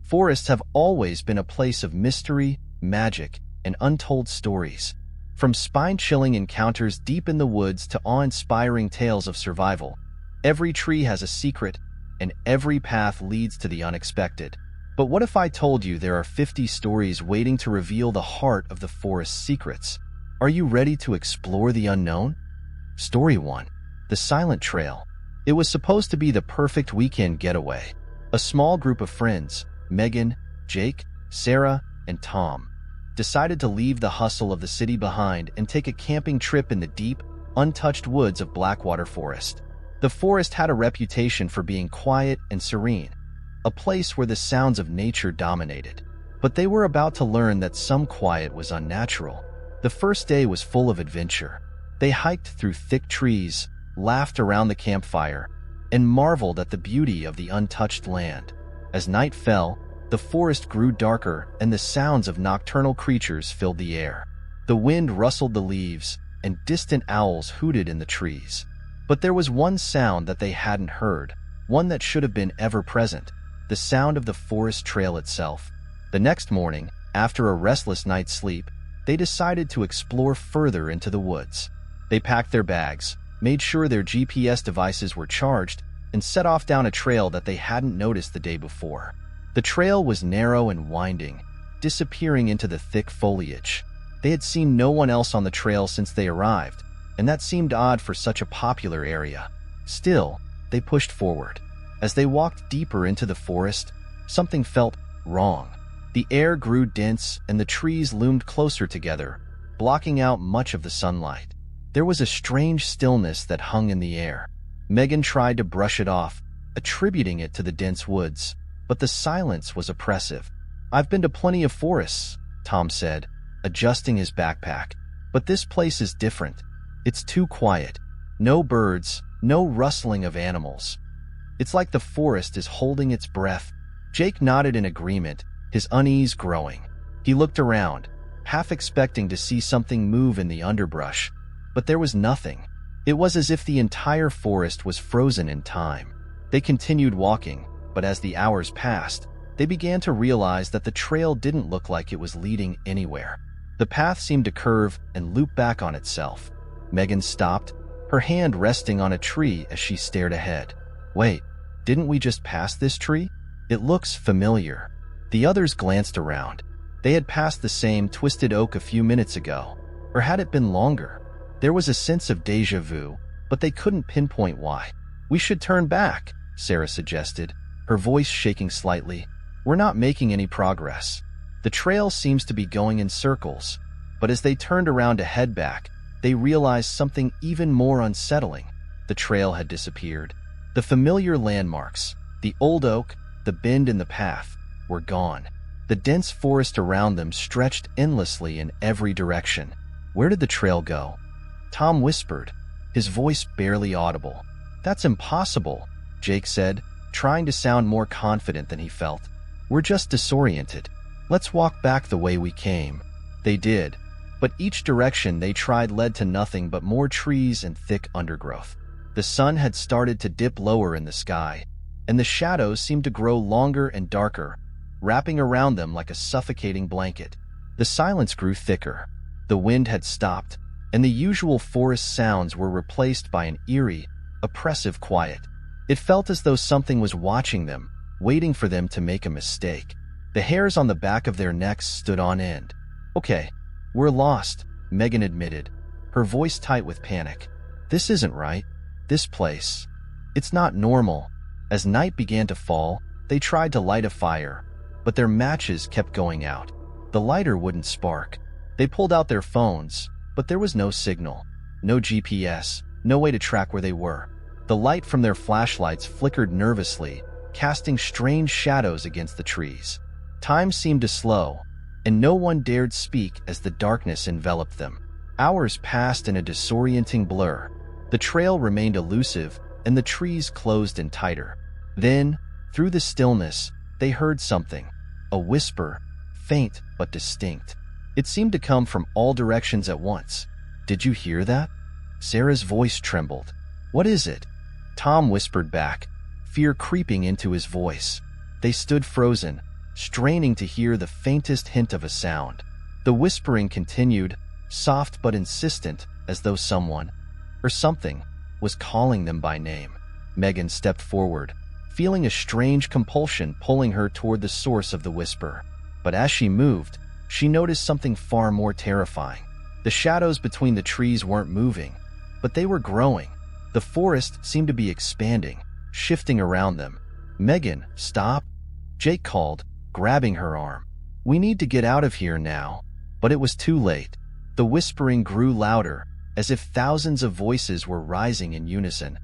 Forests have always been a place of mystery, magic, and untold stories. From spine-chilling encounters deep in the woods to awe-inspiring tales of survival, every tree has a secret, and every path leads to the unexpected. But what if I told you there are 50 stories waiting to reveal the heart of the forest's secrets? Are you ready to explore the unknown? Story 1. The Silent Trail. It was supposed to be the perfect weekend getaway. A small group of friends, Megan, Jake, Sarah, and Tom, decided to leave the hustle of the city behind and take a camping trip in the deep, untouched woods of Blackwater Forest. The forest had a reputation for being quiet and serene, a place where the sounds of nature dominated. But they were about to learn that some quiet was unnatural. The first day was full of adventure. They hiked through thick trees, laughed around the campfire, and marveled at the beauty of the untouched land. As night fell, the forest grew darker and the sounds of nocturnal creatures filled the air. The wind rustled the leaves, and distant owls hooted in the trees. But there was one sound that they hadn't heard, one that should have been ever present: the sound of the forest trail itself. The next morning, after a restless night's sleep, they decided to explore further into the woods. They packed their bags, made sure their GPS devices were charged, and set off down a trail that they hadn't noticed the day before. The trail was narrow and winding, disappearing into the thick foliage. They had seen no one else on the trail since they arrived, and that seemed odd for such a popular area. Still, they pushed forward. As they walked deeper into the forest, something felt wrong. The air grew dense and the trees loomed closer together, blocking out much of the sunlight. There was a strange stillness that hung in the air. Megan tried to brush it off, attributing it to the dense woods, but the silence was oppressive. "I've been to plenty of forests," Tom said, adjusting his backpack. "But this place is different. It's too quiet. No birds, no rustling of animals. It's like the forest is holding its breath." Jake nodded in agreement, his unease growing. He looked around, half expecting to see something move in the underbrush, but there was nothing. It was as if the entire forest was frozen in time. They continued walking, but as the hours passed, they began to realize that the trail didn't look like it was leading anywhere. The path seemed to curve and loop back on itself. Megan stopped, her hand resting on a tree as she stared ahead. "Wait, didn't we just pass this tree? It looks familiar." The others glanced around. They had passed the same twisted oak a few minutes ago, or had it been longer? There was a sense of déjà vu, but they couldn't pinpoint why. "We should turn back," Sarah suggested, her voice shaking slightly. "We're not making any progress. The trail seems to be going in circles." But as they turned around to head back, they realized something even more unsettling. The trail had disappeared. The familiar landmarks, the old oak, the bend in the path, were gone. The dense forest around them stretched endlessly in every direction. Where did the trail go? Tom whispered, his voice barely audible. "That's impossible," Jake said, trying to sound more confident than he felt. "We're just disoriented. Let's walk back the way we came." They did, but each direction they tried led to nothing but more trees and thick undergrowth. The sun had started to dip lower in the sky, and the shadows seemed to grow longer and darker, wrapping around them like a suffocating blanket. The silence grew thicker. The wind had stopped, and the usual forest sounds were replaced by an eerie, oppressive quiet. It felt as though something was watching them, waiting for them to make a mistake. The hairs on the back of their necks stood on end. "Okay, we're lost," Megan admitted, her voice tight with panic. "This isn't right. This place. It's not normal." As night began to fall, they tried to light a fire, but their matches kept going out. The lighter wouldn't spark. They pulled out their phones, but there was no signal, no GPS, no way to track where they were. The light from their flashlights flickered nervously, casting strange shadows against the trees. Time seemed to slow, and no one dared speak as the darkness enveloped them. Hours passed in a disorienting blur. The trail remained elusive, and the trees closed in tighter. Then, through the stillness, they heard something, a whisper, faint but distinct. It seemed to come from all directions at once. "Did you hear that?" Sarah's voice trembled. "What is it?" Tom whispered back, fear creeping into his voice. They stood frozen, straining to hear the faintest hint of a sound. The whispering continued, soft but insistent, as though someone, or something, was calling them by name. Megan stepped forward, feeling a strange compulsion pulling her toward the source of the whisper. But as she moved, she noticed something far more terrifying. The shadows between the trees weren't moving, but they were growing. The forest seemed to be expanding, shifting around them. "Megan, stop!" Jake called, grabbing her arm. "We need to get out of here now." But it was too late. The whispering grew louder, as if thousands of voices were rising in unison.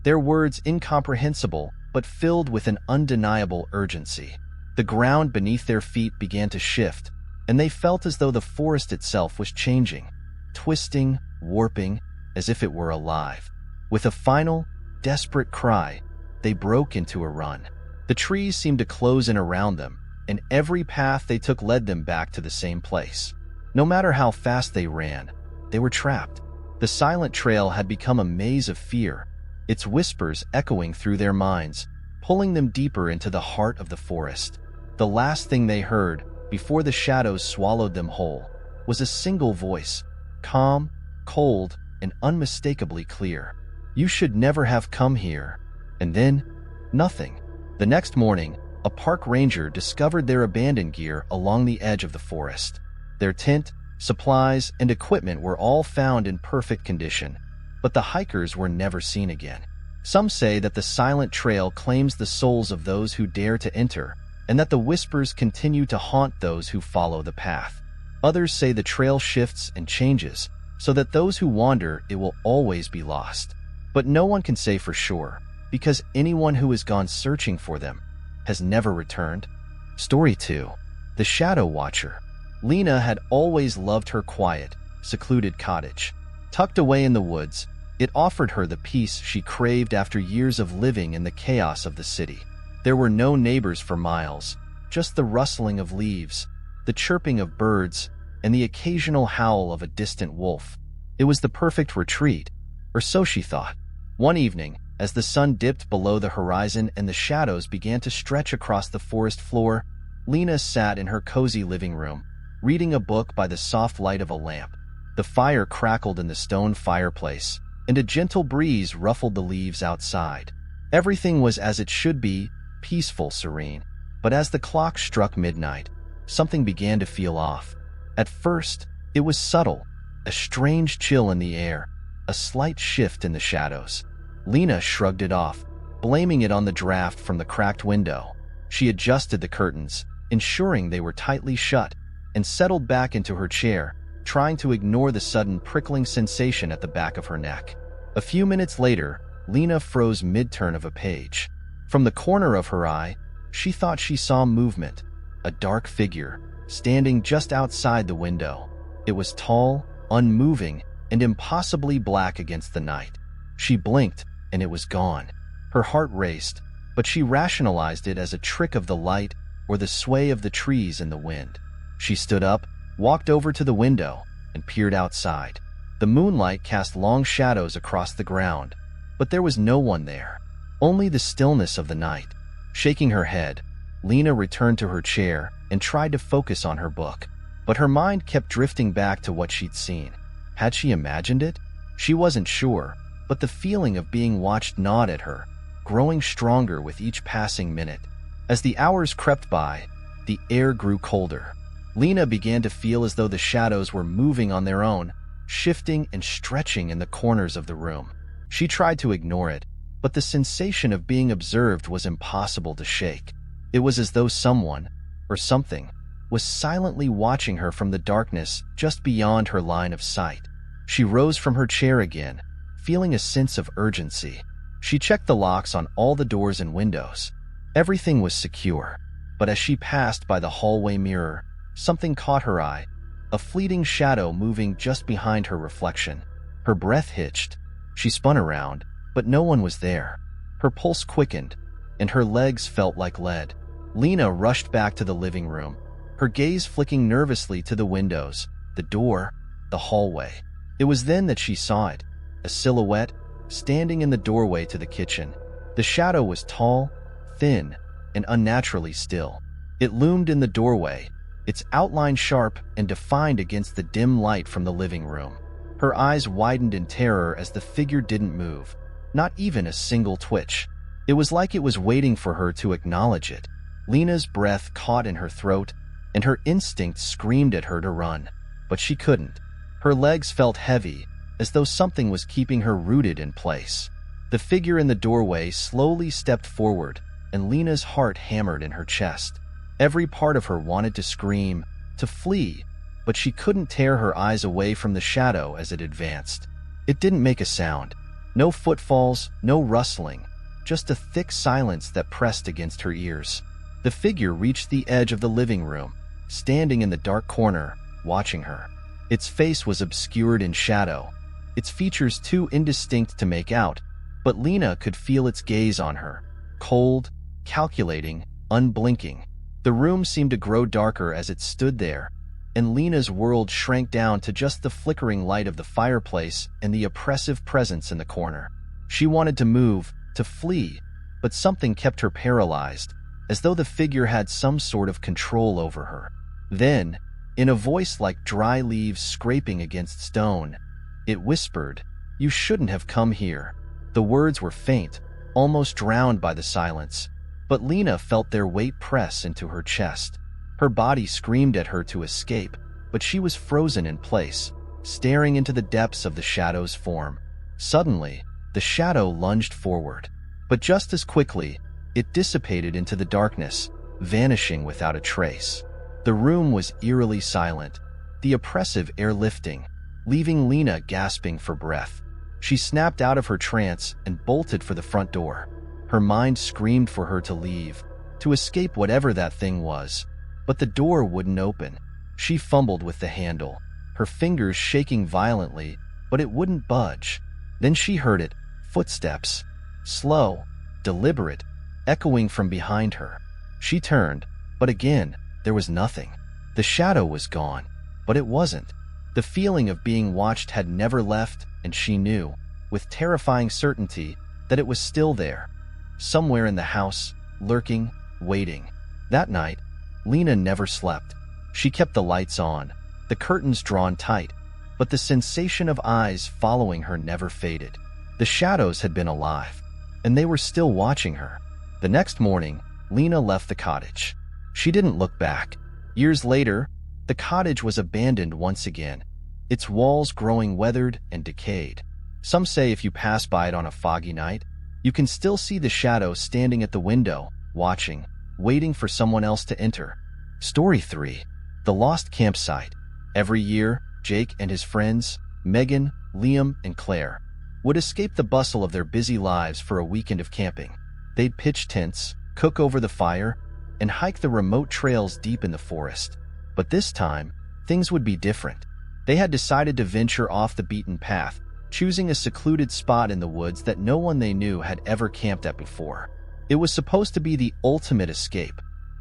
Their words incomprehensible, but filled with an undeniable urgency. The ground beneath their feet began to shift, and they felt as though the forest itself was changing, twisting, warping, as if it were alive. With a final, desperate cry, they broke into a run. The trees seemed to close in around them, and every path they took led them back to the same place. No matter how fast they ran, they were trapped. The silent trail had become a maze of fear, its whispers echoing through their minds, pulling them deeper into the heart of the forest. The last thing they heard, before the shadows swallowed them whole, was a single voice, calm, cold, and unmistakably clear. "You should never have come here." And then, nothing. The next morning, a park ranger discovered their abandoned gear along the edge of the forest. Their tent, supplies, and equipment were all found in perfect condition, but the hikers were never seen again. Some say that the silent trail claims the souls of those who dare to enter, and that the whispers continue to haunt those who follow the path. Others say the trail shifts and changes, so that those who wander it will always be lost. But no one can say for sure, because anyone who has gone searching for them has never returned. Story 2. The Shadow Watcher. Lena had always loved her quiet, secluded cottage. Tucked away in the woods, it offered her the peace she craved after years of living in the chaos of the city. There were no neighbors for miles, just the rustling of leaves, the chirping of birds, and the occasional howl of a distant wolf. It was the perfect retreat, or so she thought. One evening, as the sun dipped below the horizon and the shadows began to stretch across the forest floor, Lena sat in her cozy living room, reading a book by the soft light of a lamp. The fire crackled in the stone fireplace, and a gentle breeze ruffled the leaves outside. Everything was as it should be, peaceful, serene. But as the clock struck midnight, something began to feel off. At first, it was subtle, a strange chill in the air, a slight shift in the shadows. Lena shrugged it off, blaming it on the draft from the cracked window. She adjusted the curtains, ensuring they were tightly shut, and settled back into her chair, trying to ignore the sudden prickling sensation at the back of her neck. A few minutes later, Lena froze mid-turn of a page. From the corner of her eye, she thought she saw movement, a dark figure, standing just outside the window. It was tall, unmoving, and impossibly black against the night. She blinked, and it was gone. Her heart raced, but she rationalized it as a trick of the light or the sway of the trees in the wind. She stood up, walked over to the window, and peered outside. The moonlight cast long shadows across the ground, but there was no one there, only the stillness of the night. Shaking her head, Lena returned to her chair and tried to focus on her book, but her mind kept drifting back to what she'd seen. Had she imagined it? She wasn't sure, but the feeling of being watched gnawed at her, growing stronger with each passing minute. As the hours crept by, the air grew colder. Lena began to feel as though the shadows were moving on their own, shifting and stretching in the corners of the room. She tried to ignore it, but the sensation of being observed was impossible to shake. It was as though someone, or something, was silently watching her from the darkness just beyond her line of sight. She rose from her chair again, feeling a sense of urgency. She checked the locks on all the doors and windows. Everything was secure, but as she passed by the hallway mirror, something caught her eye, a fleeting shadow moving just behind her reflection. Her breath hitched. She spun around, but no one was there. Her pulse quickened, and her legs felt like lead. Lena rushed back to the living room, her gaze flicking nervously to the windows, the door, the hallway. It was then that she saw it, a silhouette, standing in the doorway to the kitchen. The shadow was tall, thin, and unnaturally still. It loomed in the doorway, its outline sharp and defined against the dim light from the living room. Her eyes widened in terror as the figure didn't move, not even a single twitch. It was like it was waiting for her to acknowledge it. Lena's breath caught in her throat, and her instinct screamed at her to run. But she couldn't. Her legs felt heavy, as though something was keeping her rooted in place. The figure in the doorway slowly stepped forward, and Lena's heart hammered in her chest. Every part of her wanted to scream, to flee, but she couldn't tear her eyes away from the shadow as it advanced. It didn't make a sound. No footfalls, no rustling, just a thick silence that pressed against her ears. The figure reached the edge of the living room, standing in the dark corner, watching her. Its face was obscured in shadow, its features too indistinct to make out, but Lena could feel its gaze on her, cold, calculating, unblinking. The room seemed to grow darker as it stood there, and Lena's world shrank down to just the flickering light of the fireplace and the oppressive presence in the corner. She wanted to move, to flee, but something kept her paralyzed, as though the figure had some sort of control over her. Then, in a voice like dry leaves scraping against stone, it whispered, "You shouldn't have come here." The words were faint, almost drowned by the silence, but Lena felt their weight press into her chest. Her body screamed at her to escape, but she was frozen in place, staring into the depths of the shadow's form. Suddenly, the shadow lunged forward, but just as quickly, it dissipated into the darkness, vanishing without a trace. The room was eerily silent, the oppressive air lifting, leaving Lena gasping for breath. She snapped out of her trance and bolted for the front door. Her mind screamed for her to leave, to escape whatever that thing was, but the door wouldn't open. She fumbled with the handle, her fingers shaking violently, but it wouldn't budge. Then she heard it, footsteps, slow, deliberate, echoing from behind her. She turned, but again, there was nothing. The shadow was gone, but it wasn't. The feeling of being watched had never left, and she knew, with terrifying certainty, that it was still there, somewhere in the house, lurking, waiting. That night, Lena never slept. She kept the lights on, the curtains drawn tight, but the sensation of eyes following her never faded. The shadows had been alive, and they were still watching her. The next morning, Lena left the cottage. She didn't look back. Years later, the cottage was abandoned once again, its walls growing weathered and decayed. Some say if you pass by it on a foggy night, you can still see the shadow standing at the window, watching, waiting for someone else to enter. Story 3. The Lost Campsite. Every year, Jake and his friends, Megan, Liam, and Claire, would escape the bustle of their busy lives for a weekend of camping. They'd pitch tents, cook over the fire, and hike the remote trails deep in the forest. But this time, things would be different. They had decided to venture off the beaten path, choosing a secluded spot in the woods that no one they knew had ever camped at before. It was supposed to be the ultimate escape,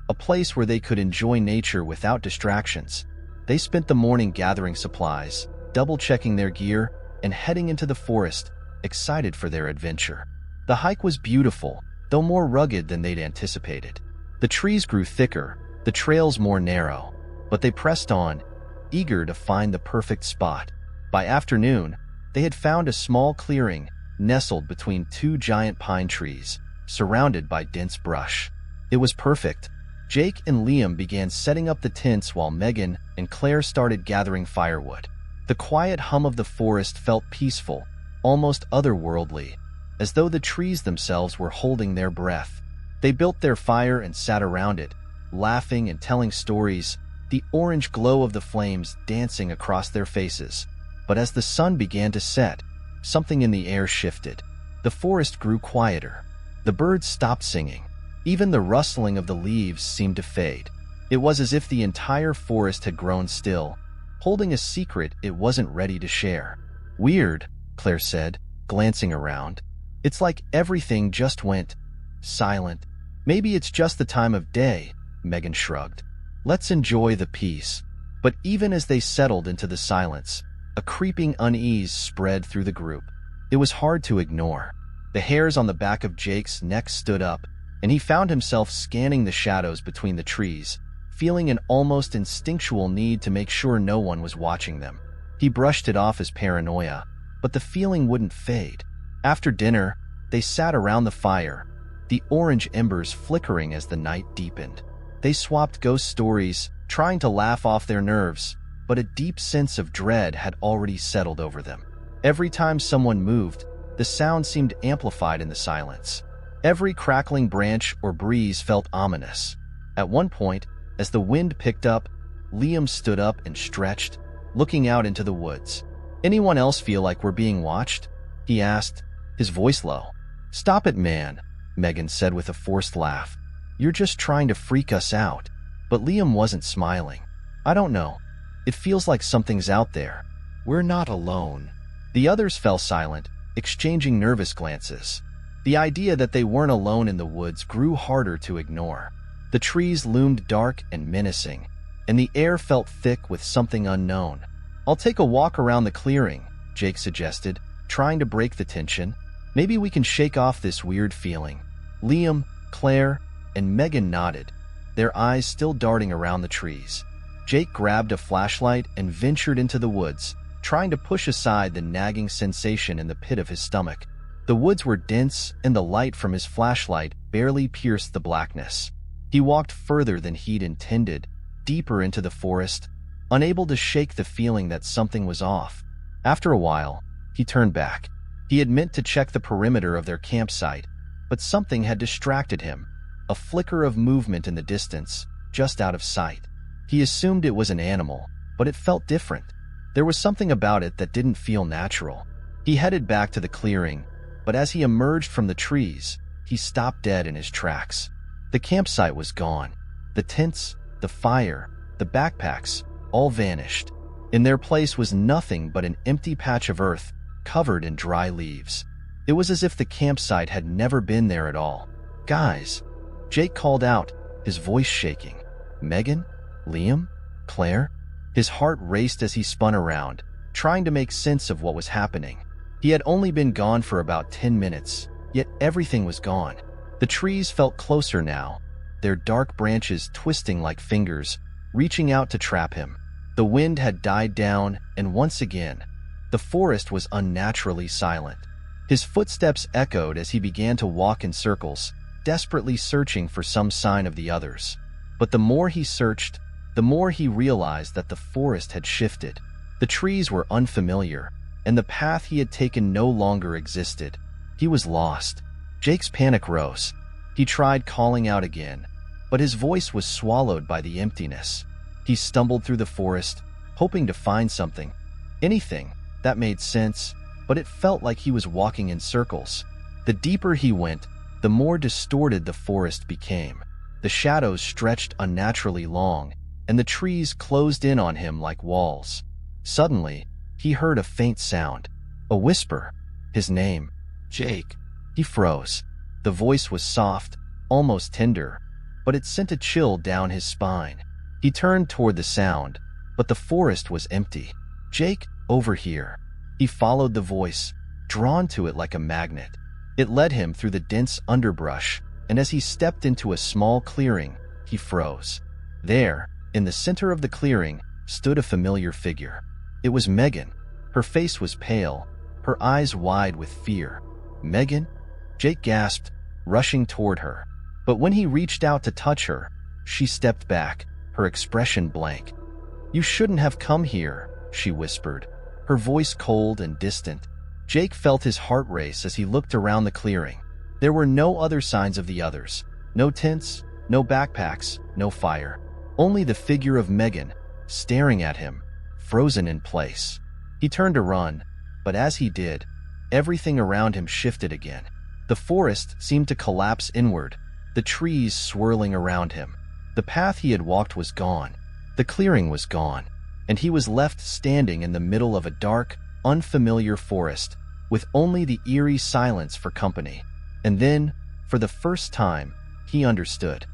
a place where they could enjoy nature without distractions. They spent the morning gathering supplies, double-checking their gear, and heading into the forest, excited for their adventure. The hike was beautiful, though more rugged than they'd anticipated. The trees grew thicker, the trails more narrow, but they pressed on, eager to find the perfect spot. By afternoon, they had found a small clearing, nestled between two giant pine trees, surrounded by dense brush. It was perfect. Jake and Liam began setting up the tents while Megan and Claire started gathering firewood. The quiet hum of the forest felt peaceful, almost otherworldly, as though the trees themselves were holding their breath. They built their fire and sat around it, laughing and telling stories, the orange glow of the flames dancing across their faces. But as the sun began to set, something in the air shifted. The forest grew quieter. The birds stopped singing. Even the rustling of the leaves seemed to fade. It was as if the entire forest had grown still, holding a secret it wasn't ready to share. "Weird," Claire said, glancing around. "It's like everything just went silent." "Maybe it's just the time of day," Megan shrugged. "Let's enjoy the peace." But even as they settled into the silence, a creeping unease spread through the group. It was hard to ignore. The hairs on the back of Jake's neck stood up, and he found himself scanning the shadows between the trees, feeling an almost instinctual need to make sure no one was watching them. He brushed it off as paranoia, but the feeling wouldn't fade. After dinner, they sat around the fire, the orange embers flickering as the night deepened. They swapped ghost stories, trying to laugh off their nerves, but a deep sense of dread had already settled over them. Every time someone moved, the sound seemed amplified in the silence. Every crackling branch or breeze felt ominous. At one point, as the wind picked up, Liam stood up and stretched, looking out into the woods. "Anyone else feel like we're being watched?" he asked, his voice low. "Stop it, man," Megan said with a forced laugh. "You're just trying to freak us out." But Liam wasn't smiling. "I don't know. It feels like something's out there. We're not alone." The others fell silent, exchanging nervous glances. The idea that they weren't alone in the woods grew harder to ignore. The trees loomed dark and menacing, and the air felt thick with something unknown. "I'll take a walk around the clearing," Jake suggested, trying to break the tension. "Maybe we can shake off this weird feeling." Liam, Claire, and Megan nodded, their eyes still darting around the trees. Jake grabbed a flashlight and ventured into the woods, trying to push aside the nagging sensation in the pit of his stomach. The woods were dense, and the light from his flashlight barely pierced the blackness. He walked further than he'd intended, deeper into the forest, unable to shake the feeling that something was off. After a while, he turned back. He had meant to check the perimeter of their campsite, but something had distracted him, a flicker of movement in the distance, just out of sight. He assumed it was an animal, but it felt different. There was something about it that didn't feel natural. He headed back to the clearing, but as he emerged from the trees, he stopped dead in his tracks. The campsite was gone. The tents, the fire, the backpacks, all vanished. In their place was nothing but an empty patch of earth covered in dry leaves. It was as if the campsite had never been there at all. "Guys," Jake called out, his voice shaking. "Megan? Liam? Claire?" His heart raced as he spun around, trying to make sense of what was happening. He had only been gone for about 10 minutes, yet everything was gone. The trees felt closer now, their dark branches twisting like fingers, reaching out to trap him. The wind had died down, and once again, the forest was unnaturally silent. His footsteps echoed as he began to walk in circles, desperately searching for some sign of the others. But the more he searched, the more he realized that the forest had shifted. The trees were unfamiliar, and the path he had taken no longer existed. He was lost. Jake's panic rose. He tried calling out again, but his voice was swallowed by the emptiness. He stumbled through the forest, hoping to find something, anything that made sense, but it felt like he was walking in circles. The deeper he went, the more distorted the forest became. The shadows stretched unnaturally long, and the trees closed in on him like walls. Suddenly, he heard a faint sound, a whisper, his name, "Jake." He froze. The voice was soft, almost tender, but it sent a chill down his spine. He turned toward the sound, but the forest was empty. "Jake, over here." He followed the voice, drawn to it like a magnet. It led him through the dense underbrush, and as he stepped into a small clearing, he froze. There, in the center of the clearing, stood a familiar figure. It was Megan. Her face was pale, her eyes wide with fear. "Megan?" Jake gasped, rushing toward her. But when he reached out to touch her, she stepped back, her expression blank. "You shouldn't have come here," she whispered, her voice cold and distant. Jake felt his heart race as he looked around the clearing. There were no other signs of the others. No tents, no backpacks, no fire. Only the figure of Megan, staring at him, frozen in place. He turned to run, but as he did, everything around him shifted again. The forest seemed to collapse inward, the trees swirling around him. The path he had walked was gone. The clearing was gone, and he was left standing in the middle of a dark, unfamiliar forest, with only the eerie silence for company. And then, for the first time, he understood.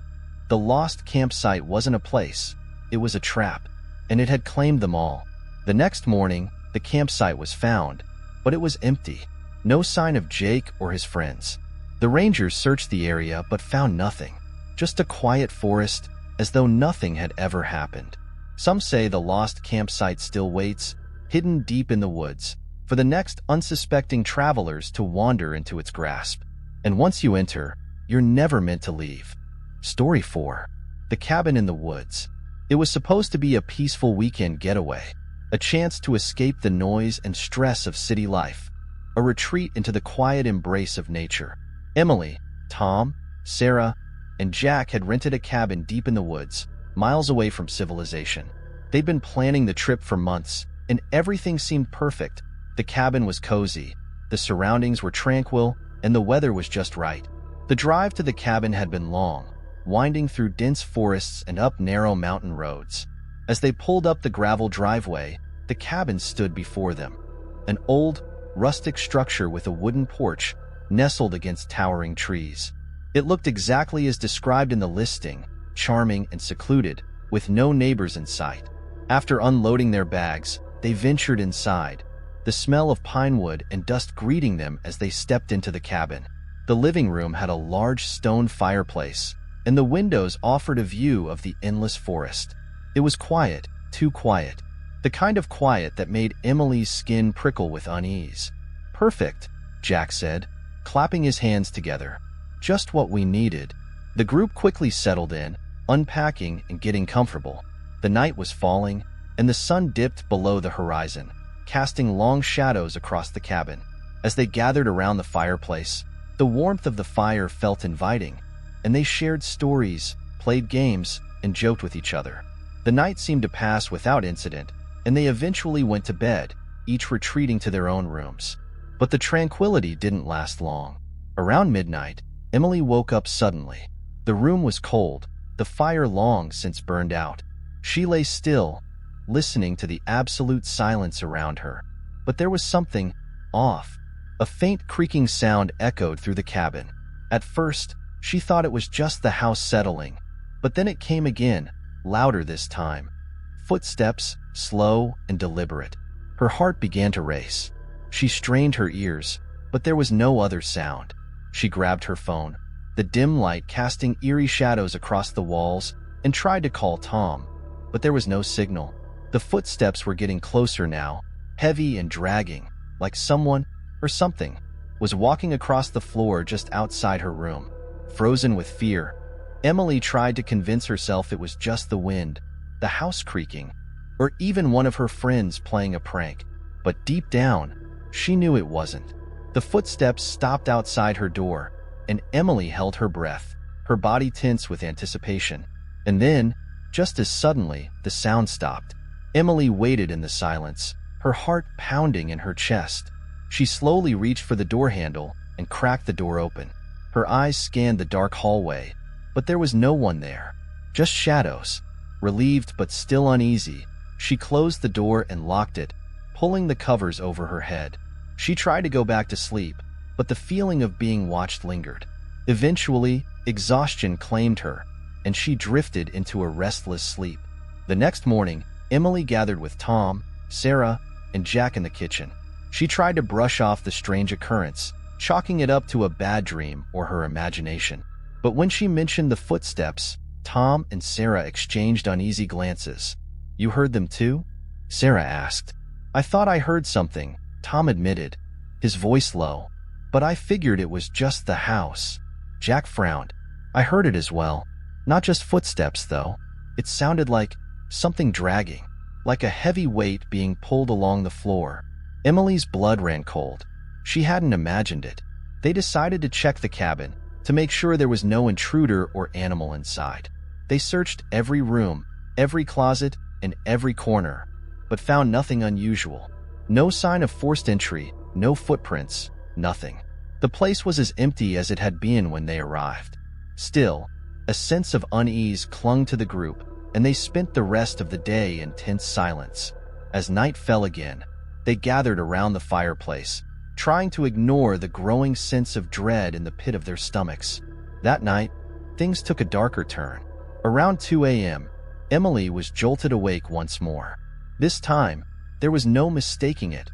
The lost campsite wasn't a place, it was a trap, and it had claimed them all. The next morning, the campsite was found, but it was empty. No sign of Jake or his friends. The rangers searched the area but found nothing. Just a quiet forest, as though nothing had ever happened. Some say the lost campsite still waits, hidden deep in the woods, for the next unsuspecting travelers to wander into its grasp. And once you enter, you're never meant to leave. Story 4. The Cabin in the Woods. It was supposed to be a peaceful weekend getaway, a chance to escape the noise and stress of city life, a retreat into the quiet embrace of nature. Emily, Tom, Sarah, and Jack had rented a cabin deep in the woods, miles away from civilization. They'd been planning the trip for months, and everything seemed perfect. The cabin was cozy, the surroundings were tranquil, and the weather was just right. The drive to the cabin had been long, winding through dense forests and up narrow mountain roads. As they pulled up the gravel driveway, the cabin stood before them. An old, rustic structure with a wooden porch nestled against towering trees. It looked exactly as described in the listing, charming and secluded, with no neighbors in sight. After unloading their bags, they ventured inside, the smell of pine wood and dust greeting them as they stepped into the cabin. The living room had a large stone fireplace, and the windows offered a view of the endless forest. It was quiet, too quiet, the kind of quiet that made Emily's skin prickle with unease. "Perfect," Jack said, clapping his hands together. "Just what we needed." The group quickly settled in, unpacking and getting comfortable. The night was falling, and the sun dipped below the horizon, casting long shadows across the cabin. As they gathered around the fireplace, the warmth of the fire felt inviting, and they shared stories, played games, and joked with each other. The night seemed to pass without incident, and they eventually went to bed, each retreating to their own rooms. But the tranquility didn't last long. Around midnight, Emily woke up suddenly. The room was cold, the fire long since burned out. She lay still, listening to the absolute silence around her. But there was something off. A faint creaking sound echoed through the cabin. At first, she thought it was just the house settling, but then it came again, louder this time. Footsteps, slow and deliberate. Her heart began to race. She strained her ears, but there was no other sound. She grabbed her phone, the dim light casting eerie shadows across the walls, and tried to call Tom, but there was no signal. The footsteps were getting closer now, heavy and dragging, like someone or something was walking across the floor just outside her room. Frozen with fear, Emily tried to convince herself it was just the wind, the house creaking, or even one of her friends playing a prank. But deep down, she knew it wasn't. The footsteps stopped outside her door, and Emily held her breath, her body tense with anticipation. And then, just as suddenly, the sound stopped. Emily waited in the silence, her heart pounding in her chest. She slowly reached for the door handle and cracked the door open. Her eyes scanned the dark hallway, but there was no one there, just shadows. Relieved but still uneasy, she closed the door and locked it, pulling the covers over her head. She tried to go back to sleep, but the feeling of being watched lingered. Eventually, exhaustion claimed her, and she drifted into a restless sleep. The next morning, Emily gathered with Tom, Sarah, and Jack in the kitchen. She tried to brush off the strange occurrence, chalking it up to a bad dream or her imagination. But when she mentioned the footsteps, Tom and Sarah exchanged uneasy glances. "You heard them too?" Sarah asked. "I thought I heard something," Tom admitted, his voice low. "But I figured it was just the house." Jack frowned. "I heard it as well. Not just footsteps, though. It sounded like something dragging, like a heavy weight being pulled along the floor." Emily's blood ran cold. She hadn't imagined it. They decided to check the cabin, to make sure there was no intruder or animal inside. They searched every room, every closet, and every corner, but found nothing unusual. No sign of forced entry, no footprints, nothing. The place was as empty as it had been when they arrived. Still, a sense of unease clung to the group, and they spent the rest of the day in tense silence. As night fell again, they gathered around the fireplace, trying to ignore the growing sense of dread in the pit of their stomachs. That night, things took a darker turn. Around 2 a.m., Emily was jolted awake once more. This time, there was no mistaking it.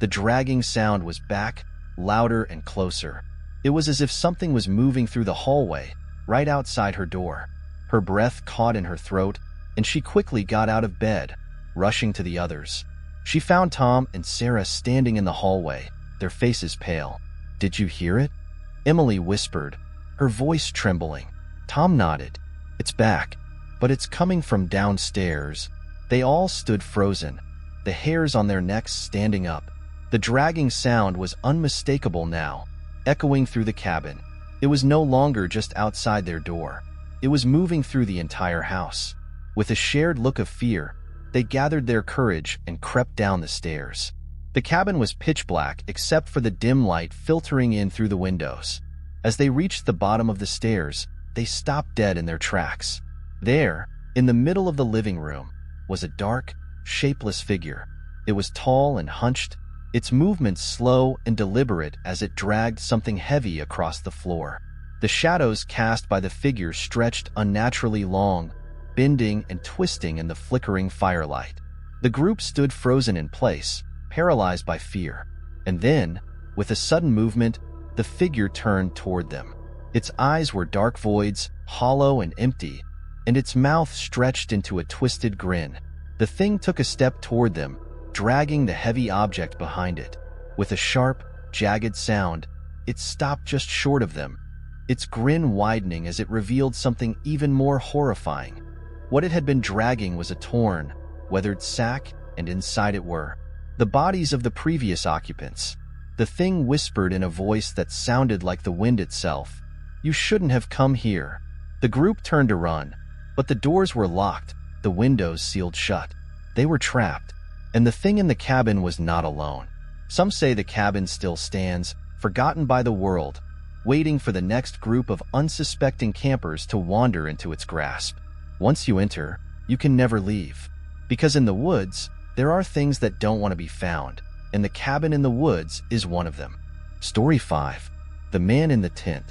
The dragging sound was back, louder and closer. It was as if something was moving through the hallway, right outside her door. Her breath caught in her throat, and she quickly got out of bed, rushing to the others. She found Tom and Sarah standing in the hallway, their faces pale. "Did you hear it?" Emily whispered, her voice trembling. Tom nodded. "It's back, but it's coming from downstairs." They all stood frozen, the hairs on their necks standing up. The dragging sound was unmistakable now, echoing through the cabin. It was no longer just outside their door. It was moving through the entire house. With a shared look of fear, they gathered their courage and crept down the stairs. The cabin was pitch black except for the dim light filtering in through the windows. As they reached the bottom of the stairs, they stopped dead in their tracks. There, in the middle of the living room, was a dark, shapeless figure. It was tall and hunched, its movements slow and deliberate as it dragged something heavy across the floor. The shadows cast by the figure stretched unnaturally long, bending and twisting in the flickering firelight. The group stood frozen in place, paralyzed by fear. And then, with a sudden movement, the figure turned toward them. Its eyes were dark voids, hollow and empty, and its mouth stretched into a twisted grin. The thing took a step toward them, dragging the heavy object behind it. With a sharp, jagged sound, it stopped just short of them, its grin widening as it revealed something even more horrifying. What it had been dragging was a torn, weathered sack, and inside it were the bodies of the previous occupants. The thing whispered in a voice that sounded like the wind itself, "You shouldn't have come here." The group turned to run, but the doors were locked, the windows sealed shut. They were trapped, and the thing in the cabin was not alone. Some say the cabin still stands, forgotten by the world, waiting for the next group of unsuspecting campers to wander into its grasp. Once you enter, you can never leave. Because in the woods, there are things that don't want to be found, and the cabin in the woods is one of them. Story 5. The Man in the Tent.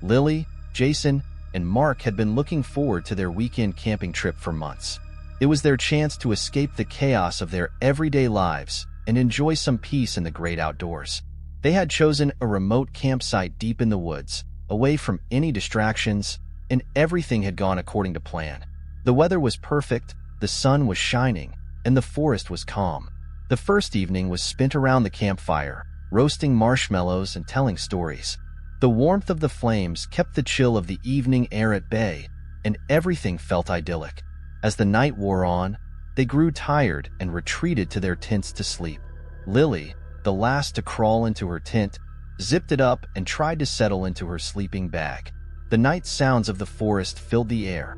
Lily, Jason, and Mark had been looking forward to their weekend camping trip for months. It was their chance to escape the chaos of their everyday lives and enjoy some peace in the great outdoors. They had chosen a remote campsite deep in the woods, away from any distractions, and everything had gone according to plan. The weather was perfect, the sun was shining, and the forest was calm. The first evening was spent around the campfire, roasting marshmallows and telling stories. The warmth of the flames kept the chill of the evening air at bay, and everything felt idyllic. As the night wore on, they grew tired and retreated to their tents to sleep. Lily, the last to crawl into her tent, zipped it up and tried to settle into her sleeping bag. The night sounds of the forest filled the air.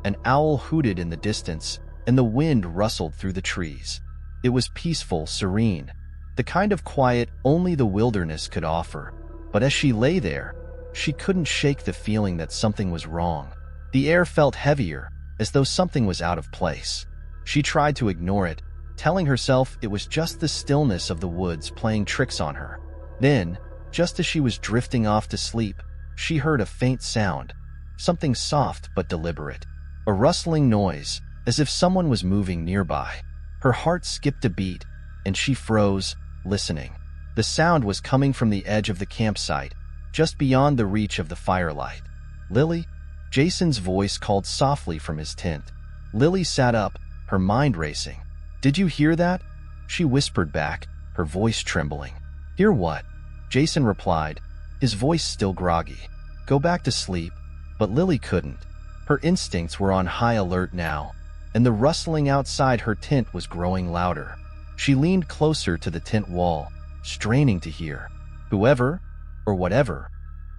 An owl hooted in the distance, and the wind rustled through the trees. It was peaceful, serene, the kind of quiet only the wilderness could offer. But as she lay there, she couldn't shake the feeling that something was wrong. The air felt heavier, as though something was out of place. She tried to ignore it, telling herself it was just the stillness of the woods playing tricks on her. Then, just as she was drifting off to sleep, she heard a faint sound, something soft but deliberate. A rustling noise, as if someone was moving nearby. Her heart skipped a beat, and she froze, listening. The sound was coming from the edge of the campsite, just beyond the reach of the firelight. "Lily?" Jason's voice called softly from his tent. Lily sat up, her mind racing. "Did you hear that?" she whispered back, her voice trembling. "Hear what?" Jason replied, his voice still groggy. "Go back to sleep." But Lily couldn't. Her instincts were on high alert now, and the rustling outside her tent was growing louder. She leaned closer to the tent wall, straining to hear. Whoever, or whatever,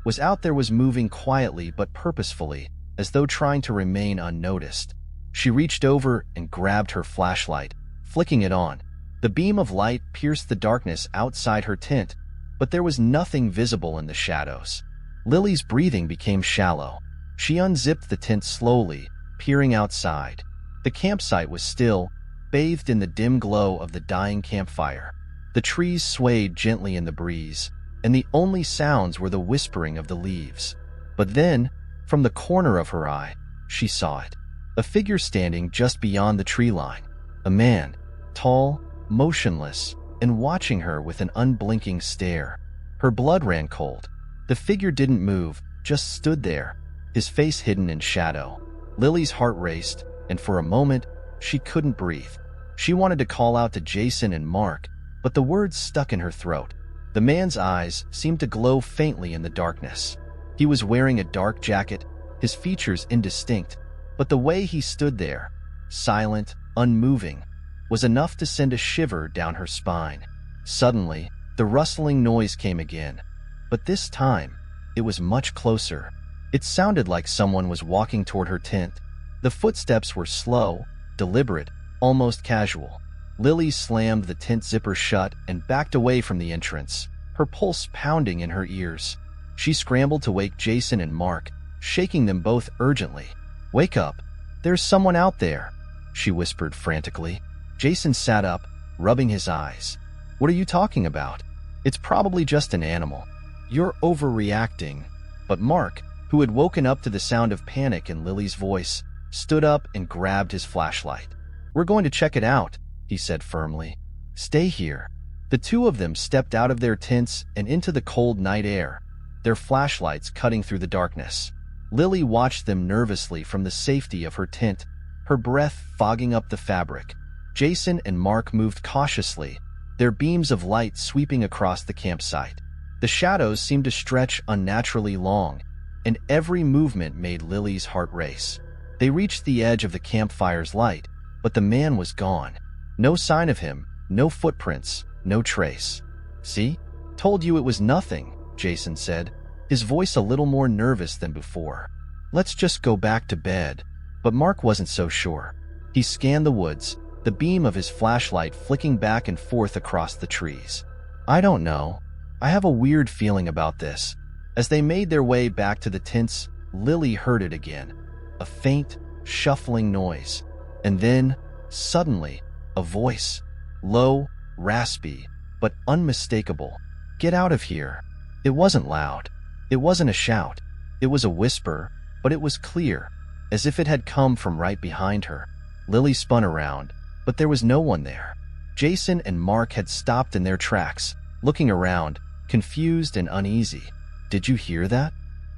was out there was moving quietly but purposefully, as though trying to remain unnoticed. She reached over and grabbed her flashlight, flicking it on. The beam of light pierced the darkness outside her tent, but there was nothing visible in the shadows. Lily's breathing became shallow. She unzipped the tent slowly, peering outside. The campsite was still, bathed in the dim glow of the dying campfire. The trees swayed gently in the breeze, and the only sounds were the whispering of the leaves. But then, from the corner of her eye, she saw it. A figure standing just beyond the tree line. A man, tall, motionless, and watching her with an unblinking stare. Her blood ran cold. The figure didn't move, just stood there, his face hidden in shadow. Lily's heart raced, and for a moment, she couldn't breathe. She wanted to call out to Jason and Mark, but the words stuck in her throat. The man's eyes seemed to glow faintly in the darkness. He was wearing a dark jacket, his features indistinct, but the way he stood there, silent, unmoving, was enough to send a shiver down her spine. Suddenly, the rustling noise came again, but this time, it was much closer. It sounded like someone was walking toward her tent. The footsteps were slow, deliberate, almost casual. Lily slammed the tent zipper shut and backed away from the entrance, her pulse pounding in her ears. She scrambled to wake Jason and Mark, shaking them both urgently. "Wake up! There's someone out there!" she whispered frantically. Jason sat up, rubbing his eyes. "What are you talking about? It's probably just an animal. You're overreacting." But Mark, who had woken up to the sound of panic in Lily's voice, stood up and grabbed his flashlight. "We're going to check it out," he said firmly. "Stay here." The two of them stepped out of their tents and into the cold night air, their flashlights cutting through the darkness. Lily watched them nervously from the safety of her tent, her breath fogging up the fabric. Jason and Mark moved cautiously, their beams of light sweeping across the campsite. The shadows seemed to stretch unnaturally long, and every movement made Lily's heart race. They reached the edge of the campfire's light, but the man was gone. No sign of him, no footprints, no trace. "See? Told you it was nothing," Jason said, his voice a little more nervous than before. "Let's just go back to bed." But Mark wasn't so sure. He scanned the woods, the beam of his flashlight flicking back and forth across the trees. "I don't know. I have a weird feeling about this." As they made their way back to the tents, Lily heard it again. A faint, shuffling noise. And then, suddenly, a voice. Low, raspy, but unmistakable. "Get out of here." It wasn't loud. It wasn't a shout. It was a whisper, but it was clear, as if it had come from right behind her. Lily spun around, but there was no one there. Jason and Mark had stopped in their tracks, looking around, confused and uneasy. "Did you hear that?"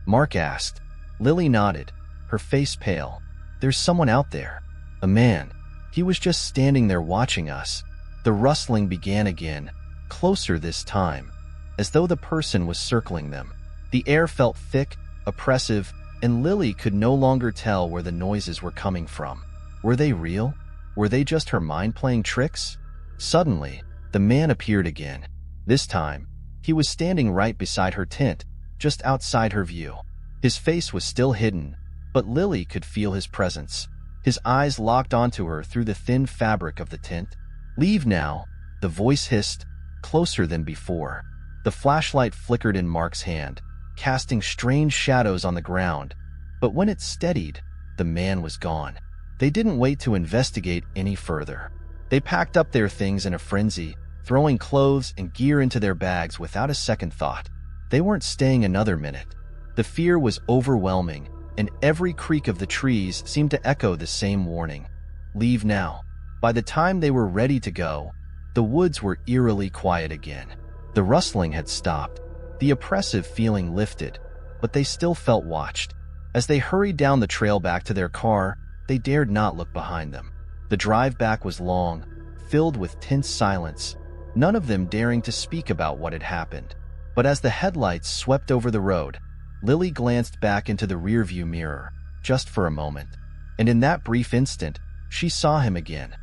Mark asked. Lily nodded, her face pale. "There's someone out there. A man. He was just standing there watching us." The rustling began again, closer this time, as though the person was circling them. The air felt thick, oppressive, and Lily could no longer tell where the noises were coming from. Were they real? Were they just her mind playing tricks? Suddenly, the man appeared again. This time, he was standing right beside her tent, just outside her view. His face was still hidden, but Lily could feel his presence. His eyes locked onto her through the thin fabric of the tent. "Leave now," the voice hissed, closer than before. The flashlight flickered in Mark's hand, casting strange shadows on the ground. But when it steadied, the man was gone. They didn't wait to investigate any further. They packed up their things in a frenzy, throwing clothes and gear into their bags without a second thought. They weren't staying another minute. The fear was overwhelming, and every creak of the trees seemed to echo the same warning. "Leave now." By the time they were ready to go, the woods were eerily quiet again. The rustling had stopped. The oppressive feeling lifted, but they still felt watched. As they hurried down the trail back to their car, they dared not look behind them. The drive back was long, filled with tense silence, none of them daring to speak about what had happened. But as the headlights swept over the road, Lily glanced back into the rearview mirror, just for a moment. And in that brief instant, she saw him again.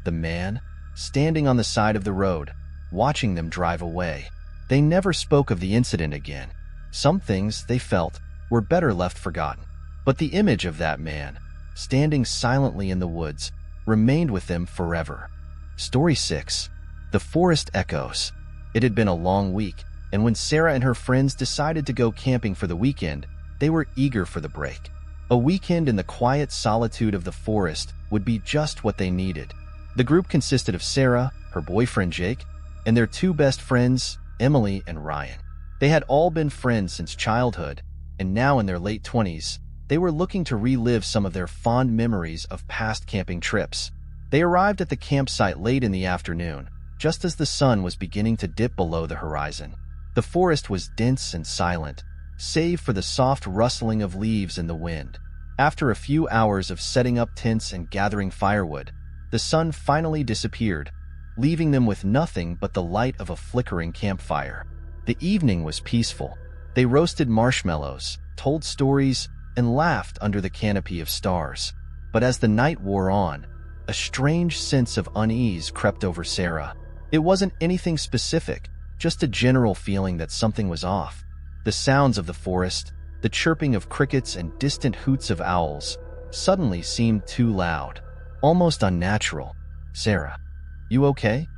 The man, standing on the side of the road, watching them drive away. They never spoke of the incident again. Some things, they felt, were better left forgotten. But the image of that man, standing silently in the woods, remained with them forever. Story 6. The Forest Echoes. It had been a long week, and when Sarah and her friends decided to go camping for the weekend, they were eager for the break. A weekend in the quiet solitude of the forest would be just what they needed. The group consisted of Sarah, her boyfriend Jake, and their two best friends, Emily and Ryan. They had all been friends since childhood, and now in their late 20s, they were looking to relive some of their fond memories of past camping trips. They arrived at the campsite late in the afternoon, just as the sun was beginning to dip below the horizon. The forest was dense and silent, save for the soft rustling of leaves in the wind. After a few hours of setting up tents and gathering firewood, the sun finally disappeared, leaving them with nothing but the light of a flickering campfire. The evening was peaceful. They roasted marshmallows, told stories, and laughed under the canopy of stars. But as the night wore on, a strange sense of unease crept over Sarah. It wasn't anything specific, just a general feeling that something was off. The sounds of the forest, the chirping of crickets and distant hoots of owls, suddenly seemed too loud, almost unnatural. "Sarah, you okay?"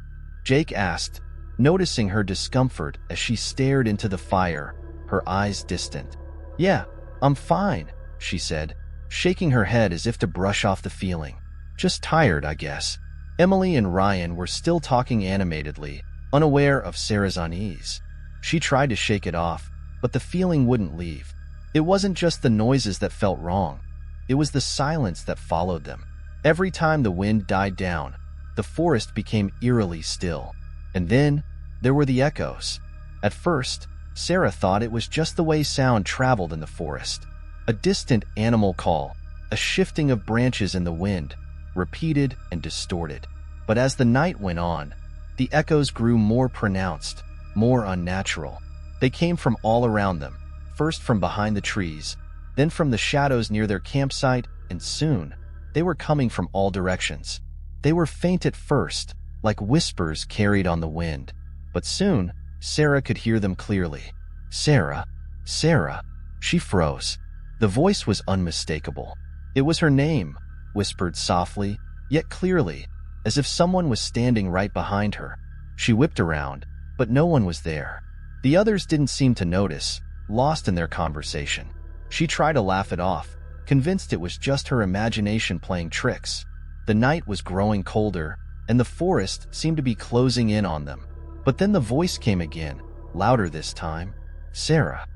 Jake asked, noticing her discomfort as she stared into the fire, her eyes distant. "Yeah, I'm fine," she said, shaking her head as if to brush off the feeling. "Just tired, I guess." Emily and Ryan were still talking animatedly, unaware of Sarah's unease. She tried to shake it off, but the feeling wouldn't leave. It wasn't just the noises that felt wrong. It was the silence that followed them. Every time the wind died down, the forest became eerily still. And then, there were the echoes. At first, Sarah thought it was just the way sound traveled in the forest. A distant animal call, a shifting of branches in the wind, repeated and distorted. But as the night went on, the echoes grew more pronounced, more unnatural. They came from all around them, first from behind the trees, then from the shadows near their campsite, and soon, they were coming from all directions. They were faint at first, like whispers carried on the wind. But soon, Sarah could hear them clearly. "Sarah, Sarah." She froze. The voice was unmistakable. It was her name, whispered softly, yet clearly, as if someone was standing right behind her. She whipped around, but no one was there. The others didn't seem to notice, lost in their conversation. She tried to laugh it off, convinced it was just her imagination playing tricks. The night was growing colder, and the forest seemed to be closing in on them. But then the voice came again, louder this time. "Sarah,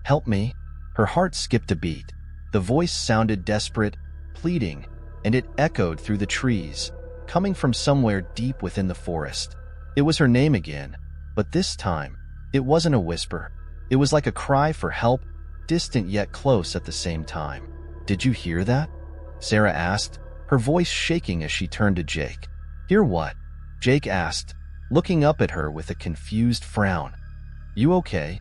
help me." Her heart skipped a beat. The voice sounded desperate, pleading, and it echoed through the trees, coming from somewhere deep within the forest. It was her name again, but this time, it wasn't a whisper. It was like a cry for help, distant yet close at the same time. "Did you hear that?" Sarah asked, her voice shaking as she turned to Jake. "Hear what?" Jake asked, looking up at her with a confused frown. "You okay?"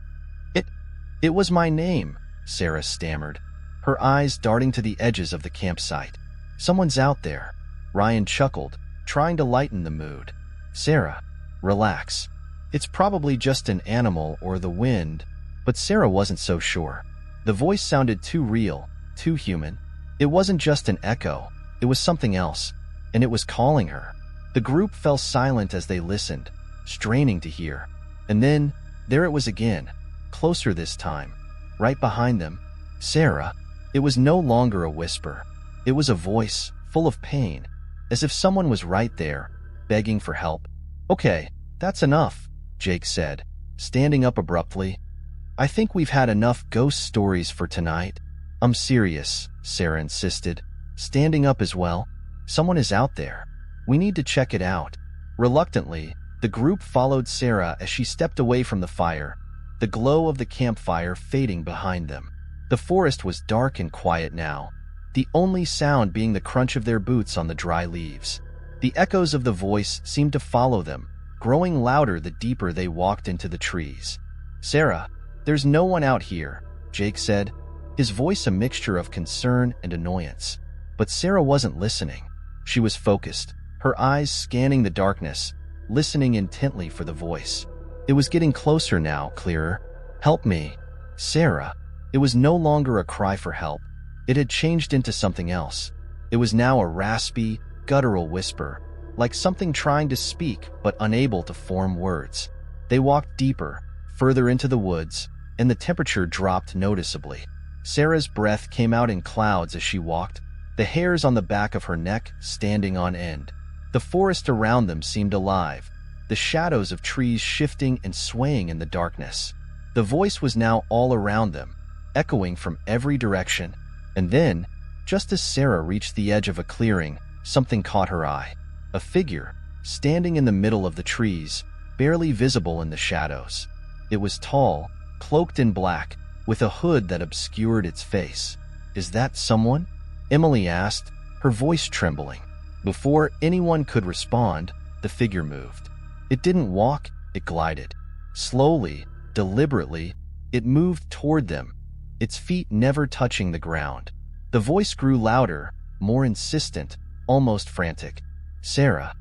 It was my name," Sarah stammered, her eyes darting to the edges of the campsite. "Someone's out there." Ryan chuckled, trying to lighten the mood. "Sarah, relax. It's probably just an animal or the wind." But Sarah wasn't so sure. The voice sounded too real, too human. It wasn't just an echo, it was something else, and it was calling her. The group fell silent as they listened, straining to hear. And then, there it was again, closer this time, right behind them. "Sarah." It was no longer a whisper. It was a voice, full of pain, as if someone was right there, begging for help. "Okay, that's enough," Jake said, standing up abruptly. "I think we've had enough ghost stories for tonight." "I'm serious," Sarah insisted, standing up as well. "Someone is out there. We need to check it out." Reluctantly, the group followed Sarah as she stepped away from the fire, the glow of the campfire fading behind them. The forest was dark and quiet now, the only sound being the crunch of their boots on the dry leaves. The echoes of the voice seemed to follow them, growing louder the deeper they walked into the trees. "Sarah, there's no one out here," Jake said, his voice a mixture of concern and annoyance. But Sarah wasn't listening. She was focused, her eyes scanning the darkness, listening intently for the voice. It was getting closer now, clearer. "Help me, Sarah." It was no longer a cry for help. It had changed into something else. It was now a raspy, guttural whisper, like something trying to speak but unable to form words. They walked deeper, further into the woods, and the temperature dropped noticeably. Sarah's breath came out in clouds as she walked, the hairs on the back of her neck standing on end. The forest around them seemed alive, the shadows of trees shifting and swaying in the darkness. The voice was now all around them, echoing from every direction. And then, just as Sarah reached the edge of a clearing, something caught her eye. A figure, standing in the middle of the trees, barely visible in the shadows. It was tall, cloaked in black, with a hood that obscured its face. "Is that someone?" Emily asked, her voice trembling. Before anyone could respond, the figure moved. It didn't walk, it glided. Slowly, deliberately, it moved toward them, its feet never touching the ground. The voice grew louder, more insistent, almost frantic. "Sarah,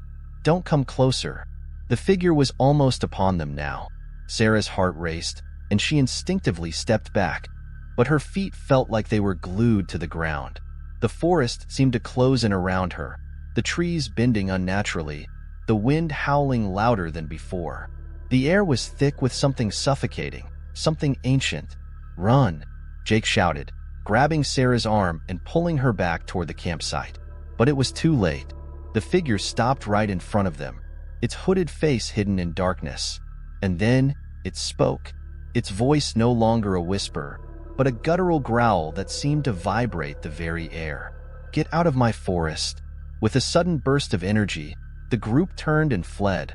don't come closer." The figure was almost upon them now. Sarah's heart raced, and she instinctively stepped back, but her feet felt like they were glued to the ground. The forest seemed to close in around her, the trees bending unnaturally, the wind howling louder than before. The air was thick with something suffocating, something ancient. "Run!" Jake shouted, grabbing Sarah's arm and pulling her back toward the campsite. But it was too late. The figure stopped right in front of them, its hooded face hidden in darkness. And then it spoke, its voice no longer a whisper, but a guttural growl that seemed to vibrate the very air. "Get out of my forest." With a sudden burst of energy, the group turned and fled,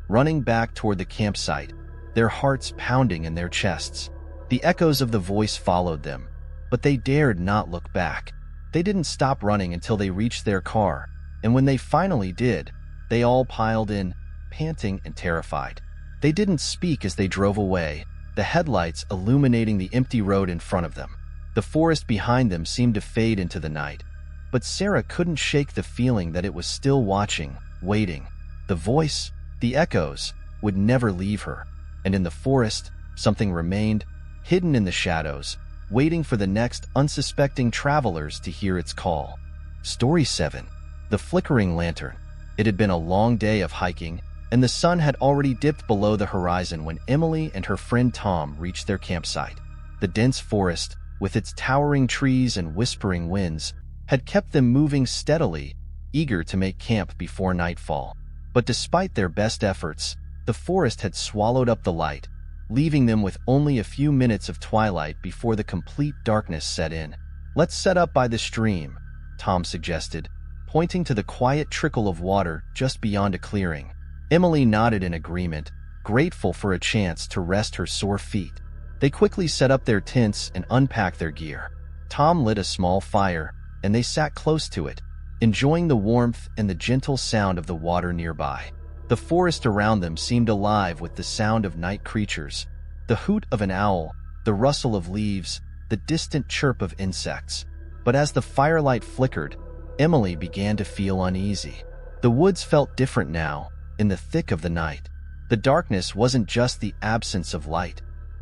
running back toward the campsite, their hearts pounding in their chests. The echoes of the voice followed them, but they dared not look back. They didn't stop running until they reached their car, and when they finally did, they all piled in, panting and terrified. They didn't speak as they drove away, the headlights illuminating the empty road in front of them. The forest behind them seemed to fade into the night, but Sarah couldn't shake the feeling that it was still watching, waiting. The voice, the echoes, would never leave her, and in the forest, something remained, hidden in the shadows, waiting for the next unsuspecting travelers to hear its call. Story 7. The Flickering Lantern. It had been a long day of hiking, and the sun had already dipped below the horizon when Emily and her friend Tom reached their campsite. The dense forest, with its towering trees and whispering winds, had kept them moving steadily, eager to make camp before nightfall. But despite their best efforts, the forest had swallowed up the light, leaving them with only a few minutes of twilight before the complete darkness set in. "Let's set up by the stream," Tom suggested, pointing to the quiet trickle of water just beyond a clearing. Emily nodded in agreement, grateful for a chance to rest her sore feet. They quickly set up their tents and unpacked their gear. Tom lit a small fire, and they sat close to it, enjoying the warmth and the gentle sound of the water nearby. The forest around them seemed alive with the sound of night creatures, the hoot of an owl, the rustle of leaves, the distant chirp of insects. But as the firelight flickered, Emily began to feel uneasy. The woods felt different now, in the thick of the night. The darkness wasn't just the absence of light.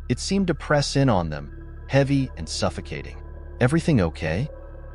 It seemed to press in on them, heavy and suffocating. "Everything okay?"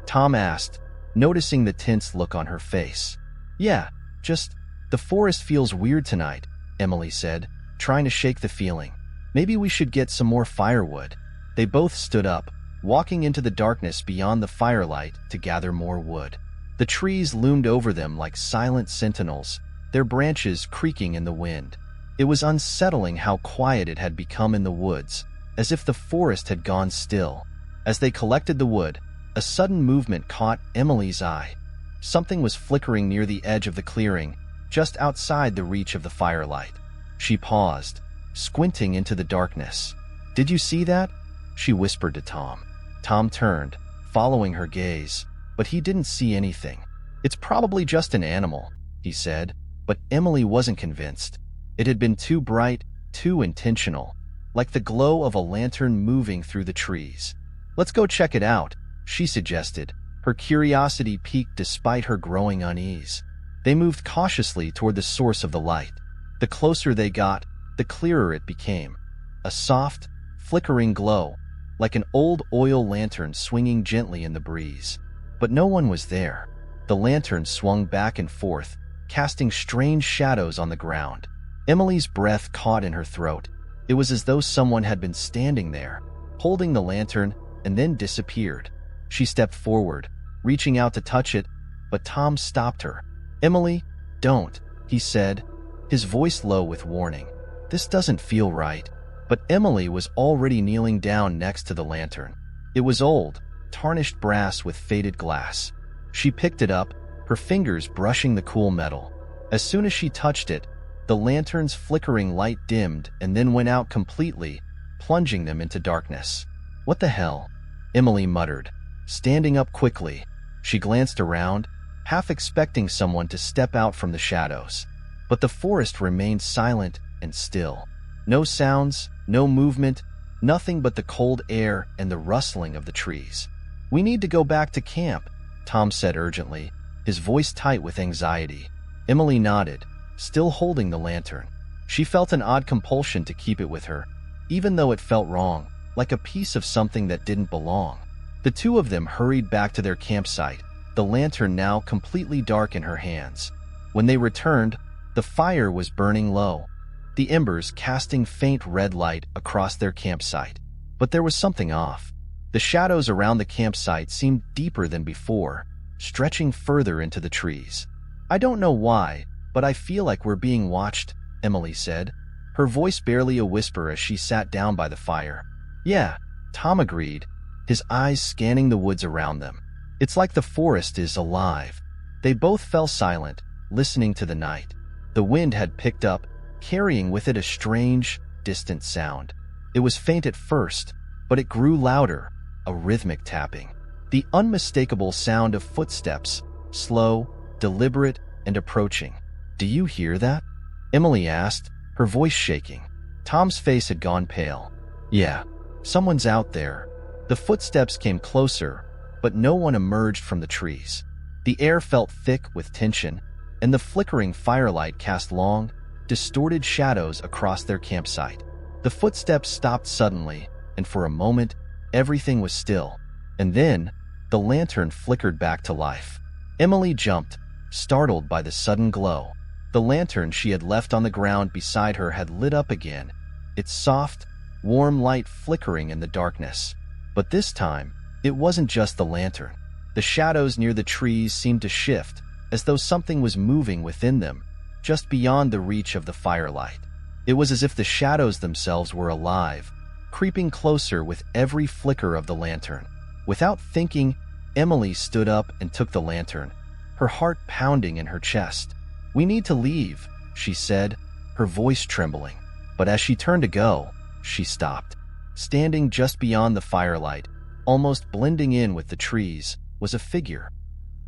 Tom asked, noticing the tense look on her face. "Yeah, just, the forest feels weird tonight," Emily said, trying to shake the feeling. "Maybe we should get some more firewood." They both stood up, walking into the darkness beyond the firelight to gather more wood. The trees loomed over them like silent sentinels, their branches creaking in the wind. It was unsettling how quiet it had become in the woods, as if the forest had gone still. As they collected the wood, a sudden movement caught Emily's eye. Something was flickering near the edge of the clearing, just outside the reach of the firelight. She paused, squinting into the darkness. "Did you see that?" she whispered to Tom. Tom turned, following her gaze, but he didn't see anything. "It's probably just an animal," he said, but Emily wasn't convinced. It had been too bright, too intentional, like the glow of a lantern moving through the trees. "Let's go check it out," she suggested, her curiosity piqued despite her growing unease. They moved cautiously toward the source of the light. The closer they got, the clearer it became. A soft, flickering glow, like an old oil lantern swinging gently in the breeze. But no one was there. The lantern swung back and forth, casting strange shadows on the ground. Emily's breath caught in her throat. It was as though someone had been standing there, holding the lantern, and then disappeared. She stepped forward, reaching out to touch it, but Tom stopped her. "Emily, don't," he said, his voice low with warning. "This doesn't feel right." But Emily was already kneeling down next to the lantern. It was old, tarnished brass with faded glass. She picked it up, her fingers brushing the cool metal. As soon as she touched it, the lantern's flickering light dimmed and then went out completely, plunging them into darkness. What the hell? Emily muttered, standing up quickly. She glanced around, half expecting someone to step out from the shadows. But the forest remained silent and still. No sounds, no movement, nothing but the cold air and the rustling of the trees. "We need to go back to camp," Tom said urgently, his voice tight with anxiety. Emily nodded, still holding the lantern. She felt an odd compulsion to keep it with her, even though it felt wrong, like a piece of something that didn't belong. The two of them hurried back to their campsite, the lantern now completely dark in her hands. When they returned, the fire was burning low, the embers casting faint red light across their campsite. But there was something off. The shadows around the campsite seemed deeper than before, stretching further into the trees. "I don't know why, but I feel like we're being watched," Emily said, her voice barely a whisper as she sat down by the fire. "Yeah," Tom agreed, his eyes scanning the woods around them. "It's like the forest is alive." They both fell silent, listening to the night. The wind had picked up, carrying with it a strange, distant sound. It was faint at first, but it grew louder, a rhythmic tapping. The unmistakable sound of footsteps, slow, deliberate, and approaching. "Do you hear that?" Emily asked, her voice shaking. Tom's face had gone pale. "Yeah, someone's out there." The footsteps came closer, but no one emerged from the trees. The air felt thick with tension, and the flickering firelight cast long, distorted shadows across their campsite. The footsteps stopped suddenly, and for a moment, everything was still. And then, the lantern flickered back to life. Emily jumped, startled by the sudden glow. The lantern she had left on the ground beside her had lit up again, its soft, warm light flickering in the darkness. But this time, it wasn't just the lantern. The shadows near the trees seemed to shift, as though something was moving within them, just beyond the reach of the firelight. It was as if the shadows themselves were alive, creeping closer with every flicker of the lantern. Without thinking, Emily stood up and took the lantern, her heart pounding in her chest. "We need to leave," she said, her voice trembling. But as she turned to go, she stopped. Standing just beyond the firelight, almost blending in with the trees, was a figure.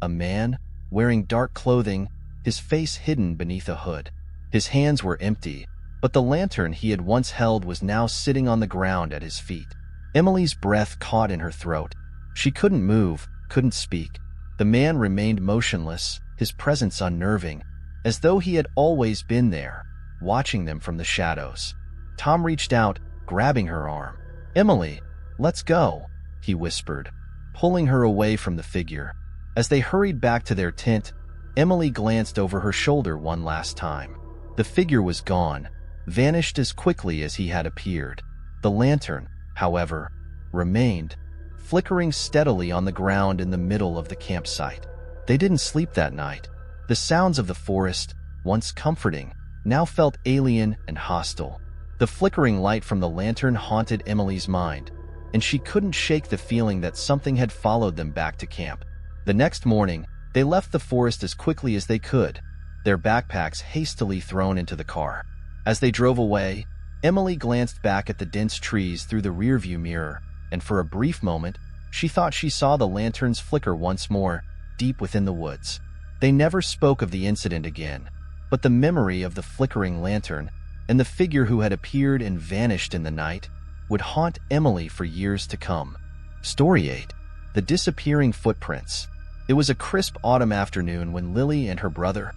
A man, wearing dark clothing, his face hidden beneath a hood. His hands were empty, but the lantern he had once held was now sitting on the ground at his feet. Emily's breath caught in her throat. She couldn't move, couldn't speak. The man remained motionless, his presence unnerving, as though he had always been there, watching them from the shadows. Tom reached out, grabbing her arm. "Emily, let's go," he whispered, pulling her away from the figure. As they hurried back to their tent, Emily glanced over her shoulder one last time. The figure was gone, vanished as quickly as he had appeared. The lantern, however, remained, flickering steadily on the ground in the middle of the campsite. They didn't sleep that night. The sounds of the forest, once comforting, now felt alien and hostile. The flickering light from the lantern haunted Emily's mind, and she couldn't shake the feeling that something had followed them back to camp. The next morning, they left the forest as quickly as they could, their backpacks hastily thrown into the car. As they drove away, Emily glanced back at the dense trees through the rearview mirror, and for a brief moment, she thought she saw the lanterns flicker once more, deep within the woods. They never spoke of the incident again, but the memory of the flickering lantern and the figure who had appeared and vanished in the night would haunt Emily for years to come. Story 8. The Disappearing Footprints. It was a crisp autumn afternoon when Lily and her brother,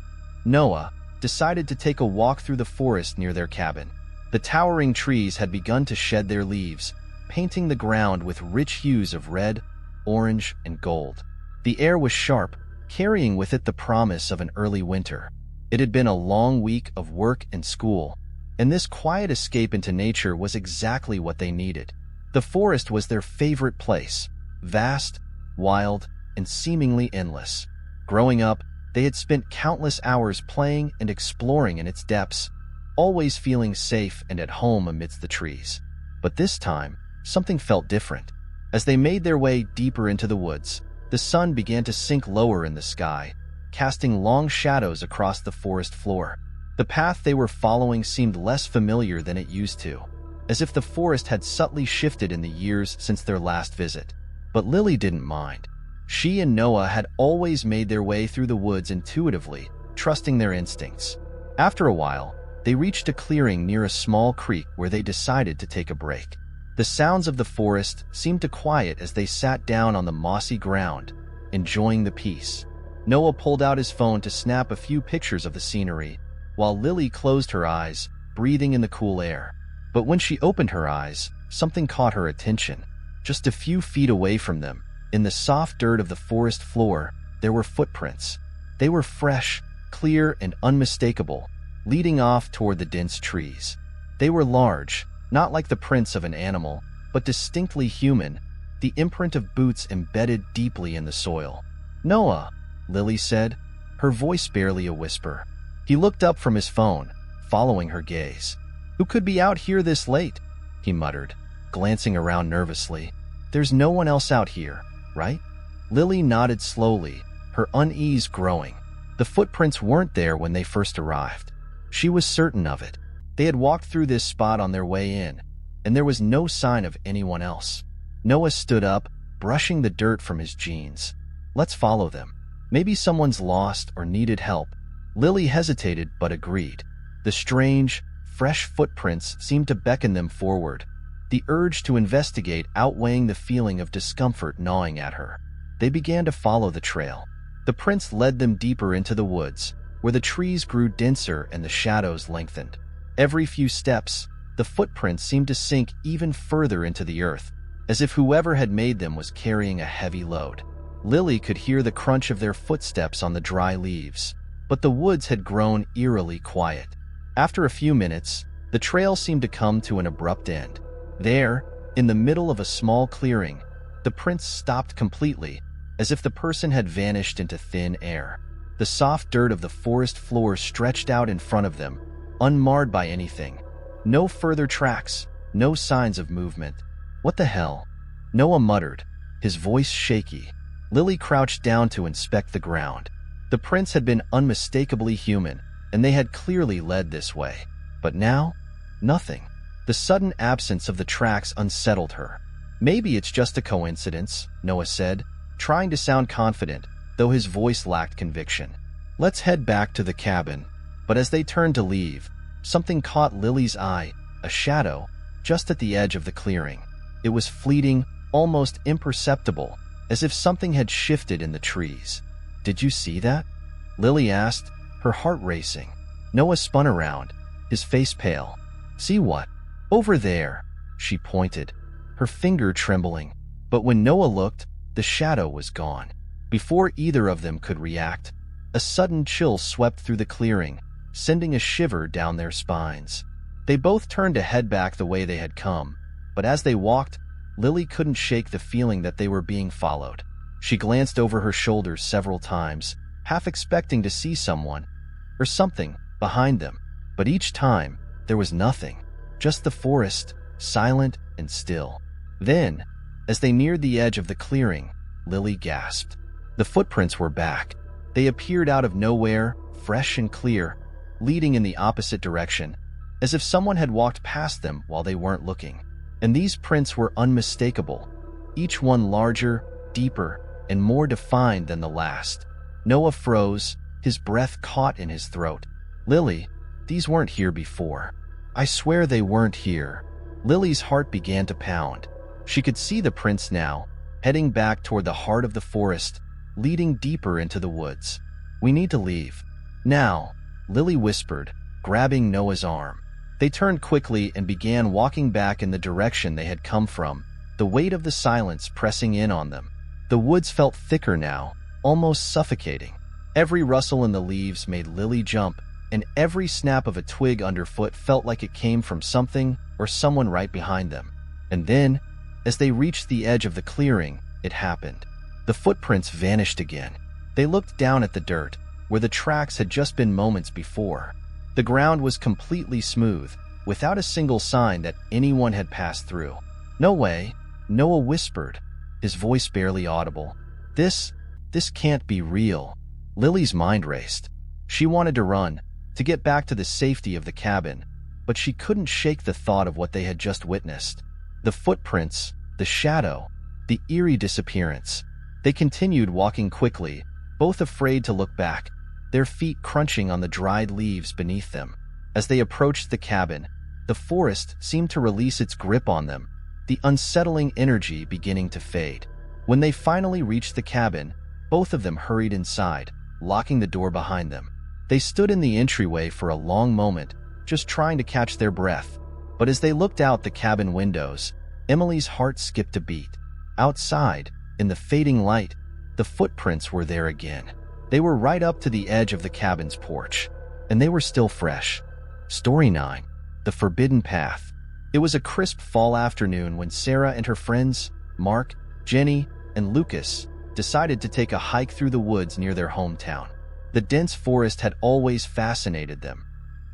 Noah, decided to take a walk through the forest near their cabin. The towering trees had begun to shed their leaves, painting the ground with rich hues of red, orange, and gold. The air was sharp, carrying with it the promise of an early winter. It had been a long week of work and school, and this quiet escape into nature was exactly what they needed. The forest was their favorite place, vast, wild, and seemingly endless. Growing up, they had spent countless hours playing and exploring in its depths, always feeling safe and at home amidst the trees. But this time, something felt different. As they made their way deeper into the woods, the sun began to sink lower in the sky, casting long shadows across the forest floor. The path they were following seemed less familiar than it used to. as if the forest had subtly shifted in the years since their last visit. But Lily didn't mind. She and Noah had always made their way through the woods intuitively, trusting their instincts. After a while, they reached a clearing near a small creek where they decided to take a break. The sounds of the forest seemed to quiet as they sat down on the mossy ground, enjoying the peace. Noah pulled out his phone to snap a few pictures of the scenery, while Lily closed her eyes, breathing in the cool air. But when she opened her eyes, something caught her attention. Just a few feet away from them, in the soft dirt of the forest floor, there were footprints. They were fresh, clear, and unmistakable, leading off toward the dense trees. They were large, not like the prints of an animal, but distinctly human, the imprint of boots embedded deeply in the soil. "Noah," Lily said, her voice barely a whisper. He looked up from his phone, following her gaze. "Who could be out here this late?" he muttered, glancing around nervously. "There's no one else out here, right?" Lily nodded slowly, her unease growing. The footprints weren't there when they first arrived. She was certain of it. They had walked through this spot on their way in, and there was no sign of anyone else. Noah stood up, brushing the dirt from his jeans. "Let's follow them. Maybe someone's lost or needed help." Lily hesitated but agreed. The strange, fresh footprints seemed to beckon them forward, the urge to investigate outweighing the feeling of discomfort gnawing at her. They began to follow the trail. The prints led them deeper into the woods, where the trees grew denser and the shadows lengthened. Every few steps, the footprints seemed to sink even further into the earth, as if whoever had made them was carrying a heavy load. Lily could hear the crunch of their footsteps on the dry leaves, but the woods had grown eerily quiet. After a few minutes, the trail seemed to come to an abrupt end. There, in the middle of a small clearing, the prints stopped completely, as if the person had vanished into thin air. The soft dirt of the forest floor stretched out in front of them, unmarred by anything. No further tracks, no signs of movement. "What the hell?" Noah muttered, his voice shaky. Lily crouched down to inspect the ground. The prints had been unmistakably human, and they had clearly led this way. But now, nothing. The sudden absence of the tracks unsettled her. "Maybe it's just a coincidence," Noah said, trying to sound confident, though his voice lacked conviction. "Let's head back to the cabin." But as they turned to leave, something caught Lily's eye, a shadow, just at the edge of the clearing. It was fleeting, almost imperceptible, as if something had shifted in the trees. "Did you see that?" Lily asked, her heart racing. Noah spun around, his face pale. "See what?" "Over there," she pointed, her finger trembling. But when Noah looked, the shadow was gone. Before either of them could react, a sudden chill swept through the clearing, sending a shiver down their spines. They both turned to head back the way they had come, but as they walked, Lily couldn't shake the feeling that they were being followed. She glanced over her shoulders several times, half expecting to see someone, or something, behind them. But each time, there was nothing, just the forest, silent and still. Then, as they neared the edge of the clearing, Lily gasped. The footprints were back. They appeared out of nowhere, fresh and clear, leading in the opposite direction, as if someone had walked past them while they weren't looking. And these prints were unmistakable, each one larger, deeper, and more defined than the last. Noah froze, his breath caught in his throat. "Lily, these weren't here before. I swear they weren't here." Lily's heart began to pound. She could see the prints now, heading back toward the heart of the forest, leading deeper into the woods. "We need to leave. Now," Lily whispered, grabbing Noah's arm. They turned quickly and began walking back in the direction they had come from, the weight of the silence pressing in on them. The woods felt thicker now, almost suffocating. Every rustle in the leaves made Lily jump, and every snap of a twig underfoot felt like it came from something or someone right behind them. And then, as they reached the edge of the clearing, it happened. The footprints vanished again. They looked down at the dirt, where the tracks had just been moments before. The ground was completely smooth, without a single sign that anyone had passed through. "No way," Noah whispered, his voice barely audible. This can't be real." Lily's mind raced. She wanted to run, to get back to the safety of the cabin, but she couldn't shake the thought of what they had just witnessed. The footprints, the shadow, the eerie disappearance. They continued walking quickly, both afraid to look back, their feet crunching on the dried leaves beneath them. As they approached the cabin, the forest seemed to release its grip on them, the unsettling energy beginning to fade. When they finally reached the cabin, both of them hurried inside, locking the door behind them. They stood in the entryway for a long moment, just trying to catch their breath. But as they looked out the cabin windows, Emily's heart skipped a beat. Outside, in the fading light, the footprints were there again. They were right up to the edge of the cabin's porch, and they were still fresh. Story 9. The Forbidden Path. It was a crisp fall afternoon when Sarah and her friends, Mark, Jenny, and Lucas, decided to take a hike through the woods near their hometown. The dense forest had always fascinated them.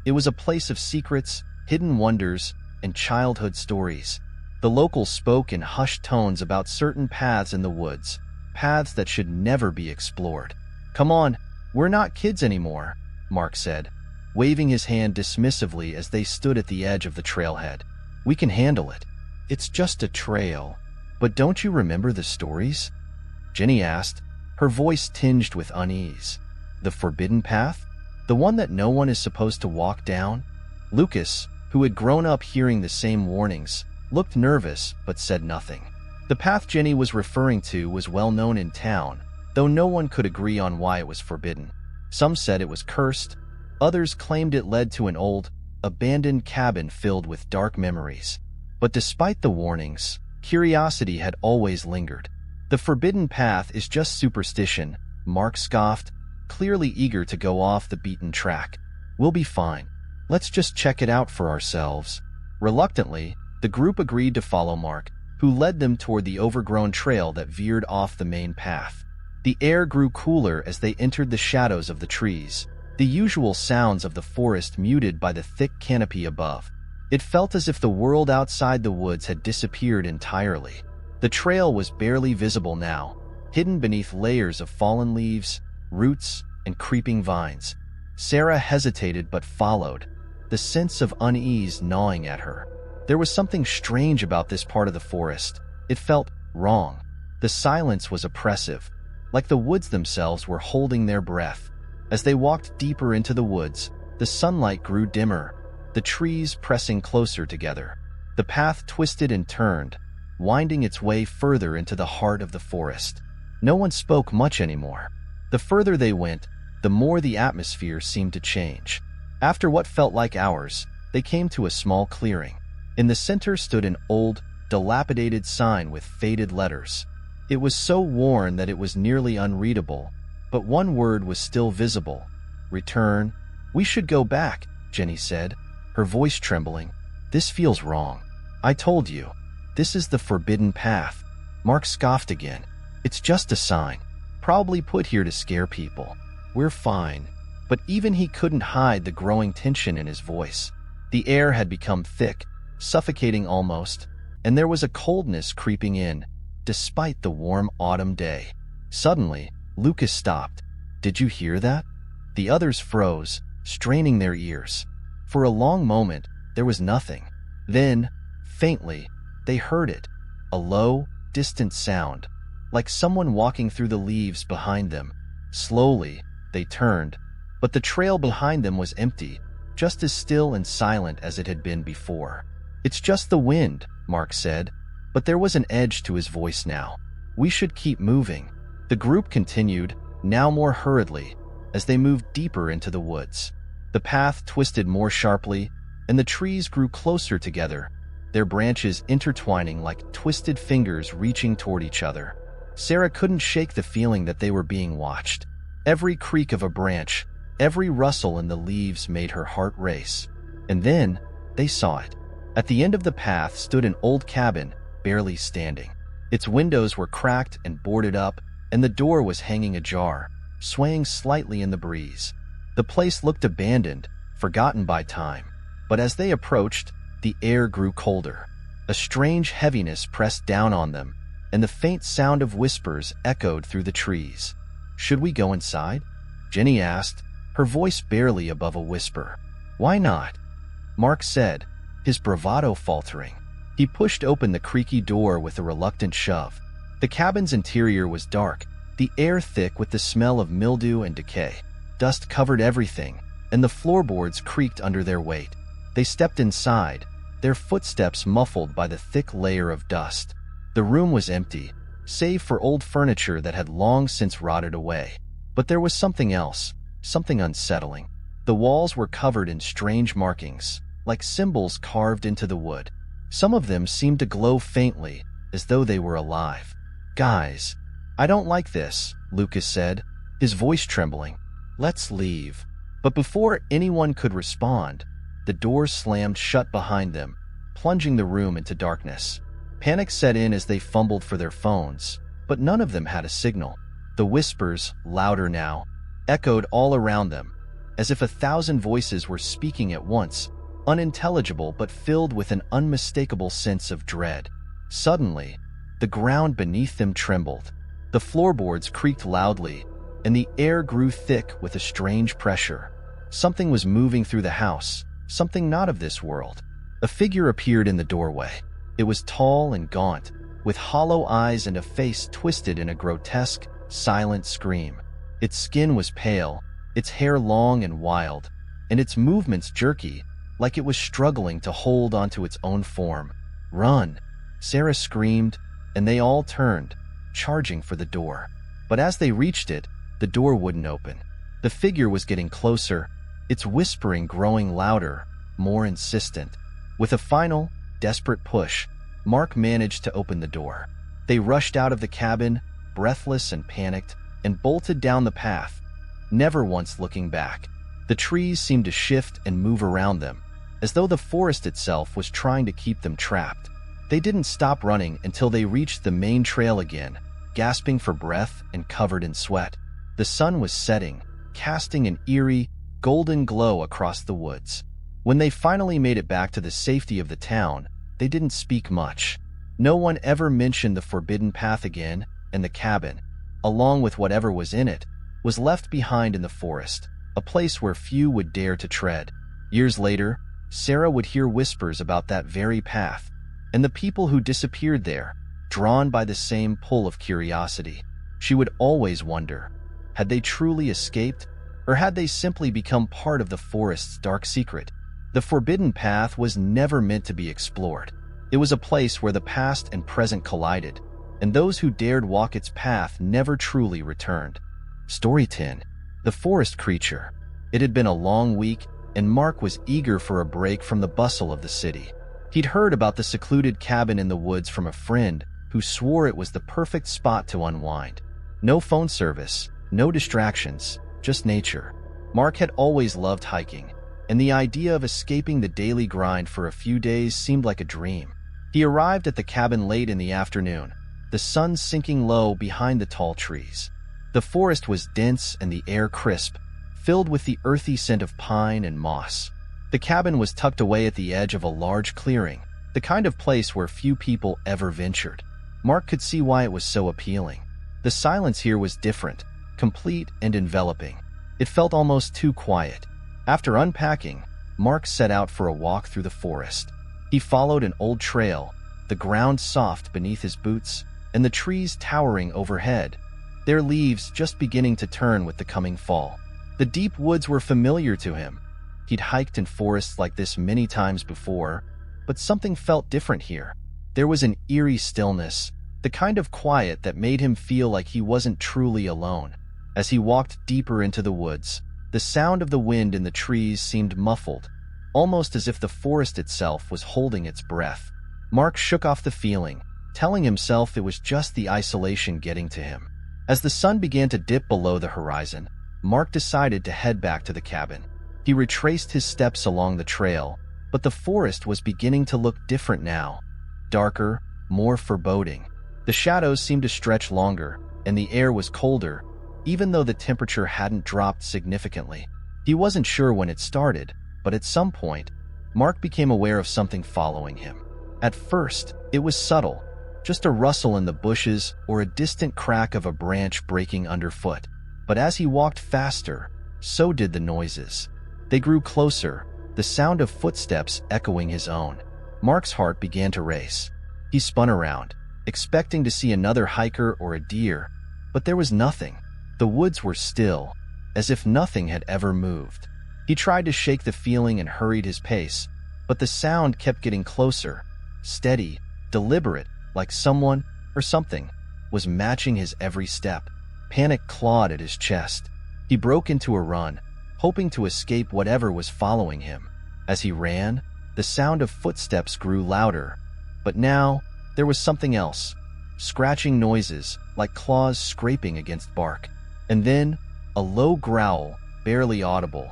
It was a place of secrets, hidden wonders, and childhood stories. The locals spoke in hushed tones about certain paths in the woods, paths that should never be explored. "Come on, we're not kids anymore," Mark said, waving his hand dismissively as they stood at the edge of the trailhead. "We can handle it. It's just a trail." "But don't you remember the stories?" Jenny asked, her voice tinged with unease. "The forbidden path? The one that no one is supposed to walk down?" Lucas, who had grown up hearing the same warnings, looked nervous but said nothing. The path Jenny was referring to was well known in town, though no one could agree on why it was forbidden. Some said it was cursed, others claimed it led to an old, abandoned cabin filled with dark memories. But despite the warnings, curiosity had always lingered. "The forbidden path is just superstition," Mark scoffed, clearly eager to go off the beaten track. "We'll be fine. Let's just check it out for ourselves." Reluctantly, the group agreed to follow Mark, who led them toward the overgrown trail that veered off the main path. The air grew cooler as they entered the shadows of the trees, the usual sounds of the forest muted by the thick canopy above. It felt as if the world outside the woods had disappeared entirely. The trail was barely visible now, hidden beneath layers of fallen leaves, roots, and creeping vines. Sarah hesitated but followed, the sense of unease gnawing at her. There was something strange about this part of the forest. It felt wrong. The silence was oppressive, like the woods themselves were holding their breath. As they walked deeper into the woods, the sunlight grew dimmer, the trees pressing closer together. The path twisted and turned, winding its way further into the heart of the forest. No one spoke much anymore. The further they went, the more the atmosphere seemed to change. After what felt like hours, they came to a small clearing. In the center stood an old, dilapidated sign with faded letters. It was so worn that it was nearly unreadable, but one word was still visible: return. "We should go back," Jenny said, her voice trembling. "This feels wrong. I told you. This is the forbidden path." Mark scoffed again. "It's just a sign, probably put here to scare people. We're fine." But even he couldn't hide the growing tension in his voice. The air had become thick, suffocating almost, and there was a coldness creeping in, despite the warm autumn day. Suddenly, Lucas stopped. "Did you hear that?" The others froze, straining their ears. For a long moment, there was nothing. Then, faintly, they heard it, a low, distant sound, like someone walking through the leaves behind them. Slowly, they turned, but the trail behind them was empty, just as still and silent as it had been before. "It's just the wind," Mark said, but there was an edge to his voice now. "We should keep moving." The group continued, now more hurriedly, as they moved deeper into the woods. The path twisted more sharply, and the trees grew closer together, their branches intertwining like twisted fingers reaching toward each other. Sarah couldn't shake the feeling that they were being watched. Every creak of a branch, every rustle in the leaves made her heart race. And then, they saw it. At the end of the path stood an old cabin, barely standing. Its windows were cracked and boarded up, and the door was hanging ajar, swaying slightly in the breeze. The place looked abandoned, forgotten by time. But as they approached, the air grew colder. A strange heaviness pressed down on them, and the faint sound of whispers echoed through the trees. "Should we go inside?" Jenny asked, her voice barely above a whisper. "Why not?" Mark said, his bravado faltering. He pushed open the creaky door with a reluctant shove. The cabin's interior was dark, the air thick with the smell of mildew and decay. Dust covered everything, and the floorboards creaked under their weight. They stepped inside, their footsteps muffled by the thick layer of dust. The room was empty, save for old furniture that had long since rotted away. But there was something else, something unsettling. The walls were covered in strange markings, like symbols carved into the wood. Some of them seemed to glow faintly, as though they were alive. "Guys, I don't like this," Lucas said, his voice trembling. "Let's leave." But before anyone could respond, the door slammed shut behind them, plunging the room into darkness. Panic set in as they fumbled for their phones, but none of them had a signal. The whispers, louder now, echoed all around them, as if 1,000 voices were speaking at once, unintelligible but filled with an unmistakable sense of dread. Suddenly, the ground beneath them trembled. The floorboards creaked loudly, and the air grew thick with a strange pressure. Something was moving through the house, something not of this world. A figure appeared in the doorway. It was tall and gaunt, with hollow eyes and a face twisted in a grotesque, silent scream. Its skin was pale, its hair long and wild, and its movements jerky, like it was struggling to hold onto its own form. "Run!" Sarah screamed, and they all turned, charging for the door. But as they reached it, the door wouldn't open. The figure was getting closer, its whispering growing louder, more insistent. With a final, desperate push, Mark managed to open the door. They rushed out of the cabin, breathless and panicked, and bolted down the path, never once looking back. The trees seemed to shift and move around them, as though the forest itself was trying to keep them trapped. They didn't stop running until they reached the main trail again, gasping for breath and covered in sweat. The sun was setting, casting an eerie, golden glow across the woods. When they finally made it back to the safety of the town, they didn't speak much. No one ever mentioned the forbidden path again, and the cabin, along with whatever was in it, was left behind in the forest, a place where few would dare to tread. Years later, Sarah would hear whispers about that very path, and the people who disappeared there, drawn by the same pull of curiosity. She would always wonder, had they truly escaped, or had they simply become part of the forest's dark secret? The forbidden path was never meant to be explored. It was a place where the past and present collided, and those who dared walk its path never truly returned. Story 10. The Forest Creature. It had been a long week, and Mark was eager for a break from the bustle of the city. He'd heard about the secluded cabin in the woods from a friend who swore it was the perfect spot to unwind. No phone service, no distractions, just nature. Mark had always loved hiking, and the idea of escaping the daily grind for a few days seemed like a dream. He arrived at the cabin late in the afternoon, the sun sinking low behind the tall trees. The forest was dense and the air crisp, filled with the earthy scent of pine and moss. The cabin was tucked away at the edge of a large clearing, the kind of place where few people ever ventured. Mark could see why it was so appealing. The silence here was different, complete and enveloping. It felt almost too quiet. After unpacking, Mark set out for a walk through the forest. He followed an old trail, the ground soft beneath his boots, and the trees towering overhead, their leaves just beginning to turn with the coming fall. The deep woods were familiar to him. He'd hiked in forests like this many times before, but something felt different here. There was an eerie stillness, the kind of quiet that made him feel like he wasn't truly alone. As he walked deeper into the woods, the sound of the wind in the trees seemed muffled, almost as if the forest itself was holding its breath. Mark shook off the feeling, telling himself it was just the isolation getting to him. As the sun began to dip below the horizon, Mark decided to head back to the cabin. He retraced his steps along the trail, but the forest was beginning to look different now. Darker, more foreboding. The shadows seemed to stretch longer, and the air was colder, even though the temperature hadn't dropped significantly. He wasn't sure when it started, but at some point, Mark became aware of something following him. At first, it was subtle, just a rustle in the bushes or a distant crack of a branch breaking underfoot. But as he walked faster, so did the noises. They grew closer, the sound of footsteps echoing his own. Mark's heart began to race. He spun around, expecting to see another hiker or a deer, but there was nothing. The woods were still, as if nothing had ever moved. He tried to shake the feeling and hurried his pace, but the sound kept getting closer, steady, deliberate, like someone or something was matching his every step. Panic clawed at his chest. He broke into a run, hoping to escape whatever was following him. As he ran, the sound of footsteps grew louder, but now there was something else. Scratching noises, like claws scraping against bark. And then, a low growl, barely audible,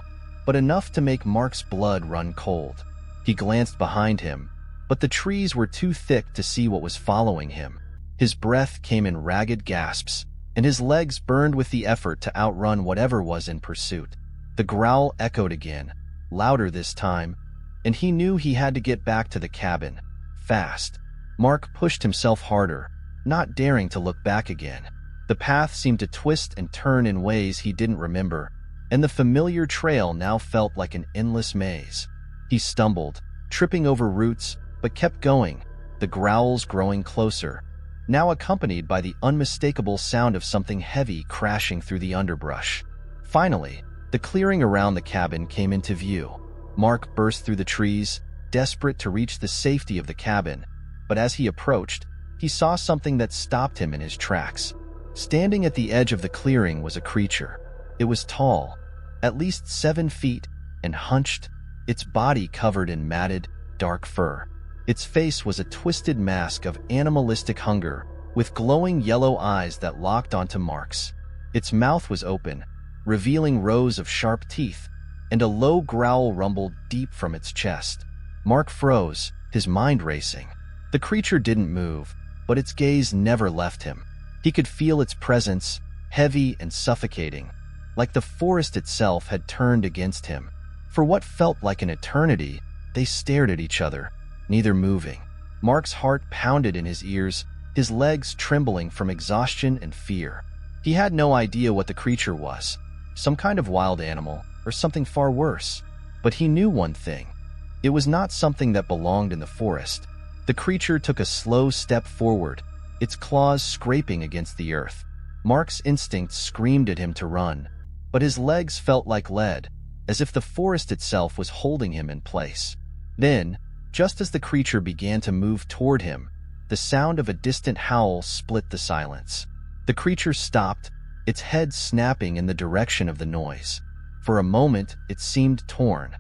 but enough to make Mark's blood run cold. He glanced behind him, but the trees were too thick to see what was following him. His breath came in ragged gasps, and his legs burned with the effort to outrun whatever was in pursuit. The growl echoed again, louder this time, and he knew he had to get back to the cabin, fast. Mark pushed himself harder, not daring to look back again. The path seemed to twist and turn in ways he didn't remember, and the familiar trail now felt like an endless maze. He stumbled, tripping over roots, but kept going, the growls growing closer, now accompanied by the unmistakable sound of something heavy crashing through the underbrush. Finally, the clearing around the cabin came into view. Mark burst through the trees, desperate to reach the safety of the cabin, but as he approached, he saw something that stopped him in his tracks. Standing at the edge of the clearing was a creature. It was tall, at least 7 feet, and hunched, its body covered in matted, dark fur. Its face was a twisted mask of animalistic hunger, with glowing yellow eyes that locked onto Mark's. Its mouth was open, revealing rows of sharp teeth, and a low growl rumbled deep from its chest. Mark froze, his mind racing. The creature didn't move, but its gaze never left him. He could feel its presence, heavy and suffocating, like the forest itself had turned against him. For what felt like an eternity, they stared at each other, neither moving. Mark's heart pounded in his ears, his legs trembling from exhaustion and fear. He had no idea what the creature was, some kind of wild animal, or something far worse. But he knew one thing. It was not something that belonged in the forest. The creature took a slow step forward, its claws scraping against the earth. Mark's instincts screamed at him to run, but his legs felt like lead, as if the forest itself was holding him in place. Then, just as the creature began to move toward him, the sound of a distant howl split the silence. The creature stopped, its head snapping in the direction of the noise. For a moment, it seemed torn,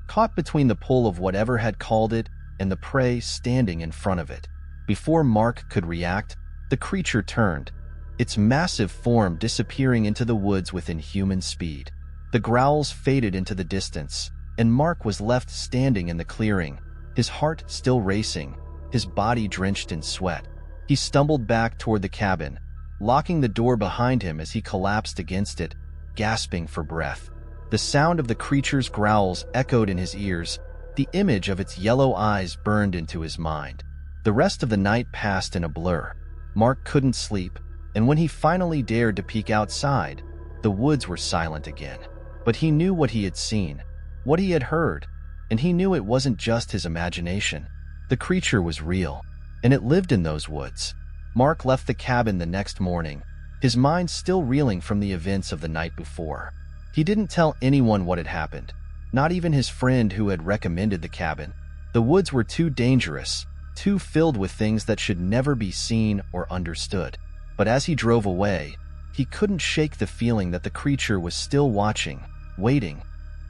caught between the pull of whatever had called it and the prey standing in front of it. Before Mark could react, the creature turned, its massive form disappearing into the woods with inhuman speed. The growls faded into the distance, and Mark was left standing in the clearing, his heart still racing, his body drenched in sweat. He stumbled back toward the cabin, locking the door behind him as he collapsed against it, gasping for breath. The sound of the creature's growls echoed in his ears, the image of its yellow eyes burned into his mind. The rest of the night passed in a blur. Mark couldn't sleep, and when he finally dared to peek outside, the woods were silent again. But he knew what he had seen, what he had heard, and he knew it wasn't just his imagination. The creature was real, and it lived in those woods. Mark left the cabin the next morning, his mind still reeling from the events of the night before. He didn't tell anyone what had happened, not even his friend who had recommended the cabin. The woods were too dangerous, too filled with things that should never be seen or understood. But as he drove away, he couldn't shake the feeling that the creature was still watching, waiting,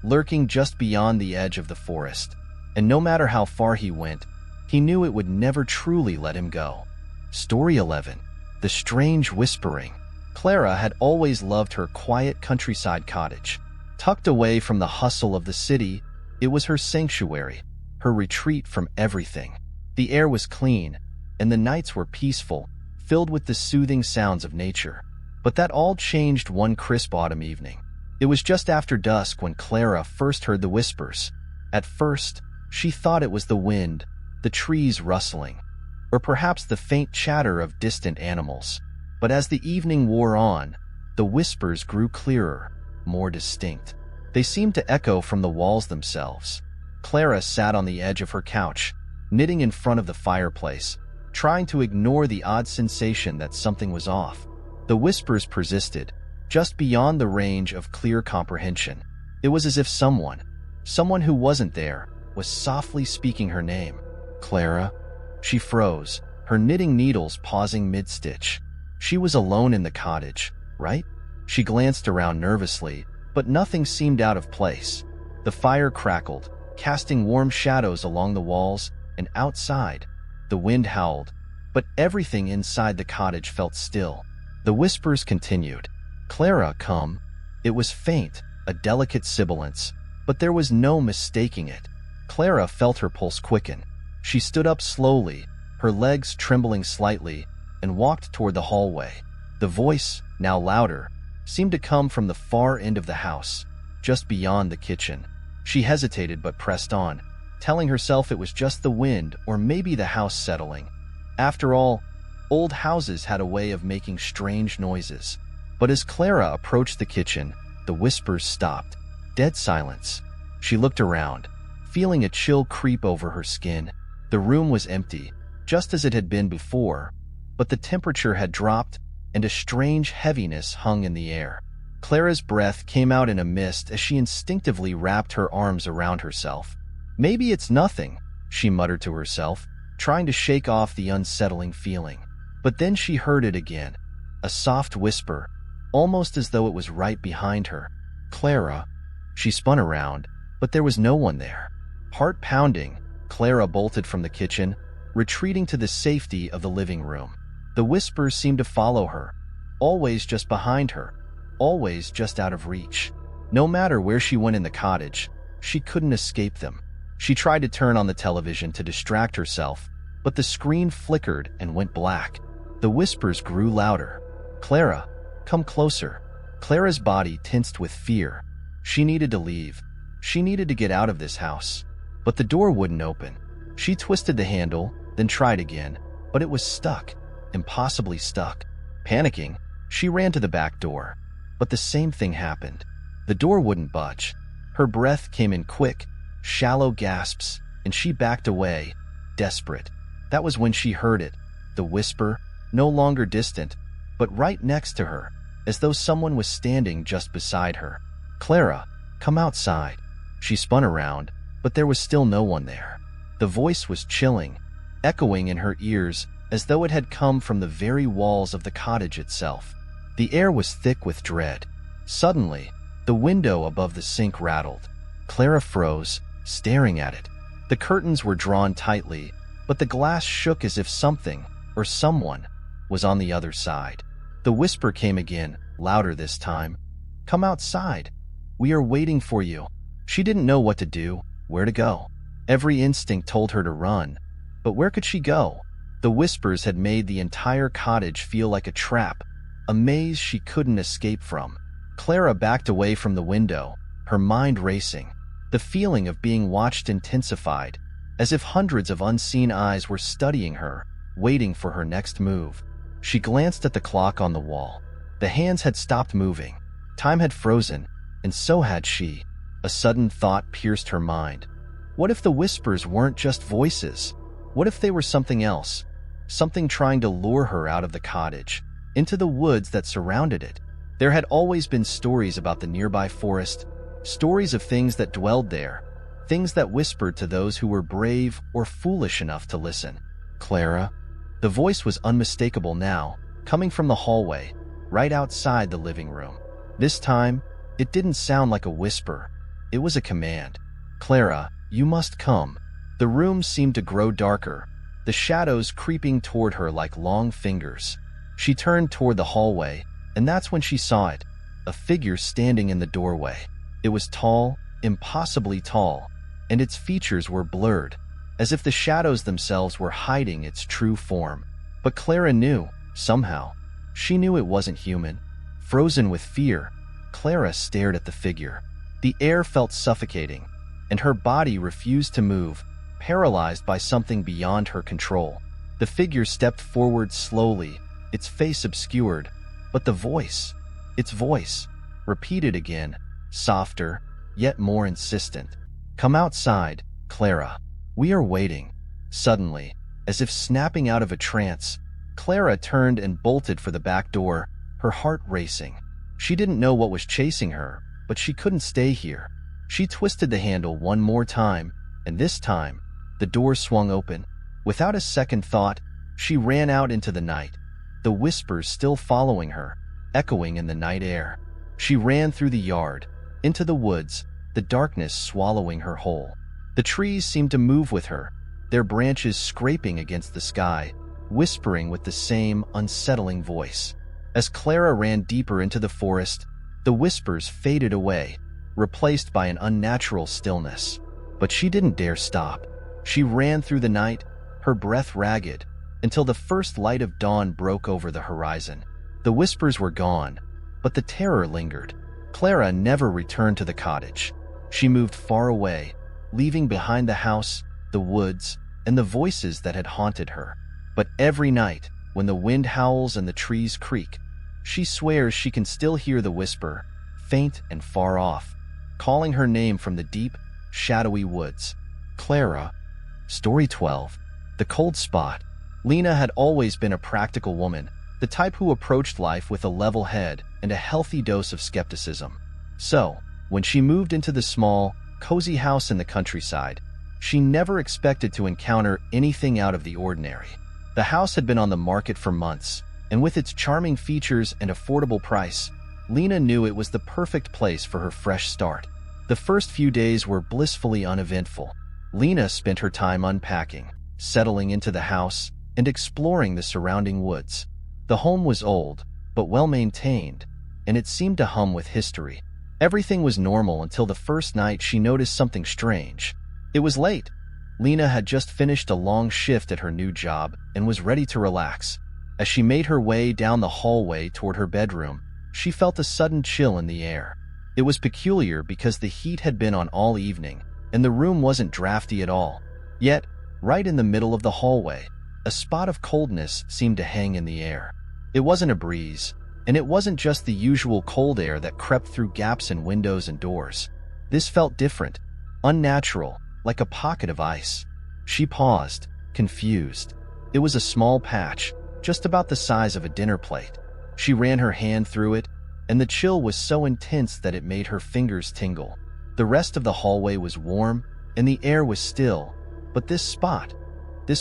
lurking just beyond the edge of the forest. And no matter how far he went, he knew it would never truly let him go. Story 11. The Strange Whispering. Clara had always loved her quiet countryside cottage. Tucked away from the hustle of the city, it was her sanctuary, her retreat from everything. The air was clean, and the nights were peaceful, filled with the soothing sounds of nature. But that all changed one crisp autumn evening. It was just after dusk when Clara first heard the whispers. At first, she thought it was the wind, the trees rustling, or perhaps the faint chatter of distant animals. But as the evening wore on, the whispers grew clearer, more distinct. They seemed to echo from the walls themselves. Clara sat on the edge of her couch, knitting in front of the fireplace, trying to ignore the odd sensation that something was off. The whispers persisted, just beyond the range of clear comprehension. It was as if someone who wasn't there, was softly speaking her name. Clara? She froze, her knitting needles pausing mid-stitch. She was alone in the cottage, right? She glanced around nervously, but nothing seemed out of place. The fire crackled, casting warm shadows along the walls, and outside, the wind howled, but everything inside the cottage felt still. The whispers continued. Clara, come. It was faint, a delicate sibilance, but there was no mistaking it. Clara felt her pulse quicken. She stood up slowly, her legs trembling slightly, and walked toward the hallway. The voice, now louder, seemed to come from the far end of the house, just beyond the kitchen. She hesitated but pressed on, telling herself it was just the wind or maybe the house settling. After all, old houses had a way of making strange noises. But as Clara approached the kitchen, the whispers stopped. Dead silence. She looked around, feeling a chill creep over her skin. The room was empty, just as it had been before, but the temperature had dropped and a strange heaviness hung in the air. Clara's breath came out in a mist as she instinctively wrapped her arms around herself. Maybe it's nothing, she muttered to herself, trying to shake off the unsettling feeling. But then she heard it again, a soft whisper, almost as though it was right behind her. Clara. She spun around, but there was no one there. Heart pounding, Clara bolted from the kitchen, retreating to the safety of the living room. The whispers seemed to follow her, always just behind her, always just out of reach. No matter where she went in the cottage, she couldn't escape them. She tried to turn on the television to distract herself, but the screen flickered and went black. The whispers grew louder. Clara, come closer. Clara's body tensed with fear. She needed to leave. She needed to get out of this house. But the door wouldn't open. She twisted the handle, then tried again, but it was stuck, impossibly stuck. Panicking, she ran to the back door. But the same thing happened. The door wouldn't budge. Her breath came in quick, shallow gasps, and she backed away, desperate. That was when she heard it, the whisper, no longer distant, but right next to her, as though someone was standing just beside her. Clara, come outside. She spun around, but there was still no one there. The voice was chilling, echoing in her ears as though it had come from the very walls of the cottage itself. The air was thick with dread. Suddenly, the window above the sink rattled. Clara froze, staring at it. The curtains were drawn tightly, but the glass shook as if something, or someone, was on the other side. The whisper came again, louder this time. Come outside. We are waiting for you. She didn't know what to do, where to go. Every instinct told her to run. But where could she go? The whispers had made the entire cottage feel like a trap, a maze she couldn't escape from. Clara backed away from the window, her mind racing. The feeling of being watched intensified, as if hundreds of unseen eyes were studying her, waiting for her next move. She glanced at the clock on the wall. The hands had stopped moving. Time had frozen, and so had she. A sudden thought pierced her mind. What if the whispers weren't just voices? What if they were something else? Something trying to lure her out of the cottage, into the woods that surrounded it. There had always been stories about the nearby forest, stories of things that dwelled there, things that whispered to those who were brave or foolish enough to listen. Clara. The voice was unmistakable now, coming from the hallway, right outside the living room. This time, it didn't sound like a whisper. It was a command. Clara, you must come. The room seemed to grow darker, the shadows creeping toward her like long fingers. She turned toward the hallway, and that's when she saw it, a figure standing in the doorway. It was tall, impossibly tall, and its features were blurred, as if the shadows themselves were hiding its true form. But Clara knew, somehow. She knew it wasn't human. Frozen with fear, Clara stared at the figure. The air felt suffocating, and her body refused to move, paralyzed by something beyond her control. The figure stepped forward slowly, its face obscured, but its voice, repeated again, softer, yet more insistent. Come outside, Clara. "We are waiting." Suddenly, as if snapping out of a trance, Clara turned and bolted for the back door, her heart racing. She didn't know what was chasing her, but she couldn't stay here. She twisted the handle one more time, and this time, the door swung open. Without a second thought, she ran out into the night, the whispers still following her, echoing in the night air. She ran through the yard, into the woods, the darkness swallowing her whole. The trees seemed to move with her, their branches scraping against the sky, whispering with the same unsettling voice. As Clara ran deeper into the forest, the whispers faded away, replaced by an unnatural stillness. But she didn't dare stop. She ran through the night, her breath ragged, until the first light of dawn broke over the horizon. The whispers were gone, but the terror lingered. Clara never returned to the cottage. She moved far away, leaving behind the house, the woods, and the voices that had haunted her. But every night, when the wind howls and the trees creak, she swears she can still hear the whisper, faint and far off, calling her name from the deep, shadowy woods. Clara. Story 12. The Cold Spot. Lena had always been a practical woman, the type who approached life with a level head and a healthy dose of skepticism. So, when she moved into the small, cozy house in the countryside, she never expected to encounter anything out of the ordinary. The house had been on the market for months, and with its charming features and affordable price, Lena knew it was the perfect place for her fresh start. The first few days were blissfully uneventful. Lena spent her time unpacking, settling into the house, and exploring the surrounding woods. The home was old, but well-maintained, and it seemed to hum with history. Everything was normal until the first night she noticed something strange. It was late. Lena had just finished a long shift at her new job and was ready to relax. As she made her way down the hallway toward her bedroom, she felt a sudden chill in the air. It was peculiar because the heat had been on all evening, and the room wasn't drafty at all. Yet, right in the middle of the hallway, a spot of coldness seemed to hang in the air. It wasn't a breeze, and it wasn't just the usual cold air that crept through gaps in windows and doors. This felt different, unnatural, like a pocket of ice. She paused, confused. It was a small patch, just about the size of a dinner plate. She ran her hand through it, and the chill was so intense that it made her fingers tingle. The rest of the hallway was warm, and the air was still, but this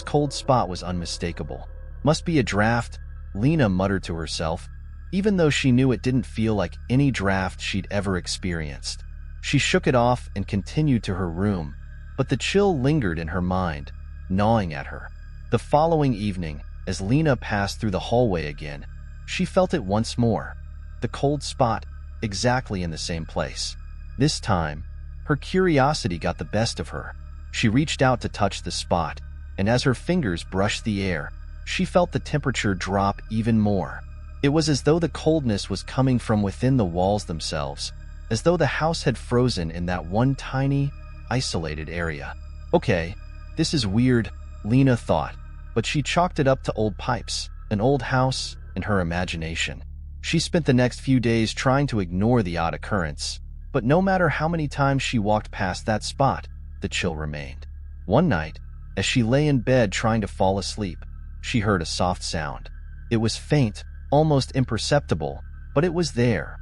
cold spot was unmistakable. Must be a draft, Lena muttered to herself, even though she knew it didn't feel like any draft she'd ever experienced. She shook it off and continued to her room, but the chill lingered in her mind, gnawing at her. The following evening, as Lena passed through the hallway again, she felt it once more. The cold spot, exactly in the same place. This time, her curiosity got the best of her. She reached out to touch the spot, and as her fingers brushed the air, she felt the temperature drop even more. It was as though the coldness was coming from within the walls themselves, as though the house had frozen in that one tiny, isolated area. Okay, this is weird, Lena thought, but she chalked it up to old pipes, an old house, and her imagination. She spent the next few days trying to ignore the odd occurrence, but no matter how many times she walked past that spot, the chill remained. One night, as she lay in bed trying to fall asleep, she heard a soft sound. It was faint, almost imperceptible, but it was there.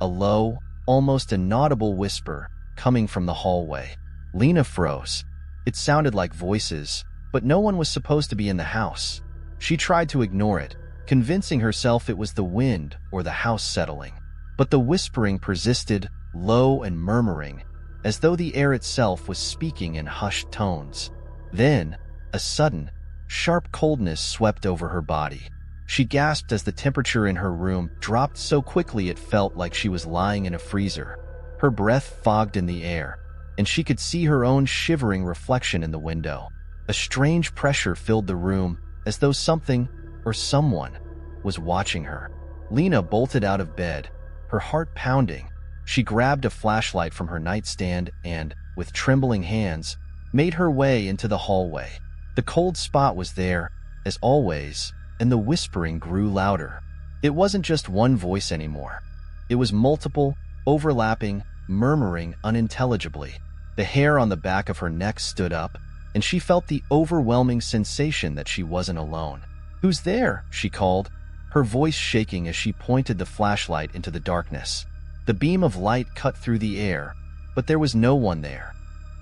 A low, almost inaudible whisper coming from the hallway. Lena froze. It sounded like voices, but no one was supposed to be in the house. She tried to ignore it, convincing herself it was the wind or the house settling. But the whispering persisted, low and murmuring, as though the air itself was speaking in hushed tones. Then, a sudden, sharp coldness swept over her body. She gasped as the temperature in her room dropped so quickly it felt like she was lying in a freezer. Her breath fogged in the air, and she could see her own shivering reflection in the window. A strange pressure filled the room, as though something, or someone, was watching her. Lena bolted out of bed, her heart pounding. She grabbed a flashlight from her nightstand and, with trembling hands, made her way into the hallway. The cold spot was there, as always, and the whispering grew louder. It wasn't just one voice anymore. It was multiple, overlapping, murmuring unintelligibly. The hair on the back of her neck stood up, and she felt the overwhelming sensation that she wasn't alone. "Who's there?" she called, her voice shaking as she pointed the flashlight into the darkness. The beam of light cut through the air, but there was no one there.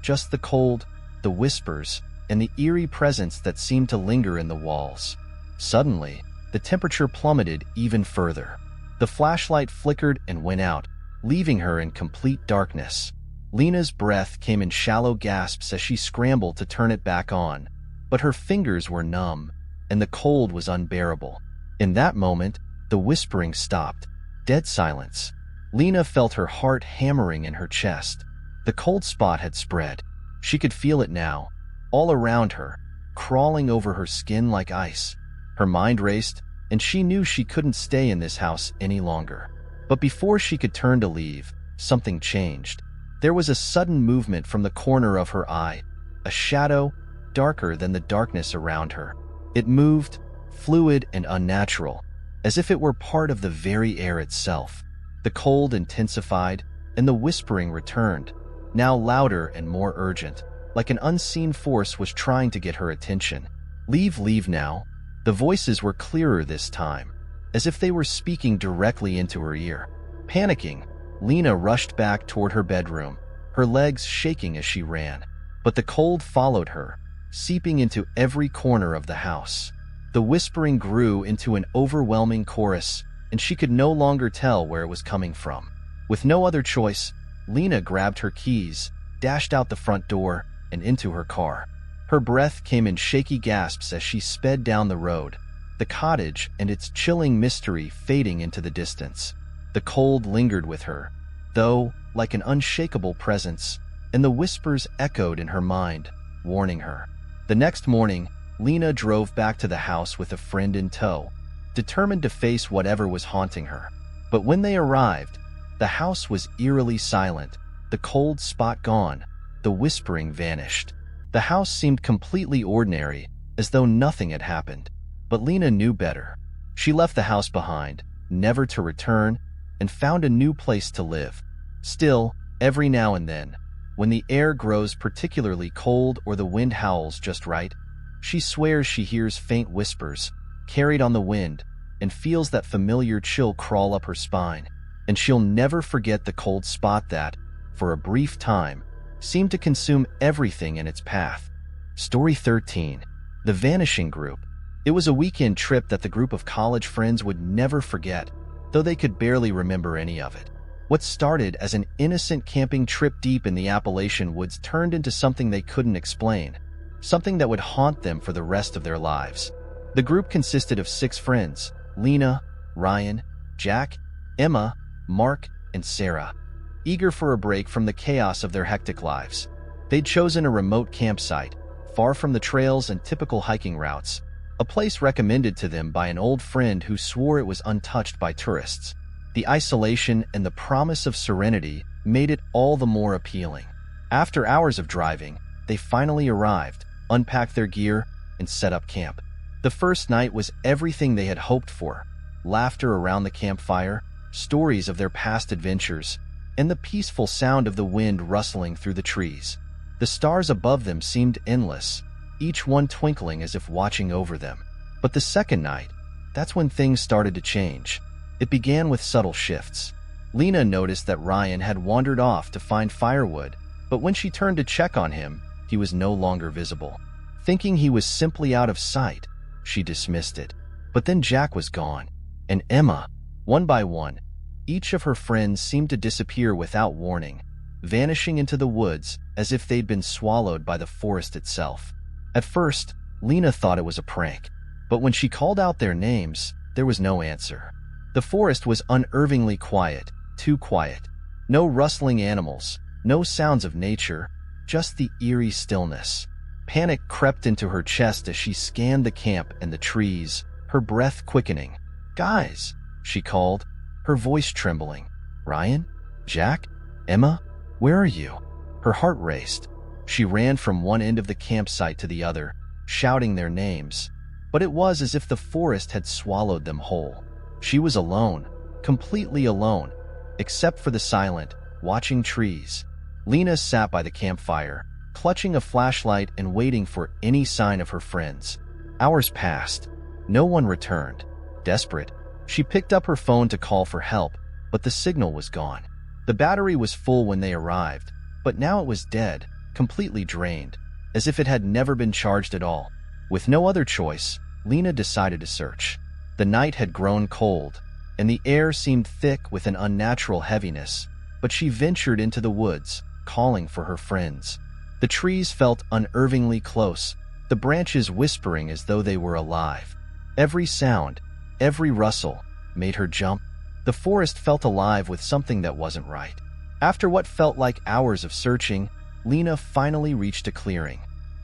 Just the cold, the whispers, and the eerie presence that seemed to linger in the walls. Suddenly, the temperature plummeted even further. The flashlight flickered and went out, leaving her in complete darkness. Lena's breath came in shallow gasps as she scrambled to turn it back on, but her fingers were numb, and the cold was unbearable. In that moment, the whispering stopped. Dead silence. Lena felt her heart hammering in her chest. The cold spot had spread. She could feel it now, all around her, crawling over her skin like ice. Her mind raced, and she knew she couldn't stay in this house any longer. But before she could turn to leave, something changed. There was a sudden movement from the corner of her eye, a shadow darker than the darkness around her. It moved, fluid and unnatural, as if it were part of the very air itself. The cold intensified, and the whispering returned, now louder and more urgent, like an unseen force was trying to get her attention. Leave now." The voices were clearer this time, as if they were speaking directly into her ear. Panicking, Lena rushed back toward her bedroom, her legs shaking as she ran. But the cold followed her, seeping into every corner of the house. The whispering grew into an overwhelming chorus, and she could no longer tell where it was coming from. With no other choice, Lena grabbed her keys, dashed out the front door, and into her car. Her breath came in shaky gasps as she sped down the road, the cottage and its chilling mystery fading into the distance. The cold lingered with her, though, like an unshakable presence, and the whispers echoed in her mind, warning her. The next morning, Lena drove back to the house with a friend in tow, determined to face whatever was haunting her. But when they arrived, the house was eerily silent, the cold spot gone, the whispering vanished. The house seemed completely ordinary, as though nothing had happened. But Lena knew better. She left the house behind, never to return, and found a new place to live. Still, every now and then, when the air grows particularly cold or the wind howls just right, she swears she hears faint whispers, carried on the wind, and feels that familiar chill crawl up her spine. And she'll never forget the cold spot that, for a brief time, seemed to consume everything in its path. Story 13. The Vanishing Group. It was a weekend trip that the group of college friends would never forget, though they could barely remember any of it. What started as an innocent camping trip deep in the Appalachian woods turned into something they couldn't explain, something that would haunt them for the rest of their lives. The group consisted of 6 friends: Lena, Ryan, Jack, Emma, Mark, and Sarah. Eager for a break from the chaos of their hectic lives, they'd chosen a remote campsite, far from the trails and typical hiking routes, a place recommended to them by an old friend who swore it was untouched by tourists. The isolation and the promise of serenity made it all the more appealing. After hours of driving, they finally arrived, unpacked their gear, and set up camp. The first night was everything they had hoped for: laughter around the campfire, stories of their past adventures, and the peaceful sound of the wind rustling through the trees. The stars above them seemed endless, each one twinkling as if watching over them. But the second night, that's when things started to change. It began with subtle shifts. Lena noticed that Ryan had wandered off to find firewood, but when she turned to check on him, he was no longer visible. Thinking he was simply out of sight, she dismissed it. But then Jack was gone, and Emma. One by one, each of her friends seemed to disappear without warning, vanishing into the woods as if they'd been swallowed by the forest itself. At first, Lena thought it was a prank, but when she called out their names, there was no answer. The forest was unnervingly quiet, too quiet. No rustling animals, no sounds of nature, just the eerie stillness. Panic crept into her chest as she scanned the camp and the trees, her breath quickening. "Guys," she called, her voice trembling. "Ryan? Jack? Emma? Where are you?" Her heart raced. She ran from one end of the campsite to the other, shouting their names. But it was as if the forest had swallowed them whole. She was alone, completely alone, except for the silent, watching trees. Lena sat by the campfire, clutching a flashlight and waiting for any sign of her friends. Hours passed. No one returned. Desperate, she picked up her phone to call for help, but the signal was gone. The battery was full when they arrived, but now it was dead, completely drained, as if it had never been charged at all. With no other choice, Lena decided to search. The night had grown cold, and the air seemed thick with an unnatural heaviness, but she ventured into the woods, calling for her friends. The trees felt unnervingly close, the branches whispering as though they were alive. Every sound, every rustle, made her jump. The forest felt alive with something that wasn't right. After what felt like hours of searching, Lena finally reached a clearing,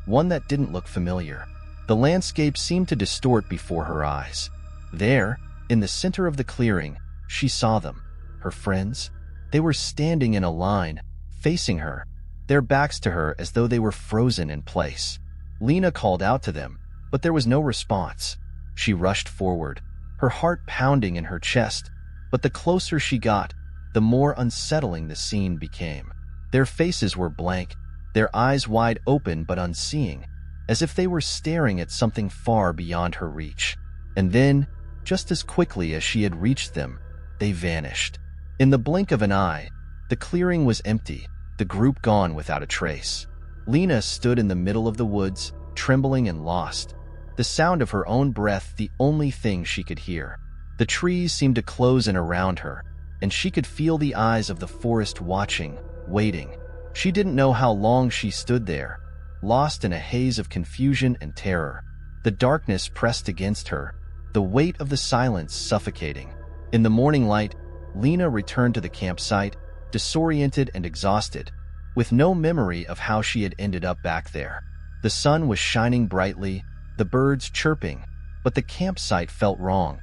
one that didn't look familiar. The landscape seemed to distort before her eyes. There, in the center of the clearing, she saw them, her friends. They were standing in a line, facing her, their backs to her as though they were frozen in place. Lena called out to them, but there was no response. She rushed forward, her heart pounding in her chest, but the closer she got, the more unsettling the scene became. Their faces were blank, their eyes wide open but unseeing, as if they were staring at something far beyond her reach. And then, just as quickly as she had reached them, they vanished. In the blink of an eye, the clearing was empty, the group gone without a trace. Lena stood in the middle of the woods, trembling and lost, the sound of her own breath the only thing she could hear. The trees seemed to close in around her, and she could feel the eyes of the forest watching, waiting. She didn't know how long she stood there, lost in a haze of confusion and terror. The darkness pressed against her, the weight of the silence suffocating. In the morning light, Lena returned to the campsite, disoriented and exhausted, with no memory of how she had ended up back there. The sun was shining brightly, the birds chirping, but the campsite felt wrong.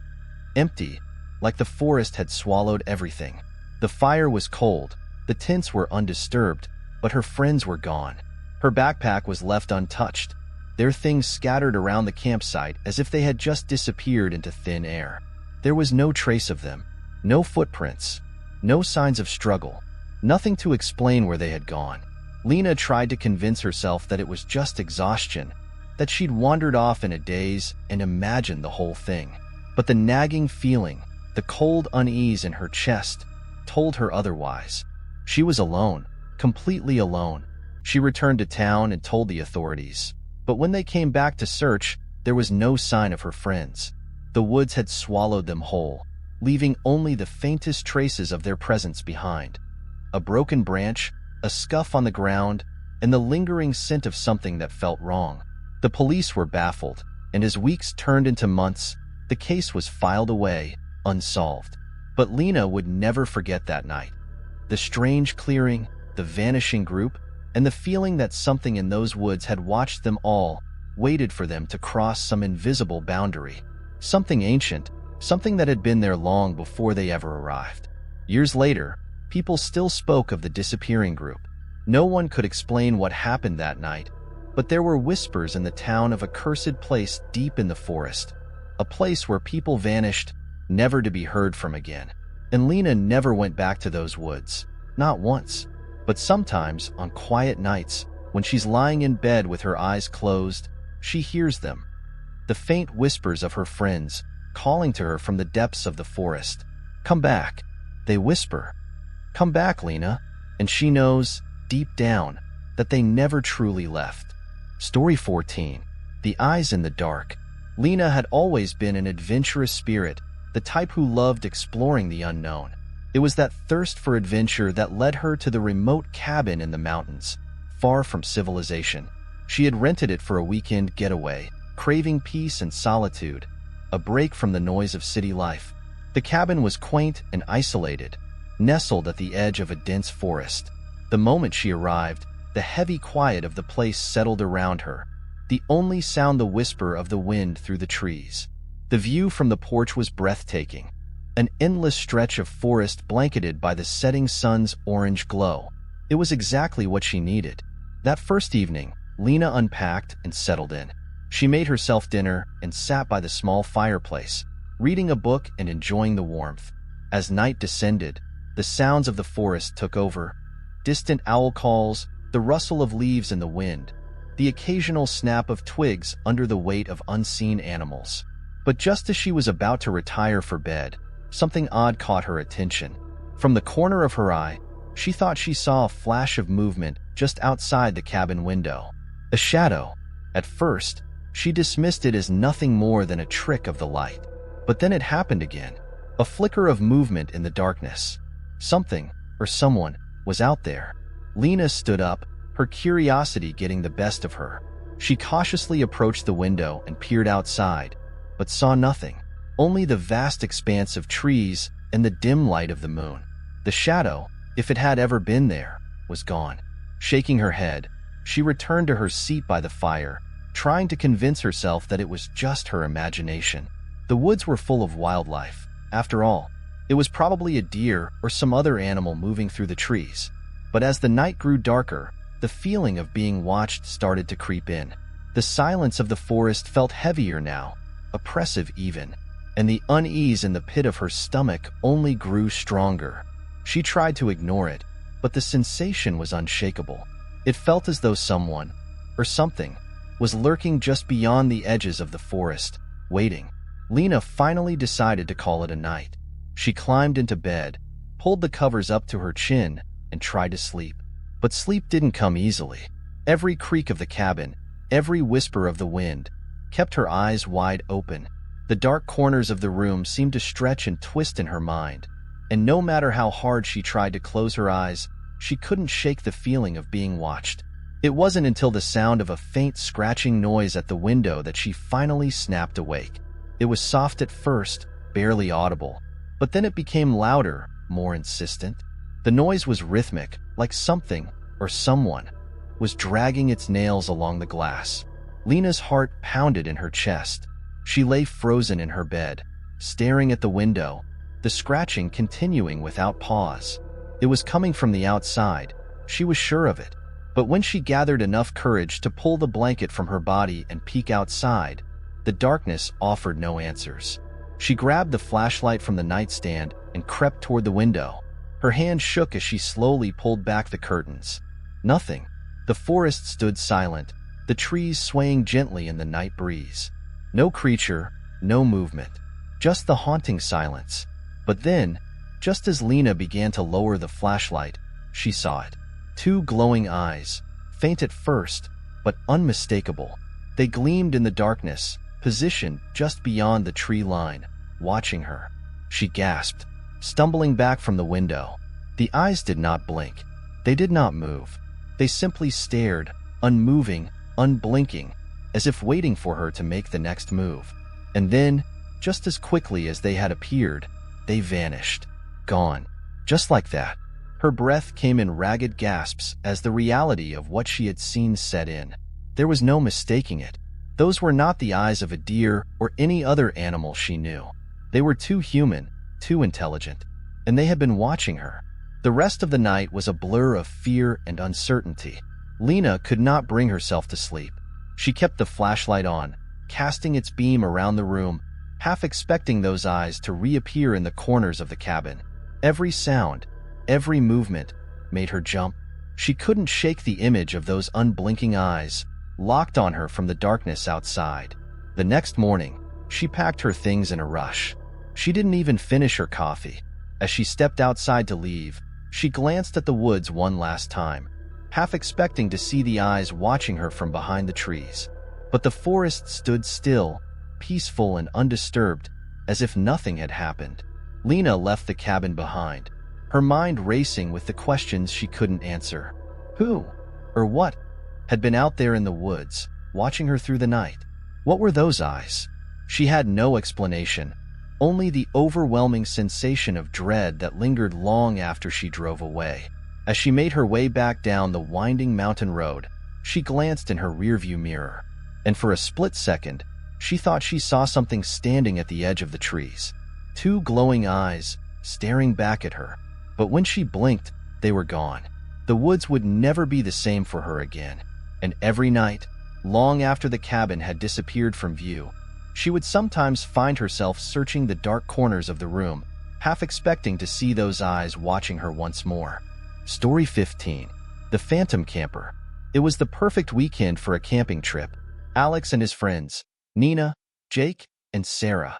Empty, like the forest had swallowed everything. The fire was cold, the tents were undisturbed, but her friends were gone. Her backpack was left untouched, their things scattered around the campsite as if they had just disappeared into thin air. There was no trace of them, no footprints, no signs of struggle, nothing to explain where they had gone. Lena tried to convince herself that it was just exhaustion, that she'd wandered off in a daze and imagined the whole thing. But the nagging feeling, the cold unease in her chest, told her otherwise. She was alone, completely alone. She returned to town and told the authorities. But when they came back to search, there was no sign of her friends. The woods had swallowed them whole, leaving only the faintest traces of their presence behind. A broken branch, a scuff on the ground, and the lingering scent of something that felt wrong. The police were baffled, and as weeks turned into months, the case was filed away, unsolved. But Lena would never forget that night. The strange clearing, the vanishing group, and the feeling that something in those woods had watched them all, waited for them to cross some invisible boundary. Something ancient, something that had been there long before they ever arrived. Years later, people still spoke of the disappearing group. No one could explain what happened that night, but there were whispers in the town of a cursed place deep in the forest, a place where people vanished, never to be heard from again. And Lena never went back to those woods, not once. But sometimes, on quiet nights, when she's lying in bed with her eyes closed, she hears them. The faint whispers of her friends, calling to her from the depths of the forest. "Come back," they whisper. "Come back, Lena." And she knows, deep down, that they never truly left. Story 14. The Eyes in the Dark. Lena had always been an adventurous spirit, the type who loved exploring the unknown. It was that thirst for adventure that led her to the remote cabin in the mountains, far from civilization. She had rented it for a weekend getaway, craving peace and solitude, a break from the noise of city life. The cabin was quaint and isolated, nestled at the edge of a dense forest. The moment she arrived, the heavy quiet of the place settled around her, the only sound the whisper of the wind through the trees. The view from the porch was breathtaking, an endless stretch of forest blanketed by the setting sun's orange glow. It was exactly what she needed. That first evening, Lena unpacked and settled in. She made herself dinner and sat by the small fireplace, reading a book and enjoying the warmth. As night descended, the sounds of the forest took over. distant owl calls, the rustle of leaves in the wind, the occasional snap of twigs under the weight of unseen animals. But just as she was about to retire for bed, something odd caught her attention. From the corner of her eye, she thought she saw a flash of movement just outside the cabin window. A shadow. At first, she dismissed it as nothing more than a trick of the light. But then it happened again. A flicker of movement in the darkness. Something, or someone, was out there. Lena stood up, her curiosity getting the best of her. She cautiously approached the window and peered outside, but saw nothing. Only the vast expanse of trees and the dim light of the moon. The shadow, if it had ever been there, was gone. Shaking her head, she returned to her seat by the fire, trying to convince herself that it was just her imagination. The woods were full of wildlife. After all, it was probably a deer or some other animal moving through the trees. But as the night grew darker, the feeling of being watched started to creep in. The silence of the forest felt heavier now, oppressive even, and the unease in the pit of her stomach only grew stronger. She tried to ignore it, but the sensation was unshakable. It felt as though someone, or something, was lurking just beyond the edges of the forest, waiting. Lena finally decided to call it a night. She climbed into bed, pulled the covers up to her chin, and tried to sleep. But sleep didn't come easily. Every creak of the cabin, every whisper of the wind, kept her eyes wide open. The dark corners of the room seemed to stretch and twist in her mind, and no matter how hard she tried to close her eyes, she couldn't shake the feeling of being watched. It wasn't until the sound of a faint scratching noise at the window that she finally snapped awake. It was soft at first, barely audible, but then it became louder, more insistent. The noise was rhythmic, like something, or someone, was dragging its nails along the glass. Lena's heart pounded in her chest. She lay frozen in her bed, staring at the window, the scratching continuing without pause. It was coming from the outside, she was sure of it. But when she gathered enough courage to pull the blanket from her body and peek outside, the darkness offered no answers. She grabbed the flashlight from the nightstand and crept toward the window. Her hand shook as she slowly pulled back the curtains. Nothing. The forest stood silent, the trees swaying gently in the night breeze. No creature, no movement, just the haunting silence. But then, just as Lena began to lower the flashlight, she saw it. Two glowing eyes, faint at first, but unmistakable. They gleamed in the darkness, positioned just beyond the tree line, watching her. She gasped, stumbling back from the window. The eyes did not blink. They did not move. They simply stared, unmoving, unblinking, as if waiting for her to make the next move. And then, just as quickly as they had appeared, they vanished. Gone. Just like that. Her breath came in ragged gasps as the reality of what she had seen set in. There was no mistaking it. Those were not the eyes of a deer or any other animal she knew. They were too human, too intelligent, and they had been watching her. The rest of the night was a blur of fear and uncertainty. Lena could not bring herself to sleep. She kept the flashlight on, casting its beam around the room, half expecting those eyes to reappear in the corners of the cabin. Every sound, every movement, made her jump. She couldn't shake the image of those unblinking eyes, locked on her from the darkness outside. The next morning, she packed her things in a rush. She didn't even finish her coffee. As she stepped outside to leave, she glanced at the woods one last time, half expecting to see the eyes watching her from behind the trees. But the forest stood still, peaceful and undisturbed, as if nothing had happened. Lena left the cabin behind, her mind racing with the questions she couldn't answer. Who, or what, had been out there in the woods, watching her through the night? What were those eyes? She had no explanation, only the overwhelming sensation of dread that lingered long after she drove away. As she made her way back down the winding mountain road, she glanced in her rearview mirror, and for a split second, she thought she saw something standing at the edge of the trees. Two glowing eyes, staring back at her. But when she blinked, they were gone. The woods would never be the same for her again. And every night, long after the cabin had disappeared from view, she would sometimes find herself searching the dark corners of the room, half expecting to see those eyes watching her once more. Story 15. The Phantom Camper. It was the perfect weekend for a camping trip. Alex and his friends, Nina, Jake, and Sarah,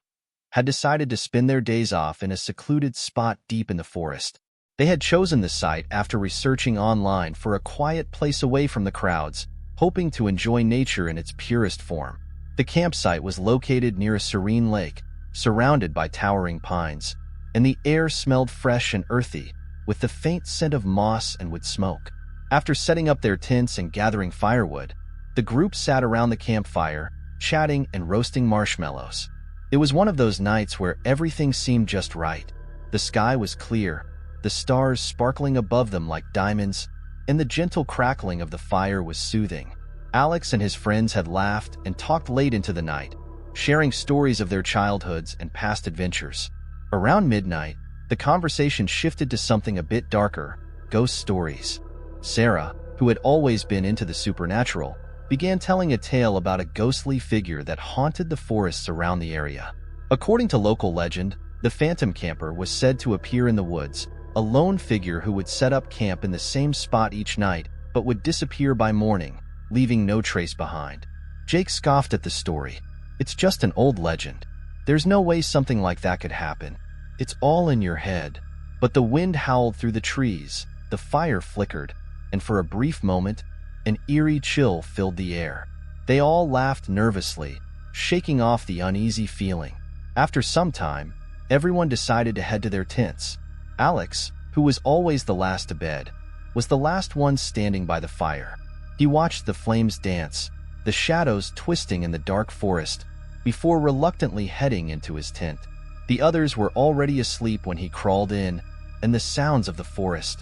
had decided to spend their days off in a secluded spot deep in the forest. They had chosen the site after researching online for a quiet place away from the crowds, hoping to enjoy nature in its purest form. The campsite was located near a serene lake, surrounded by towering pines, and the air smelled fresh and earthy, with the faint scent of moss and wood smoke. After setting up their tents and gathering firewood, the group sat around the campfire, chatting and roasting marshmallows. It was one of those nights where everything seemed just right. The sky was clear, the stars sparkling above them like diamonds, and the gentle crackling of the fire was soothing. Alex and his friends had laughed and talked late into the night, sharing stories of their childhoods and past adventures. Around midnight, the conversation shifted to something a bit darker: ghost stories. Sarah, who had always been into the supernatural, began telling a tale about a ghostly figure that haunted the forests around the area. According to local legend, the Phantom Camper was said to appear in the woods, a lone figure who would set up camp in the same spot each night but would disappear by morning, leaving no trace behind. Jake scoffed at the story. "It's just an old legend. There's no way something like that could happen. It's all in your head." But the wind howled through the trees, the fire flickered, and for a brief moment, an eerie chill filled the air. They all laughed nervously, shaking off the uneasy feeling. After some time, everyone decided to head to their tents. Alex, who was always the last to bed, was the last one standing by the fire. He watched the flames dance, the shadows twisting in the dark forest, before reluctantly heading into his tent. The others were already asleep when he crawled in, and the sounds of the forest,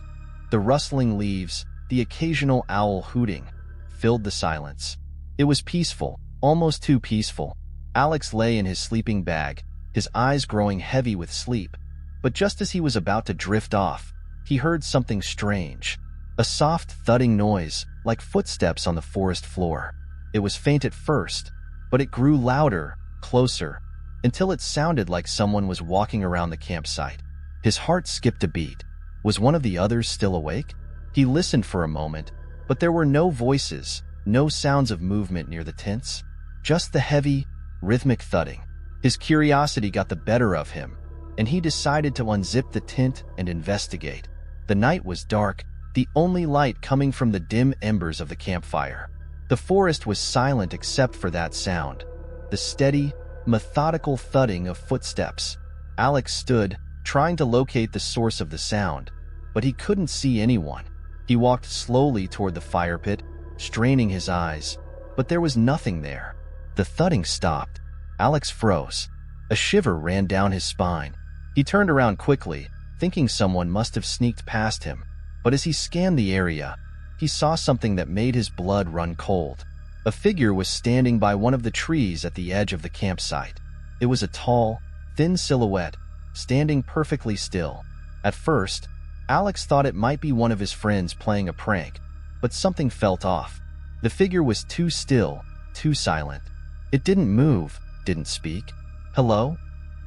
the rustling leaves, the occasional owl hooting, filled the silence. It was peaceful, almost too peaceful. Alex lay in his sleeping bag, his eyes growing heavy with sleep. But just as he was about to drift off, he heard something strange. A soft thudding noise, like footsteps on the forest floor. It was faint at first, but it grew louder, closer, until it sounded like someone was walking around the campsite. His heart skipped a beat. Was one of the others still awake? He listened for a moment, but there were no voices, no sounds of movement near the tents, just the heavy, rhythmic thudding. His curiosity got the better of him, and he decided to unzip the tent and investigate. The night was dark, the only light coming from the dim embers of the campfire. The forest was silent except for that sound, the steady, methodical thudding of footsteps. Alex stood, trying to locate the source of the sound, but he couldn't see anyone. He walked slowly toward the fire pit, straining his eyes, but there was nothing there. The thudding stopped. Alex froze. A shiver ran down his spine. He turned around quickly, thinking someone must have sneaked past him. But as he scanned the area, he saw something that made his blood run cold. A figure was standing by one of the trees at the edge of the campsite. It was a tall, thin silhouette, standing perfectly still. At first, Alex thought it might be one of his friends playing a prank, but something felt off. The figure was too still, too silent. It didn't move, didn't speak. "Hello?"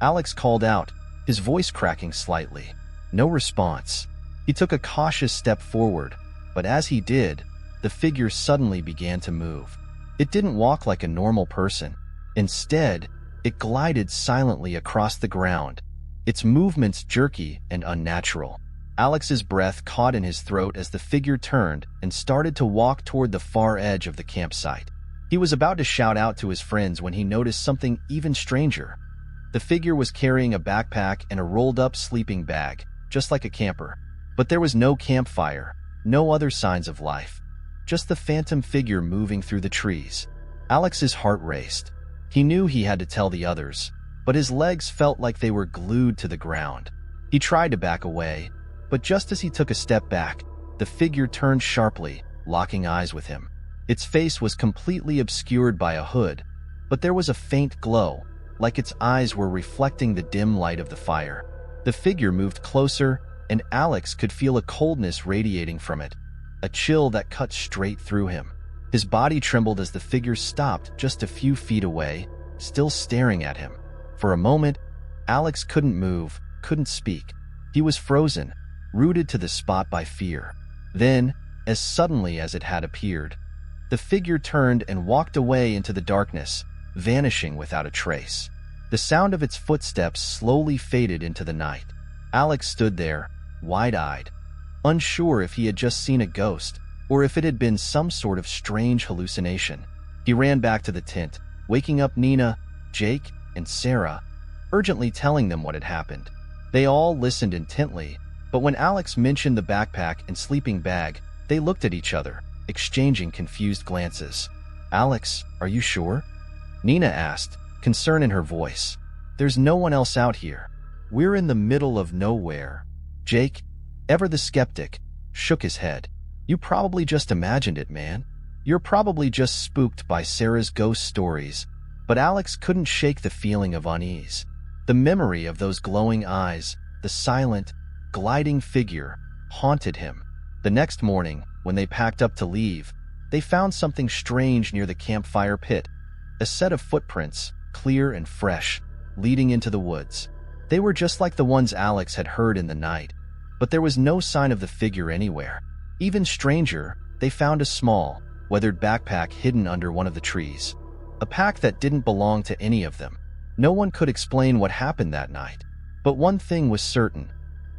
Alex called out, his voice cracking slightly. No response. He took a cautious step forward, but as he did, the figure suddenly began to move. It didn't walk like a normal person. Instead, it glided silently across the ground, its movements jerky and unnatural. Alex's breath caught in his throat as the figure turned and started to walk toward the far edge of the campsite. He was about to shout out to his friends when he noticed something even stranger. The figure was carrying a backpack and a rolled-up sleeping bag, just like a camper. But there was no campfire, no other signs of life, just the phantom figure moving through the trees. Alex's heart raced. He knew he had to tell the others, but his legs felt like they were glued to the ground. He tried to back away, but just as he took a step back, the figure turned sharply, locking eyes with him. Its face was completely obscured by a hood, but there was a faint glow, like its eyes were reflecting the dim light of the fire. The figure moved closer, and Alex could feel a coldness radiating from it, a chill that cut straight through him. His body trembled as the figure stopped just a few feet away, still staring at him. For a moment, Alex couldn't move, couldn't speak. He was frozen, rooted to the spot by fear. Then, as suddenly as it had appeared, the figure turned and walked away into the darkness, vanishing without a trace. The sound of its footsteps slowly faded into the night. Alex stood there, wide-eyed, unsure if he had just seen a ghost or if it had been some sort of strange hallucination. He ran back to the tent, waking up Nina, Jake, and Sarah, urgently telling them what had happened. They all listened intently, but when Alex mentioned the backpack and sleeping bag, they looked at each other, exchanging confused glances. "Alex, are you sure?" Nina asked, concern in her voice. "There's no one else out here. We're in the middle of nowhere." Jake, ever the skeptic, shook his head. "You probably just imagined it, man. You're probably just spooked by Sarah's ghost stories." But Alex couldn't shake the feeling of unease. The memory of those glowing eyes, the silent, gliding figure, haunted him. The next morning, when they packed up to leave, they found something strange near the campfire pit. A set of footprints, clear and fresh, leading into the woods. They were just like the ones Alex had heard in the night, but there was no sign of the figure anywhere. Even stranger, they found a small, weathered backpack hidden under one of the trees. A pack that didn't belong to any of them. No one could explain what happened that night. But one thing was certain.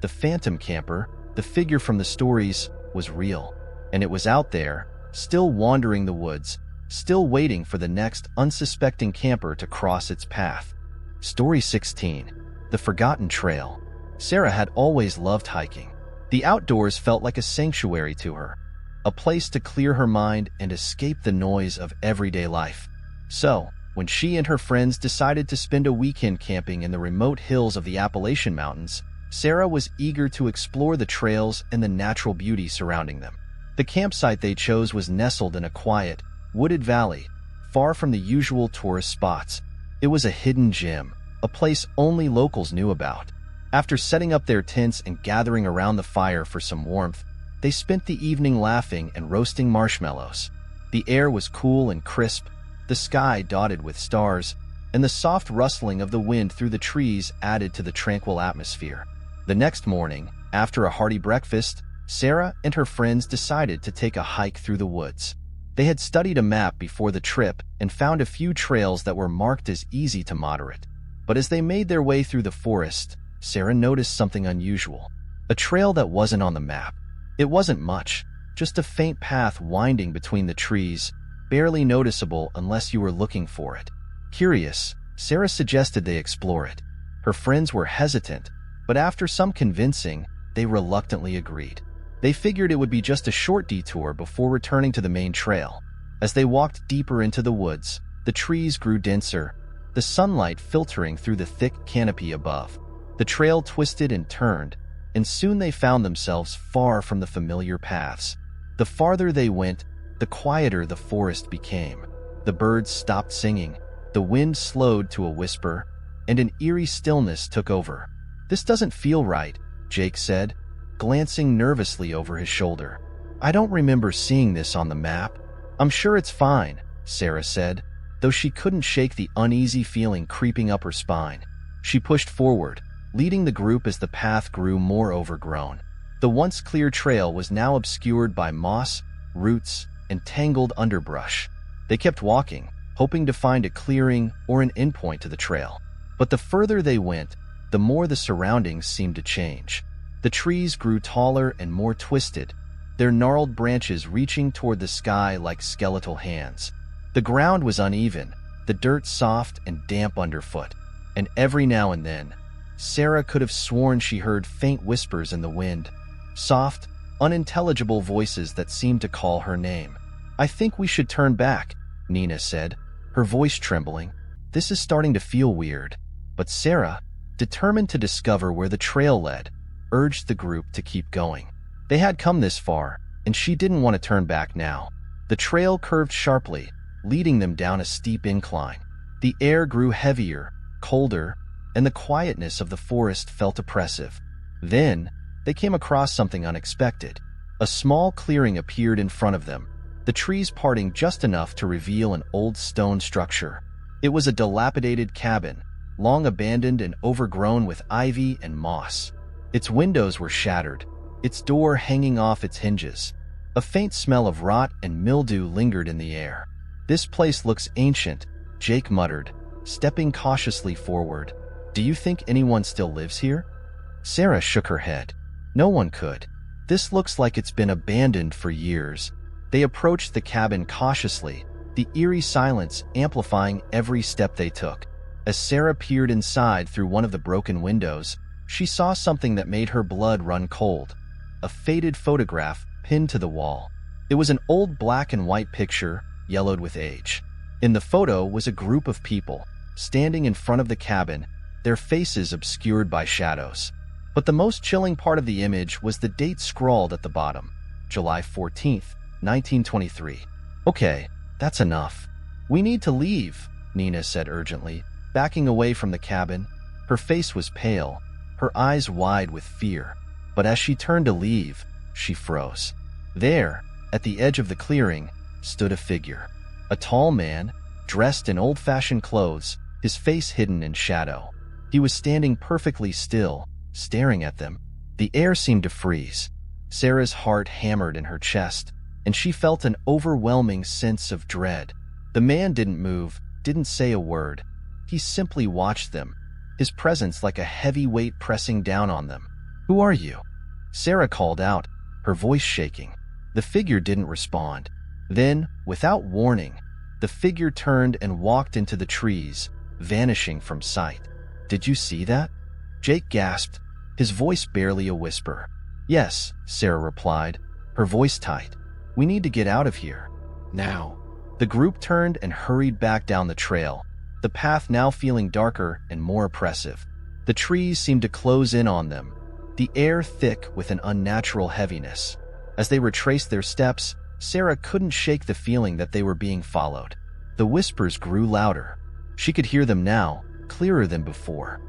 The phantom camper, the figure from the stories, was real. And it was out there, still wandering the woods, still waiting for the next unsuspecting camper to cross its path. Story 16. The Forgotten Trail. Sarah had always loved hiking. The outdoors felt like a sanctuary to her, a place to clear her mind and escape the noise of everyday life. So, when she and her friends decided to spend a weekend camping in the remote hills of the Appalachian Mountains, Sarah was eager to explore the trails and the natural beauty surrounding them. The campsite they chose was nestled in a quiet, wooded valley, far from the usual tourist spots. It was a hidden gem, a place only locals knew about. After setting up their tents and gathering around the fire for some warmth, they spent the evening laughing and roasting marshmallows. The air was cool and crisp, the sky dotted with stars, and the soft rustling of the wind through the trees added to the tranquil atmosphere. The next morning, after a hearty breakfast, Sarah and her friends decided to take a hike through the woods. They had studied a map before the trip and found a few trails that were marked as easy to moderate. But as they made their way through the forest, Sarah noticed something unusual. A trail that wasn't on the map. It wasn't much, just a faint path winding between the trees, barely noticeable unless you were looking for it. Curious, Sarah suggested they explore it. Her friends were hesitant, but after some convincing, they reluctantly agreed. They figured it would be just a short detour before returning to the main trail. As they walked deeper into the woods, the trees grew denser, the sunlight filtering through the thick canopy above. The trail twisted and turned, and soon they found themselves far from the familiar paths. The farther they went, the quieter the forest became. The birds stopped singing, the wind slowed to a whisper, and an eerie stillness took over. "This doesn't feel right," Jake said, glancing nervously over his shoulder. "I don't remember seeing this on the map." "I'm sure it's fine," Sarah said, though she couldn't shake the uneasy feeling creeping up her spine. She pushed forward, leading the group as the path grew more overgrown. The once clear trail was now obscured by moss, roots, and tangled underbrush. They kept walking, hoping to find a clearing or an endpoint to the trail. But the further they went, the more the surroundings seemed to change. The trees grew taller and more twisted, their gnarled branches reaching toward the sky like skeletal hands. The ground was uneven, the dirt soft and damp underfoot, and every now and then, Sarah could have sworn she heard faint whispers in the wind, soft, unintelligible voices that seemed to call her name. "I think we should turn back," Nina said, her voice trembling. "This is starting to feel weird." But Sarah, determined to discover where the trail led, urged the group to keep going. They had come this far, and she didn't want to turn back now. The trail curved sharply, leading them down a steep incline. The air grew heavier, colder, and the quietness of the forest felt oppressive. Then, they came across something unexpected. A small clearing appeared in front of them, the trees parting just enough to reveal an old stone structure. It was a dilapidated cabin, long abandoned and overgrown with ivy and moss. Its windows were shattered, its door hanging off its hinges. A faint smell of rot and mildew lingered in the air. "This place looks ancient," Jake muttered, stepping cautiously forward. "Do you think anyone still lives here?" Sarah shook her head. "No one could. This looks like it's been abandoned for years." They approached the cabin cautiously, the eerie silence amplifying every step they took. As Sarah peered inside through one of the broken windows, she saw something that made her blood run cold. A faded photograph pinned to the wall. It was an old black and white picture, yellowed with age. In the photo was a group of people, standing in front of the cabin, their faces obscured by shadows. But the most chilling part of the image was the date scrawled at the bottom, July 14th, 1923. "Okay, that's enough. We need to leave," Nina said urgently, backing away from the cabin. Her face was pale, her eyes wide with fear. But as she turned to leave, she froze. There, at the edge of the clearing, stood a figure. A tall man, dressed in old-fashioned clothes, his face hidden in shadow. He was standing perfectly still, staring at them. The air seemed to freeze. Sarah's heart hammered in her chest, and she felt an overwhelming sense of dread. The man didn't move, didn't say a word. He simply watched them, his presence like a heavy weight pressing down on them. "Who are you?" Sarah called out, her voice shaking. The figure didn't respond. Then, without warning, the figure turned and walked into the trees, vanishing from sight. "Did you see that?" Jake gasped, his voice barely a whisper. "Yes," Sarah replied, her voice tight. "We need to get out of here. Now." The group turned and hurried back down the trail, the path now feeling darker and more oppressive. The trees seemed to close in on them, the air thick with an unnatural heaviness. As they retraced their steps, Sarah couldn't shake the feeling that they were being followed. The whispers grew louder. She could hear them now, clearer than before.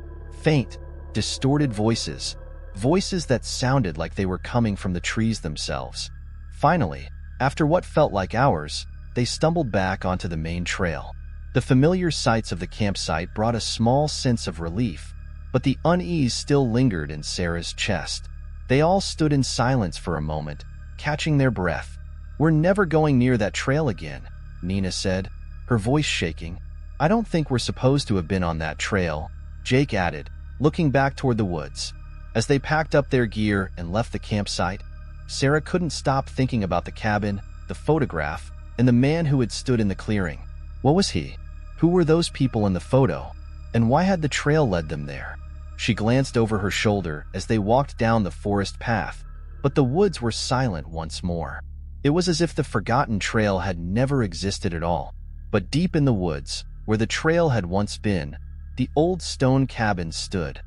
Faint, distorted voices, voices that sounded like they were coming from the trees themselves. Finally, after what felt like hours, they stumbled back onto the main trail. The familiar sights of the campsite brought a small sense of relief, but the unease still lingered in Sarah's chest. They all stood in silence for a moment, catching their breath. "We're never going near that trail again," Nina said, her voice shaking. "I don't think we're supposed to have been on that trail," Jake added, looking back toward the woods. As they packed up their gear and left the campsite, Sarah couldn't stop thinking about the cabin, the photograph, and the man who had stood in the clearing. What was he? Who were those people in the photo? And why had the trail led them there? She glanced over her shoulder as they walked down the forest path, but the woods were silent once more. It was as if the forgotten trail had never existed at all. But deep in the woods, where the trail had once been, the old stone cabin stood,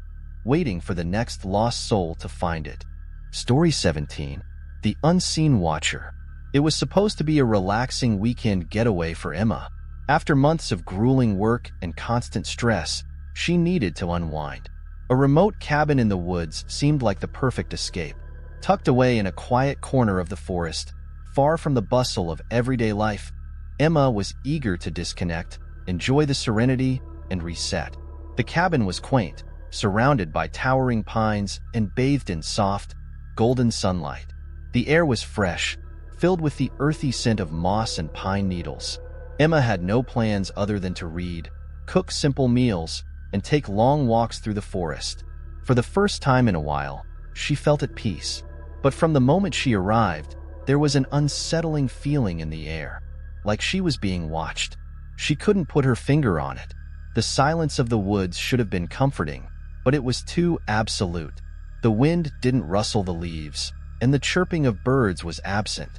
waiting for the next lost soul to find it. Story 17. The Unseen Watcher. It was supposed to be a relaxing weekend getaway for Emma. After months of grueling work and constant stress, she needed to unwind. A remote cabin in the woods seemed like the perfect escape. Tucked away in a quiet corner of the forest, far from the bustle of everyday life, Emma was eager to disconnect, enjoy the serenity, and reset. The cabin was quaint, surrounded by towering pines and bathed in soft, golden sunlight. The air was fresh, filled with the earthy scent of moss and pine needles. Emma had no plans other than to read, cook simple meals, and take long walks through the forest. For the first time in a while, she felt at peace. But from the moment she arrived, there was an unsettling feeling in the air, like she was being watched. She couldn't put her finger on it. The silence of the woods should have been comforting, but it was too absolute. The wind didn't rustle the leaves, and the chirping of birds was absent.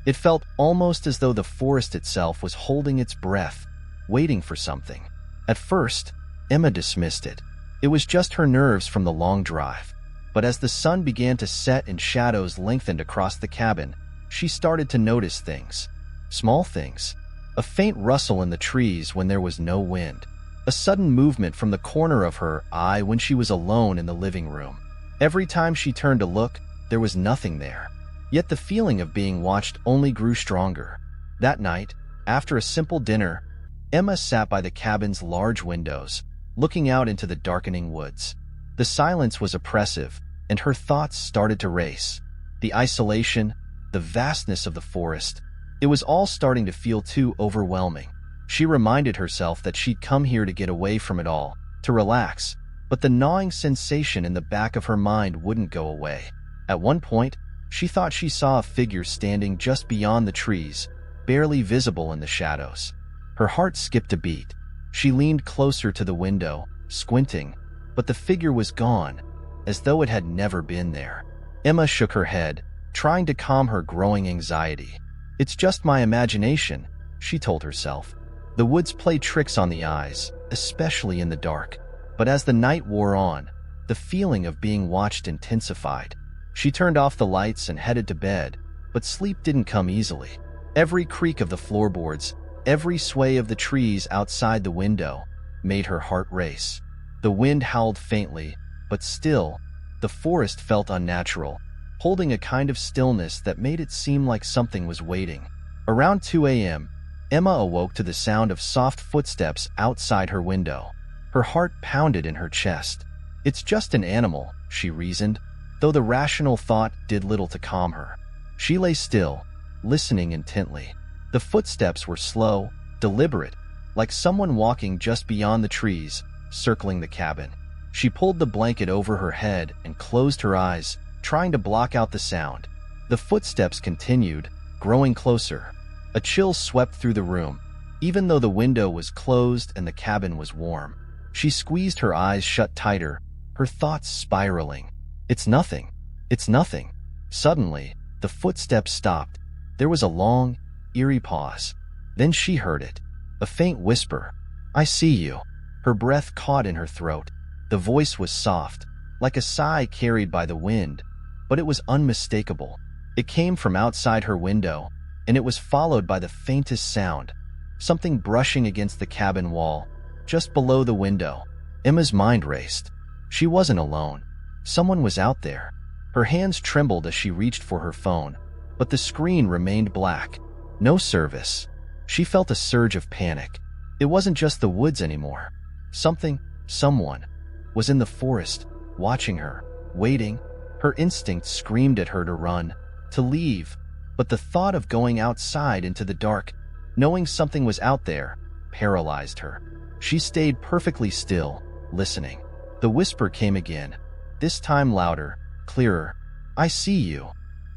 It felt almost as though the forest itself was holding its breath, waiting for something. At first, Emma dismissed it. It was just her nerves from the long drive. But as the sun began to set and shadows lengthened across the cabin, she started to notice things. Small things. A faint rustle in the trees when there was no wind. A sudden movement from the corner of her eye when she was alone in the living room. Every time she turned to look, there was nothing there. Yet the feeling of being watched only grew stronger. That night, after a simple dinner, Emma sat by the cabin's large windows, looking out into the darkening woods. The silence was oppressive, and her thoughts started to race. the isolation, the vastness of the forest. It was all starting to feel too overwhelming. She reminded herself that she'd come here to get away from it all, to relax, but the gnawing sensation in the back of her mind wouldn't go away. At one point, she thought she saw a figure standing just beyond the trees, barely visible in the shadows. Her heart skipped a beat. She leaned closer to the window, squinting, but the figure was gone, as though it had never been there. Emma shook her head, trying to calm her growing anxiety. "It's just my imagination," she told herself. The woods play tricks on the eyes, especially in the dark. But as the night wore on, the feeling of being watched intensified. She turned off the lights and headed to bed, but sleep didn't come easily. Every creak of the floorboards, every sway of the trees outside the window, made her heart race. The wind howled faintly, but still, the forest felt unnatural, holding a kind of stillness that made it seem like something was waiting. Around 2 a.m., Emma awoke to the sound of soft footsteps outside her window. Her heart pounded in her chest. "It's just an animal," she reasoned, though the rational thought did little to calm her. She lay still, listening intently. The footsteps were slow, deliberate, like someone walking just beyond the trees, circling the cabin. She pulled the blanket over her head and closed her eyes, trying to block out the sound. The footsteps continued, growing closer. A chill swept through the room, even though the window was closed and the cabin was warm. She squeezed her eyes shut tighter, her thoughts spiraling. "It's nothing. It's nothing." Suddenly, the footsteps stopped. There was a long, eerie pause. Then she heard it. A faint whisper. "I see you." Her breath caught in her throat. The voice was soft, like a sigh carried by the wind, but it was unmistakable. It came from outside her window, and it was followed by the faintest sound, something brushing against the cabin wall, just below the window. Emma's mind raced. She wasn't alone. Someone was out there. Her hands trembled as she reached for her phone, but the screen remained black. No service. She felt a surge of panic. It wasn't just the woods anymore. Someone, was in the forest, watching her, waiting. Her instinct screamed at her to run, to leave, but the thought of going outside into the dark, knowing something was out there, paralyzed her. She stayed perfectly still, listening. The whisper came again, this time louder, clearer. "I see you,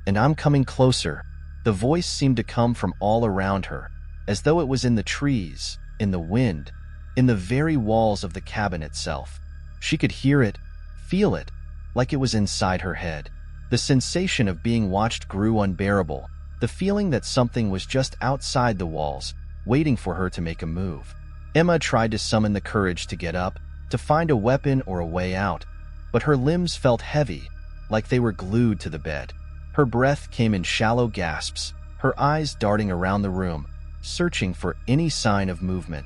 and I'm coming closer." The voice seemed to come from all around her, as though it was in the trees, in the wind, in the very walls of the cabin itself. She could hear it, feel it, like it was inside her head. The sensation of being watched grew unbearable, the feeling that something was just outside the walls, waiting for her to make a move. Emma tried to summon the courage to get up, to find a weapon or a way out, but her limbs felt heavy, like they were glued to the bed. Her breath came in shallow gasps, her eyes darting around the room, searching for any sign of movement.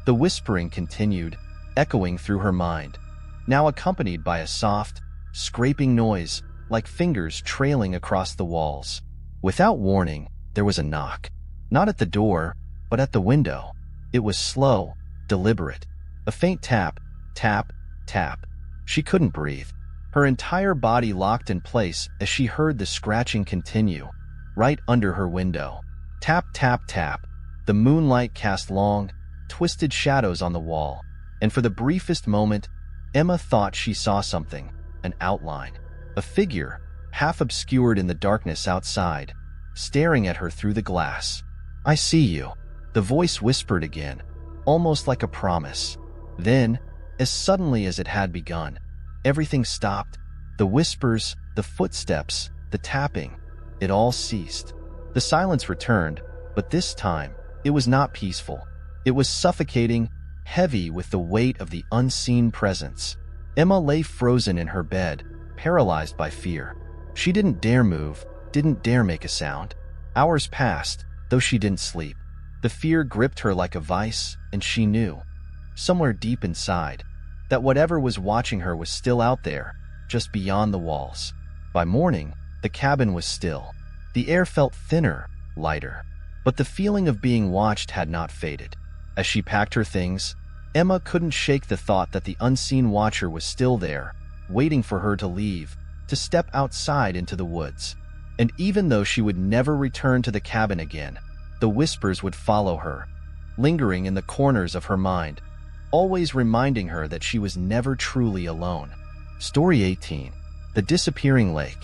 The whispering continued, echoing through her mind, now accompanied by a soft, scraping noise, like fingers trailing across the walls. Without warning, there was a knock. Not at the door, but at the window. It was slow, deliberate. A faint tap, tap, tap. She couldn't breathe. Her entire body locked in place as she heard the scratching continue, right under her window. Tap, tap, tap. The moonlight cast long, twisted shadows on the wall, and for the briefest moment, Emma thought she saw something, an outline, a figure, half obscured in the darkness outside, staring at her through the glass. "I see you," the voice whispered again, almost like a promise. Then, as suddenly as it had begun, everything stopped. The whispers, the footsteps, the tapping, it all ceased. The silence returned, but this time, it was not peaceful. It was suffocating, heavy with the weight of the unseen presence. Emma lay frozen in her bed, paralyzed by fear. She didn't dare move, didn't dare make a sound. Hours passed, though she didn't sleep. The fear gripped her like a vice, and she knew, somewhere deep inside, that whatever was watching her was still out there, just beyond the walls. By morning, the cabin was still. The air felt thinner, lighter, but the feeling of being watched had not faded. As she packed her things, Emma couldn't shake the thought that the unseen watcher was still there, waiting for her to leave, to step outside into the woods. And even though she would never return to the cabin again, the whispers would follow her, lingering in the corners of her mind, always reminding her that she was never truly alone. Story 18. The Disappearing Lake.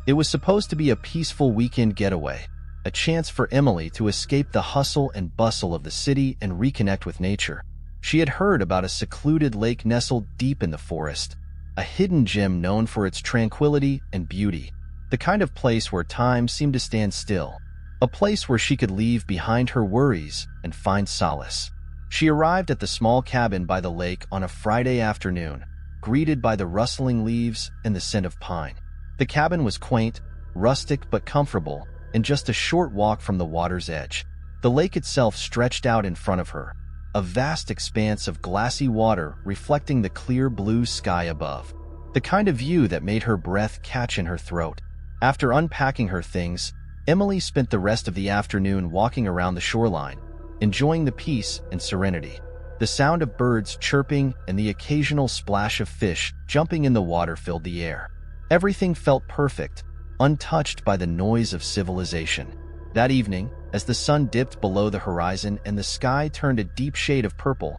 It was supposed to be a peaceful weekend getaway, a chance for Emily to escape the hustle and bustle of the city and reconnect with nature. She had heard about a secluded lake nestled deep in the forest, a hidden gem known for its tranquility and beauty, the kind of place where time seemed to stand still, a place where she could leave behind her worries and find solace. She arrived at the small cabin by the lake on a Friday afternoon, greeted by the rustling leaves and the scent of pine. The cabin was quaint, rustic but comfortable, and just a short walk from the water's edge. The lake itself stretched out in front of her, a vast expanse of glassy water reflecting the clear blue sky above, the kind of view that made her breath catch in her throat. After unpacking her things, Emily spent the rest of the afternoon walking around the shoreline, enjoying the peace and serenity. The sound of birds chirping and the occasional splash of fish jumping in the water filled the air. Everything felt perfect, untouched by the noise of civilization. That evening, as the sun dipped below the horizon and the sky turned a deep shade of purple,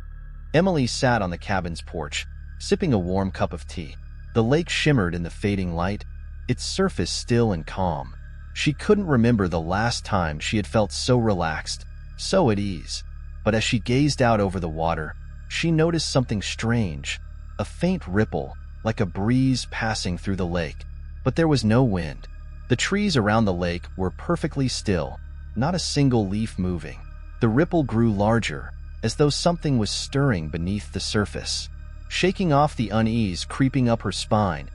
Emily sat on the cabin's porch, sipping a warm cup of tea. The lake shimmered in the fading light, its surface still and calm. She couldn't remember the last time she had felt so relaxed, so at ease. But as she gazed out over the water, she noticed something strange, a faint ripple, like a breeze passing through the lake. But there was no wind. The trees around the lake were perfectly still, not a single leaf moving. The ripple grew larger, as though something was stirring beneath the surface. Shaking off the unease creeping up her spine,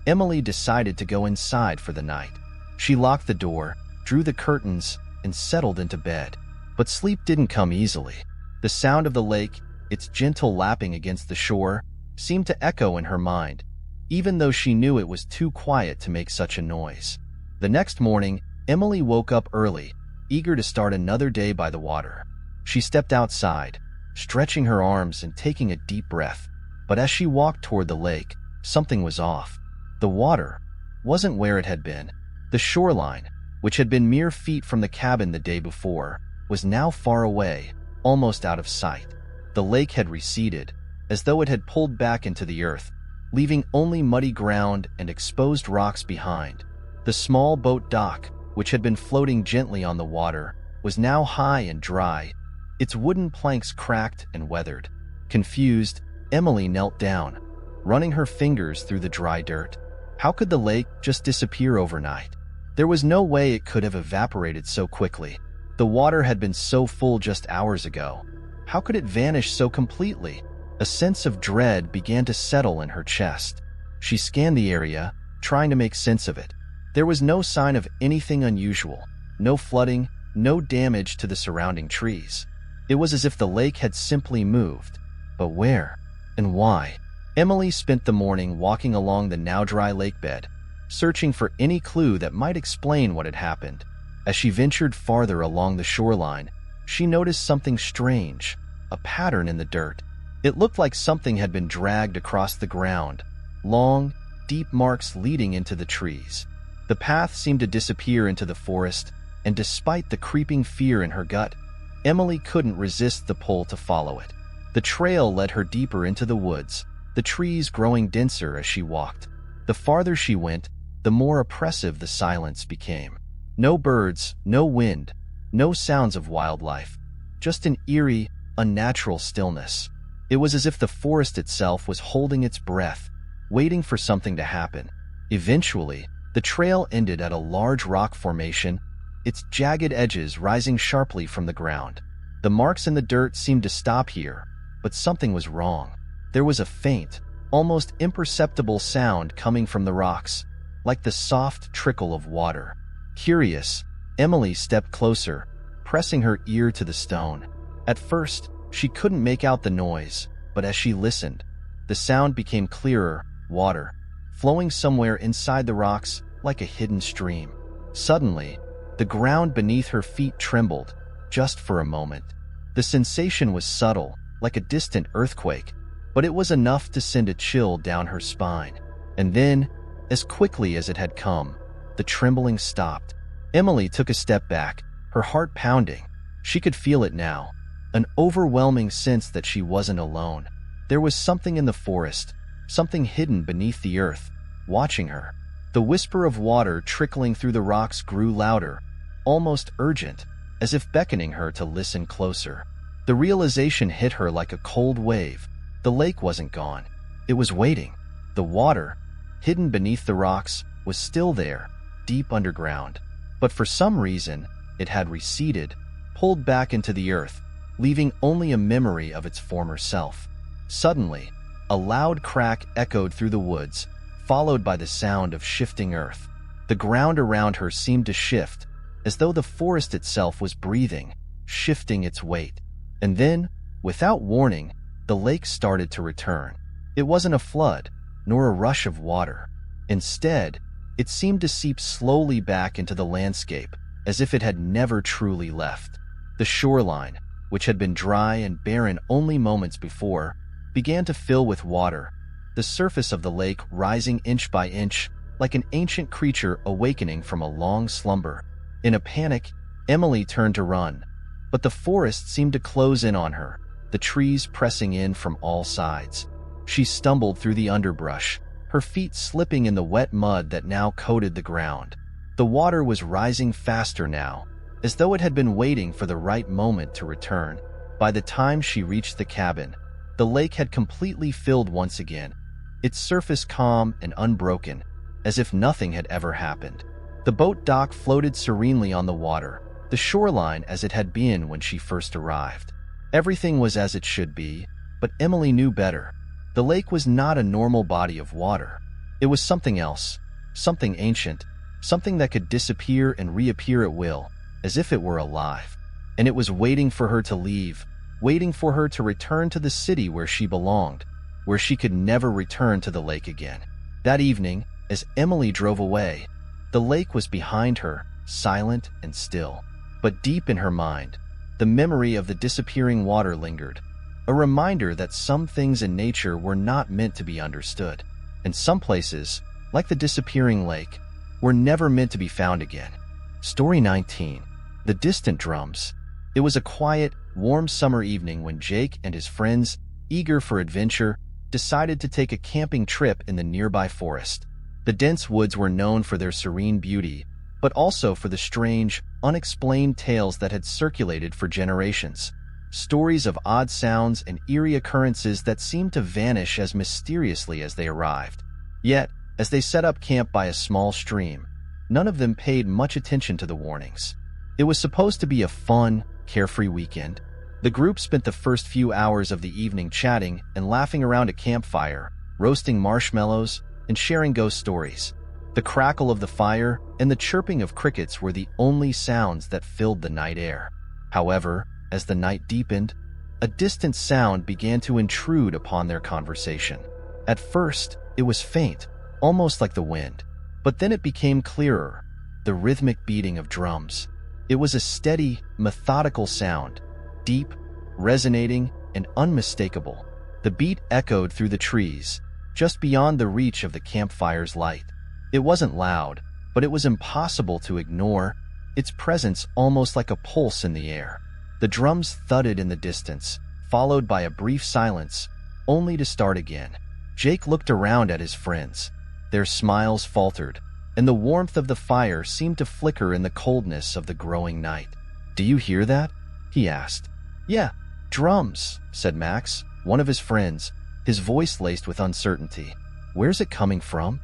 Emily decided to go inside for the night. She locked the door, drew the curtains, and settled into bed. But sleep didn't come easily. The sound of the lake, its gentle lapping against the shore, seemed to echo in her mind, even though she knew it was too quiet to make such a noise. The next morning, Emily woke up early, eager to start another day by the water. She stepped outside, stretching her arms and taking a deep breath. But as she walked toward the lake, something was off. The water wasn't where it had been. The shoreline, which had been mere feet from the cabin the day before, was now far away, almost out of sight. The lake had receded, as though it had pulled back into the earth, leaving only muddy ground and exposed rocks behind. The small boat dock, which had been floating gently on the water, was now high and dry, its wooden planks cracked and weathered. Confused, Emily knelt down, running her fingers through the dry dirt. How could the lake just disappear overnight? There was no way it could have evaporated so quickly. The water had been so full just hours ago. How could it vanish so completely? A sense of dread began to settle in her chest. She scanned the area, trying to make sense of it. There was no sign of anything unusual, no flooding, no damage to the surrounding trees. It was as if the lake had simply moved. But where? And why? Emily spent the morning walking along the now dry lake bed, searching for any clue that might explain what had happened. As she ventured farther along the shoreline, she noticed something strange, a pattern in the dirt. It looked like something had been dragged across the ground, long, deep marks leading into the trees. The path seemed to disappear into the forest, and despite the creeping fear in her gut, Emily couldn't resist the pull to follow it. The trail led her deeper into the woods, the trees growing denser as she walked. The farther she went, the more oppressive the silence became. No birds, no wind, no sounds of wildlife, just an eerie, unnatural stillness. It was as if the forest itself was holding its breath, waiting for something to happen. Eventually, the trail ended at a large rock formation, its jagged edges rising sharply from the ground. The marks in the dirt seemed to stop here, but something was wrong. There was a faint, almost imperceptible sound coming from the rocks, like the soft trickle of water. Curious, Emily stepped closer, pressing her ear to the stone. At first, she couldn't make out the noise, but as she listened, the sound became clearer, water, flowing somewhere inside the rocks like a hidden stream. Suddenly, the ground beneath her feet trembled, just for a moment. The sensation was subtle, like a distant earthquake, but it was enough to send a chill down her spine. And then, as quickly as it had come, the trembling stopped. Emily took a step back, her heart pounding. She could feel it now, an overwhelming sense that she wasn't alone. There was something in the forest, something hidden beneath the earth, watching her. The whisper of water trickling through the rocks grew louder, almost urgent, as if beckoning her to listen closer. The realization hit her like a cold wave. The lake wasn't gone. It was waiting. The water, hidden beneath the rocks, was still there, deep underground. But for some reason, it had receded, pulled back into the earth, leaving only a memory of its former self. Suddenly, a loud crack echoed through the woods, followed by the sound of shifting earth. The ground around her seemed to shift, as though the forest itself was breathing, shifting its weight. And then, without warning, the lake started to return. It wasn't a flood, nor a rush of water. Instead, it seemed to seep slowly back into the landscape, as if it had never truly left. The shoreline, which had been dry and barren only moments before, began to fill with water, the surface of the lake rising inch by inch, like an ancient creature awakening from a long slumber. In a panic, Emily turned to run, but the forest seemed to close in on her, the trees pressing in from all sides. She stumbled through the underbrush, her feet slipping in the wet mud that now coated the ground. The water was rising faster now, as though it had been waiting for the right moment to return. By the time she reached the cabin, the lake had completely filled once again, its surface calm and unbroken, as if nothing had ever happened. The boat dock floated serenely on the water, the shoreline as it had been when she first arrived. Everything was as it should be, but Emily knew better. The lake was not a normal body of water. It was something else, something ancient, something that could disappear and reappear at will, as if it were alive. And it was waiting for her to leave, waiting for her to return to the city where she belonged, where she could never return to the lake again. That evening, as Emily drove away, the lake was behind her, silent and still. But deep in her mind, the memory of the disappearing water lingered, a reminder that some things in nature were not meant to be understood, and some places, like the disappearing lake, were never meant to be found again. Story 19. The Distant Drums. It was a quiet, warm summer evening when Jake and his friends, eager for adventure, decided to take a camping trip in the nearby forest. The dense woods were known for their serene beauty, but also for the strange, unexplained tales that had circulated for generations. Stories of odd sounds and eerie occurrences that seemed to vanish as mysteriously as they arrived. Yet, as they set up camp by a small stream, none of them paid much attention to the warnings. It was supposed to be a fun, carefree weekend. The group spent the first few hours of the evening chatting and laughing around a campfire, roasting marshmallows, and sharing ghost stories. The crackle of the fire and the chirping of crickets were the only sounds that filled the night air. However, as the night deepened, a distant sound began to intrude upon their conversation. At first, it was faint, almost like the wind, but then it became clearer, the rhythmic beating of drums. It was a steady, methodical sound, deep, resonating, and unmistakable. The beat echoed through the trees, just beyond the reach of the campfire's light. It wasn't loud, but it was impossible to ignore, its presence almost like a pulse in the air. The drums thudded in the distance, followed by a brief silence, only to start again. Jake looked around at his friends. Their smiles faltered, and the warmth of the fire seemed to flicker in the coldness of the growing night. "Do you hear that?" he asked. "Yeah, drums," said Max, one of his friends, his voice laced with uncertainty. "Where's it coming from?"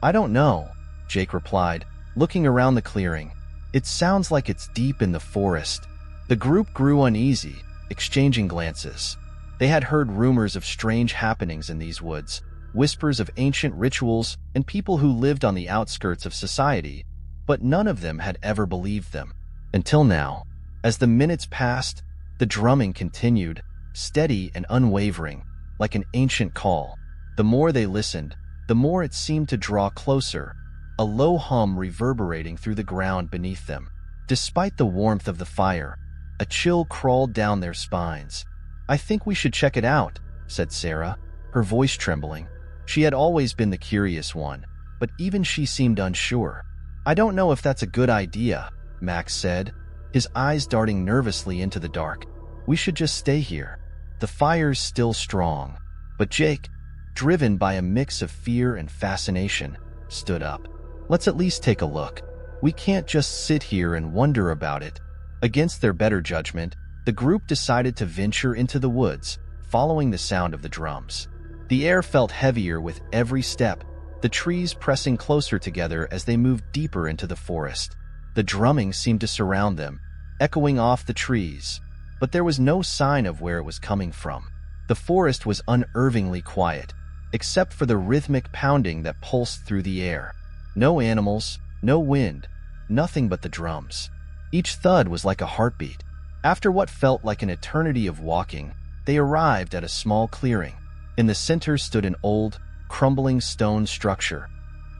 "I don't know," Jake replied, looking around the clearing. "It sounds like it's deep in the forest." The group grew uneasy, exchanging glances. They had heard rumors of strange happenings in these woods, whispers of ancient rituals and people who lived on the outskirts of society, but none of them had ever believed them. Until now, as the minutes passed, the drumming continued, steady and unwavering, like an ancient call. The more they listened, the more it seemed to draw closer, a low hum reverberating through the ground beneath them. Despite the warmth of the fire, a chill crawled down their spines. "I think we should check it out," said Sarah, her voice trembling. She had always been the curious one, but even she seemed unsure. I don't know if that's a good idea, Max said, his eyes darting nervously into the dark. We should just stay here. The fire's still strong. But Jake, driven by a mix of fear and fascination, stood up. Let's at least take a look. We can't just sit here and wonder about it. Against their better judgment, the group decided to venture into the woods, following the sound of the drums. The air felt heavier with every step, the trees pressing closer together as they moved deeper into the forest. The drumming seemed to surround them, echoing off the trees, but there was no sign of where it was coming from. The forest was unnervingly quiet, except for the rhythmic pounding that pulsed through the air. No animals, no wind, nothing but the drums. Each thud was like a heartbeat. After what felt like an eternity of walking, they arrived at a small clearing. In the center stood an old, crumbling stone structure,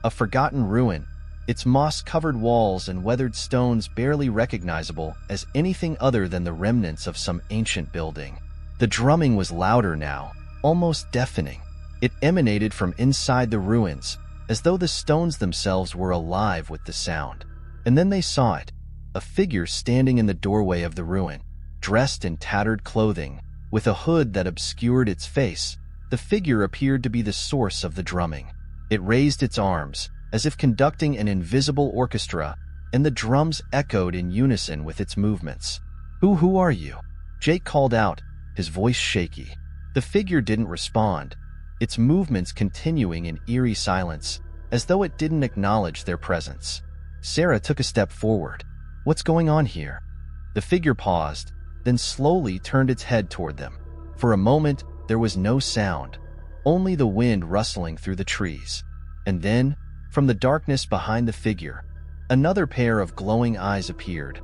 a forgotten ruin, its moss-covered walls and weathered stones barely recognizable as anything other than the remnants of some ancient building. The drumming was louder now, almost deafening. It emanated from inside the ruins, as though the stones themselves were alive with the sound. And then they saw it, a figure standing in the doorway of the ruin, dressed in tattered clothing, with a hood that obscured its face. The figure appeared to be the source of the drumming. It raised its arms, as if conducting an invisible orchestra, and the drums echoed in unison with its movements. Who are you?" Jake called out, his voice shaky. The figure didn't respond, its movements continuing in eerie silence, as though it didn't acknowledge their presence. Sarah took a step forward. "What's going on here?" The figure paused, then slowly turned its head toward them. For a moment, there was no sound, only the wind rustling through the trees. And then, from the darkness behind the figure, another pair of glowing eyes appeared,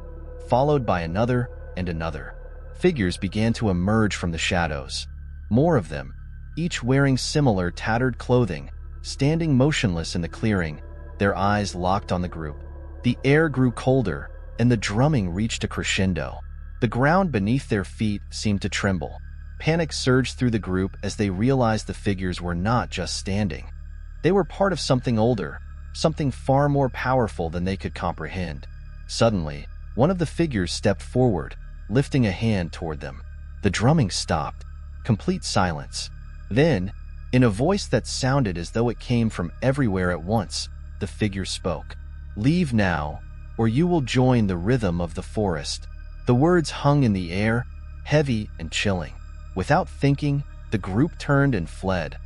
followed by another and another. Figures began to emerge from the shadows. More of them, each wearing similar tattered clothing, standing motionless in the clearing, their eyes locked on the group. The air grew colder, and the drumming reached a crescendo. The ground beneath their feet seemed to tremble. Panic surged through the group as they realized the figures were not just standing. They were part of something older, something far more powerful than they could comprehend. Suddenly, one of the figures stepped forward, lifting a hand toward them. The drumming stopped. Complete silence. Then, in a voice that sounded as though it came from everywhere at once, the figure spoke. "Leave now, or you will join the rhythm of the forest." The words hung in the air, heavy and chilling. Without thinking, the group turned and fled,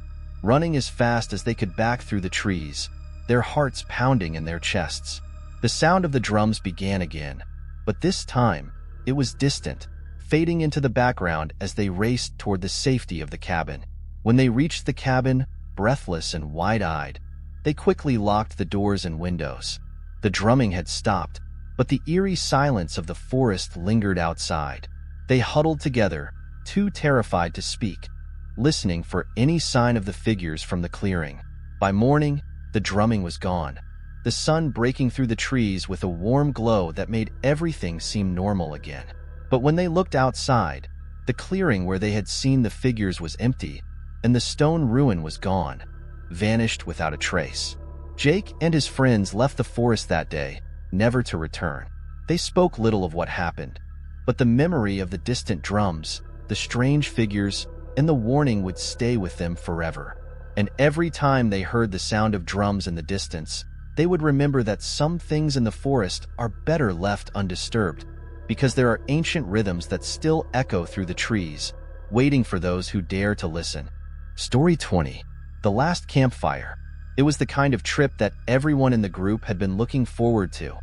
running as fast as they could back through the trees, their hearts pounding in their chests. The sound of the drums began again, but this time, it was distant, fading into the background as they raced toward the safety of the cabin. When they reached the cabin, breathless and wide-eyed, they quickly locked the doors and windows. The drumming had stopped, but the eerie silence of the forest lingered outside. They huddled together, too terrified to speak, listening for any sign of the figures from the clearing. By morning, the drumming was gone, the sun breaking through the trees with a warm glow that made everything seem normal again. But when they looked outside, the clearing where they had seen the figures was empty, and the stone ruin was gone, vanished without a trace. Jake and his friends left the forest that day, never to return. They spoke little of what happened, but the memory of the distant drums, the strange figures, and the warning would stay with them forever. And every time they heard the sound of drums in the distance, they would remember that some things in the forest are better left undisturbed, because there are ancient rhythms that still echo through the trees, waiting for those who dare to listen. Story 20. The Last Campfire. It was the kind of trip that everyone in the group had been looking forward to.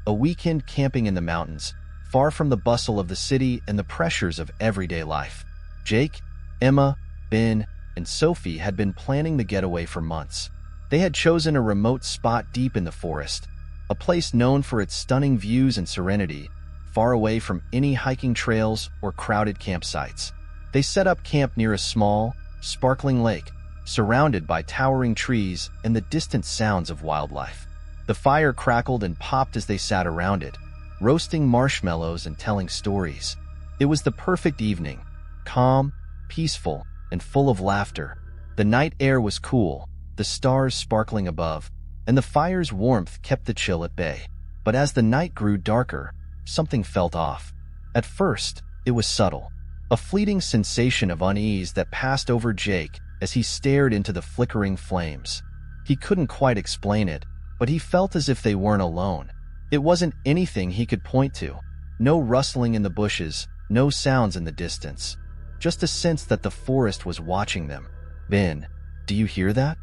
A weekend camping in the mountains, far from the bustle of the city and the pressures of everyday life. Jake, Emma, Ben, and Sophie had been planning the getaway for months. They had chosen a remote spot deep in the forest, a place known for its stunning views and serenity, far away from any hiking trails or crowded campsites. They set up camp near a small, sparkling lake, surrounded by towering trees and the distant sounds of wildlife. The fire crackled and popped as they sat around it, roasting marshmallows and telling stories. It was the perfect evening, calm, peaceful, and full of laughter. The night air was cool, the stars sparkling above, and the fire's warmth kept the chill at bay. But as the night grew darker, something felt off. At first, it was subtle, a fleeting sensation of unease that passed over Jake as he stared into the flickering flames. He couldn't quite explain it, but he felt as if they weren't alone. It wasn't anything he could point to. No rustling in the bushes, no sounds in the distance. Just a sense that the forest was watching them. "Ben, do you hear that?"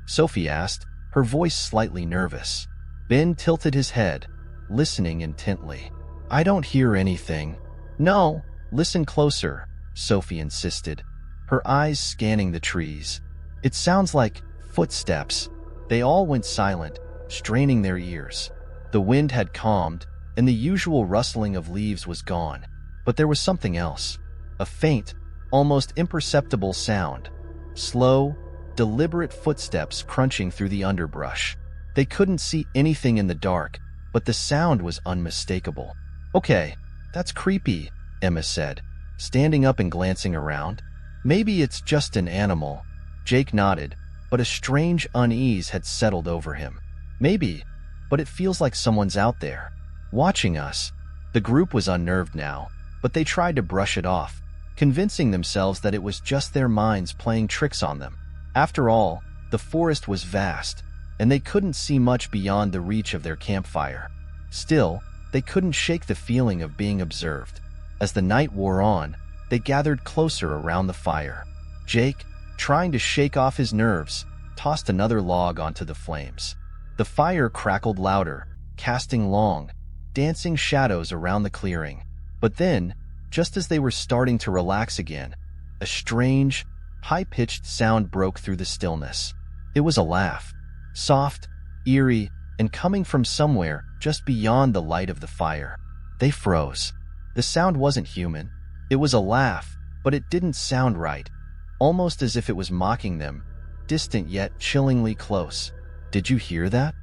Sophie asked, her voice slightly nervous. Ben tilted his head, listening intently. "I don't hear anything." "No, listen closer," Sophie insisted, her eyes scanning the trees. "It sounds like footsteps." They all went silent, straining their ears. The wind had calmed, and the usual rustling of leaves was gone. But there was something else. A faint, almost imperceptible sound. Slow, deliberate footsteps crunching through the underbrush. They couldn't see anything in the dark, but the sound was unmistakable. "Okay, that's creepy," Emma said, standing up and glancing around. "Maybe it's just an animal." Jake nodded, but a strange unease had settled over him. "Maybe, but it feels like someone's out there, watching us." The group was unnerved now, but they tried to brush it off, convincing themselves that it was just their minds playing tricks on them. After all, the forest was vast, and they couldn't see much beyond the reach of their campfire. Still, they couldn't shake the feeling of being observed. As the night wore on, they gathered closer around the fire. Jake, trying to shake off his nerves, tossed another log onto the flames. The fire crackled louder, casting long, dancing shadows around the clearing. But then, just as they were starting to relax again, a strange, high-pitched sound broke through the stillness. It was a laugh, soft, eerie, and coming from somewhere just beyond the light of the fire. They froze. The sound wasn't human. It was a laugh, but it didn't sound right, almost as if it was mocking them, distant yet chillingly close. "Did you hear that?"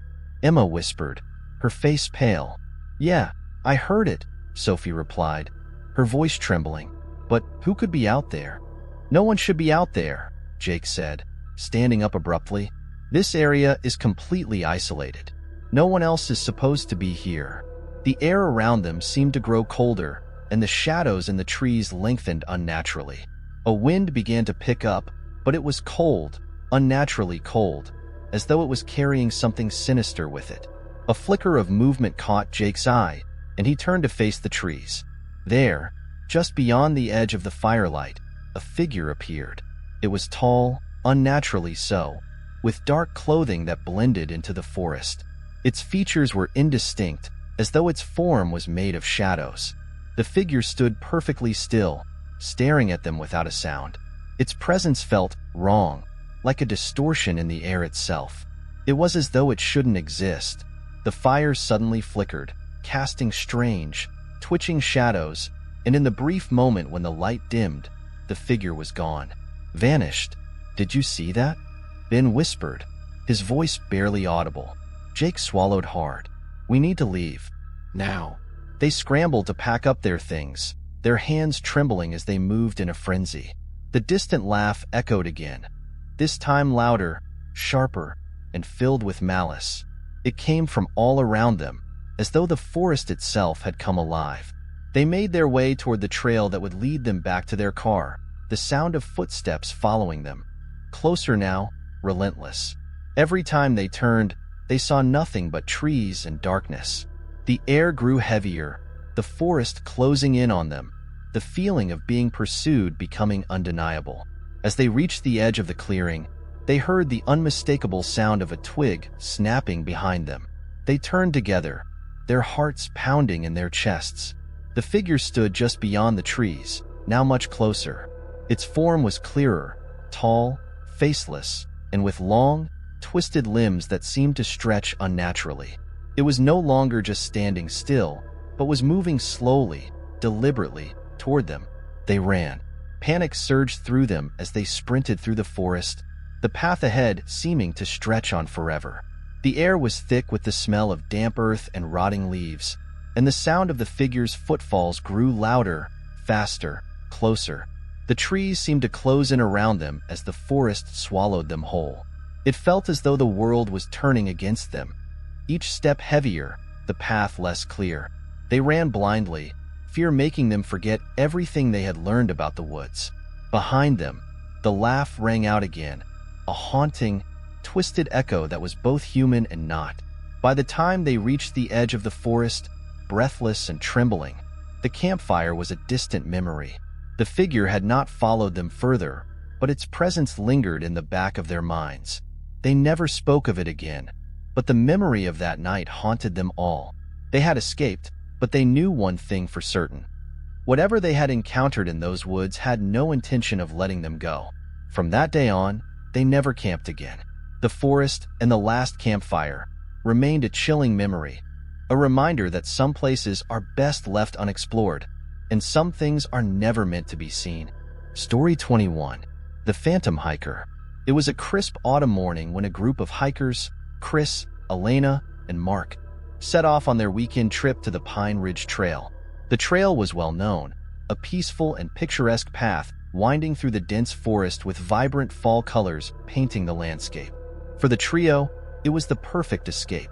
Emma whispered, her face pale. "Yeah, I heard it," Sophie replied, her voice trembling. "But who could be out there?" "No one should be out there," Jake said, standing up abruptly. "This area is completely isolated. No one else is supposed to be here." The air around them seemed to grow colder, and the shadows in the trees lengthened unnaturally. A wind began to pick up, but it was cold, unnaturally cold, as though it was carrying something sinister with it. A flicker of movement caught Jake's eye, and he turned to face the trees. There, just beyond the edge of the firelight, a figure appeared. It was tall, unnaturally so, with dark clothing that blended into the forest. Its features were indistinct, as though its form was made of shadows. The figure stood perfectly still, staring at them without a sound. Its presence felt wrong, like a distortion in the air itself. It was as though it shouldn't exist. The fire suddenly flickered, casting strange, twitching shadows, and in the brief moment when the light dimmed, the figure was gone. Vanished. "Did you see that?" Ben whispered, his voice barely audible. Jake swallowed hard. "We need to leave. Now." They scrambled to pack up their things, their hands trembling as they moved in a frenzy. The distant laugh echoed again, this time louder, sharper, and filled with malice. It came from all around them, as though the forest itself had come alive. They made their way toward the trail that would lead them back to their car, the sound of footsteps following them. Closer now, relentless. Every time they turned, they saw nothing but trees and darkness. The air grew heavier, the forest closing in on them, the feeling of being pursued becoming undeniable. As they reached the edge of the clearing, they heard the unmistakable sound of a twig snapping behind them. They turned together, their hearts pounding in their chests. The figure stood just beyond the trees, now much closer. Its form was clearer, tall, faceless, and with long, twisted limbs that seemed to stretch unnaturally. It was no longer just standing still, but was moving slowly, deliberately, toward them. They ran. Panic surged through them as they sprinted through the forest, the path ahead seeming to stretch on forever. The air was thick with the smell of damp earth and rotting leaves, and the sound of the figure's footfalls grew louder, faster, closer. The trees seemed to close in around them as the forest swallowed them whole. It felt as though the world was turning against them. Each step heavier, the path less clear. They ran blindly, fear making them forget everything they had learned about the woods. Behind them, the laugh rang out again, a haunting, twisted echo that was both human and not. By the time they reached the edge of the forest, breathless and trembling, the campfire was a distant memory. The figure had not followed them further, but its presence lingered in the back of their minds. They never spoke of it again, but the memory of that night haunted them all. They had escaped, but they knew one thing for certain. Whatever they had encountered in those woods had no intention of letting them go. From that day on, they never camped again. The forest and the last campfire remained a chilling memory, a reminder that some places are best left unexplored, and some things are never meant to be seen. Story 21. The Phantom Hiker. It was a crisp autumn morning when a group of hikers, Chris, Elena, and Mark, set off on their weekend trip to the Pine Ridge Trail. The trail was well known, a peaceful and picturesque path winding through the dense forest with vibrant fall colors painting the landscape. For the trio, it was the perfect escape.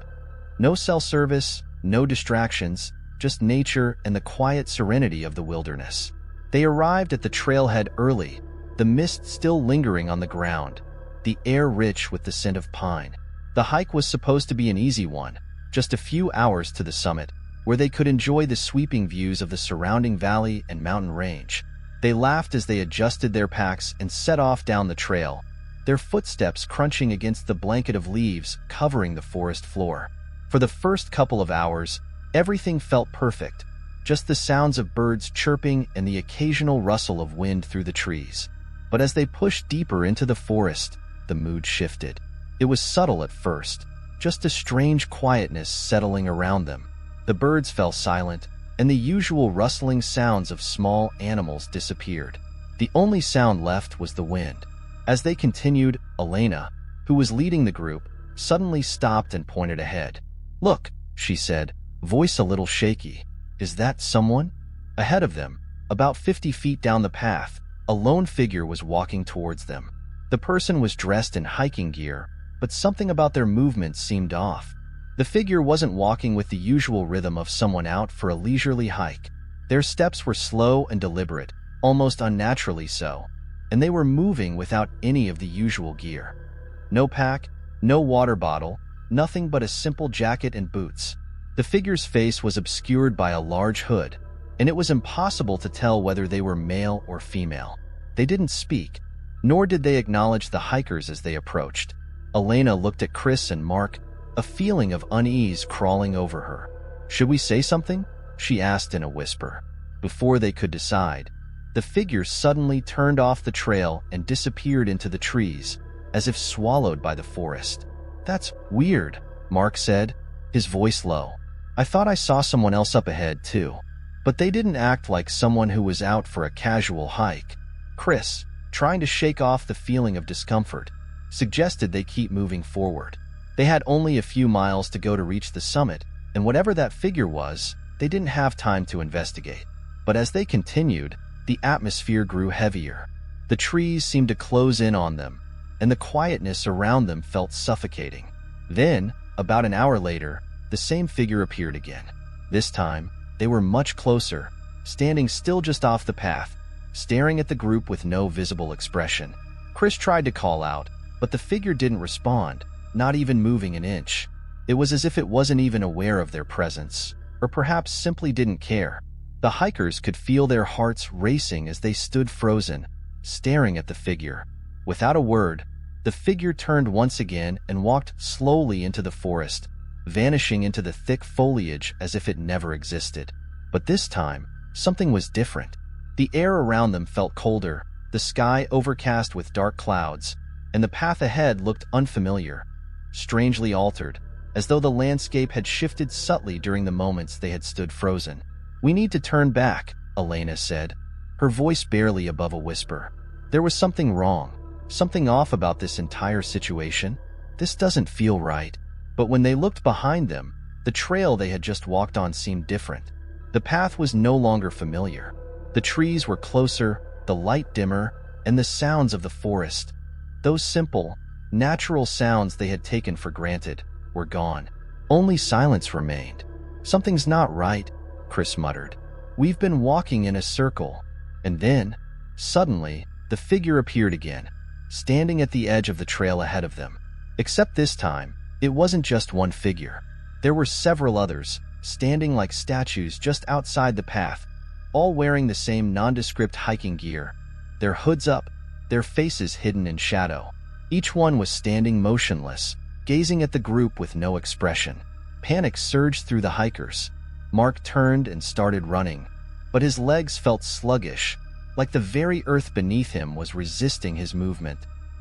No cell service, no distractions, just nature and the quiet serenity of the wilderness. They arrived at the trailhead early, the mist still lingering on the ground, the air rich with the scent of pine. The hike was supposed to be an easy one, just a few hours to the summit, where they could enjoy the sweeping views of the surrounding valley and mountain range. They laughed as they adjusted their packs and set off down the trail, their footsteps crunching against the blanket of leaves covering the forest floor. For the first couple of hours, everything felt perfect, just the sounds of birds chirping and the occasional rustle of wind through the trees. But as they pushed deeper into the forest, the mood shifted. It was subtle at first, just a strange quietness settling around them. The birds fell silent, and the usual rustling sounds of small animals disappeared. The only sound left was the wind. As they continued, Elena, who was leading the group, suddenly stopped and pointed ahead. "Look," she said, voice a little shaky. "Is that someone?" Ahead of them, about 50 feet down the path, a lone figure was walking towards them. The person was dressed in hiking gear, but something about their movements seemed off. The figure wasn't walking with the usual rhythm of someone out for a leisurely hike. Their steps were slow and deliberate, almost unnaturally so, and they were moving without any of the usual gear. No pack, no water bottle, nothing but a simple jacket and boots. The figure's face was obscured by a large hood, and it was impossible to tell whether they were male or female. They didn't speak, nor did they acknowledge the hikers as they approached. Elena looked at Chris and Mark, a feeling of unease crawling over her. "Should we say something?" she asked in a whisper. Before they could decide, the figure suddenly turned off the trail and disappeared into the trees, as if swallowed by the forest. "That's weird," Mark said, his voice low. "I thought I saw someone else up ahead, too. But they didn't act like someone who was out for a casual hike." Chris, trying to shake off the feeling of discomfort, suggested they keep moving forward. They had only a few miles to go to reach the summit, and whatever that figure was, they didn't have time to investigate. But as they continued, the atmosphere grew heavier. The trees seemed to close in on them, and the quietness around them felt suffocating. Then, about an hour later, the same figure appeared again. This time, they were much closer, standing still just off the path, staring at the group with no visible expression. Chris tried to call out, but the figure didn't respond, not even moving an inch. It was as if it wasn't even aware of their presence, or perhaps simply didn't care. The hikers could feel their hearts racing as they stood frozen, staring at the figure. Without a word, the figure turned once again and walked slowly into the forest, vanishing into the thick foliage as if it never existed. But this time, something was different. The air around them felt colder, the sky overcast with dark clouds, and the path ahead looked unfamiliar, strangely altered, as though the landscape had shifted subtly during the moments they had stood frozen. "We need to turn back," Elena said, her voice barely above a whisper. There was something wrong, something off about this entire situation. This doesn't feel right. But when they looked behind them, the trail they had just walked on seemed different. The path was no longer familiar. The trees were closer, the light dimmer, and the sounds of the forest, those simple, Natural sounds they had taken for granted were gone. Only silence remained. "Something's not right," Chris muttered. "We've been walking in a circle." And then, suddenly, the figure appeared again, standing at the edge of the trail ahead of them. Except this time, it wasn't just one figure. There were several others, standing like statues just outside the path, all wearing the same nondescript hiking gear, their hoods up, their faces hidden in shadow. Each one was standing motionless, gazing at the group with no expression. Panic surged through the hikers. Mark turned and started running, but his legs felt sluggish, like the very earth beneath him was resisting his movement.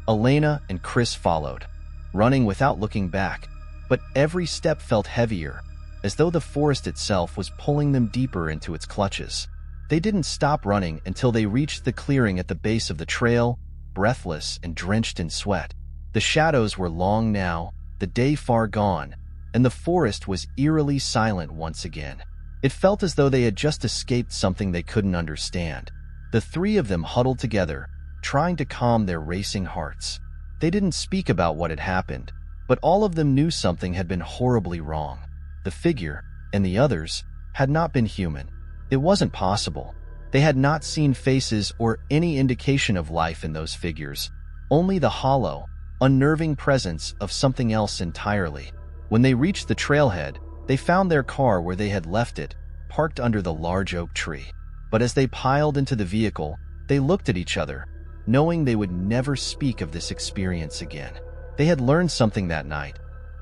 Elena and Chris followed, running without looking back, but every step felt heavier, as though the forest itself was pulling them deeper into its clutches. They didn't stop running until they reached the clearing at the base of the trail, breathless and drenched in sweat. The shadows were long now, the day far gone, and the forest was eerily silent once again. It felt as though they had just escaped something they couldn't understand. The three of them huddled together, trying to calm their racing hearts. They didn't speak about what had happened, but all of them knew something had been horribly wrong. The figure, and the others, had not been human. It wasn't possible. They had not seen faces or any indication of life in those figures, only the hollow, unnerving presence of something else entirely. When they reached the trailhead, they found their car where they had left it, parked under the large oak tree. But as they piled into the vehicle, they looked at each other, knowing they would never speak of this experience again. They had learned something that night.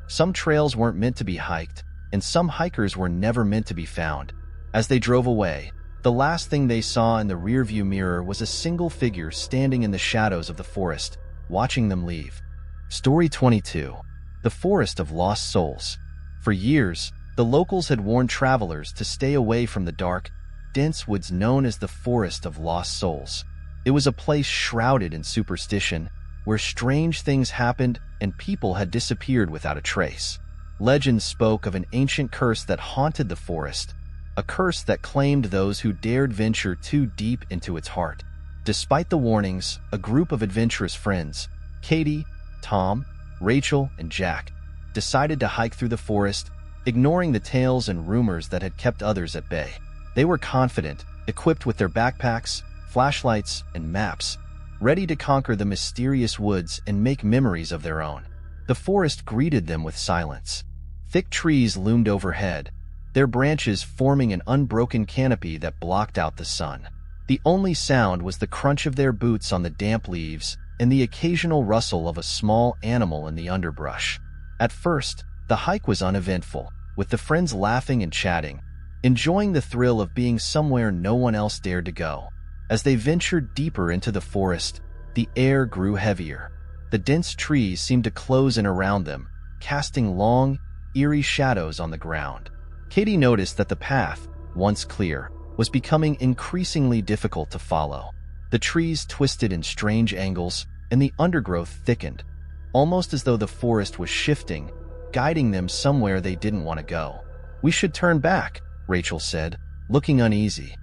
Some trails weren't meant to be hiked, and some hikers were never meant to be found. As they drove away, the last thing they saw in the rearview mirror was a single figure standing in the shadows of the forest, watching them leave. Story 22. The Forest of Lost Souls. For years, the locals had warned travelers to stay away from the dark, dense woods known as the Forest of Lost Souls. It was a place shrouded in superstition, where strange things happened and people had disappeared without a trace. Legends spoke of an ancient curse that haunted the forest, a curse that claimed those who dared venture too deep into its heart. Despite the warnings, a group of adventurous friends, Katie, Tom, Rachel, and Jack, decided to hike through the forest, ignoring the tales and rumors that had kept others at bay. They were confident, equipped with their backpacks, flashlights, and maps, ready to conquer the mysterious woods and make memories of their own. The forest greeted them with silence. Thick trees loomed overhead, their branches forming an unbroken canopy that blocked out the sun. The only sound was the crunch of their boots on the damp leaves and the occasional rustle of a small animal in the underbrush. At first, the hike was uneventful, with the friends laughing and chatting, enjoying the thrill of being somewhere no one else dared to go. As they ventured deeper into the forest, the air grew heavier. The dense trees seemed to close in around them, casting long, eerie shadows on the ground. Katie noticed that the path, once clear, was becoming increasingly difficult to follow. The trees twisted in strange angles, and the undergrowth thickened, almost as though the forest was shifting, guiding them somewhere they didn't want to go. "We should turn back," Rachel said, looking uneasy.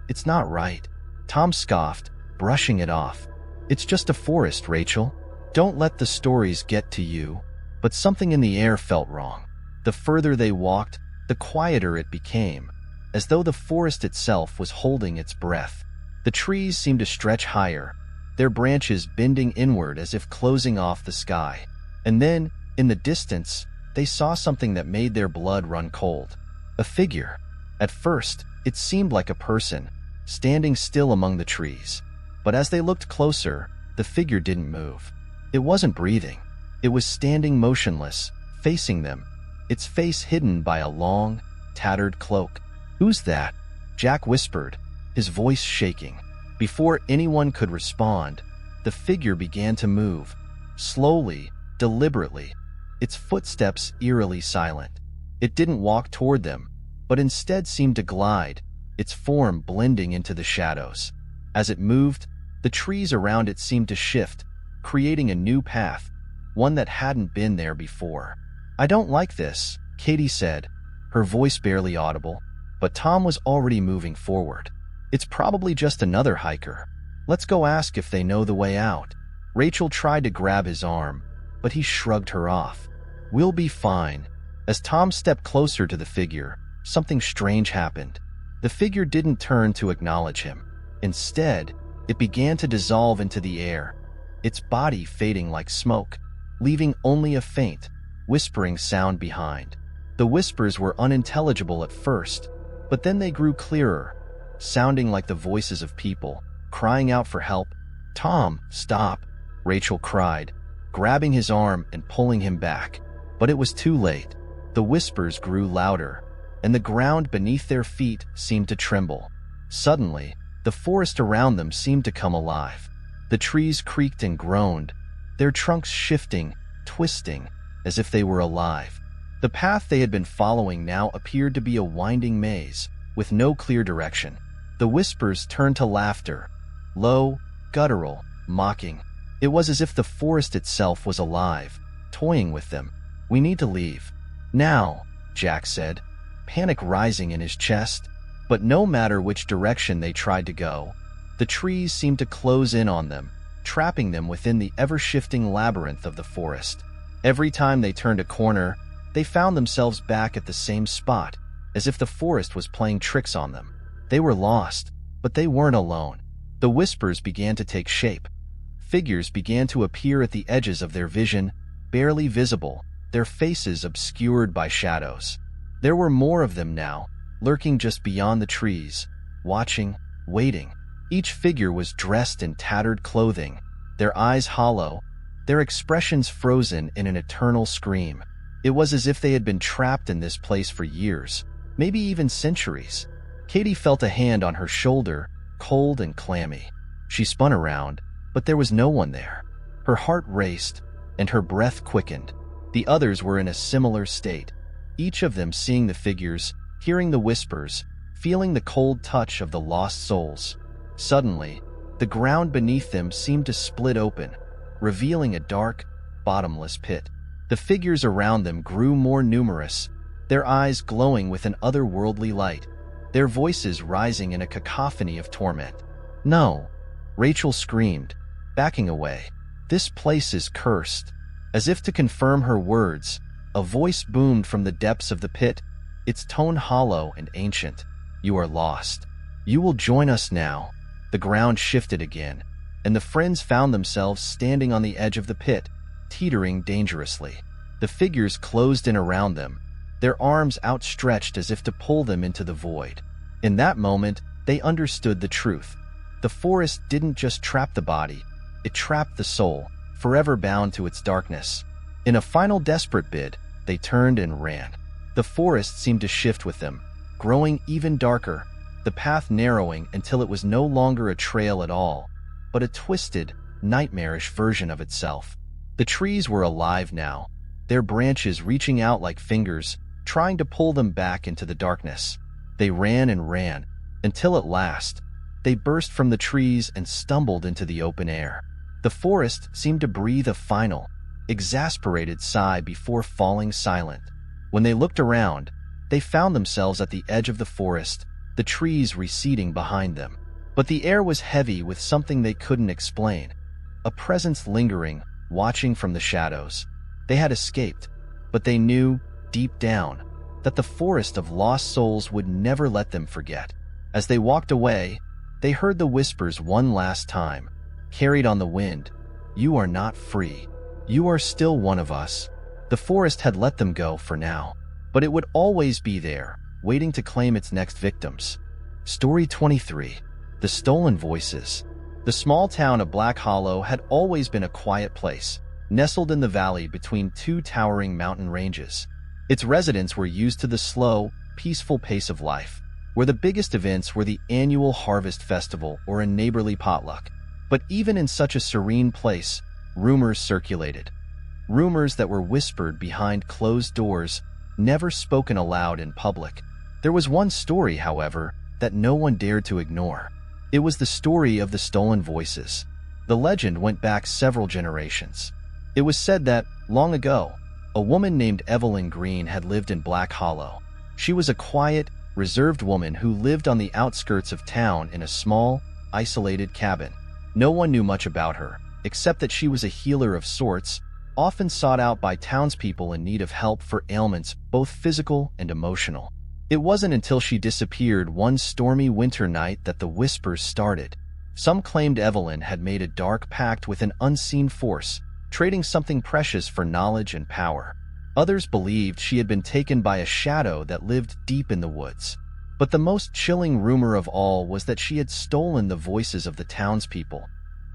It's not right." Tom scoffed, brushing it off. "It's just a forest, Rachel. Don't let the stories get to you." But something in the air felt wrong. The further they walked, the quieter it became, as though the forest itself was holding its breath. The trees seemed to stretch higher, their branches bending inward as if closing off the sky. And then, in the distance, they saw something that made their blood run cold. A figure. At first, it seemed like a person, standing still among the trees. But as they looked closer, the figure didn't move. It wasn't breathing. It was standing motionless, facing them, its face hidden by a long, tattered cloak. "Who's that?" Jack whispered, his voice shaking. Before anyone could respond, the figure began to move, slowly, deliberately, its footsteps eerily silent. It didn't walk toward them, but instead seemed to glide, its form blending into the shadows. As it moved, the trees around it seemed to shift, creating a new path, one that hadn't been there before. "I don't like this," Katie said, her voice barely audible, but Tom was already moving forward. "It's probably just another hiker. Let's go ask if they know the way out." Rachel tried to grab his arm, but he shrugged her off. "We'll be fine." As Tom stepped closer to the figure, something strange happened. The figure didn't turn to acknowledge him. Instead, it began to dissolve into the air, its body fading like smoke, leaving only a faint, whispering sound behind. The whispers were unintelligible at first, but then they grew clearer, sounding like the voices of people, crying out for help. "Tom, stop," Rachel cried, grabbing his arm and pulling him back. But it was too late. The whispers grew louder, and the ground beneath their feet seemed to tremble. Suddenly, the forest around them seemed to come alive. The trees creaked and groaned, their trunks shifting, twisting, as if they were alive. The path they had been following now appeared to be a winding maze, with no clear direction. The whispers turned to laughter, low, guttural, mocking. It was as if the forest itself was alive, toying with them. "We need to leave. Now," Jack said, panic rising in his chest. But no matter which direction they tried to go, the trees seemed to close in on them, trapping them within the ever-shifting labyrinth of the forest. Every time they turned a corner, they found themselves back at the same spot, as if the forest was playing tricks on them. They were lost, but they weren't alone. The whispers began to take shape. Figures began to appear at the edges of their vision, barely visible, their faces obscured by shadows. There were more of them now, lurking just beyond the trees, watching, waiting. Each figure was dressed in tattered clothing, their eyes hollow, their expressions frozen in an eternal scream. It was as if they had been trapped in this place for years, maybe even centuries. Katie felt a hand on her shoulder, cold and clammy. She spun around, but there was no one there. Her heart raced, and her breath quickened. The others were in a similar state, each of them seeing the figures, hearing the whispers, feeling the cold touch of the lost souls. Suddenly, the ground beneath them seemed to split open, revealing a dark, bottomless pit. The figures around them grew more numerous, their eyes glowing with an otherworldly light, their voices rising in a cacophony of torment. "No!" Rachel screamed, backing away. "This place is cursed." As if to confirm her words, a voice boomed from the depths of the pit, its tone hollow and ancient. "You are lost. You will join us now." The ground shifted again, and the friends found themselves standing on the edge of the pit, teetering dangerously. The figures closed in around them, their arms outstretched as if to pull them into the void. In that moment, they understood the truth. The forest didn't just trap the body, it trapped the soul, forever bound to its darkness. In a final desperate bid, they turned and ran. The forest seemed to shift with them, growing even darker, the path narrowing until it was no longer a trail at all, but a twisted, nightmarish version of itself. The trees were alive now, their branches reaching out like fingers, trying to pull them back into the darkness. They ran and ran, until at last, they burst from the trees and stumbled into the open air. The forest seemed to breathe a final, exasperated sigh before falling silent. When they looked around, they found themselves at the edge of the forest, the trees receding behind them. But the air was heavy with something they couldn't explain, a presence lingering, watching from the shadows. They had escaped, but they knew, deep down, that the forest of lost souls would never let them forget. As they walked away, they heard the whispers one last time, carried on the wind. "You are not free. You are still one of us." The forest had let them go for now, but it would always be there, waiting to claim its next victims. Story 23. The Stolen Voices. The small town of Black Hollow had always been a quiet place, nestled in the valley between two towering mountain ranges. Its residents were used to the slow, peaceful pace of life, where the biggest events were the annual harvest festival or a neighborly potluck. But even in such a serene place, rumors circulated. Rumors that were whispered behind closed doors, never spoken aloud in public. There was one story, however, that no one dared to ignore. It was the story of the stolen voices. The legend went back several generations. It was said that, long ago, a woman named Evelyn Green had lived in Black Hollow. She was a quiet, reserved woman who lived on the outskirts of town in a small, isolated cabin. No one knew much about her, except that she was a healer of sorts, often sought out by townspeople in need of help for ailments both physical and emotional. It wasn't until she disappeared one stormy winter night that the whispers started. Some claimed Evelyn had made a dark pact with an unseen force, trading something precious for knowledge and power. Others believed she had been taken by a shadow that lived deep in the woods. But the most chilling rumor of all was that she had stolen the voices of the townspeople.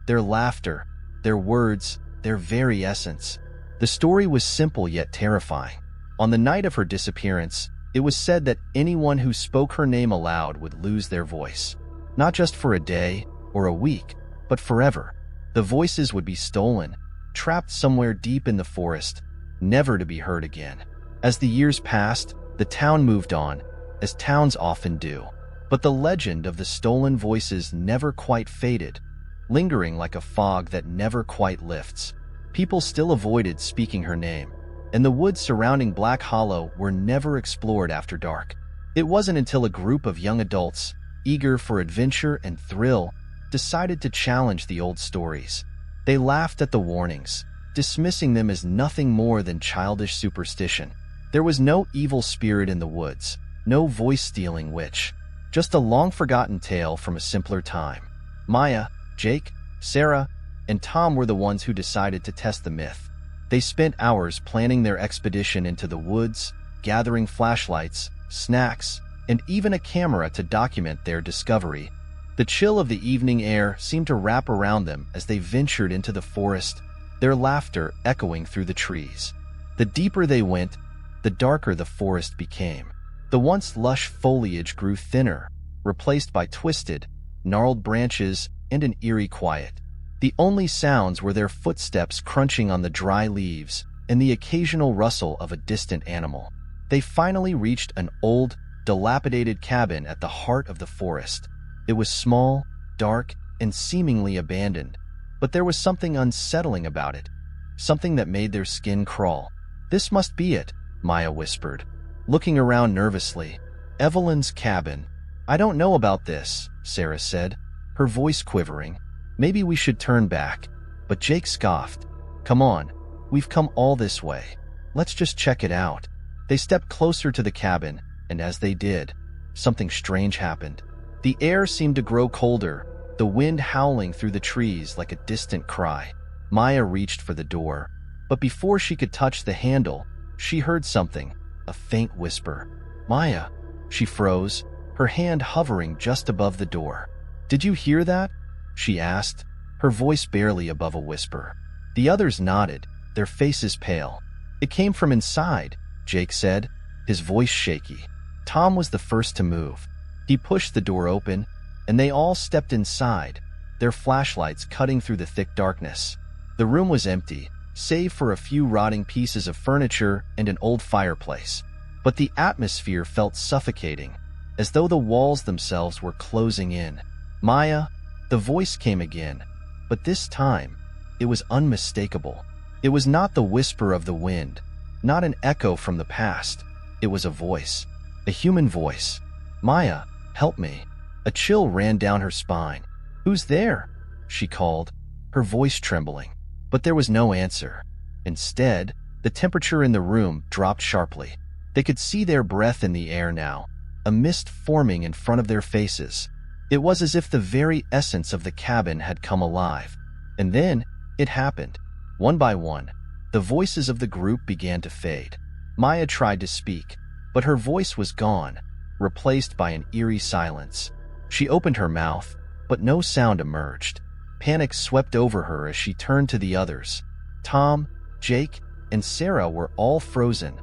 Their laughter, their words, their very essence. The story was simple yet terrifying. On the night of her disappearance, it was said that anyone who spoke her name aloud would lose their voice. Not just for a day or a week, but forever. The voices would be stolen, trapped somewhere deep in the forest, never to be heard again. As the years passed, the town moved on, as towns often do. But the legend of the stolen voices never quite faded, lingering like a fog that never quite lifts. People still avoided speaking her name, and the woods surrounding Black Hollow were never explored after dark. It wasn't until a group of young adults, eager for adventure and thrill, decided to challenge the old stories. They laughed at the warnings, dismissing them as nothing more than childish superstition. There was no evil spirit in the woods, no voice-stealing witch, just a long-forgotten tale from a simpler time. Maya, Jake, Sarah, and Tom were the ones who decided to test the myth. They spent hours planning their expedition into the woods, gathering flashlights, snacks, and even a camera to document their discovery. The chill of the evening air seemed to wrap around them as they ventured into the forest, their laughter echoing through the trees. The deeper they went, the darker the forest became. The once lush foliage grew thinner, replaced by twisted, gnarled branches and an eerie quiet. The only sounds were their footsteps crunching on the dry leaves and the occasional rustle of a distant animal. They finally reached an old, dilapidated cabin at the heart of the forest. It was small, dark, and seemingly abandoned, but there was something unsettling about it, something that made their skin crawl. "This must be it," Maya whispered, looking around nervously. "Evelyn's cabin." "I don't know about this," Sarah said, her voice quivering. "Maybe we should turn back." But Jake scoffed. "Come on, we've come all this way. Let's just check it out." They stepped closer to the cabin, and as they did, something strange happened. The air seemed to grow colder, the wind howling through the trees like a distant cry. Maya reached for the door, but before she could touch the handle, she heard something, a faint whisper. "Maya." She froze, her hand hovering just above the door. "Did you hear that?" she asked, her voice barely above a whisper. The others nodded, their faces pale. "It came from inside," Jake said, his voice shaky. Tom was the first to move. He pushed the door open, and they all stepped inside, their flashlights cutting through the thick darkness. The room was empty, save for a few rotting pieces of furniture and an old fireplace. But the atmosphere felt suffocating, as though the walls themselves were closing in. "Maya," the voice came again, but this time, it was unmistakable. It was not the whisper of the wind, not an echo from the past. It was a voice, a human voice. "Maya, help me." A chill ran down her spine. "Who's there?" she called, her voice trembling. But there was no answer. Instead, the temperature in the room dropped sharply. They could see their breath in the air now, a mist forming in front of their faces. It was as if the very essence of the cabin had come alive. And then, it happened. One by one, the voices of the group began to fade. Maya tried to speak, but her voice was gone, replaced by an eerie silence. She opened her mouth, but no sound emerged. Panic swept over her as she turned to the others. Tom, Jake, and Sarah were all frozen,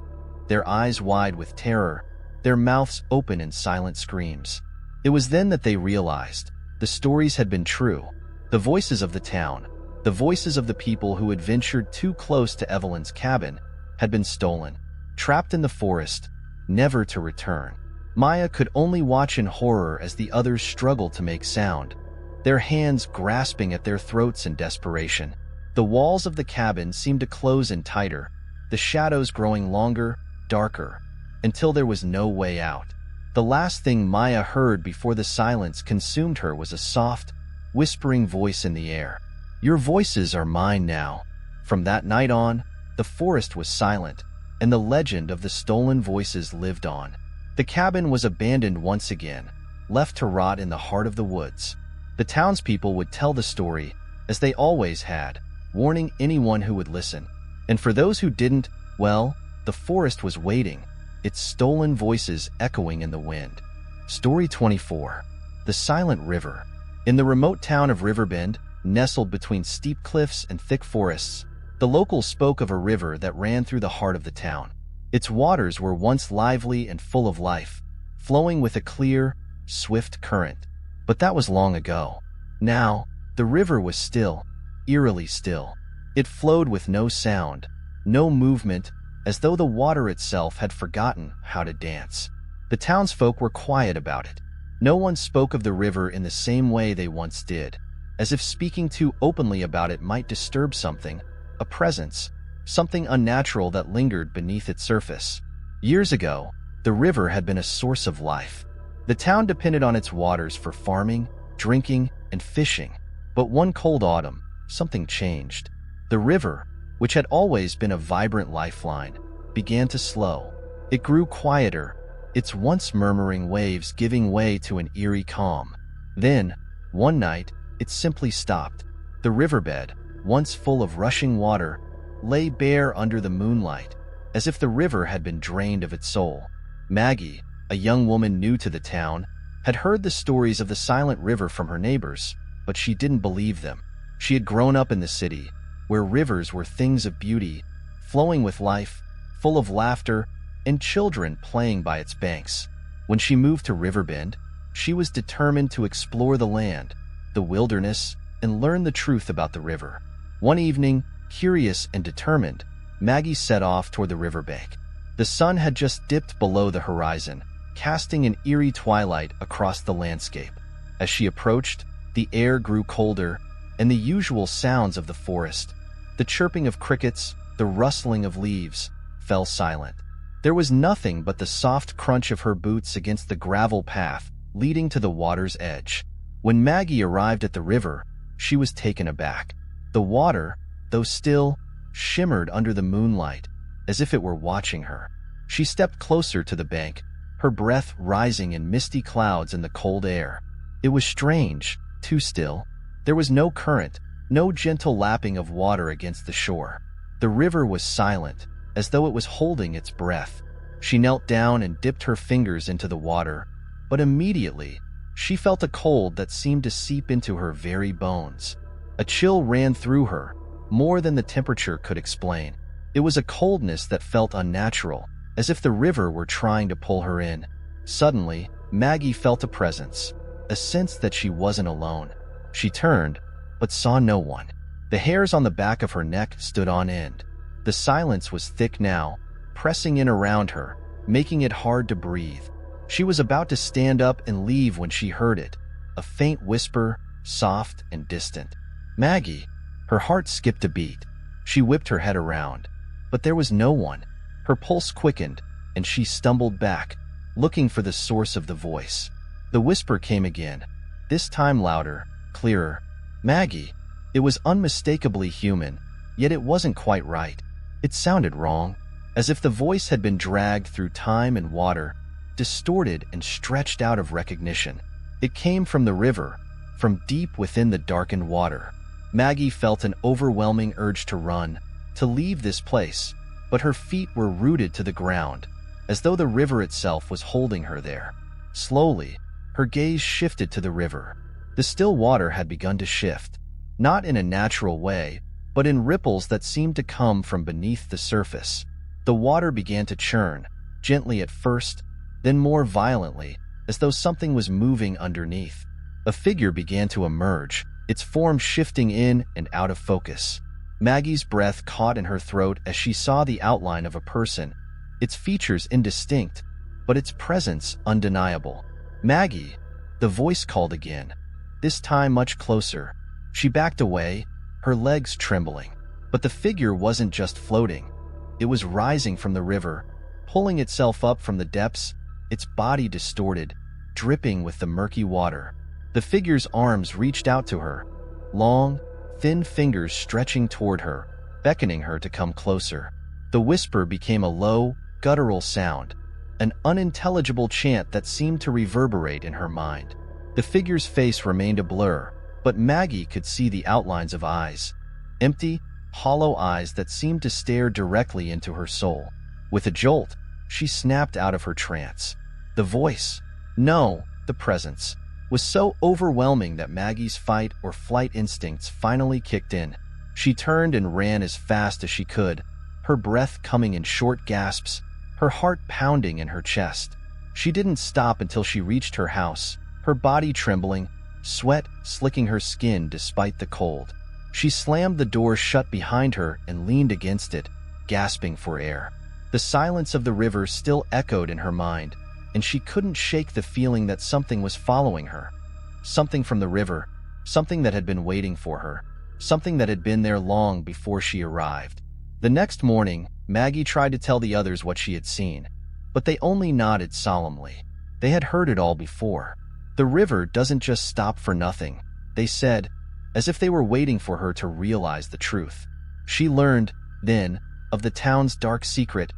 their eyes wide with terror, their mouths open in silent screams. It was then that they realized the stories had been true. The voices of the town, the voices of the people who had ventured too close to Evelyn's cabin, had been stolen, trapped in the forest, never to return. Maya could only watch in horror as the others struggled to make sound, their hands grasping at their throats in desperation. The walls of the cabin seemed to close in tighter, the shadows growing longer, darker, until there was no way out. The last thing Maya heard before the silence consumed her was a soft, whispering voice in the air. Your voices are mine now." From that night on, the forest was silent, and the legend of the stolen voices lived on. The cabin was abandoned once again, left to rot in the heart of the woods. The townspeople would tell the story, as they always had, warning anyone who would listen. And for those who didn't, well, the forest was waiting, its stolen voices echoing in the wind. Story 24. The Silent River. In the remote town of Riverbend, nestled between steep cliffs and thick forests, the locals spoke of a river that ran through the heart of the town. Its waters were once lively and full of life, flowing with a clear, swift current. But that was long ago. Now, the river was still, eerily still. It flowed with no sound, no movement, as though the water itself had forgotten how to dance. The townsfolk were quiet about it. No one spoke of the river in the same way they once did, as if speaking too openly about it might disturb something, a presence, something unnatural that lingered beneath its surface. Years ago, the river had been a source of life. The town depended on its waters for farming, drinking, and fishing. But one cold autumn, something changed. The river, which had always been a vibrant lifeline, began to slow. It grew quieter, its once murmuring waves giving way to an eerie calm. Then, one night, it simply stopped. The riverbed, once full of rushing water, lay bare under the moonlight, as if the river had been drained of its soul. Maggie, a young woman new to the town, had heard the stories of the silent river from her neighbors, but she didn't believe them. She had grown up in the city, where rivers were things of beauty, flowing with life, full of laughter, and children playing by its banks. When she moved to Riverbend, she was determined to explore the land, the wilderness, and learn the truth about the river. One evening, curious and determined, Maggie set off toward the riverbank. The sun had just dipped below the horizon, casting an eerie twilight across the landscape. As she approached, the air grew colder, and the usual sounds of the forest, the chirping of crickets, the rustling of leaves, fell silent. There was nothing but the soft crunch of her boots against the gravel path leading to the water's edge. When Maggie arrived at the river, she was taken aback. The water, though still, shimmered under the moonlight, as if it were watching her. She stepped closer to the bank, her breath rising in misty clouds in the cold air. It was strange, too still. There was no current, no gentle lapping of water against the shore. The river was silent, as though it was holding its breath. She knelt down and dipped her fingers into the water, but immediately, she felt a cold that seemed to seep into her very bones. A chill ran through her, more than the temperature could explain. It was a coldness that felt unnatural, as if the river were trying to pull her in. Suddenly, Maggie felt a presence, a sense that she wasn't alone. She turned, but saw no one. The hairs on the back of her neck stood on end. The silence was thick now, pressing in around her, making it hard to breathe. She was about to stand up and leave when she heard it, a faint whisper, soft and distant. "Maggie!" Her heart skipped a beat. She whipped her head around, but there was no one. Her pulse quickened, and she stumbled back, looking for the source of the voice. The whisper came again, this time louder, clearer. "Maggie!" It was unmistakably human, yet it wasn't quite right. It sounded wrong, as if the voice had been dragged through time and water, distorted and stretched out of recognition. It came from the river, from deep within the darkened water. Maggie felt an overwhelming urge to run, to leave this place, but her feet were rooted to the ground, as though the river itself was holding her there. Slowly, her gaze shifted to the river. The still water had begun to shift, not in a natural way, but in ripples that seemed to come from beneath the surface. The water began to churn, gently at first, then more violently, as though something was moving underneath. A figure began to emerge, its form shifting in and out of focus. Maggie's breath caught in her throat as she saw the outline of a person, its features indistinct, but its presence undeniable. "Maggie!" The voice called again, this time much closer. She backed away, her legs trembling. But the figure wasn't just floating. It was rising from the river, pulling itself up from the depths, its body distorted, dripping with the murky water. The figure's arms reached out to her, long, thin fingers stretching toward her, beckoning her to come closer. The whisper became a low, guttural sound, an unintelligible chant that seemed to reverberate in her mind. The figure's face remained a blur, but Maggie could see the outlines of eyes. Empty, hollow eyes that seemed to stare directly into her soul. With a jolt, she snapped out of her trance. The voice, no, the presence, was so overwhelming that Maggie's fight or flight instincts finally kicked in. She turned and ran as fast as she could, her breath coming in short gasps, her heart pounding in her chest. She didn't stop until she reached her house, her body trembling, sweat slicking her skin despite the cold. She slammed the door shut behind her and leaned against it, gasping for air. The silence of the river still echoed in her mind, and she couldn't shake the feeling that something was following her. Something from the river, something that had been waiting for her, something that had been there long before she arrived. The next morning, Maggie tried to tell the others what she had seen, but they only nodded solemnly. They had heard it all before. The river doesn't just stop for nothing, they said, as if they were waiting for her to realize the truth. She learned, then, of the town's dark secret,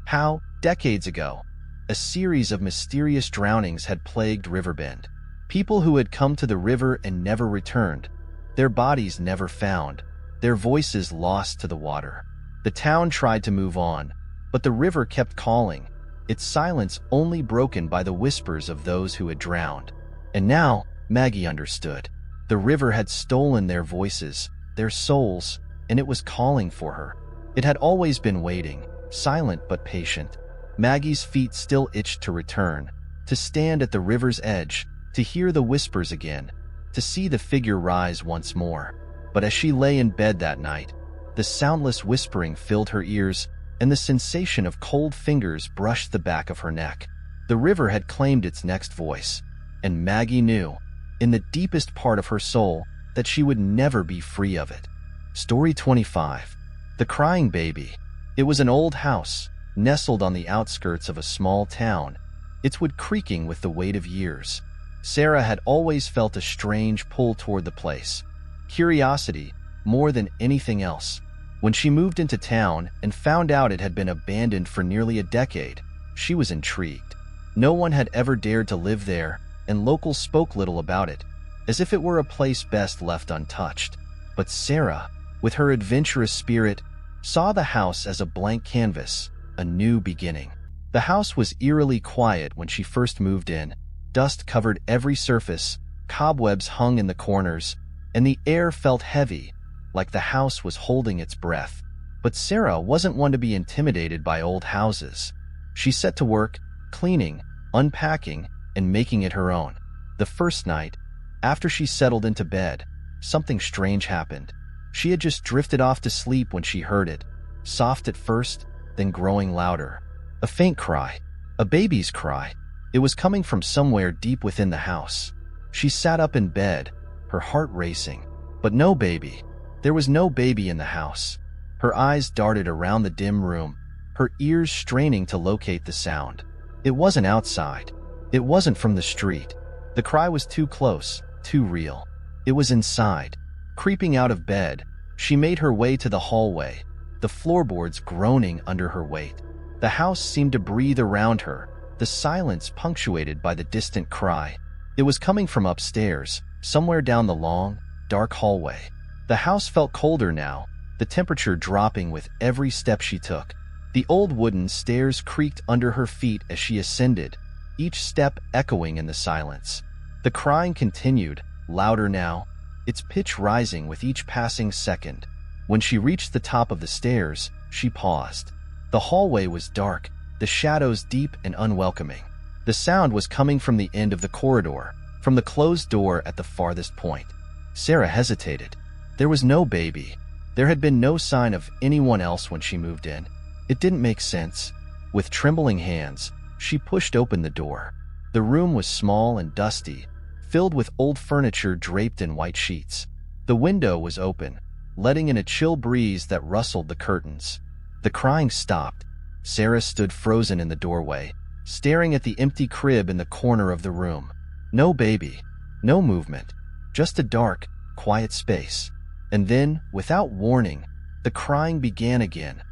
how, decades ago, a series of mysterious drownings had plagued Riverbend. People who had come to the river and never returned, their bodies never found, their voices lost to the water. The town tried to move on, but the river kept calling, its silence only broken by the whispers of those who had drowned. And now, Maggie understood. The river had stolen their voices, their souls, and it was calling for her. It had always been waiting, silent but patient. Maggie's feet still itched to return, to stand at the river's edge, to hear the whispers again, to see the figure rise once more. But as she lay in bed that night, the soundless whispering filled her ears, and the sensation of cold fingers brushed the back of her neck. The river had claimed its next voice, and Maggie knew, in the deepest part of her soul, that she would never be free of it. Story 25. The Crying Baby. It was an old house, nestled on the outskirts of a small town, its wood creaking with the weight of years. Sarah had always felt a strange pull toward the place. Curiosity, more than anything else. When she moved into town and found out it had been abandoned for nearly a decade, she was intrigued. No one had ever dared to live there, and locals spoke little about it, as if it were a place best left untouched. But Sarah, with her adventurous spirit, saw the house as a blank canvas, a new beginning. The house was eerily quiet when she first moved in. Dust covered every surface, cobwebs hung in the corners, and the air felt heavy, like the house was holding its breath. But Sarah wasn't one to be intimidated by old houses. She set to work, cleaning, unpacking, and making it her own. The first night, after she settled into bed, something strange happened. She had just drifted off to sleep when she heard it, soft at first, then growing louder. A faint cry, a baby's cry. It was coming from somewhere deep within the house. She sat up in bed, her heart racing. But no baby. There was no baby in the house. Her eyes darted around the dim room, her ears straining to locate the sound. It wasn't outside. It wasn't from the street. The cry was too close, too real. It was inside. Creeping out of bed, she made her way to the hallway, the floorboards groaning under her weight. The house seemed to breathe around her, the silence punctuated by the distant cry. It was coming from upstairs, somewhere down the long, dark hallway. The house felt colder now, the temperature dropping with every step she took. The old wooden stairs creaked under her feet as she ascended, each step echoing in the silence. The crying continued, louder now, its pitch rising with each passing second. When she reached the top of the stairs, she paused. The hallway was dark, the shadows deep and unwelcoming. The sound was coming from the end of the corridor, from the closed door at the farthest point. Sarah hesitated. There was no baby. There had been no sign of anyone else when she moved in. It didn't make sense. With trembling hands, she pushed open the door. The room was small and dusty, filled with old furniture draped in white sheets. The window was open, letting in a chill breeze that rustled the curtains. The crying stopped. Sarah stood frozen in the doorway, staring at the empty crib in the corner of the room. No baby, no movement, just a dark, quiet space. And then, without warning, the crying began again.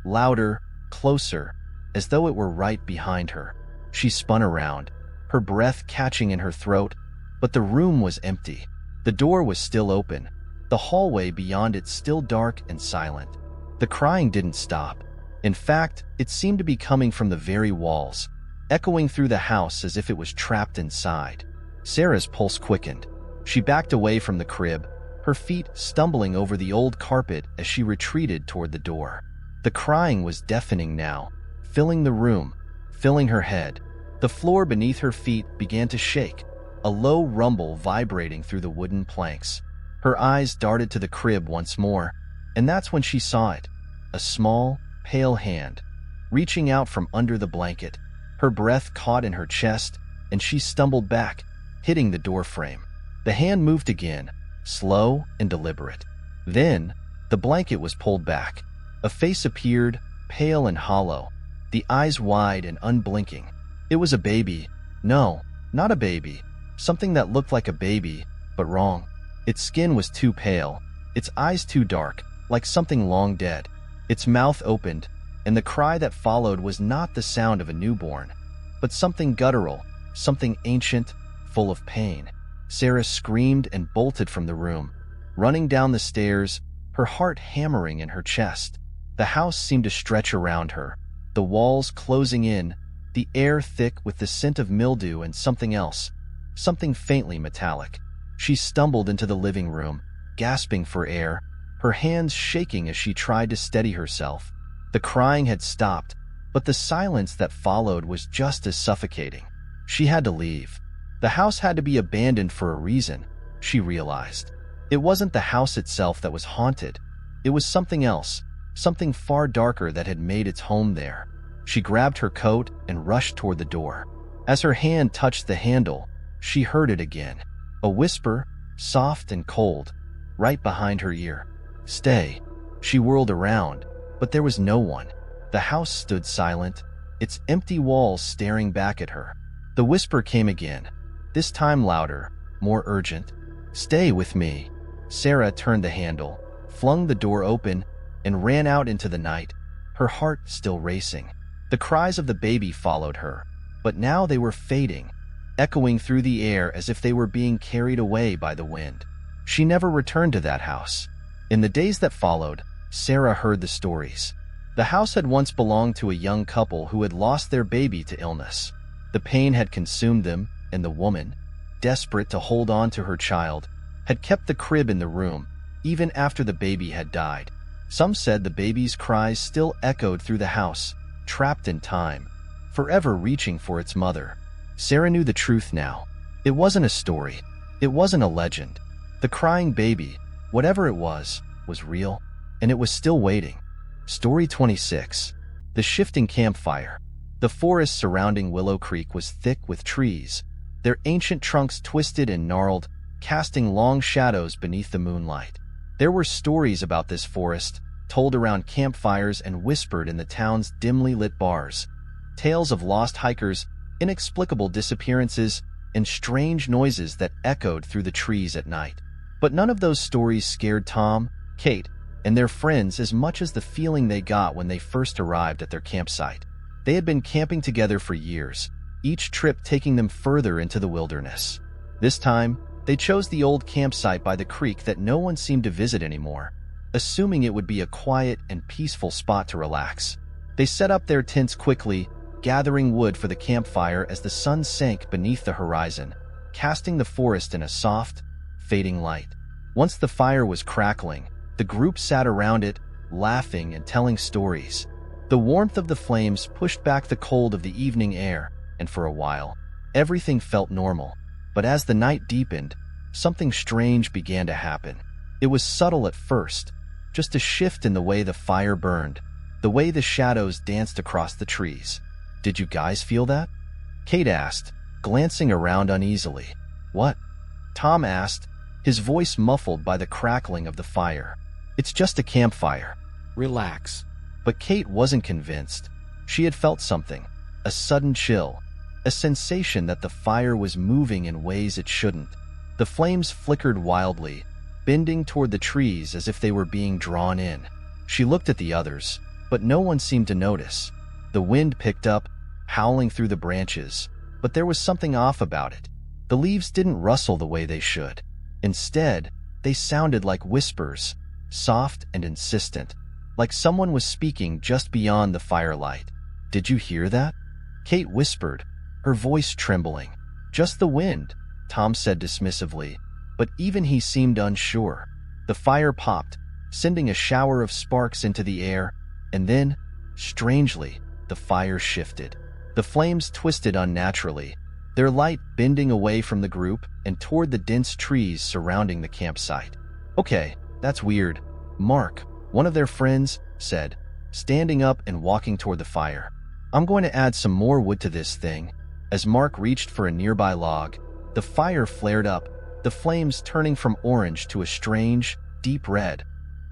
Louder, closer, as though it were right behind her. She spun around, her breath catching in her throat, but the room was empty. The door was still open, the hallway beyond it still dark and silent. The crying didn't stop. In fact, it seemed to be coming from the very walls, echoing through the house as if it was trapped inside. Sarah's pulse quickened. She backed away from the crib, her feet stumbling over the old carpet as she retreated toward the door. The crying was deafening now, filling the room, filling her head. The floor beneath her feet began to shake, a low rumble vibrating through the wooden planks. Her eyes darted to the crib once more, and that's when she saw it. A small, pale hand, reaching out from under the blanket. Her breath caught in her chest, and she stumbled back, hitting the door frame. The hand moved again, slow and deliberate. Then, the blanket was pulled back. A face appeared, pale and hollow, the eyes wide and unblinking. It was a baby. No, not a baby. Something that looked like a baby, but wrong. Its skin was too pale, its eyes too dark, like something long dead. Its mouth opened, and the cry that followed was not the sound of a newborn, but something guttural, something ancient, full of pain. Sarah screamed and bolted from the room, running down the stairs, her heart hammering in her chest. The house seemed to stretch around her, the walls closing in, the air thick with the scent of mildew and something else, something faintly metallic. She stumbled into the living room, gasping for air, her hands shaking as she tried to steady herself. The crying had stopped, but the silence that followed was just as suffocating. She had to leave. The house had to be abandoned for a reason, she realized. It wasn't the house itself that was haunted. It was something else, something far darker that had made its home there. She grabbed her coat and rushed toward the door. As her hand touched the handle, she heard it again. A whisper, soft and cold, right behind her ear. "Stay." She whirled around, but there was no one. The house stood silent, its empty walls staring back at her. The whisper came again, this time louder, more urgent. "Stay with me." Sarah turned the handle, flung the door open, and ran out into the night, her heart still racing. The cries of the baby followed her, but now they were fading, echoing through the air as if they were being carried away by the wind. She never returned to that house. In the days that followed, Sarah heard the stories. The house had once belonged to a young couple who had lost their baby to illness. The pain had consumed them, and the woman, desperate to hold on to her child, had kept the crib in the room, even after the baby had died. Some said the baby's cries still echoed through the house, trapped in time, forever reaching for its mother. Sarah knew the truth now. It wasn't a story. It wasn't a legend. The crying baby, whatever it was real, and it was still waiting. Story 26. The shifting campfire. The forest surrounding Willow Creek was thick with trees, their ancient trunks twisted and gnarled, casting long shadows beneath the moonlight. There were stories about this forest, told around campfires and whispered in the town's dimly lit bars. Tales of lost hikers, inexplicable disappearances, and strange noises that echoed through the trees at night. But none of those stories scared Tom, Kate, and their friends as much as the feeling they got when they first arrived at their campsite. They had been camping together for years, each trip taking them further into the wilderness. This time, they chose the old campsite by the creek that no one seemed to visit anymore, assuming it would be a quiet and peaceful spot to relax. They set up their tents quickly, gathering wood for the campfire as the sun sank beneath the horizon, casting the forest in a soft, fading light. Once the fire was crackling, the group sat around it, laughing and telling stories. The warmth of the flames pushed back the cold of the evening air, and for a while, everything felt normal. But as the night deepened, something strange began to happen. It was subtle at first, just a shift in the way the fire burned, the way the shadows danced across the trees. "Did you guys feel that?" Kate asked, glancing around uneasily. "What?" Tom asked, his voice muffled by the crackling of the fire. "It's just a campfire. Relax." But Kate wasn't convinced. She had felt something, a sudden chill, a sensation that the fire was moving in ways it shouldn't. The flames flickered wildly, bending toward the trees as if they were being drawn in. She looked at the others, but no one seemed to notice. The wind picked up, howling through the branches, but there was something off about it. The leaves didn't rustle the way they should. Instead, they sounded like whispers, soft and insistent, like someone was speaking just beyond the firelight. "Did you hear that?" Kate whispered, her voice trembling. "Just the wind," Tom said dismissively, but even he seemed unsure. The fire popped, sending a shower of sparks into the air, and then, strangely, the fire shifted. The flames twisted unnaturally, their light bending away from the group and toward the dense trees surrounding the campsite. "Okay, that's weird," Mark, one of their friends, said, standing up and walking toward the fire. "I'm going to add some more wood to this thing." As Mark reached for a nearby log, the fire flared up, the flames turning from orange to a strange, deep red,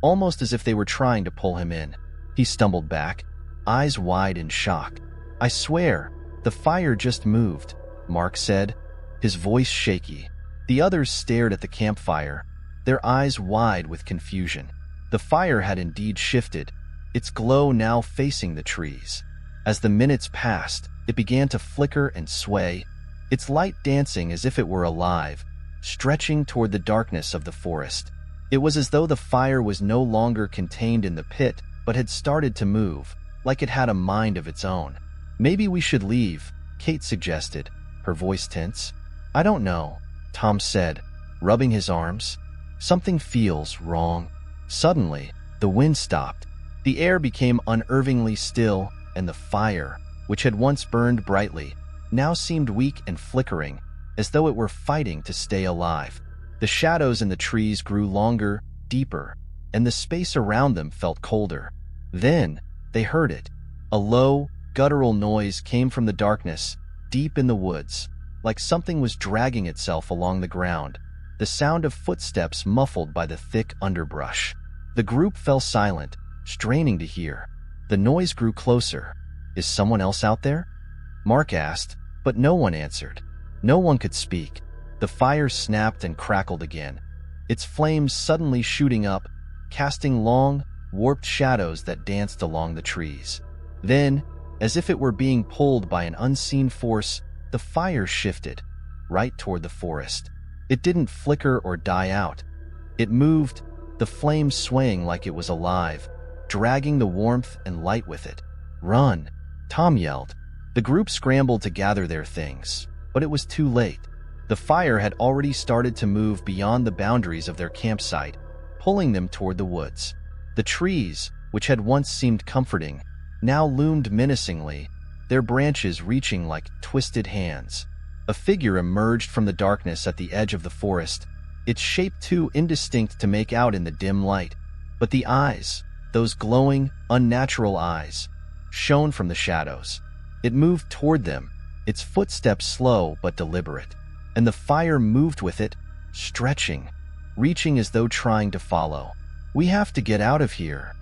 almost as if they were trying to pull him in. He stumbled back, eyes wide in shock. "I swear, the fire just moved," Mark said, his voice shaky. The others stared at the campfire, their eyes wide with confusion. The fire had indeed shifted, its glow now facing the trees. As the minutes passed, it began to flicker and sway, its light dancing as if it were alive, stretching toward the darkness of the forest. It was as though the fire was no longer contained in the pit, but had started to move, like it had a mind of its own. "Maybe we should leave," Kate suggested, her voice tense. "I don't know," Tom said, rubbing his arms. "Something feels wrong." Suddenly, the wind stopped. The air became unnervingly still, and the fire, which had once burned brightly, now seemed weak and flickering, as though it were fighting to stay alive. The shadows in the trees grew longer, deeper, and the space around them felt colder. Then, they heard it. A low, guttural noise came from the darkness, deep in the woods, like something was dragging itself along the ground, the sound of footsteps muffled by the thick underbrush. The group fell silent, straining to hear. The noise grew closer. "Is someone else out there?" Mark asked, but no one answered. No one could speak. The fire snapped and crackled again, its flames suddenly shooting up, casting long, warped shadows that danced along the trees. Then, as if it were being pulled by an unseen force, the fire shifted, right toward the forest. It didn't flicker or die out. It moved, the flame swaying like it was alive, dragging the warmth and light with it. "Run!" Tom yelled. The group scrambled to gather their things, but it was too late. The fire had already started to move beyond the boundaries of their campsite, pulling them toward the woods. The trees, which had once seemed comforting, now loomed menacingly, their branches reaching like twisted hands. A figure emerged from the darkness at the edge of the forest, its shape too indistinct to make out in the dim light. But the eyes, those glowing, unnatural eyes, shone from the shadows. It moved toward them, its footsteps slow but deliberate, and the fire moved with it, stretching, reaching as though trying to follow. "We have to get out of here,"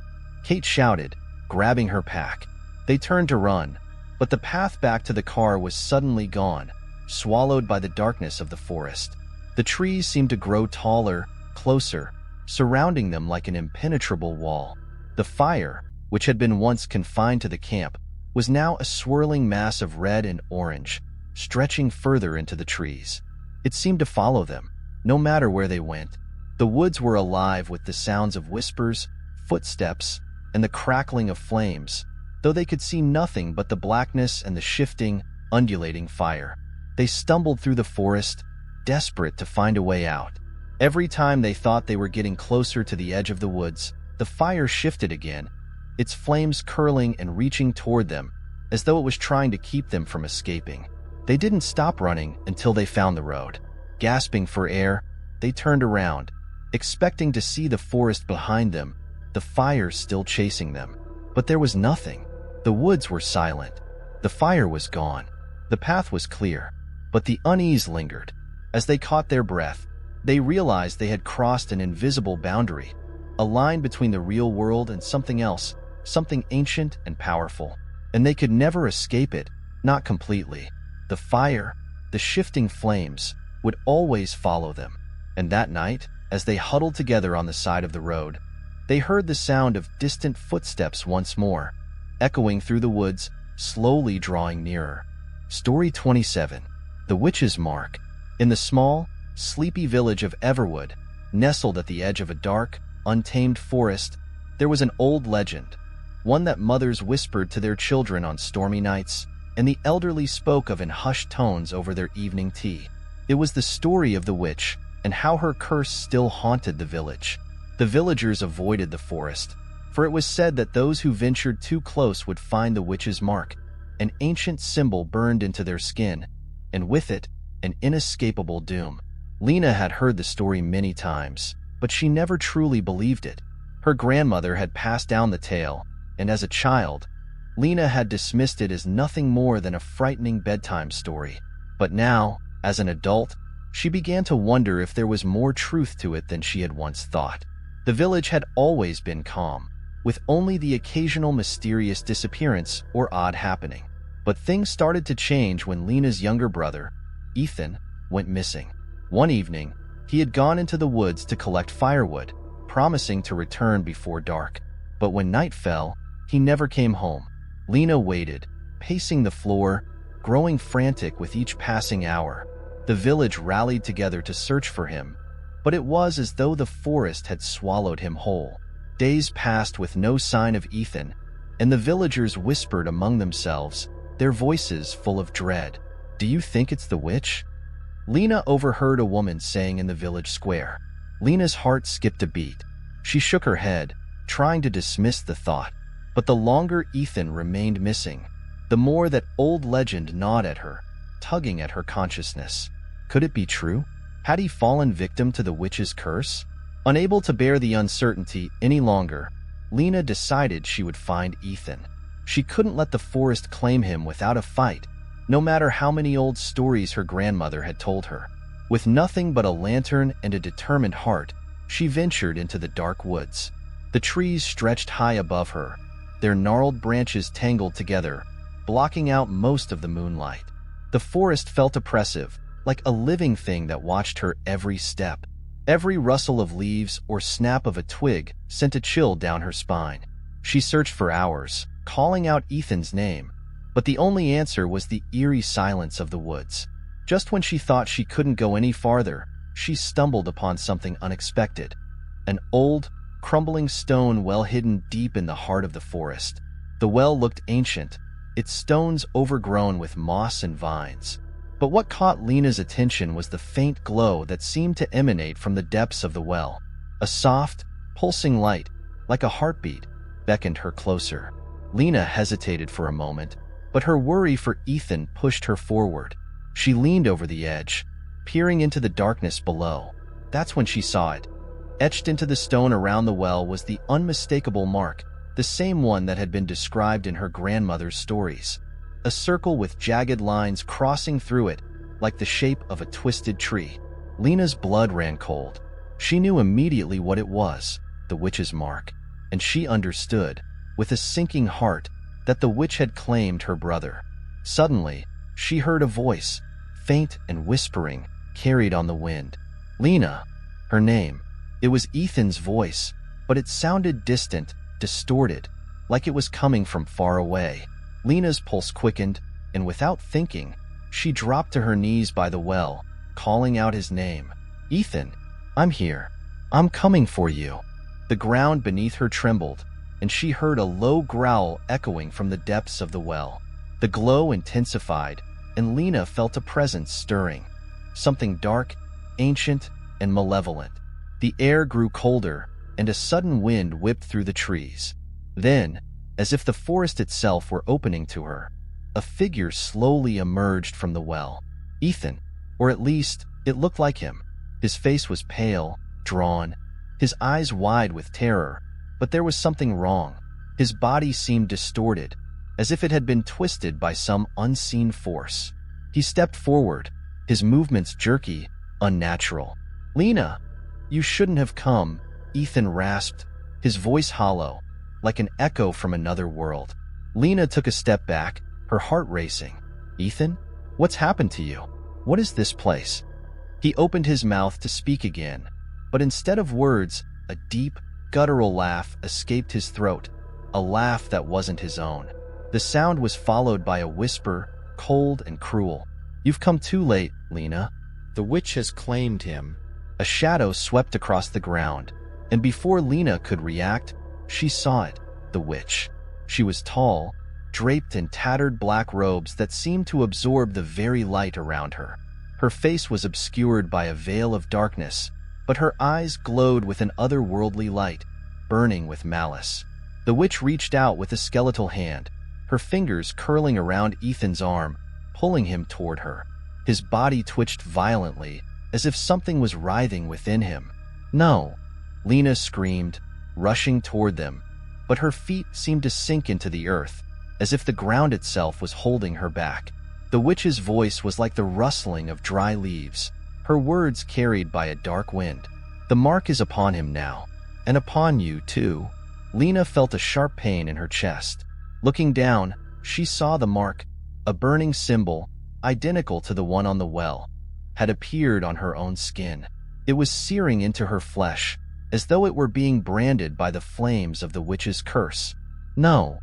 Kate shouted, grabbing her pack. They turned to run, but the path back to the car was suddenly gone, swallowed by the darkness of the forest. The trees seemed to grow taller, closer, surrounding them like an impenetrable wall. The fire, which had been once confined to the camp, was now a swirling mass of red and orange, stretching further into the trees. It seemed to follow them, no matter where they went. The woods were alive with the sounds of whispers, footsteps, and the crackling of flames, though they could see nothing but the blackness and the shifting, undulating fire. They stumbled through the forest, desperate to find a way out. Every time they thought they were getting closer to the edge of the woods, the fire shifted again, its flames curling and reaching toward them, as though it was trying to keep them from escaping. They didn't stop running until they found the road. Gasping for air, they turned around, expecting to see the forest behind them, the fire still chasing them. But there was nothing. The woods were silent. The fire was gone. The path was clear, but the unease lingered. As they caught their breath, they realized they had crossed an invisible boundary, a line between the real world and something else, something ancient and powerful. And they could never escape it, not completely. The fire, the shifting flames, would always follow them. And that night, As they huddled together on the side of the road, they heard the sound of distant footsteps once more, echoing through the woods, slowly drawing nearer. Story 27. The Witch's Mark. In the small, sleepy village of Everwood, nestled at the edge of a dark, untamed forest, there was an old legend, one that mothers whispered to their children on stormy nights, and the elderly spoke of in hushed tones over their evening tea. It was the story of the witch, and how her curse still haunted the village. The villagers avoided the forest, for it was said that those who ventured too close would find the witch's mark, an ancient symbol burned into their skin, and with it, an inescapable doom. Lena had heard the story many times, but she never truly believed it. Her grandmother had passed down the tale, and as a child, Lena had dismissed it as nothing more than a frightening bedtime story. But now, as an adult, she began to wonder if there was more truth to it than she had once thought. The village had always been calm, with only the occasional mysterious disappearance or odd happening. But things started to change when Lena's younger brother, Ethan, went missing. One evening, he had gone into the woods to collect firewood, promising to return before dark. But when night fell, he never came home. Lena waited, pacing the floor, growing frantic with each passing hour. The village rallied together to search for him, but it was as though the forest had swallowed him whole. Days passed with no sign of Ethan, and the villagers whispered among themselves, their voices full of dread. "Do you think it's the witch?" Lena overheard a woman saying in the village square. Lena's heart skipped a beat. She shook her head, trying to dismiss the thought. But the longer Ethan remained missing, the more that old legend gnawed at her, tugging at her consciousness. Could it be true? Had he fallen victim to the witch's curse? Unable to bear the uncertainty any longer, Lena decided she would find Ethan. She couldn't let the forest claim him without a fight, no matter how many old stories her grandmother had told her. With nothing but a lantern and a determined heart, she ventured into the dark woods. The trees stretched high above her, their gnarled branches tangled together, blocking out most of the moonlight. The forest felt oppressive, like a living thing that watched her every step. Every rustle of leaves or snap of a twig sent a chill down her spine. She searched for hours, calling out Ethan's name, but the only answer was the eerie silence of the woods. Just when she thought she couldn't go any farther, she stumbled upon something unexpected. An old, crumbling stone well hidden deep in the heart of the forest. The well looked ancient, its stones overgrown with moss and vines. But what caught Lena's attention was the faint glow that seemed to emanate from the depths of the well. A soft, pulsing light, like a heartbeat, beckoned her closer. Lena hesitated for a moment, but her worry for Ethan pushed her forward. She leaned over the edge, peering into the darkness below. That's when she saw it. Etched into the stone around the well was the unmistakable mark, the same one that had been described in her grandmother's stories. A circle with jagged lines crossing through it, like the shape of a twisted tree. Lena's blood ran cold. She knew immediately what it was, the witch's mark, and she understood, with a sinking heart, that the witch had claimed her brother. Suddenly, she heard a voice, faint and whispering, carried on the wind. Lena, her name. It was Ethan's voice, but it sounded distant, distorted, like it was coming from far away. Lena's pulse quickened, and without thinking, she dropped to her knees by the well, calling out his name. "Ethan, I'm here. I'm coming for you." The ground beneath her trembled, and she heard a low growl echoing from the depths of the well. The glow intensified, and Lena felt a presence stirring, something dark, ancient, and malevolent. The air grew colder, and a sudden wind whipped through the trees. Then, as if the forest itself were opening to her, a figure slowly emerged from the well. Ethan, or at least, it looked like him. His face was pale, drawn, his eyes wide with terror, but there was something wrong. His body seemed distorted, as if it had been twisted by some unseen force. He stepped forward, his movements jerky, unnatural. "Lena, you shouldn't have come," Ethan rasped, his voice hollow, like an echo from another world. Lena took a step back, her heart racing. "Ethan, what's happened to you? What is this place?" He opened his mouth to speak again, But instead of words, a deep, guttural laugh escaped his throat, a laugh that wasn't his own. The sound was followed by a whisper, cold and cruel. "You've come too late, Lena. The witch has claimed him." A shadow swept across the ground, and before Lena could react, she saw it, the witch. She was tall, draped in tattered black robes that seemed to absorb the very light around her. Her face was obscured by a veil of darkness, but her eyes glowed with an otherworldly light, burning with malice. The witch reached out with a skeletal hand, her fingers curling around Ethan's arm, pulling him toward her. His body twitched violently, as if something was writhing within him. "No!" Lena screamed, rushing toward them, but her feet seemed to sink into the earth, as if the ground itself was holding her back. The witch's voice was like the rustling of dry leaves, her words carried by a dark wind. "The mark is upon him now, and upon you, too." Lena felt a sharp pain in her chest. Looking down, she saw the mark, a burning symbol, identical to the one on the well, had appeared on her own skin. It was searing into her flesh, as though it were being branded by the flames of the witch's curse. "No!"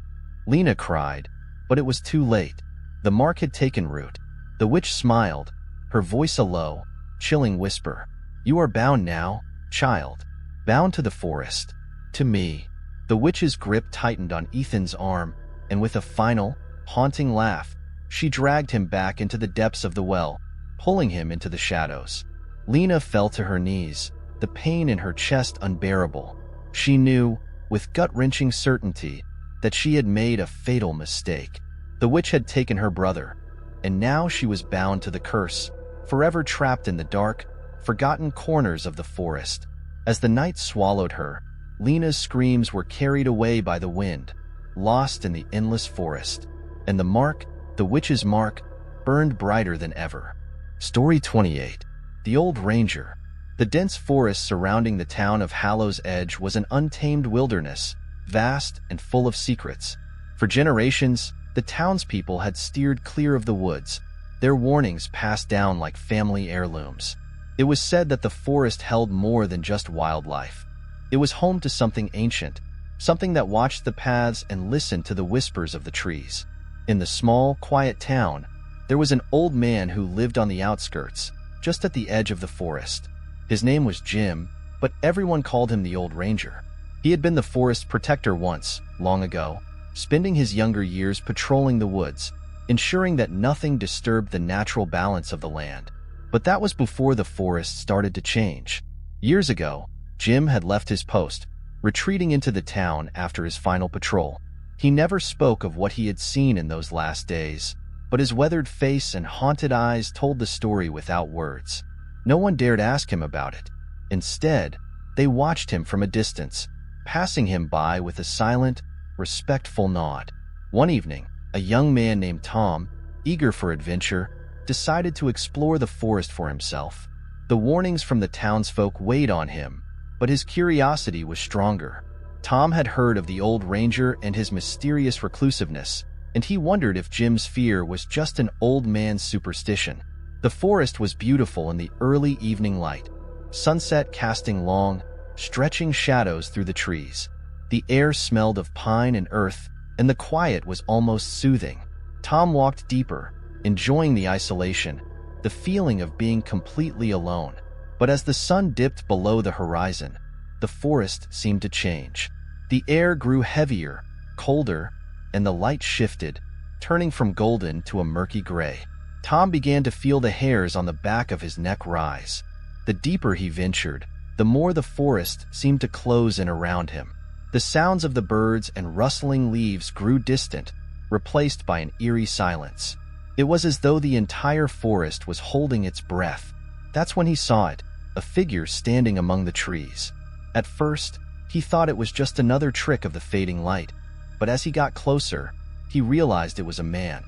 Lena cried, but it was too late. The mark had taken root. The witch smiled, her voice a low, chilling whisper. "You are bound now, child. Bound to the forest. To me." The witch's grip tightened on Ethan's arm, and with a final, haunting laugh, she dragged him back into the depths of the well, pulling him into the shadows. Lena fell to her knees, the pain in her chest unbearable. She knew, with gut-wrenching certainty, that she had made a fatal mistake. The witch had taken her brother, and now she was bound to the curse, forever trapped in the dark, forgotten corners of the forest. As the night swallowed her, Lena's screams were carried away by the wind, lost in the endless forest, and the mark, the witch's mark, burned brighter than ever. Story 28. The Old Ranger. The dense forest surrounding the town of Hallow's Edge was an untamed wilderness, vast and full of secrets. For generations, the townspeople had steered clear of the woods, their warnings passed down like family heirlooms. It was said that the forest held more than just wildlife. It was home to something ancient, something that watched the paths and listened to the whispers of the trees. In the small, quiet town, there was an old man who lived on the outskirts, just at the edge of the forest. His name was Jim, but everyone called him the Old Ranger. He had been the forest protector once, long ago, spending his younger years patrolling the woods, ensuring that nothing disturbed the natural balance of the land. But that was before the forest started to change. Years ago, Jim had left his post, retreating into the town after his final patrol. He never spoke of what he had seen in those last days, but his weathered face and haunted eyes told the story without words. No one dared ask him about it. Instead, they watched him from a distance, passing him by with a silent, respectful nod. One evening, a young man named Tom, eager for adventure, decided to explore the forest for himself. The warnings from the townsfolk weighed on him, but his curiosity was stronger. Tom had heard of the Old Ranger and his mysterious reclusiveness, and he wondered if Jim's fear was just an old man's superstition. The forest was beautiful in the early evening light, sunset casting long, stretching shadows through the trees. The air smelled of pine and earth, and the quiet was almost soothing. Tom walked deeper, enjoying the isolation, the feeling of being completely alone. But as the sun dipped below the horizon, the forest seemed to change. The air grew heavier, colder, and the light shifted, turning from golden to a murky gray. Tom began to feel the hairs on the back of his neck rise. The deeper he ventured, the more the forest seemed to close in around him. The sounds of the birds and rustling leaves grew distant, replaced by an eerie silence. It was as though the entire forest was holding its breath. That's when he saw it, a figure standing among the trees. At first, he thought it was just another trick of the fading light, but as he got closer, he realized it was a man.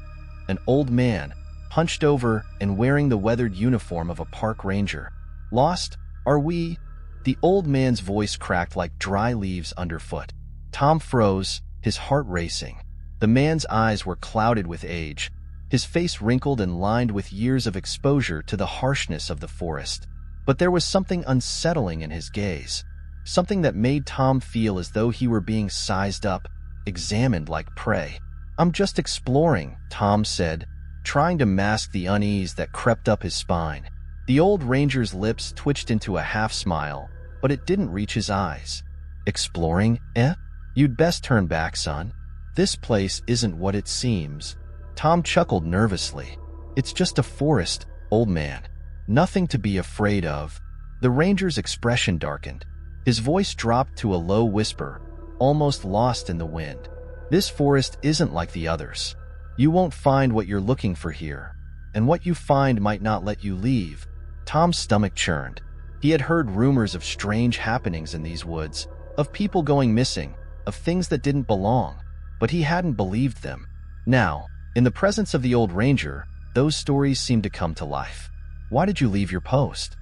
An old man, hunched over and wearing the weathered uniform of a park ranger. "Lost, are we?" The old man's voice cracked like dry leaves underfoot. Tom froze, his heart racing. The man's eyes were clouded with age, his face wrinkled and lined with years of exposure to the harshness of the forest. But there was something unsettling in his gaze, something that made Tom feel as though he were being sized up, examined like prey. "I'm just exploring," Tom said, trying to mask the unease that crept up his spine. The old ranger's lips twitched into a half-smile, but it didn't reach his eyes. "Exploring, eh? You'd best turn back, son. This place isn't what it seems." Tom chuckled nervously. "It's just a forest, old man. Nothing to be afraid of." The ranger's expression darkened. His voice dropped to a low whisper, almost lost in the wind. "This forest isn't like the others. You won't find what you're looking for here, and what you find might not let you leave." Tom's stomach churned. He had heard rumors of strange happenings in these woods, of people going missing, of things that didn't belong, but he hadn't believed them. Now, in the presence of the old ranger, those stories seemed to come to life. "Why did you leave your post?"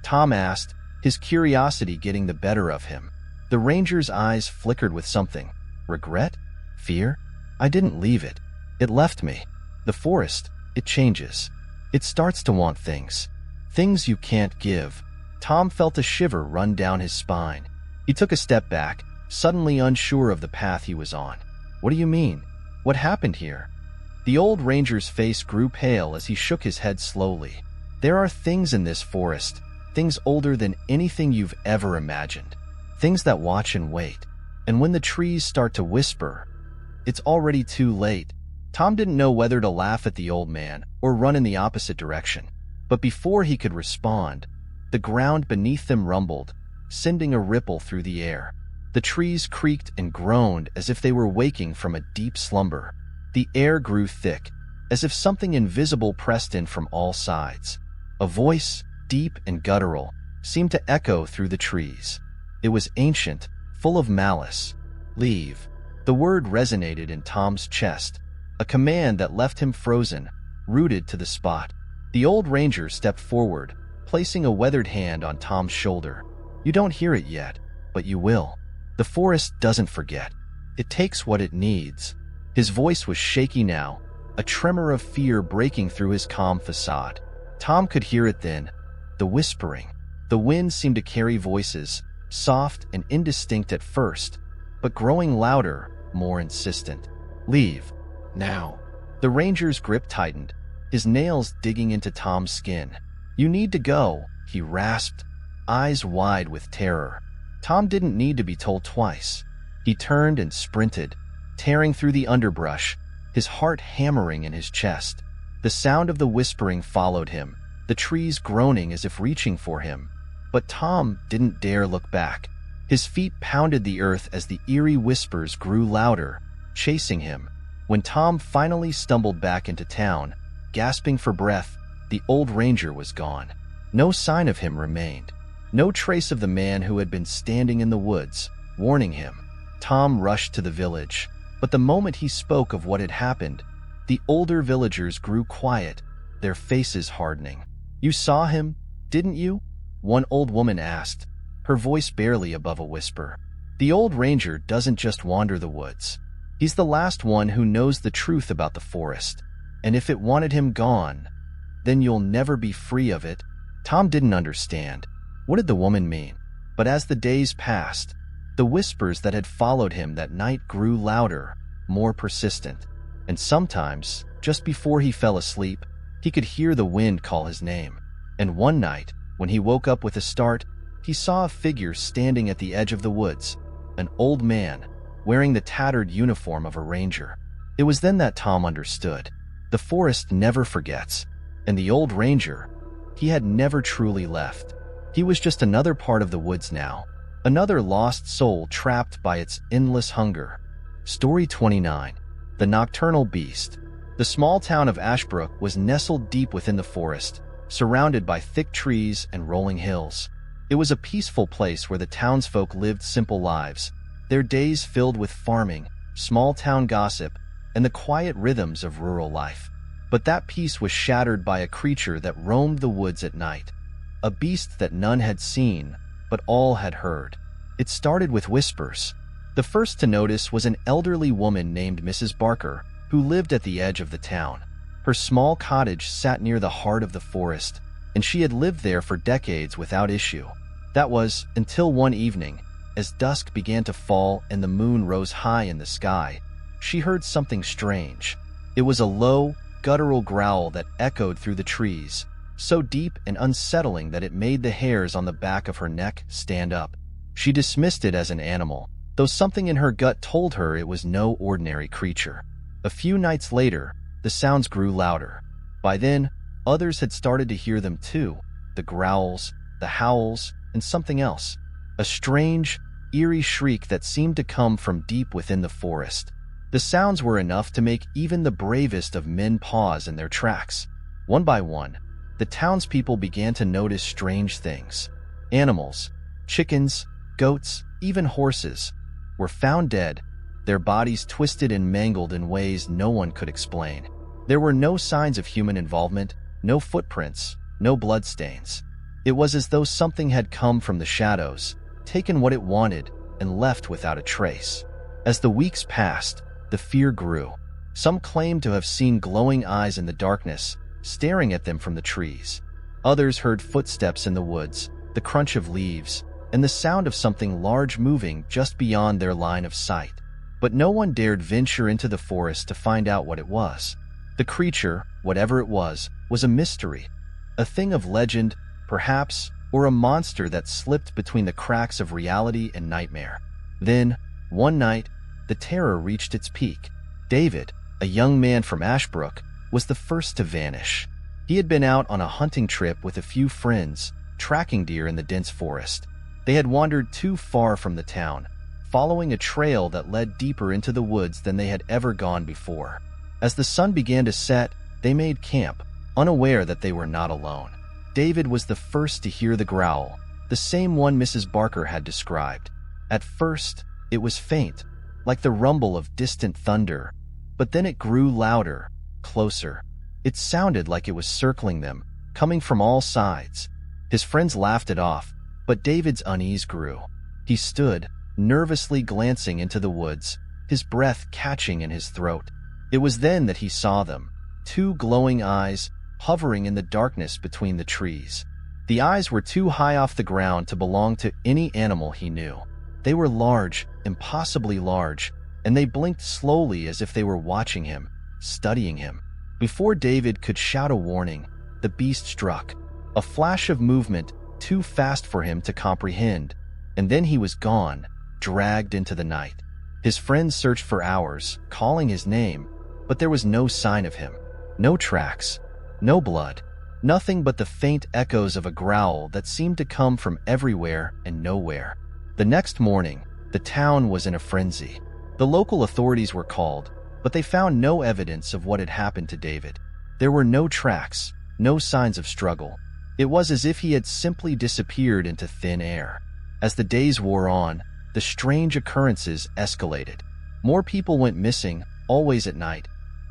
Tom asked, his curiosity getting the better of him. The ranger's eyes flickered with something. "Regret? Fear? I didn't leave it. It left me. The forest, it changes. It starts to want things. Things you can't give." Tom felt a shiver run down his spine. He took a step back, suddenly unsure of the path he was on. "What do you mean? What happened here?" The old ranger's face grew pale as he shook his head slowly. "There are things in this forest, things older than anything you've ever imagined. Things that watch and wait. And when the trees start to whisper, it's already too late." Tom didn't know whether to laugh at the old man or run in the opposite direction. But before he could respond, the ground beneath them rumbled, sending a ripple through the air. The trees creaked and groaned as if they were waking from a deep slumber. The air grew thick, as if something invisible pressed in from all sides. A voice, deep and guttural, seemed to echo through the trees. It was ancient, full of malice. "Leave." The word resonated in Tom's chest, a command that left him frozen, rooted to the spot. The old ranger stepped forward, placing a weathered hand on Tom's shoulder. "You don't hear it yet, but you will. The forest doesn't forget. It takes what it needs." His voice was shaky now, a tremor of fear breaking through his calm facade. Tom could hear it then, the whispering. The wind seemed to carry voices, soft and indistinct at first, but growing louder, more insistent. "Leave. Now." The ranger's grip tightened, his nails digging into Tom's skin. "You need to go," he rasped, eyes wide with terror. Tom didn't need to be told twice. He turned and sprinted, tearing through the underbrush, his heart hammering in his chest. The sound of the whispering followed him, the trees groaning as if reaching for him. But Tom didn't dare look back. His feet pounded the earth as the eerie whispers grew louder, chasing him. When Tom finally stumbled back into town, gasping for breath, the old ranger was gone. No sign of him remained. No trace of the man who had been standing in the woods, warning him. Tom rushed to the village, but the moment he spoke of what had happened, the older villagers grew quiet, their faces hardening. "You saw him, didn't you?" one old woman asked, her voice barely above a whisper. "The old ranger doesn't just wander the woods. He's the last one who knows the truth about the forest, and if it wanted him gone, then you'll never be free of it." Tom didn't understand. What did the woman mean? But as the days passed, the whispers that had followed him that night grew louder, more persistent. And sometimes, just before he fell asleep, he could hear the wind call his name. And one night, when he woke up with a start, he saw a figure standing at the edge of the woods, an old man, wearing the tattered uniform of a ranger. It was then that Tom understood. The forest never forgets, and the old ranger, he had never truly left. He was just another part of the woods now, another lost soul trapped by its endless hunger. Story 29. The Nocturnal Beast. The small town of Ashbrook was nestled deep within the forest, surrounded by thick trees and rolling hills. It was a peaceful place where the townsfolk lived simple lives, their days filled with farming, small-town gossip, and the quiet rhythms of rural life. But that peace was shattered by a creature that roamed the woods at night, a beast that none had seen, but all had heard. It started with whispers. The first to notice was an elderly woman named Mrs. Barker, who lived at the edge of the town. Her small cottage sat near the heart of the forest, and she had lived there for decades without issue. That was until one evening, as dusk began to fall and the moon rose high in the sky, she heard something strange. It was a low, guttural growl that echoed through the trees, so deep and unsettling that it made the hairs on the back of her neck stand up. She dismissed it as an animal, though something in her gut told her it was no ordinary creature. A few nights later, the sounds grew louder. By then, others had started to hear them too, the growls, the howls, and something else. A strange, eerie shriek that seemed to come from deep within the forest. The sounds were enough to make even the bravest of men pause in their tracks. One by one, the townspeople began to notice strange things. Animals, chickens, goats, even horses, were found dead, their bodies twisted and mangled in ways no one could explain. There were no signs of human involvement, no footprints, no bloodstains. It was as though something had come from the shadows, taken what it wanted, and left without a trace. As the weeks passed, the fear grew. Some claimed to have seen glowing eyes in the darkness, staring at them from the trees. Others heard footsteps in the woods, the crunch of leaves, and the sound of something large moving just beyond their line of sight. But no one dared venture into the forest to find out what it was. The creature, whatever it was a mystery. A thing of legend, perhaps, or a monster that slipped between the cracks of reality and nightmare. Then, one night, the terror reached its peak. David, a young man from Ashbrook, was the first to vanish. He had been out on a hunting trip with a few friends, tracking deer in the dense forest. They had wandered too far from the town, following a trail that led deeper into the woods than they had ever gone before. As the sun began to set, they made camp, unaware that they were not alone. David was the first to hear the growl, the same one Mrs. Barker had described. At first, it was faint, like the rumble of distant thunder, but then it grew louder, closer. It sounded like it was circling them, coming from all sides. His friends laughed it off, but David's unease grew. He stood, nervously glancing into the woods, his breath catching in his throat. It was then that he saw them, two glowing eyes, hovering in the darkness between the trees. The eyes were too high off the ground to belong to any animal he knew. They were large, impossibly large, and they blinked slowly as if they were watching him, studying him. Before David could shout a warning, the beast struck. A flash of movement, too fast for him to comprehend, and then he was gone, dragged into the night. His friends searched for hours, calling his name, but there was no sign of him. No tracks, no blood, nothing but the faint echoes of a growl that seemed to come from everywhere and nowhere. The next morning, the town was in a frenzy. The local authorities were called, but they found no evidence of what had happened to David. There were no tracks, no signs of struggle. It was as if he had simply disappeared into thin air. As the days wore on, the strange occurrences escalated. More people went missing, always at night,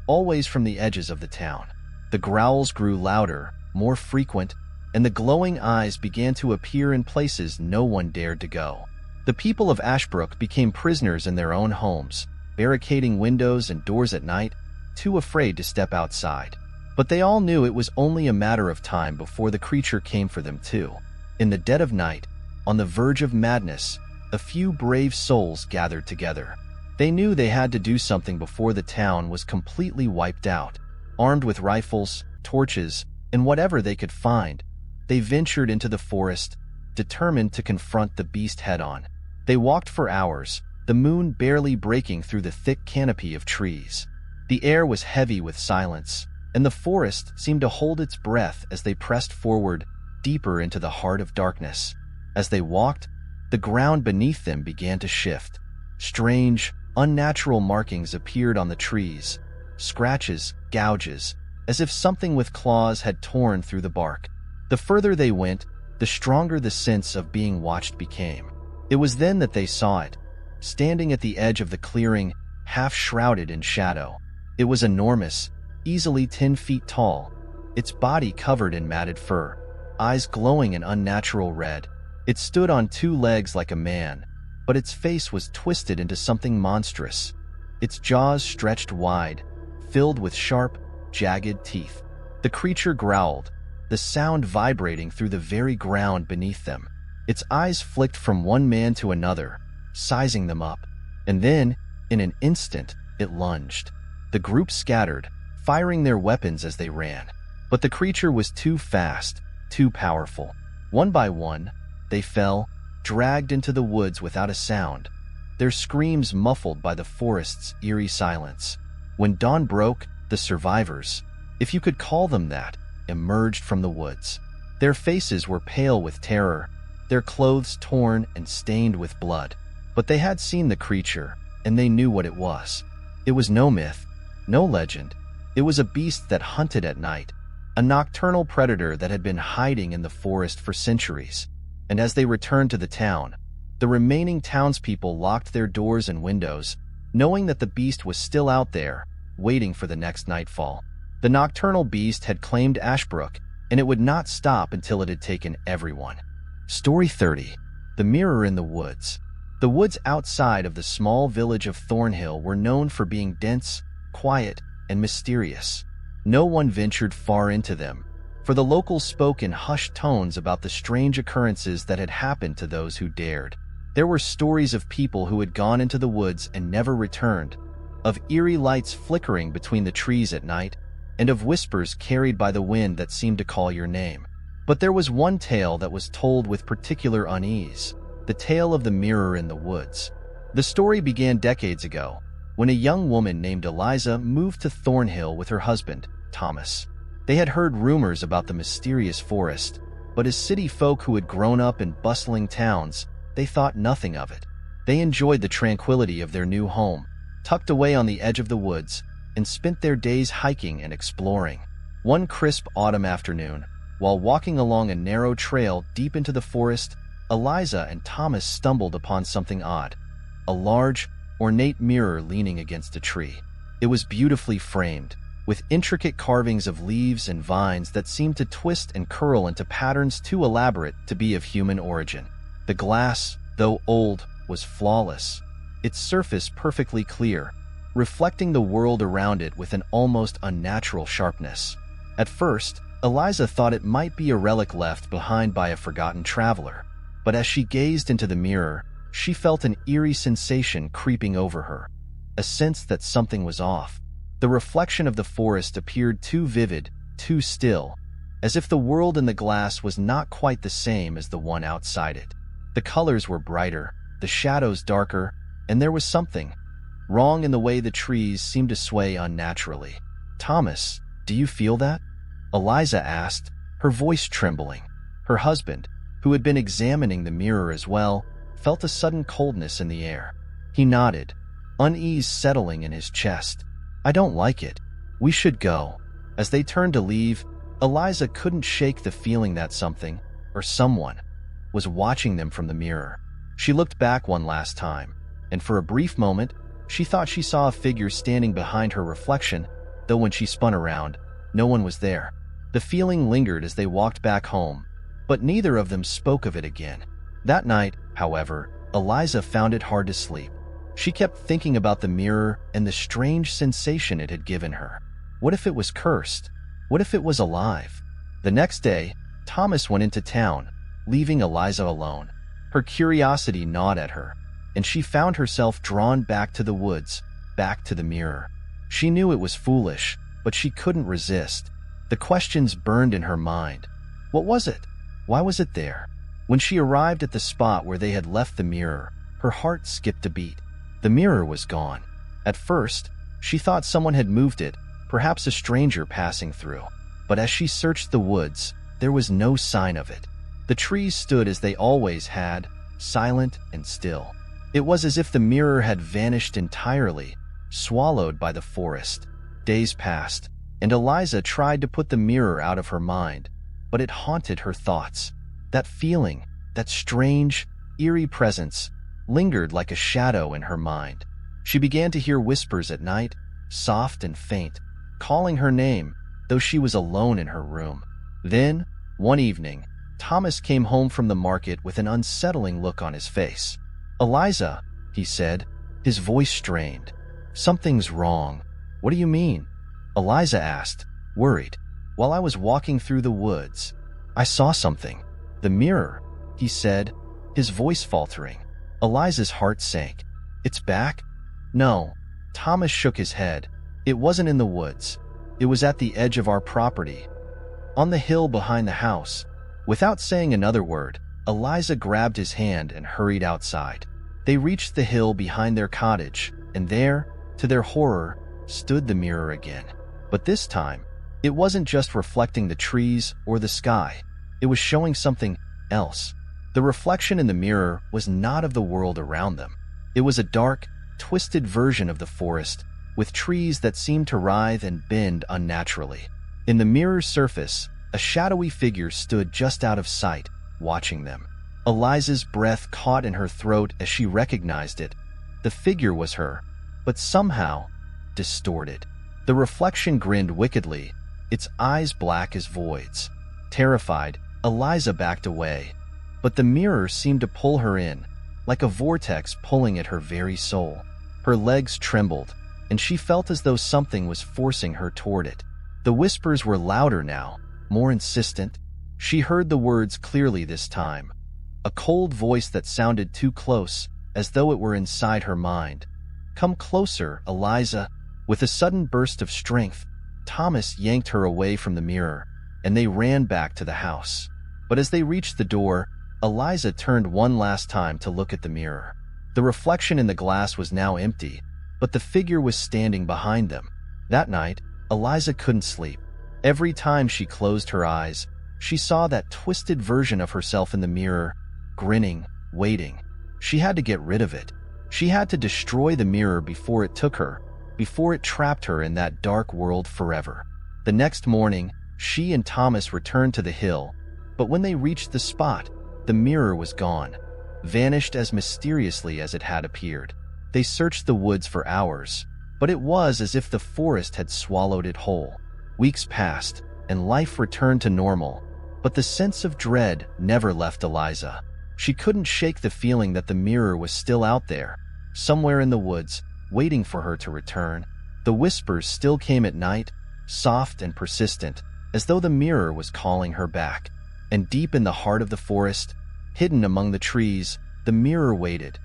always from the edges of the town. The growls grew louder, more frequent, and the glowing eyes began to appear in places no one dared to go. The people of Ashbrook became prisoners in their own homes, barricading windows and doors at night, too afraid to step outside. But they all knew it was only a matter of time before the creature came for them too. In the dead of night, on the verge of madness, a few brave souls gathered together. They knew they had to do something before the town was completely wiped out. Armed with rifles, torches, and whatever they could find, they ventured into the forest, determined to confront the beast head-on. They walked for hours, the moon barely breaking through the thick canopy of trees. The air was heavy with silence, and the forest seemed to hold its breath as they pressed forward, deeper into the heart of darkness. As they walked, the ground beneath them began to shift. Strange, unnatural markings appeared on the trees, scratches, gouges, as if something with claws had torn through the bark. The further they went, the stronger the sense of being watched became. It was then that they saw it, standing at the edge of the clearing, half shrouded in shadow. It was enormous, easily 10 feet tall, its body covered in matted fur, eyes glowing an unnatural red. It stood on 2 legs like a man, but its face was twisted into something monstrous. Its jaws stretched wide, filled with sharp, jagged teeth. The creature growled, the sound vibrating through the very ground beneath them. Its eyes flicked from one man to another, sizing them up. And then, in an instant, it lunged. The group scattered, firing their weapons as they ran. But the creature was too fast, too powerful. One by one, they fell, dragged into the woods without a sound, their screams muffled by the forest's eerie silence. When dawn broke, the survivors, if you could call them that, emerged from the woods. Their faces were pale with terror, their clothes torn and stained with blood. But they had seen the creature, and they knew what it was. It was no myth, no legend. It was a beast that hunted at night, a nocturnal predator that had been hiding in the forest for centuries. And as they returned to the town, the remaining townspeople locked their doors and windows, knowing that the beast was still out there, waiting for the next nightfall. The nocturnal beast had claimed Ashbrook, and it would not stop until it had taken everyone. Story 30. The Mirror in the Woods. The woods outside of the small village of Thornhill were known for being dense, quiet, and mysterious. No one ventured far into them, for the locals spoke in hushed tones about the strange occurrences that had happened to those who dared. There were stories of people who had gone into the woods and never returned, of eerie lights flickering between the trees at night, and of whispers carried by the wind that seemed to call your name. But there was one tale that was told with particular unease, the tale of the mirror in the woods. The story began decades ago, when a young woman named Eliza moved to Thornhill with her husband, Thomas. They had heard rumors about the mysterious forest, but as city folk who had grown up in bustling towns, they thought nothing of it. They enjoyed the tranquility of their new home, tucked away on the edge of the woods, and spent their days hiking and exploring. One crisp autumn afternoon, while walking along a narrow trail deep into the forest, Eliza and Thomas stumbled upon something odd. A large, ornate mirror leaning against a tree. It was beautifully framed, with intricate carvings of leaves and vines that seemed to twist and curl into patterns too elaborate to be of human origin. The glass, though old, was flawless, its surface perfectly clear, reflecting the world around it with an almost unnatural sharpness. At first, Eliza thought it might be a relic left behind by a forgotten traveler, but as she gazed into the mirror, she felt an eerie sensation creeping over her, a sense that something was off. The reflection of the forest appeared too vivid, too still, as if the world in the glass was not quite the same as the one outside it. The colors were brighter, the shadows darker, and there was something wrong in the way the trees seemed to sway unnaturally. "Thomas, do you feel that?" Eliza asked, her voice trembling. Her husband, who had been examining the mirror as well, felt a sudden coldness in the air. He nodded, unease settling in his chest. "I don't like it. We should go." As they turned to leave, Eliza couldn't shake the feeling that something, or someone, was watching them from the mirror. She looked back one last time, and for a brief moment, she thought she saw a figure standing behind her reflection, though when she spun around, no one was there. The feeling lingered as they walked back home, but neither of them spoke of it again. That night, however, Eliza found it hard to sleep. She kept thinking about the mirror and the strange sensation it had given her. What if it was cursed? What if it was alive? The next day, Thomas went into town, leaving Eliza alone. Her curiosity gnawed at her, and she found herself drawn back to the woods, back to the mirror. She knew it was foolish, but she couldn't resist. The questions burned in her mind. What was it? Why was it there? When she arrived at the spot where they had left the mirror, her heart skipped a beat. The mirror was gone. At first, she thought someone had moved it, perhaps a stranger passing through. But as she searched the woods, there was no sign of it. The trees stood as they always had, silent and still. It was as if the mirror had vanished entirely, swallowed by the forest. Days passed, and Eliza tried to put the mirror out of her mind, but it haunted her thoughts. That feeling, that strange, eerie presence, lingered like a shadow in her mind. She began to hear whispers at night, soft and faint, calling her name, though she was alone in her room. Then, one evening, Thomas came home from the market with an unsettling look on his face. "Eliza," he said, his voice strained. "Something's wrong." "What do you mean?" Eliza asked, worried. While I was walking through the woods, I saw something. The mirror, he said, his voice faltering. Eliza's heart sank. It's back? No. Thomas shook his head. It wasn't in the woods. It was at the edge of our property, on the hill behind the house. Without saying another word, Eliza grabbed his hand and hurried outside. They reached the hill behind their cottage, and there, to their horror, stood the mirror again. But this time, it wasn't just reflecting the trees or the sky. It was showing something else. The reflection in the mirror was not of the world around them. It was a dark, twisted version of the forest, with trees that seemed to writhe and bend unnaturally. In the mirror's surface, a shadowy figure stood just out of sight, watching them. Eliza's breath caught in her throat as she recognized it. The figure was her, but somehow distorted. The reflection grinned wickedly, its eyes black as voids. Terrified, Eliza backed away, but the mirror seemed to pull her in, like a vortex pulling at her very soul. Her legs trembled, and she felt as though something was forcing her toward it. The whispers were louder now, more insistent. She heard the words clearly this time, a cold voice that sounded too close, as though it were inside her mind. "Come closer, Eliza." With a sudden burst of strength, Thomas yanked her away from the mirror, and they ran back to the house. But as they reached the door, Eliza turned one last time to look at the mirror. The reflection in the glass was now empty, but the figure was standing behind them. That night, Eliza couldn't sleep. Every time she closed her eyes, she saw that twisted version of herself in the mirror, grinning, waiting. She had to get rid of it. She had to destroy the mirror before it took her, before it trapped her in that dark world forever. The next morning, she and Thomas returned to the hill, but when they reached the spot, the mirror was gone, vanished as mysteriously as it had appeared. They searched the woods for hours, but it was as if the forest had swallowed it whole. Weeks passed, and life returned to normal, but the sense of dread never left Eliza. She couldn't shake the feeling that the mirror was still out there, somewhere in the woods, waiting for her to return. The whispers still came at night, soft and persistent, as though the mirror was calling her back. And deep in the heart of the forest, hidden among the trees, the mirror waited,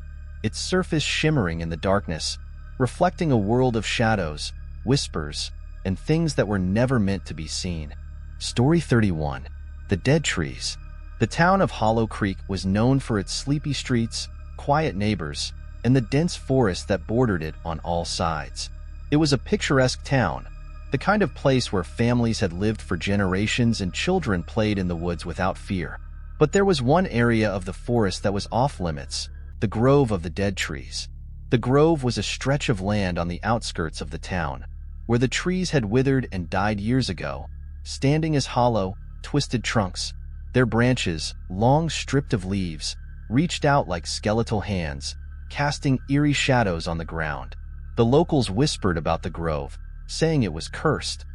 its surface shimmering in the darkness, reflecting a world of shadows, whispers, and things that were never meant to be seen. Story 31. The Dead Trees. The town of Hollow Creek was known for its sleepy streets, quiet neighbors, and the dense forest that bordered it on all sides. It was a picturesque town, the kind of place where families had lived for generations and children played in the woods without fear. But there was one area of the forest that was off-limits, the Grove of the Dead Trees. The grove was a stretch of land on the outskirts of the town, where the trees had withered and died years ago, standing as hollow, twisted trunks. Their branches, long stripped of leaves, reached out like skeletal hands, casting eerie shadows on the ground. The locals whispered about the grove, saying it was cursed,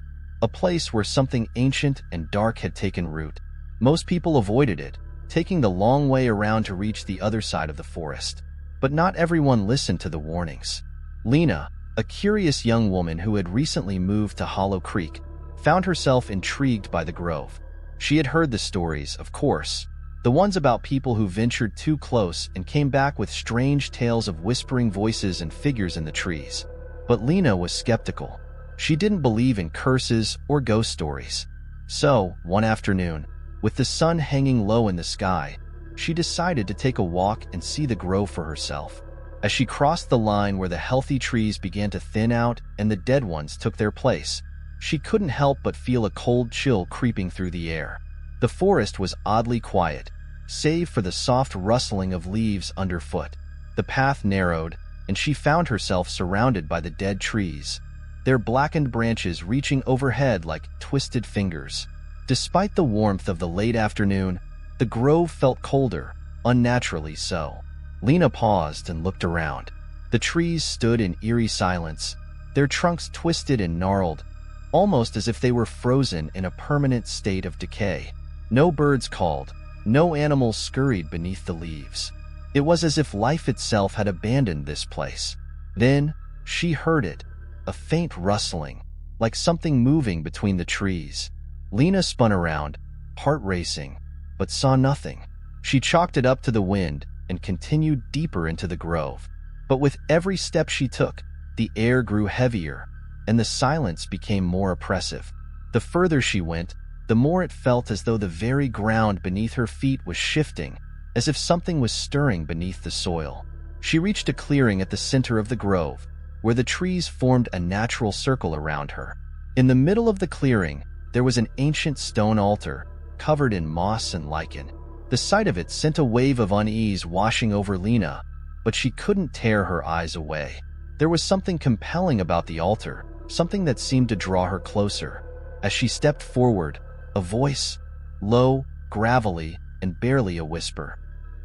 a place where something ancient and dark had taken root. Most people avoided it, taking the long way around to reach the other side of the forest. But not everyone listened to the warnings. Lena, a curious young woman who had recently moved to Hollow Creek, found herself intrigued by the grove. She had heard the stories, of course, the ones about people who ventured too close and came back with strange tales of whispering voices and figures in the trees. But Lena was skeptical. She didn't believe in curses or ghost stories. So, one afternoon, with the sun hanging low in the sky, she decided to take a walk and see the grove for herself. As she crossed the line where the healthy trees began to thin out and the dead ones took their place, she couldn't help but feel a cold chill creeping through the air. The forest was oddly quiet, save for the soft rustling of leaves underfoot. The path narrowed, and she found herself surrounded by the dead trees, their blackened branches reaching overhead like twisted fingers. Despite the warmth of the late afternoon, the grove felt colder, unnaturally so. Lena paused and looked around. The trees stood in eerie silence, their trunks twisted and gnarled, almost as if they were frozen in a permanent state of decay. No birds called, no animals scurried beneath the leaves. It was as if life itself had abandoned this place. Then, she heard it, a faint rustling, like something moving between the trees. Lena spun around, heart racing, but saw nothing. She chalked it up to the wind and continued deeper into the grove. But with every step she took, the air grew heavier, and the silence became more oppressive. The further she went, the more it felt as though the very ground beneath her feet was shifting, as if something was stirring beneath the soil. She reached a clearing at the center of the grove, where the trees formed a natural circle around her. In the middle of the clearing, there was an ancient stone altar, covered in moss and lichen. The sight of it sent a wave of unease washing over Lena, but she couldn't tear her eyes away. There was something compelling about the altar, something that seemed to draw her closer. As she stepped forward, a voice, low, gravelly, and barely a whisper,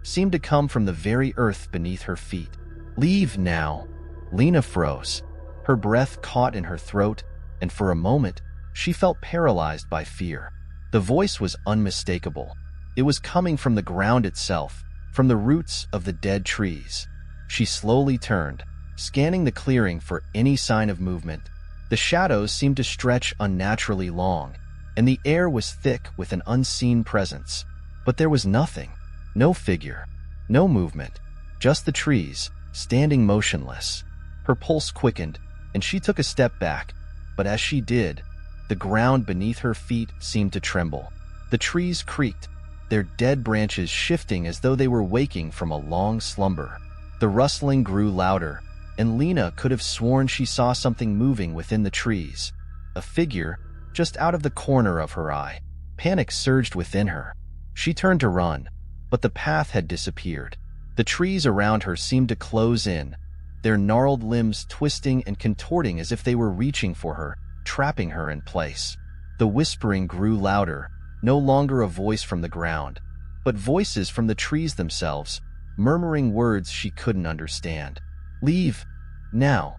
seemed to come from the very earth beneath her feet. "Leave now." Lena froze. Her breath caught in her throat, and for a moment, she felt paralyzed by fear. The voice was unmistakable. It was coming from the ground itself, from the roots of the dead trees. She slowly turned, scanning the clearing for any sign of movement. The shadows seemed to stretch unnaturally long, and the air was thick with an unseen presence. But there was nothing. No figure, no movement, just the trees, standing motionless. Her pulse quickened, and she took a step back, but as she did, the ground beneath her feet seemed to tremble. The trees creaked, their dead branches shifting as though they were waking from a long slumber. The rustling grew louder, and Lena could have sworn she saw something moving within the trees, a figure just out of the corner of her eye. Panic surged within her. She turned to run, but the path had disappeared. The trees around her seemed to close in, their gnarled limbs twisting and contorting as if they were reaching for her, trapping her in place. The whispering grew louder, no longer a voice from the ground, but voices from the trees themselves, murmuring words she couldn't understand. "Leave, now.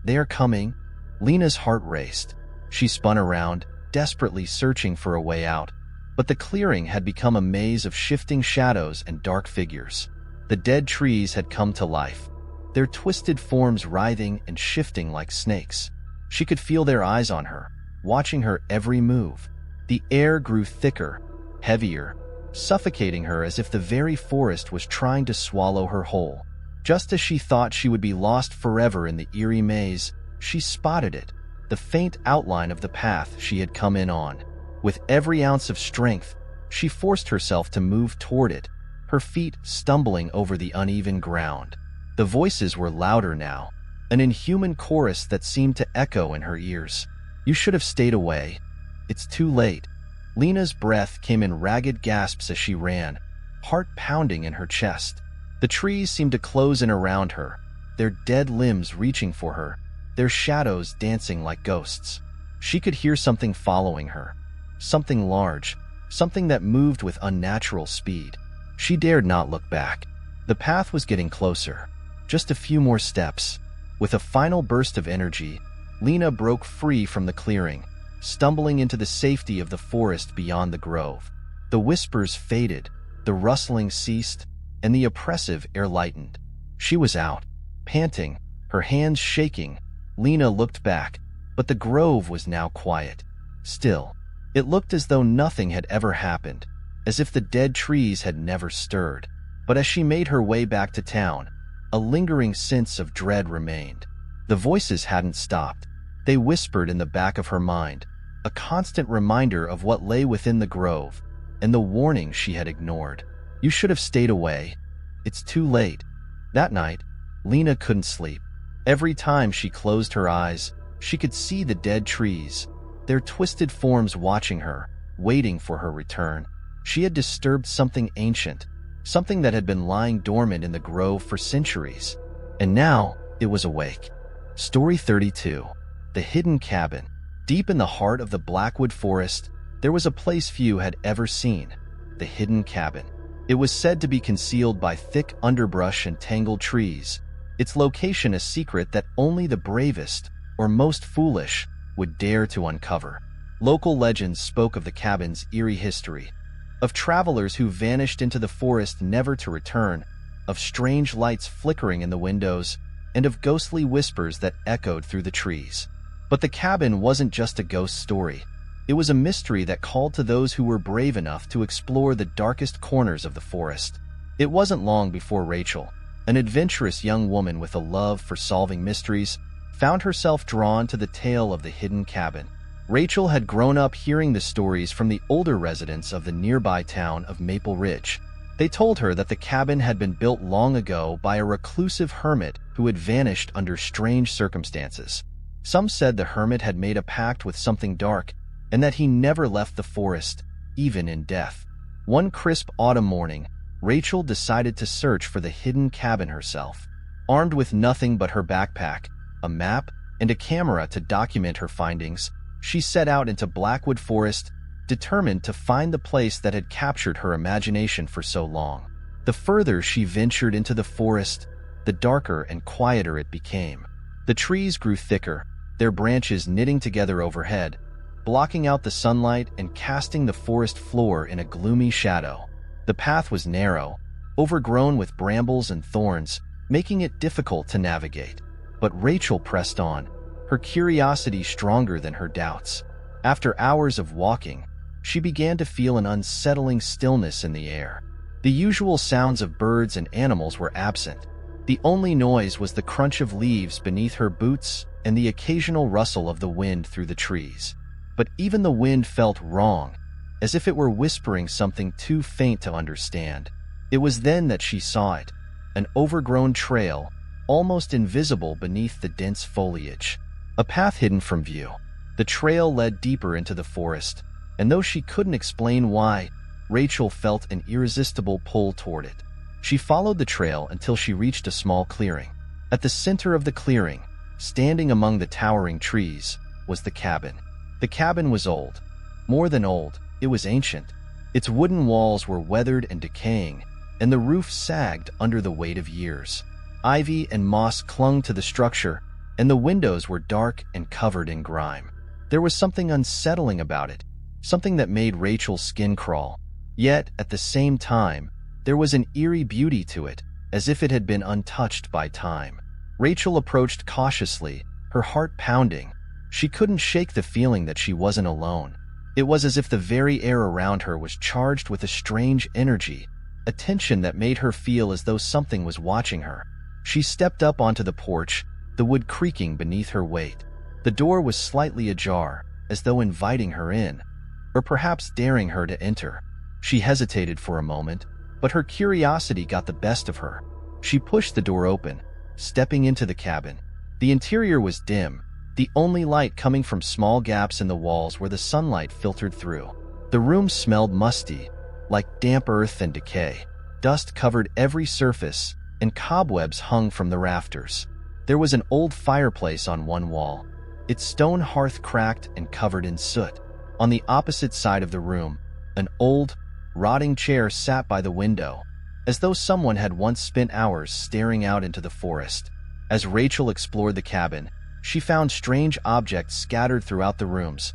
They are coming." Lena's heart raced. She spun around, desperately searching for a way out, but the clearing had become a maze of shifting shadows and dark figures. The dead trees had come to life, their twisted forms writhing and shifting like snakes. She could feel their eyes on her, watching her every move. The air grew thicker, heavier, suffocating her as if the very forest was trying to swallow her whole. Just as she thought she would be lost forever in the eerie maze, she spotted it, the faint outline of the path she had come in on. With every ounce of strength, she forced herself to move toward it, her feet stumbling over the uneven ground. The voices were louder now, an inhuman chorus that seemed to echo in her ears. "You should have stayed away. It's too late." Lena's breath came in ragged gasps as she ran, heart pounding in her chest. The trees seemed to close in around her, their dead limbs reaching for her, their shadows dancing like ghosts. She could hear something following her, something large, something that moved with unnatural speed. She dared not look back. The path was getting closer. Just a few more steps. With a final burst of energy, Lena broke free from the clearing, stumbling into the safety of the forest beyond the grove. The whispers faded, the rustling ceased, and the oppressive air lightened. She was out, panting, her hands shaking. Lena looked back, but the grove was now quiet. Still, it looked as though nothing had ever happened, as if the dead trees had never stirred. But as she made her way back to town, a lingering sense of dread remained. The voices hadn't stopped. They whispered in the back of her mind, a constant reminder of what lay within the grove, and the warning she had ignored. "You should have stayed away. It's too late." That night, Lena couldn't sleep. Every time she closed her eyes, she could see the dead trees, their twisted forms watching her, waiting for her return. She had disturbed something ancient, something that had been lying dormant in the grove for centuries, and now it was awake. Story 32. The Hidden Cabin. Deep in the heart of the Blackwood Forest, there was a place few had ever seen, the Hidden Cabin. It was said to be concealed by thick underbrush and tangled trees, its location a secret that only the bravest, or most foolish, would dare to uncover. Local legends spoke of the cabin's eerie history, of travelers who vanished into the forest never to return, of strange lights flickering in the windows, and of ghostly whispers that echoed through the trees. But the cabin wasn't just a ghost story. It was a mystery that called to those who were brave enough to explore the darkest corners of the forest. It wasn't long before Rachel, an adventurous young woman with a love for solving mysteries, found herself drawn to the tale of the hidden cabin. Rachel had grown up hearing the stories from the older residents of the nearby town of Maple Ridge. They told her that the cabin had been built long ago by a reclusive hermit who had vanished under strange circumstances. Some said the hermit had made a pact with something dark, and that he never left the forest, even in death. One crisp autumn morning, Rachel decided to search for the hidden cabin herself. Armed with nothing but her backpack, a map, and a camera to document her findings, she set out into Blackwood Forest, determined to find the place that had captured her imagination for so long. The further she ventured into the forest, the darker and quieter it became. The trees grew thicker, their branches knitting together overhead, blocking out the sunlight and casting the forest floor in a gloomy shadow. The path was narrow, overgrown with brambles and thorns, making it difficult to navigate. But Rachel pressed on, her curiosity stronger than her doubts. After hours of walking, she began to feel an unsettling stillness in the air. The usual sounds of birds and animals were absent. The only noise was the crunch of leaves beneath her boots and the occasional rustle of the wind through the trees. But even the wind felt wrong, as if it were whispering something too faint to understand. It was then that she saw it, an overgrown trail, almost invisible beneath the dense foliage. A path hidden from view. The trail led deeper into the forest, and though she couldn't explain why, Rachel felt an irresistible pull toward it. She followed the trail until she reached a small clearing. At the center of the clearing, standing among the towering trees, was the cabin. The cabin was old. More than old, it was ancient. Its wooden walls were weathered and decaying, and the roof sagged under the weight of years. Ivy and moss clung to the structure, and the windows were dark and covered in grime. There was something unsettling about it, something that made Rachel's skin crawl. Yet, at the same time, there was an eerie beauty to it, as if it had been untouched by time. Rachel approached cautiously, her heart pounding. She couldn't shake the feeling that she wasn't alone. It was as if the very air around her was charged with a strange energy, a tension that made her feel as though something was watching her. She stepped up onto the porch, the wood creaking beneath her weight. The door was slightly ajar, as though inviting her in, or perhaps daring her to enter. She hesitated for a moment, but her curiosity got the best of her. She pushed the door open, stepping into the cabin. The interior was dim, the only light coming from small gaps in the walls where the sunlight filtered through. The room smelled musty, like damp earth and decay. Dust covered every surface, and cobwebs hung from the rafters. There was an old fireplace on one wall, its stone hearth cracked and covered in soot. On the opposite side of the room, an old, rotting chair sat by the window, as though someone had once spent hours staring out into the forest. As Rachel explored the cabin, she found strange objects scattered throughout the rooms.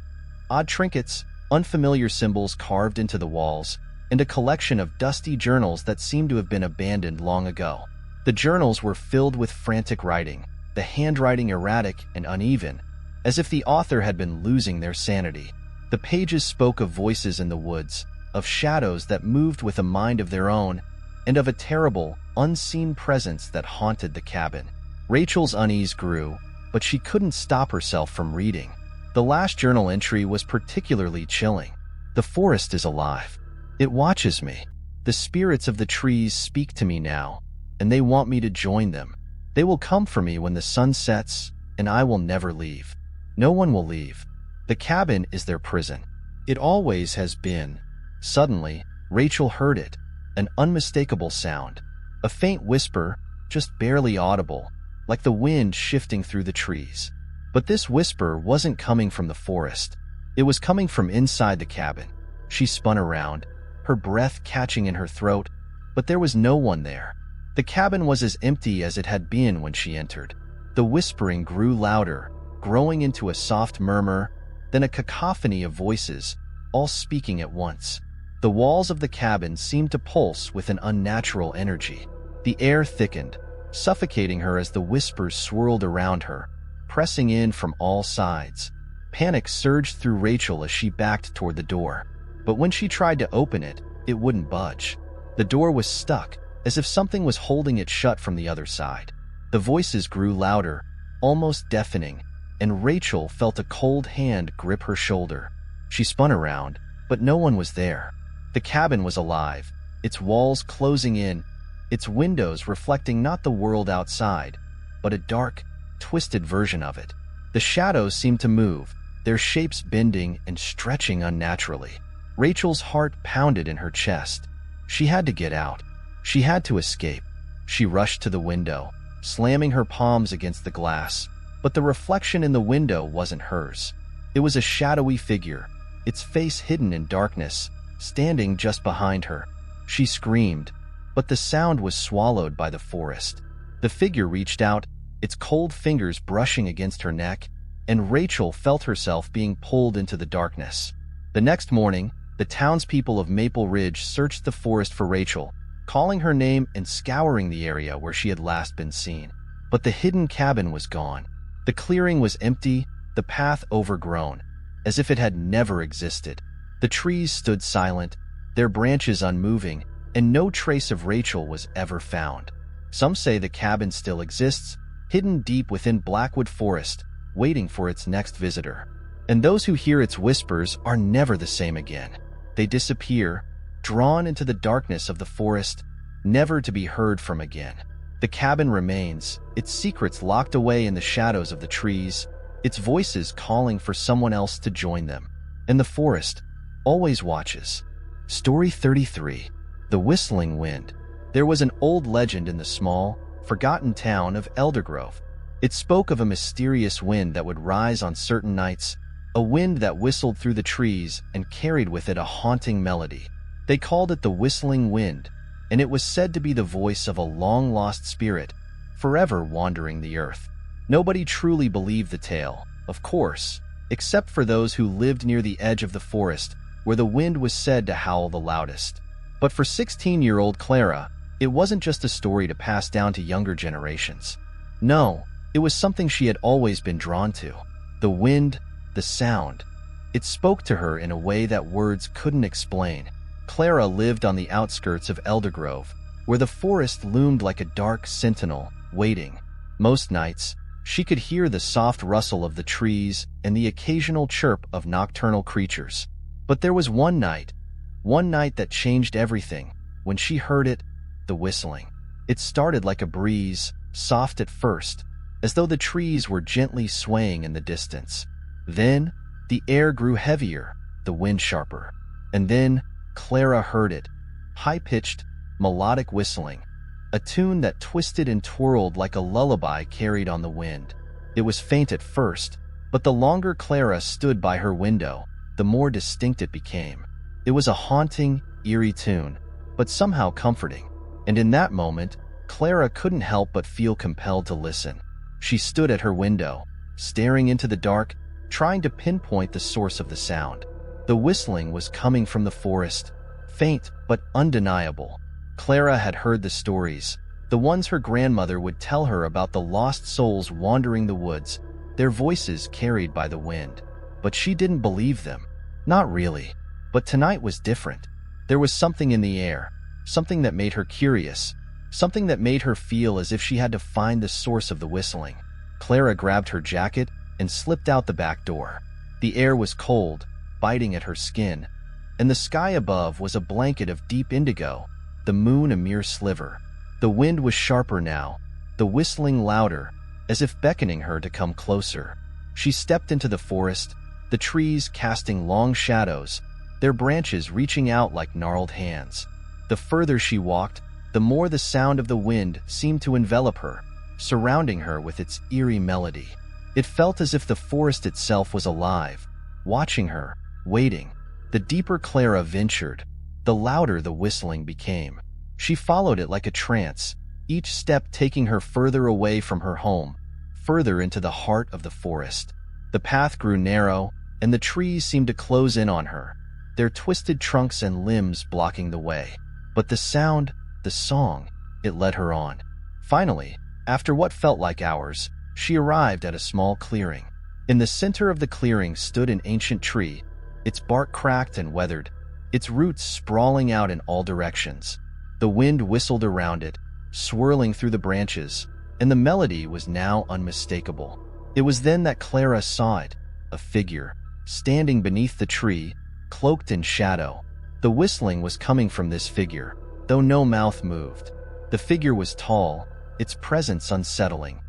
Odd trinkets, unfamiliar symbols carved into the walls, and a collection of dusty journals that seemed to have been abandoned long ago. The journals were filled with frantic writing, the handwriting erratic and uneven, as if the author had been losing their sanity. The pages spoke of voices in the woods, of shadows that moved with a mind of their own, and of a terrible, unseen presence that haunted the cabin. Rachel's unease grew, but she couldn't stop herself from reading. The last journal entry was particularly chilling. "The forest is alive. It watches me. The spirits of the trees speak to me now, and they want me to join them. They will come for me when the sun sets, and I will never leave. No one will leave. The cabin is their prison. It always has been." Suddenly, Rachel heard it, an unmistakable sound. A faint whisper, just barely audible, like the wind shifting through the trees. But this whisper wasn't coming from the forest. It was coming from inside the cabin. She spun around, her breath catching in her throat, but there was no one there. The cabin was as empty as it had been when she entered. The whispering grew louder, growing into a soft murmur, then a cacophony of voices, all speaking at once. The walls of the cabin seemed to pulse with an unnatural energy. The air thickened, suffocating her as the whispers swirled around her, pressing in from all sides. Panic surged through Rachel as she backed toward the door. But when she tried to open it, it wouldn't budge. The door was stuck, as if something was holding it shut from the other side. The voices grew louder, almost deafening, and Rachel felt a cold hand grip her shoulder. She spun around, but no one was there. The cabin was alive, its walls closing in, its windows reflecting not the world outside, but a dark, twisted version of it. The shadows seemed to move, their shapes bending and stretching unnaturally. Rachel's heart pounded in her chest. She had to get out. She had to escape. She rushed to the window, slamming her palms against the glass. But the reflection in the window wasn't hers. It was a shadowy figure, its face hidden in darkness, standing just behind her. She screamed, but the sound was swallowed by the forest. The figure reached out, its cold fingers brushing against her neck, and Rachel felt herself being pulled into the darkness. The next morning, the townspeople of Maple Ridge searched the forest for Rachel, calling her name and scouring the area where she had last been seen. But the hidden cabin was gone. The clearing was empty, the path overgrown, as if it had never existed. The trees stood silent, their branches unmoving, and no trace of Rachel was ever found. Some say the cabin still exists, hidden deep within Blackwood Forest, waiting for its next visitor. And those who hear its whispers are never the same again. They disappear, drawn into the darkness of the forest, never to be heard from again. The cabin remains, its secrets locked away in the shadows of the trees, its voices calling for someone else to join them. And the forest always watches. Story 33. The Whistling Wind. There was an old legend in the small, forgotten town of Eldergrove. It spoke of a mysterious wind that would rise on certain nights, a wind that whistled through the trees and carried with it a haunting melody. They called it the Whistling Wind, and it was said to be the voice of a long-lost spirit, forever wandering the earth. Nobody truly believed the tale, of course, except for those who lived near the edge of the forest, where the wind was said to howl the loudest. But for 16-year-old Clara, it wasn't just a story to pass down to younger generations. No, it was something she had always been drawn to. The wind, the sound. It spoke to her in a way that words couldn't explain. Clara lived on the outskirts of Eldergrove, where the forest loomed like a dark sentinel, waiting. Most nights, she could hear the soft rustle of the trees and the occasional chirp of nocturnal creatures. But there was one night that changed everything. When she heard it, the whistling. It started like a breeze, soft at first, as though the trees were gently swaying in the distance. Then, the air grew heavier, the wind sharper. And then, Clara heard it, high-pitched, melodic whistling, a tune that twisted and twirled like a lullaby carried on the wind. It was faint at first, but the longer Clara stood by her window, the more distinct it became. It was a haunting, eerie tune, but somehow comforting. And in that moment, Clara couldn't help but feel compelled to listen. She stood at her window, staring into the dark, trying to pinpoint the source of the sound. The whistling was coming from the forest, faint but undeniable. Clara had heard the stories, the ones her grandmother would tell her about the lost souls wandering the woods, their voices carried by the wind. But she didn't believe them. Not really. But tonight was different. There was something in the air, something that made her curious, something that made her feel as if she had to find the source of the whistling. Clara grabbed her jacket and slipped out the back door. The air was cold, biting at her skin, and the sky above was a blanket of deep indigo, the moon a mere sliver. The wind was sharper now, the whistling louder, as if beckoning her to come closer. She stepped into the forest, the trees casting long shadows, their branches reaching out like gnarled hands. The further she walked, the more the sound of the wind seemed to envelop her, surrounding her with its eerie melody. It felt as if the forest itself was alive, watching her, waiting. The deeper Clara ventured, the louder the whistling became. She followed it like a trance, each step taking her further away from her home, further into the heart of the forest. The path grew narrow, and the trees seemed to close in on her, their twisted trunks and limbs blocking the way. But the sound, the song, it led her on. Finally, after what felt like hours, she arrived at a small clearing. In the center of the clearing stood an ancient tree, its bark cracked and weathered, its roots sprawling out in all directions. The wind whistled around it, swirling through the branches, and the melody was now unmistakable. It was then that Clara saw it, a figure, standing beneath the tree, cloaked in shadow. The whistling was coming from this figure, though no mouth moved. The figure was tall, its presence unsettling,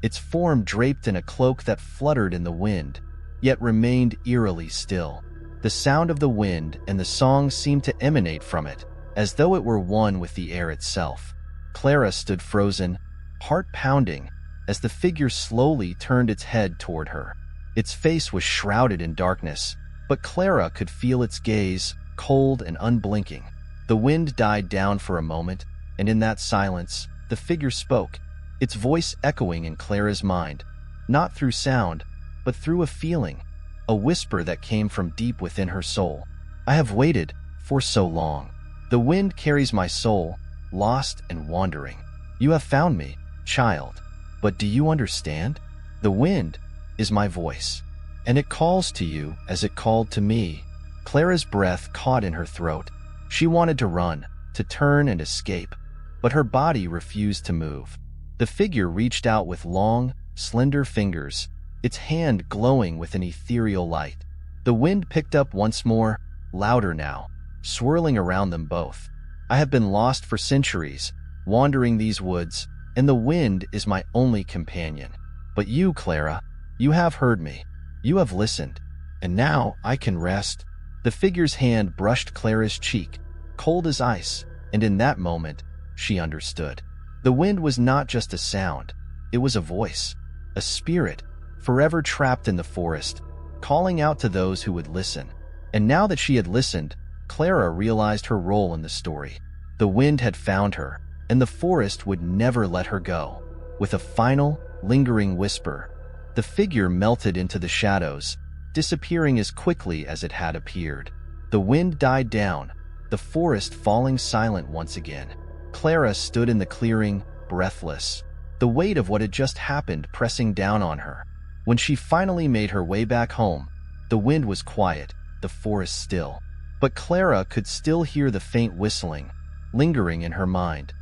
its form draped in a cloak that fluttered in the wind, yet remained eerily still. The sound of the wind and the song seemed to emanate from it, as though it were one with the air itself. Clara stood frozen, heart pounding, as the figure slowly turned its head toward her. Its face was shrouded in darkness, but Clara could feel its gaze, cold and unblinking. The wind died down for a moment, and in that silence, the figure spoke, its voice echoing in Clara's mind, not through sound, but through a feeling, a whisper that came from deep within her soul. I have waited for so long. The wind carries my soul, lost and wandering. You have found me, child. But do you understand? The wind is my voice, and it calls to you as it called to me. Clara's breath caught in her throat. She wanted to run, to turn and escape, but her body refused to move. The figure reached out with long, slender fingers, its hand glowing with an ethereal light. The wind picked up once more, louder now, swirling around them both. I have been lost for centuries, wandering these woods, and the wind is my only companion. But you, Clara, you have heard me. You have listened, and now I can rest. The figure's hand brushed Clara's cheek, cold as ice, and in that moment, she understood. The wind was not just a sound, it was a voice, a spirit, forever trapped in the forest, calling out to those who would listen. And now that she had listened, Clara realized her role in the story. The wind had found her, and the forest would never let her go. With a final, lingering whisper, the figure melted into the shadows, disappearing as quickly as it had appeared. The wind died down, the forest falling silent once again. Clara stood in the clearing, breathless, the weight of what had just happened pressing down on her. When she finally made her way back home, the wind was quiet, the forest still. But Clara could still hear the faint whistling, lingering in her mind,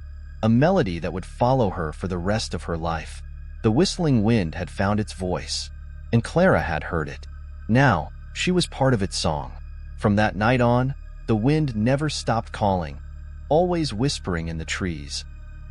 a melody that would follow her for the rest of her life. The whistling wind had found its voice, and Clara had heard it. Now, she was part of its song. From that night on, the wind never stopped calling, always whispering in the trees,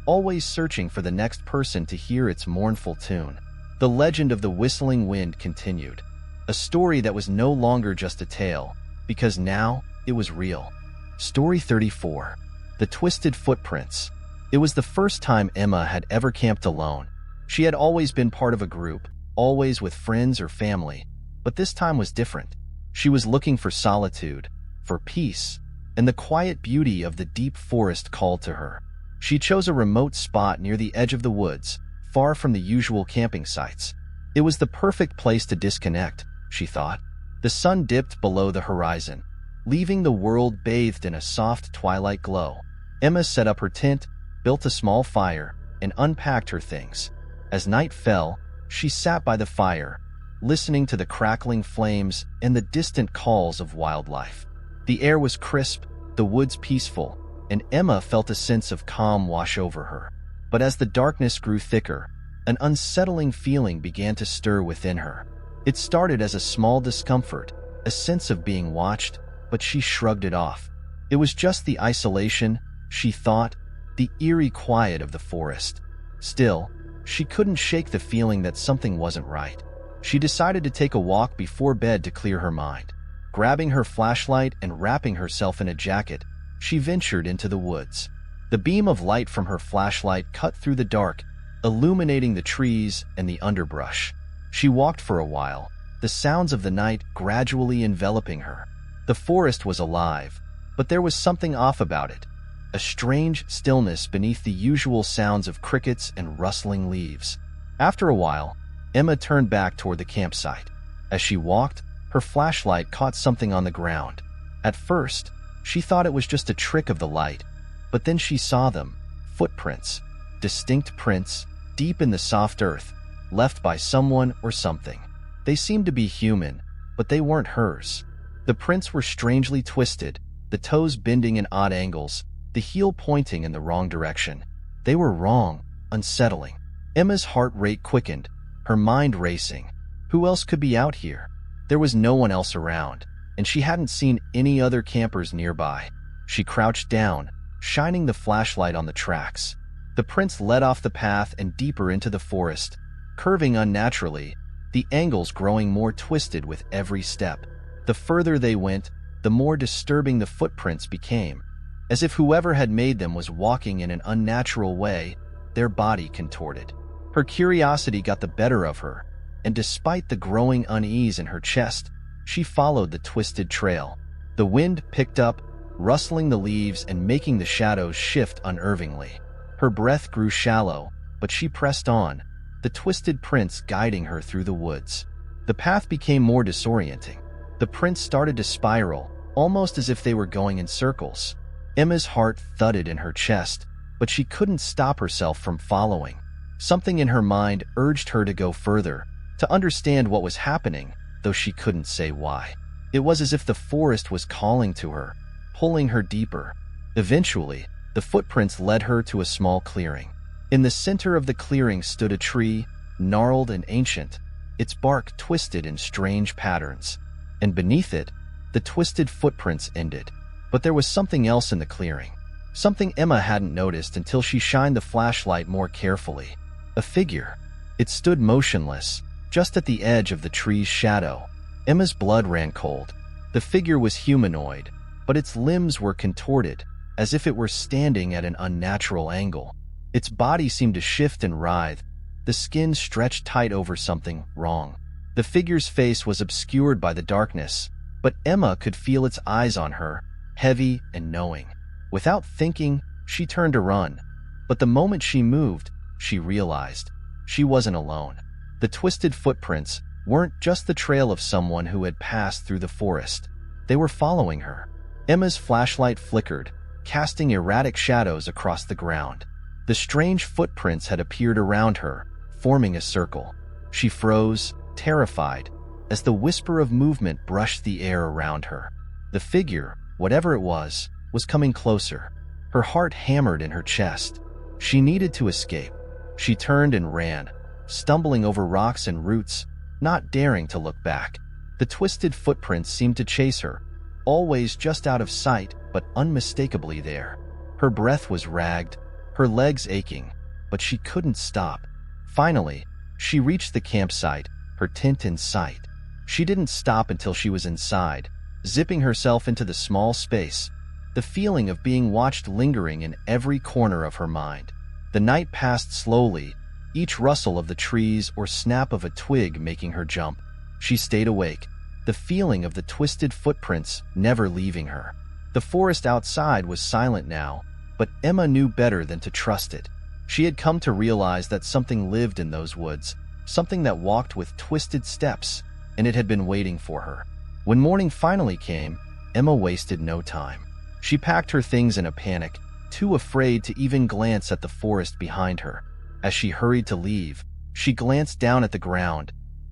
always searching for the next person to hear its mournful tune. The legend of the whistling wind continued, a story that was no longer just a tale, because now it was real. Story 34. The Twisted Footprints. It was the first time Emma had ever camped alone. She had always been part of a group, always with friends or family, but this time was different. She was looking for solitude, for peace, and the quiet beauty of the deep forest called to her. She chose a remote spot near the edge of the woods, far from the usual camping sites. It was the perfect place to disconnect, she thought. The sun dipped below the horizon, leaving the world bathed in a soft twilight glow. Emma set up her tent, built a small fire, and unpacked her things. As night fell, she sat by the fire, listening to the crackling flames and the distant calls of wildlife. The air was crisp, the woods peaceful, and Emma felt a sense of calm wash over her. But as the darkness grew thicker, an unsettling feeling began to stir within her. It started as a small discomfort, a sense of being watched, but she shrugged it off. It was just the isolation, she thought, the eerie quiet of the forest. Still, she couldn't shake the feeling that something wasn't right. She decided to take a walk before bed to clear her mind. Grabbing her flashlight and wrapping herself in a jacket, she ventured into the woods. The beam of light from her flashlight cut through the dark, illuminating the trees and the underbrush. She walked for a while, the sounds of the night gradually enveloping her. The forest was alive, but there was something off about it, a strange stillness beneath the usual sounds of crickets and rustling leaves. After a while, Emma turned back toward the campsite. As she walked, her flashlight caught something on the ground. At first, she thought it was just a trick of the light, but then she saw them, footprints, distinct prints, deep in the soft earth, left by someone or something. They seemed to be human, but they weren't hers. The prints were strangely twisted, the toes bending in odd angles, the heel pointing in the wrong direction. They were wrong, unsettling. Emma's heart rate quickened, her mind racing. Who else could be out here? There was no one else around, and she hadn't seen any other campers nearby. She crouched down, shining the flashlight on the tracks. The prints led off the path and deeper into the forest, curving unnaturally, the angles growing more twisted with every step. The further they went, the more disturbing the footprints became, as if whoever had made them was walking in an unnatural way, their body contorted. Her curiosity got the better of her, and despite the growing unease in her chest, she followed the twisted trail. The wind picked up, rustling the leaves and making the shadows shift unnervingly. Her breath grew shallow, but she pressed on, the twisted prints guiding her through the woods. The path became more disorienting. The prints started to spiral, almost as if they were going in circles. Emma's heart thudded in her chest, but she couldn't stop herself from following. Something in her mind urged her to go further, to understand what was happening, though she couldn't say why. It was as if the forest was calling to her, pulling her deeper. Eventually, the footprints led her to a small clearing. In the center of the clearing stood a tree, gnarled and ancient, its bark twisted in strange patterns. And beneath it, the twisted footprints ended. But there was something else in the clearing. Something Emma hadn't noticed until she shined the flashlight more carefully. A figure. It stood motionless, just at the edge of the tree's shadow. Emma's blood ran cold. The figure was humanoid, but its limbs were contorted, as if it were standing at an unnatural angle. Its body seemed to shift and writhe, the skin stretched tight over something wrong. The figure's face was obscured by the darkness, but Emma could feel its eyes on her, heavy and knowing. Without thinking, she turned to run, but the moment she moved, she realized she wasn't alone. The twisted footprints weren't just the trail of someone who had passed through the forest. They were following her. Emma's flashlight flickered, casting erratic shadows across the ground. The strange footprints had appeared around her, forming a circle. She froze, terrified, as the whisper of movement brushed the air around her. The figure, whatever it was coming closer. Her heart hammered in her chest. She needed to escape. She turned and ran, stumbling over rocks and roots, not daring to look back. The twisted footprints seemed to chase her, always just out of sight, but unmistakably there. Her breath was ragged, her legs aching, but she couldn't stop. Finally, she reached the campsite, her tent in sight. She didn't stop until she was inside, zipping herself into the small space, the feeling of being watched lingering in every corner of her mind. The night passed slowly, each rustle of the trees or snap of a twig making her jump. She stayed awake, the feeling of the twisted footprints never leaving her. The forest outside was silent now, but Emma knew better than to trust it. She had come to realize that something lived in those woods, something that walked with twisted steps, and it had been waiting for her. When morning finally came, Emma wasted no time. She packed her things in a panic, too afraid to even glance at the forest behind her. As she hurried to leave, she glanced down at the ground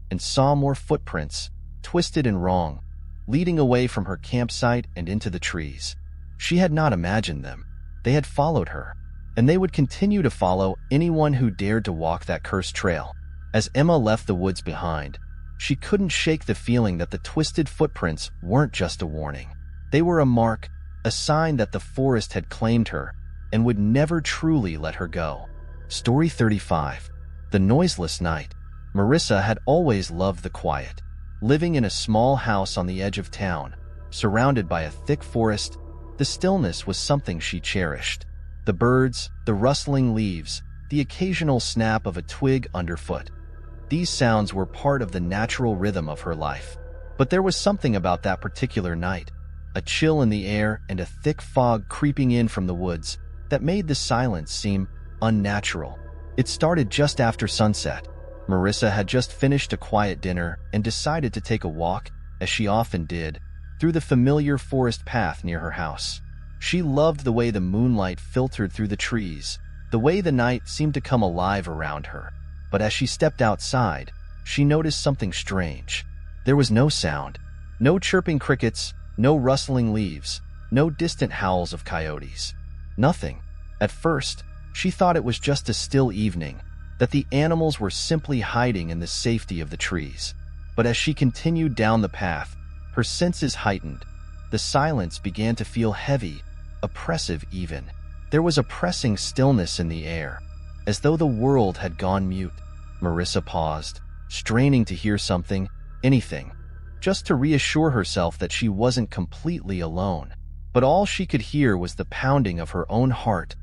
and saw more footprints, twisted and wrong, leading away from her campsite and into the trees. She had not imagined them. They had followed her, and they would continue to follow anyone who dared to walk that cursed trail. As Emma left the woods behind, she couldn't shake the feeling that the twisted footprints weren't just a warning. They were a mark, a sign that the forest had claimed her and would never truly let her go. Story 35. The Noiseless Night. Marissa had always loved the quiet. Living in a small house on the edge of town, surrounded by a thick forest, the stillness was something she cherished. The birds, the rustling leaves, the occasional snap of a twig underfoot. These sounds were part of the natural rhythm of her life. But there was something about that particular night, a chill in the air and a thick fog creeping in from the woods, that made the silence seem unnatural. It started just after sunset. Marissa had just finished a quiet dinner and decided to take a walk, as she often did, through the familiar forest path near her house. She loved the way the moonlight filtered through the trees, the way the night seemed to come alive around her. But as she stepped outside, she noticed something strange. There was no sound. No chirping crickets, no rustling leaves, no distant howls of coyotes. Nothing. At first, she thought it was just a still evening, that the animals were simply hiding in the safety of the trees. But as she continued down the path, her senses heightened. The silence began to feel heavy, oppressive even. There was a pressing stillness in the air, as though the world had gone mute. Marissa paused, straining to hear something, anything, just to reassure herself that she wasn't completely alone. But all she could hear was the pounding of her own heart,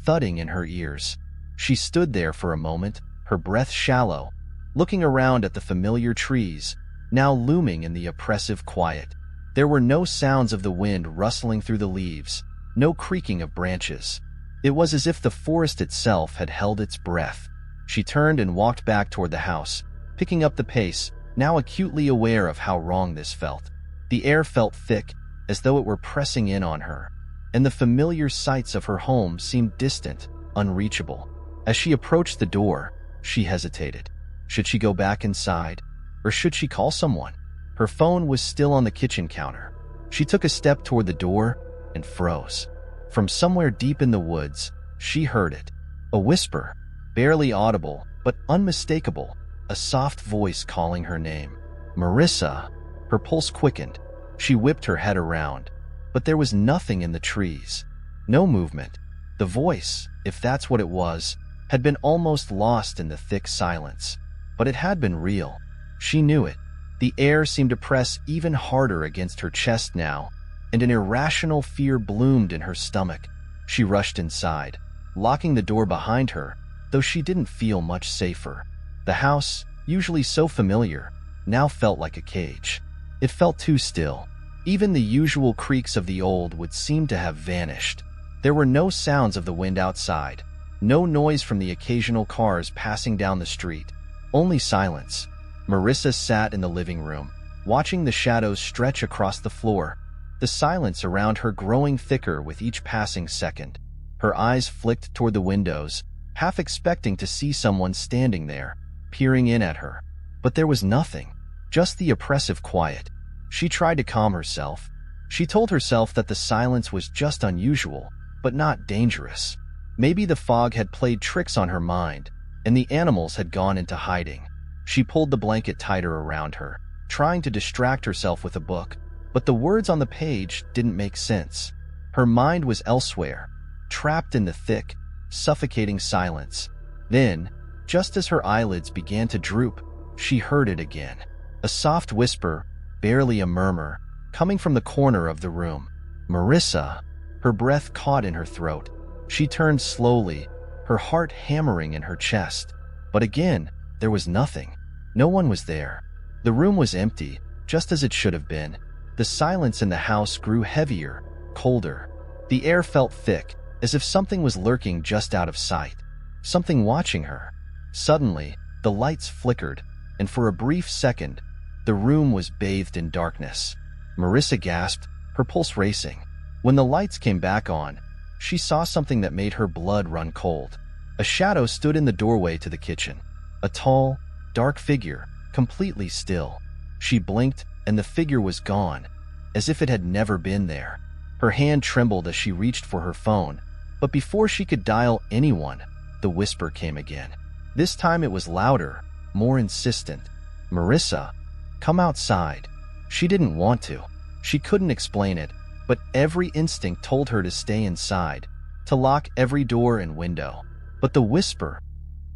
thudding in her ears. She stood there for a moment, her breath shallow, looking around at the familiar trees, now looming in the oppressive quiet. There were no sounds of the wind rustling through the leaves, no creaking of branches. It was as if the forest itself had held its breath. She turned and walked back toward the house, picking up the pace, now acutely aware of how wrong this felt. The air felt thick, as though it were pressing in on her, and the familiar sights of her home seemed distant, unreachable. As she approached the door, she hesitated. Should she go back inside, or should she call someone? Her phone was still on the kitchen counter. She took a step toward the door and froze. From somewhere deep in the woods, she heard it. A whisper, barely audible, but unmistakable. A soft voice calling her name. Marissa. Her pulse quickened. She whipped her head around, but there was nothing in the trees. No movement. The voice, if that's what it was, had been almost lost in the thick silence. But it had been real. She knew it. The air seemed to press even harder against her chest now, and an irrational fear bloomed in her stomach. She rushed inside, locking the door behind her, though she didn't feel much safer. The house, usually so familiar, now felt like a cage. It felt too still. Even the usual creaks of the old would seem to have vanished. There were no sounds of the wind outside, no noise from the occasional cars passing down the street, only silence. Marissa sat in the living room, watching the shadows stretch across the floor, the silence around her growing thicker with each passing second. Her eyes flicked toward the windows, half expecting to see someone standing there, peering in at her. But there was nothing, just the oppressive quiet. She tried to calm herself. She told herself that the silence was just unusual, but not dangerous. Maybe the fog had played tricks on her mind, and the animals had gone into hiding. She pulled the blanket tighter around her, trying to distract herself with a book, but the words on the page didn't make sense. Her mind was elsewhere, trapped in the thick, suffocating silence. Then, just as her eyelids began to droop, she heard it again. A soft whisper, barely a murmur, coming from the corner of the room. Marissa. Her breath caught in her throat. She turned slowly, her heart hammering in her chest. But again, there was nothing. No one was there. The room was empty, just as it should have been. The silence in the house grew heavier, colder. The air felt thick, as if something was lurking just out of sight. Something watching her. Suddenly, the lights flickered, and for a brief second, the room was bathed in darkness. Marissa gasped, her pulse racing. When the lights came back on, she saw something that made her blood run cold. A shadow stood in the doorway to the kitchen. A tall, dark figure, completely still. She blinked, and the figure was gone, as if it had never been there. Her hand trembled as she reached for her phone, but before she could dial anyone, the whisper came again. This time it was louder, more insistent. Marissa, come outside. She didn't want to. She couldn't explain it, but every instinct told her to stay inside, to lock every door and window. But the whisper,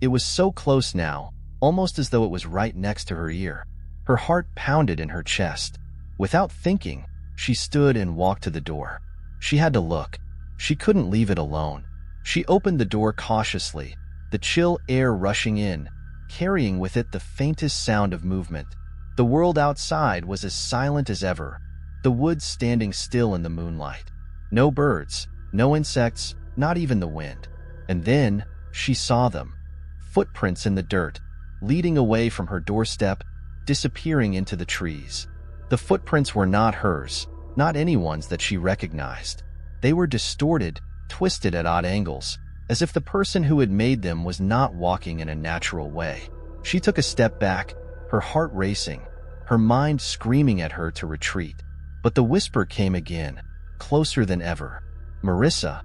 it was so close now, almost as though it was right next to her ear. Her heart pounded in her chest. Without thinking, she stood and walked to the door. She had to look. She couldn't leave it alone. She opened the door cautiously, the chill air rushing in, carrying with it the faintest sound of movement. The world outside was as silent as ever, the woods standing still in the moonlight. No birds, no insects, not even the wind. And then she saw them. Footprints in the dirt, leading away from her doorstep, disappearing into the trees. The footprints were not hers, not anyone's that she recognized. They were distorted, twisted at odd angles, as if the person who had made them was not walking in a natural way. She took a step back, her heart racing, her mind screaming at her to retreat. But the whisper came again, closer than ever. "Marissa,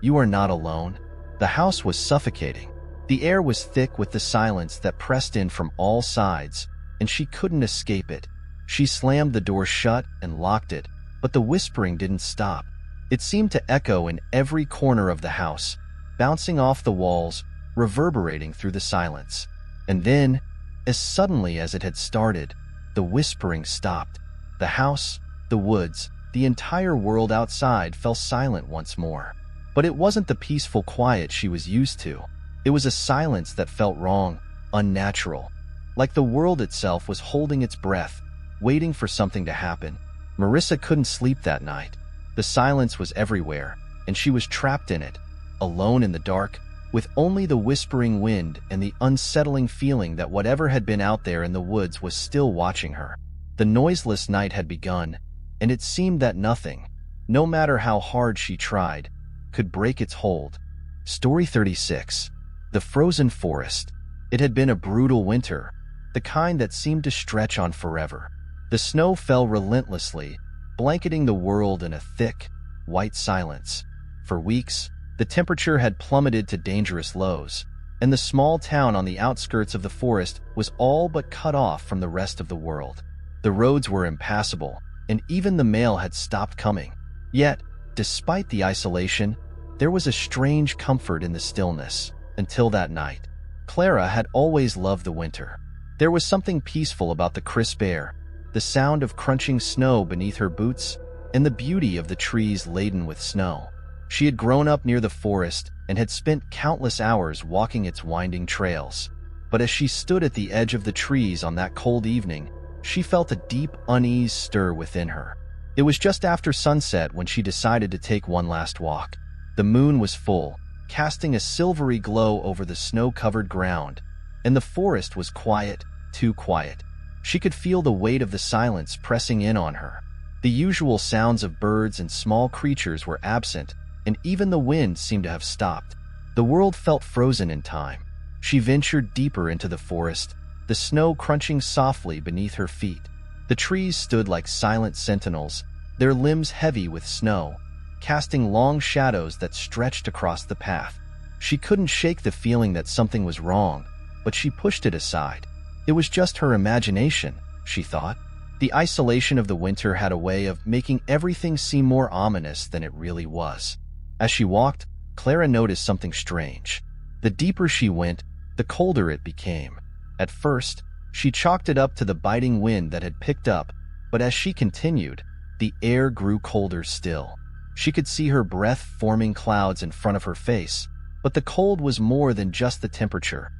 you are not alone." The house was suffocating. The air was thick with the silence that pressed in from all sides, and she couldn't escape it. She slammed the door shut and locked it, but the whispering didn't stop. It seemed to echo in every corner of the house, bouncing off the walls, reverberating through the silence. And then, as suddenly as it had started, the whispering stopped. The house, the woods, the entire world outside fell silent once more. But it wasn't the peaceful quiet she was used to. It was a silence that felt wrong, unnatural, like the world itself was holding its breath, waiting for something to happen. Marissa couldn't sleep that night. The silence was everywhere, and she was trapped in it, alone in the dark, with only the whispering wind and the unsettling feeling that whatever had been out there in the woods was still watching her. The noiseless night had begun, and it seemed that nothing, no matter how hard she tried, could break its hold. Story 36. The Frozen Forest. It had been a brutal winter, the kind that seemed to stretch on forever. The snow fell relentlessly, blanketing the world in a thick, white silence. For weeks, the temperature had plummeted to dangerous lows, and the small town on the outskirts of the forest was all but cut off from the rest of the world. The roads were impassable, and even the mail had stopped coming. Yet, despite the isolation, there was a strange comfort in the stillness. Until that night, Clara had always loved the winter. There was something peaceful about the crisp air, the sound of crunching snow beneath her boots, and the beauty of the trees laden with snow. She had grown up near the forest and had spent countless hours walking its winding trails. But as she stood at the edge of the trees on that cold evening, she felt a deep unease stir within her. It was just after sunset when she decided to take one last walk. The moon was full, casting a silvery glow over the snow-covered ground, and the forest was quiet, too quiet. She could feel the weight of the silence pressing in on her. The usual sounds of birds and small creatures were absent, and even the wind seemed to have stopped. The world felt frozen in time. She ventured deeper into the forest, the snow crunching softly beneath her feet. The trees stood like silent sentinels, their limbs heavy with snow, casting long shadows that stretched across the path. She couldn't shake the feeling that something was wrong, but she pushed it aside. It was just her imagination, she thought. The isolation of the winter had a way of making everything seem more ominous than it really was. As she walked, Clara noticed something strange. The deeper she went, the colder it became. At first, she chalked it up to the biting wind that had picked up, but as she continued, the air grew colder still. She could see her breath forming clouds in front of her face, but the cold was more than just the temperature.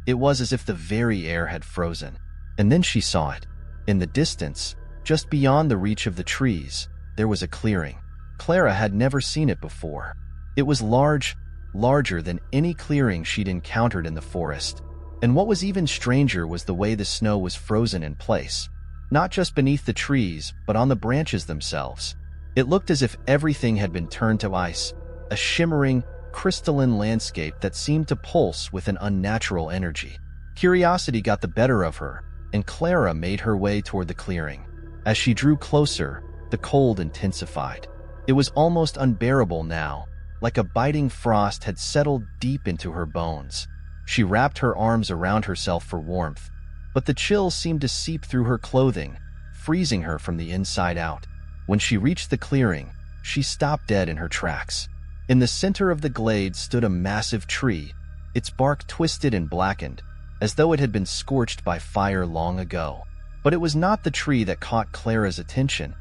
It was as if the very air had frozen. And then she saw it. In the distance, just beyond the reach of the trees, there was a clearing. Clara had never seen it before. It was large, larger than any clearing she'd encountered in the forest. And what was even stranger was the way the snow was frozen in place, not just beneath the trees, but on the branches themselves. It looked as if everything had been turned to ice, a shimmering, crystalline landscape that seemed to pulse with an unnatural energy. Curiosity got the better of her, and Clara made her way toward the clearing. As she drew closer, the cold intensified. It was almost unbearable now, like a biting frost had settled deep into her bones. She wrapped her arms around herself for warmth, but the chill seemed to seep through her clothing, freezing her from the inside out. When she reached the clearing, she stopped dead in her tracks. In the center of the glade stood a massive tree, its bark twisted and blackened, as though it had been scorched by fire long ago. But it was not the tree that caught Clara's attention.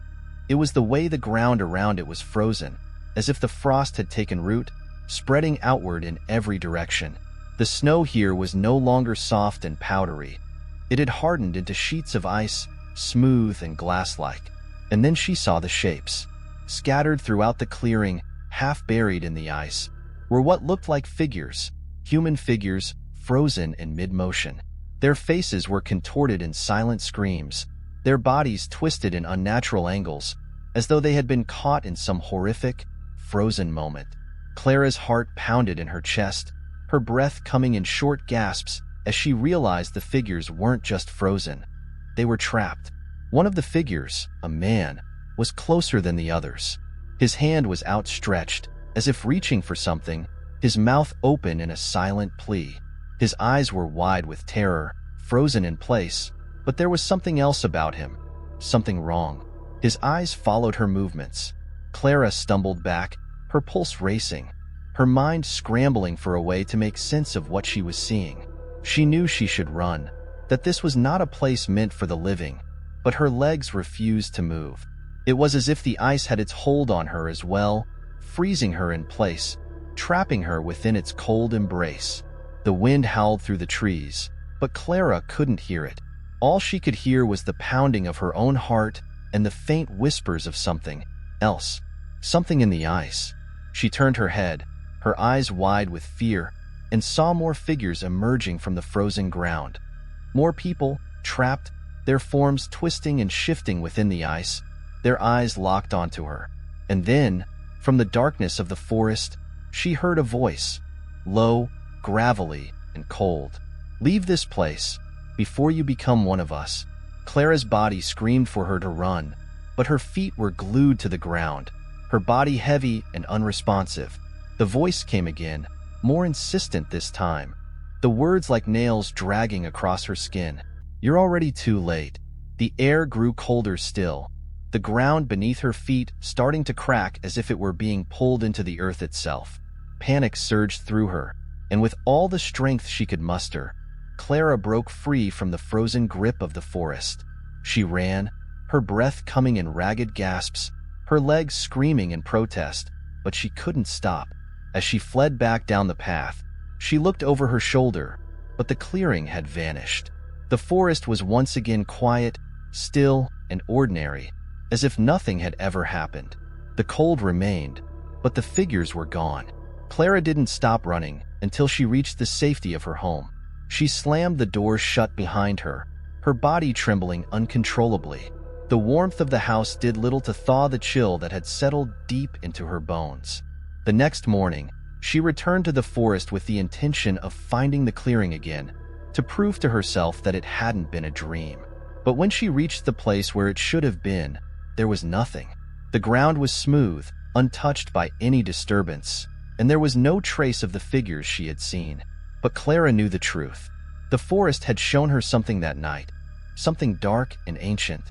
It was the way the ground around it was frozen, as if the frost had taken root, spreading outward in every direction. The snow here was no longer soft and powdery. It had hardened into sheets of ice, smooth and glass-like. And then she saw the shapes. Scattered throughout the clearing, half buried in the ice, were what looked like figures, human figures, frozen in mid-motion. Their faces were contorted in silent screams, their bodies twisted in unnatural angles, as though they had been caught in some horrific, frozen moment. Clara's heart pounded in her chest, her breath coming in short gasps as she realized the figures weren't just frozen. They were trapped. One of the figures, a man, was closer than the others. His hand was outstretched, as if reaching for something, his mouth open in a silent plea. His eyes were wide with terror, frozen in place, but there was something else about him. Something wrong. His eyes followed her movements. Clara stumbled back, her pulse racing, her mind scrambling for a way to make sense of what she was seeing. She knew she should run, that this was not a place meant for the living, but her legs refused to move. It was as if the ice had its hold on her as well, freezing her in place, trapping her within its cold embrace. The wind howled through the trees, but Clara couldn't hear it. All she could hear was the pounding of her own heart and the faint whispers of something else, something in the ice. She turned her head, her eyes wide with fear, and saw more figures emerging from the frozen ground. More people, trapped, their forms twisting and shifting within the ice, their eyes locked onto her. And then, from the darkness of the forest, she heard a voice, low, gravelly, and cold. "Leave this place, before you become one of us." Clara's body screamed for her to run, but her feet were glued to the ground, her body heavy and unresponsive. The voice came again, more insistent this time, the words like nails dragging across her skin. "You're already too late." The air grew colder still, the ground beneath her feet starting to crack as if it were being pulled into the earth itself. Panic surged through her, and with all the strength she could muster, Clara broke free from the frozen grip of the forest. She ran, her breath coming in ragged gasps, her legs screaming in protest, but she couldn't stop. As she fled back down the path, she looked over her shoulder, but the clearing had vanished. The forest was once again quiet, still, and ordinary, as if nothing had ever happened. The cold remained, but the figures were gone. Clara didn't stop running until she reached the safety of her home. She slammed the door shut behind her, her body trembling uncontrollably. The warmth of the house did little to thaw the chill that had settled deep into her bones. The next morning, she returned to the forest with the intention of finding the clearing again, to prove to herself that it hadn't been a dream. But when she reached the place where it should have been, there was nothing. The ground was smooth, untouched by any disturbance, and there was no trace of the figures she had seen. But Clara knew the truth. The forest had shown her something that night, something dark and ancient.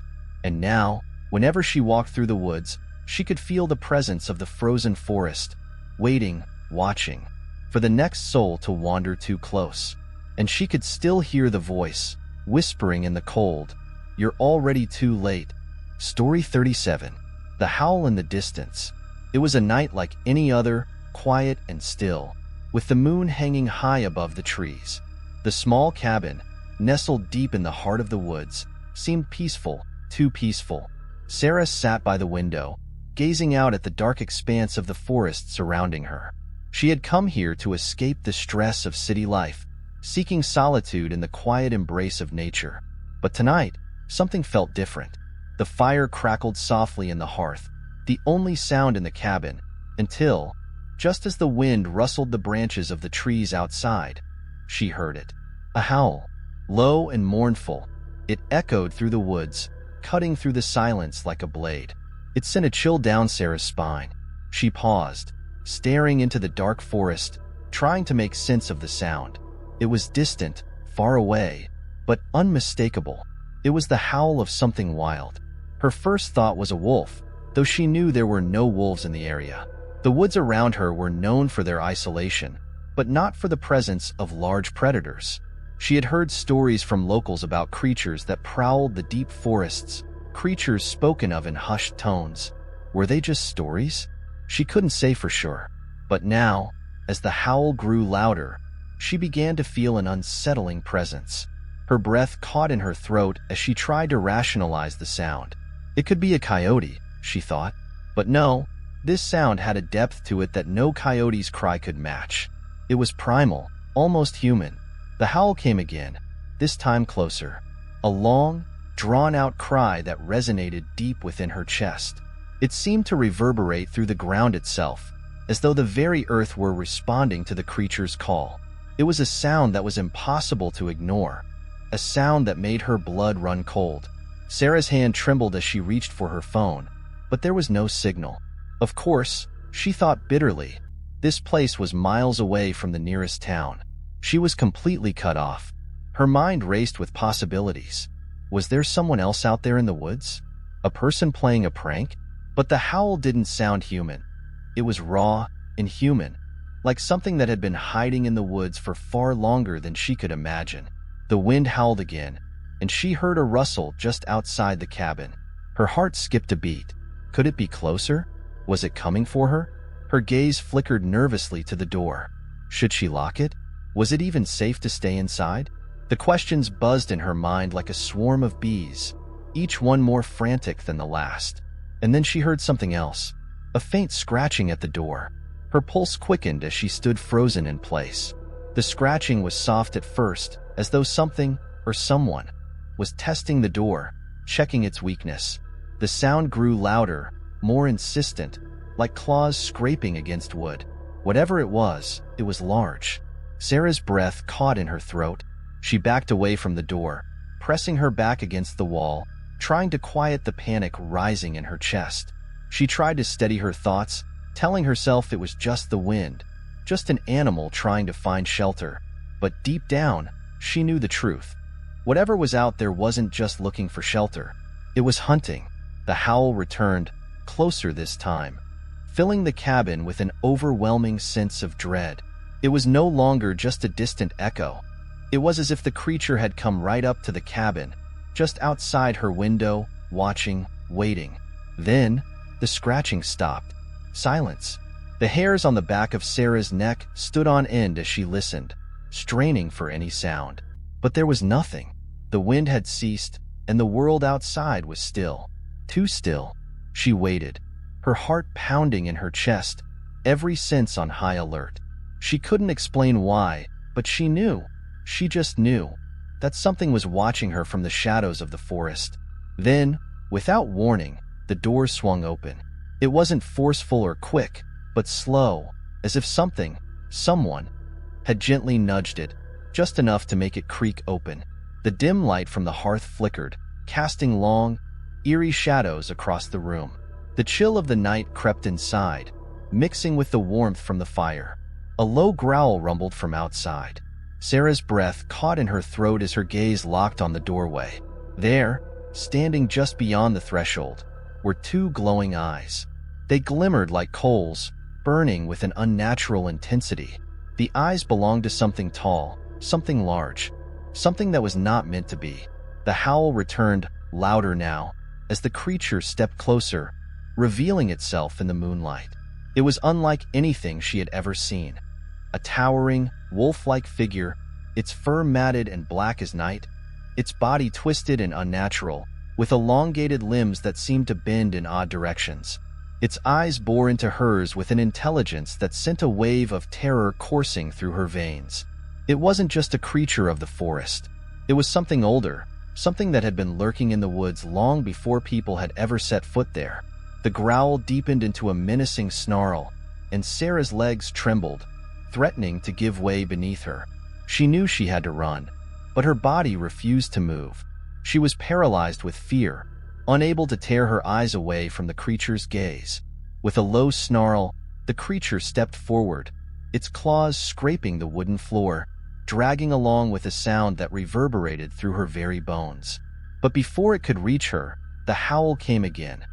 And now, whenever she walked through the woods, she could feel the presence of the frozen forest, waiting, watching, for the next soul to wander too close. And she could still hear the voice, whispering in the cold, "You're already too late." Story 37. The Howl in the Distance. It was a night like any other, quiet and still, with the moon hanging high above the trees. The small cabin, nestled deep in the heart of the woods, seemed peaceful, too peaceful. Sarah sat by the window, gazing out at the dark expanse of the forest surrounding her. She had come here to escape the stress of city life, seeking solitude in the quiet embrace of nature. But tonight, something felt different. The fire crackled softly in the hearth, the only sound in the cabin, until, just as the wind rustled the branches of the trees outside, she heard it. A howl, low and mournful. It echoed through the woods, cutting through the silence like a blade. It sent a chill down Sarah's spine. She paused, staring into the dark forest, trying to make sense of the sound. It was distant, far away, but unmistakable. It was the howl of something wild. Her first thought was a wolf, though she knew there were no wolves in the area. The woods around her were known for their isolation, but not for the presence of large predators. She had heard stories from locals about creatures that prowled the deep forests, creatures spoken of in hushed tones. Were they just stories? She couldn't say for sure. But now, as the howl grew louder, she began to feel an unsettling presence. Her breath caught in her throat as she tried to rationalize the sound. It could be a coyote, she thought. But no, this sound had a depth to it that no coyote's cry could match. It was primal, almost human. The howl came again, this time closer. A long, drawn-out cry that resonated deep within her chest. It seemed to reverberate through the ground itself, as though the very earth were responding to the creature's call. It was a sound that was impossible to ignore, a sound that made her blood run cold. Sarah's hand trembled as she reached for her phone, but there was no signal. Of course, she thought bitterly, this place was miles away from the nearest town. She was completely cut off. Her mind raced with possibilities. Was there someone else out there in the woods? A person playing a prank? But the howl didn't sound human. It was raw, inhuman, like something that had been hiding in the woods for far longer than she could imagine. The wind howled again, and she heard a rustle just outside the cabin. Her heart skipped a beat. Could it be closer? Was it coming for her? Her gaze flickered nervously to the door. Should she lock it? Was it even safe to stay inside? The questions buzzed in her mind like a swarm of bees, each one more frantic than the last. And then she heard something else, a faint scratching at the door. Her pulse quickened as she stood frozen in place. The scratching was soft at first, as though something, or someone, was testing the door, checking its weakness. The sound grew louder, more insistent, like claws scraping against wood. Whatever it was large. Sarah's breath caught in her throat. She backed away from the door, pressing her back against the wall, trying to quiet the panic rising in her chest. She tried to steady her thoughts, telling herself it was just the wind, just an animal trying to find shelter. But deep down, she knew the truth. Whatever was out there wasn't just looking for shelter. It was hunting. The howl returned, closer this time, filling the cabin with an overwhelming sense of dread. It was no longer just a distant echo. It was as if the creature had come right up to the cabin, just outside her window, watching, waiting. Then, the scratching stopped. Silence. The hairs on the back of Sarah's neck stood on end as she listened, straining for any sound. But there was nothing. The wind had ceased, and the world outside was still. Too still. She waited, her heart pounding in her chest, every sense on high alert. She couldn't explain why, but she knew. She just knew that something was watching her from the shadows of the forest. Then, without warning, the door swung open. It wasn't forceful or quick, but slow, as if someone, had gently nudged it, just enough to make it creak open. The dim light from the hearth flickered, casting long, eerie shadows across the room. The chill of the night crept inside, mixing with the warmth from the fire. A low growl rumbled from outside. Sarah's breath caught in her throat as her gaze locked on the doorway. There, standing just beyond the threshold, were two glowing eyes. They glimmered like coals, burning with an unnatural intensity. The eyes belonged to something tall, something large, something that was not meant to be. The howl returned, louder now, as the creature stepped closer, revealing itself in the moonlight. It was unlike anything she had ever seen. A towering, wolf-like figure, its fur matted and black as night, its body twisted and unnatural, with elongated limbs that seemed to bend in odd directions. Its eyes bore into hers with an intelligence that sent a wave of terror coursing through her veins. It wasn't just a creature of the forest. It was something older, something that had been lurking in the woods long before people had ever set foot there. The growl deepened into a menacing snarl, and Sarah's legs trembled, threatening to give way beneath her. She knew she had to run, but her body refused to move. She was paralyzed with fear, unable to tear her eyes away from the creature's gaze. With a low snarl, the creature stepped forward, its claws scraping the wooden floor, dragging along with a sound that reverberated through her very bones. But before it could reach her, the howl came again.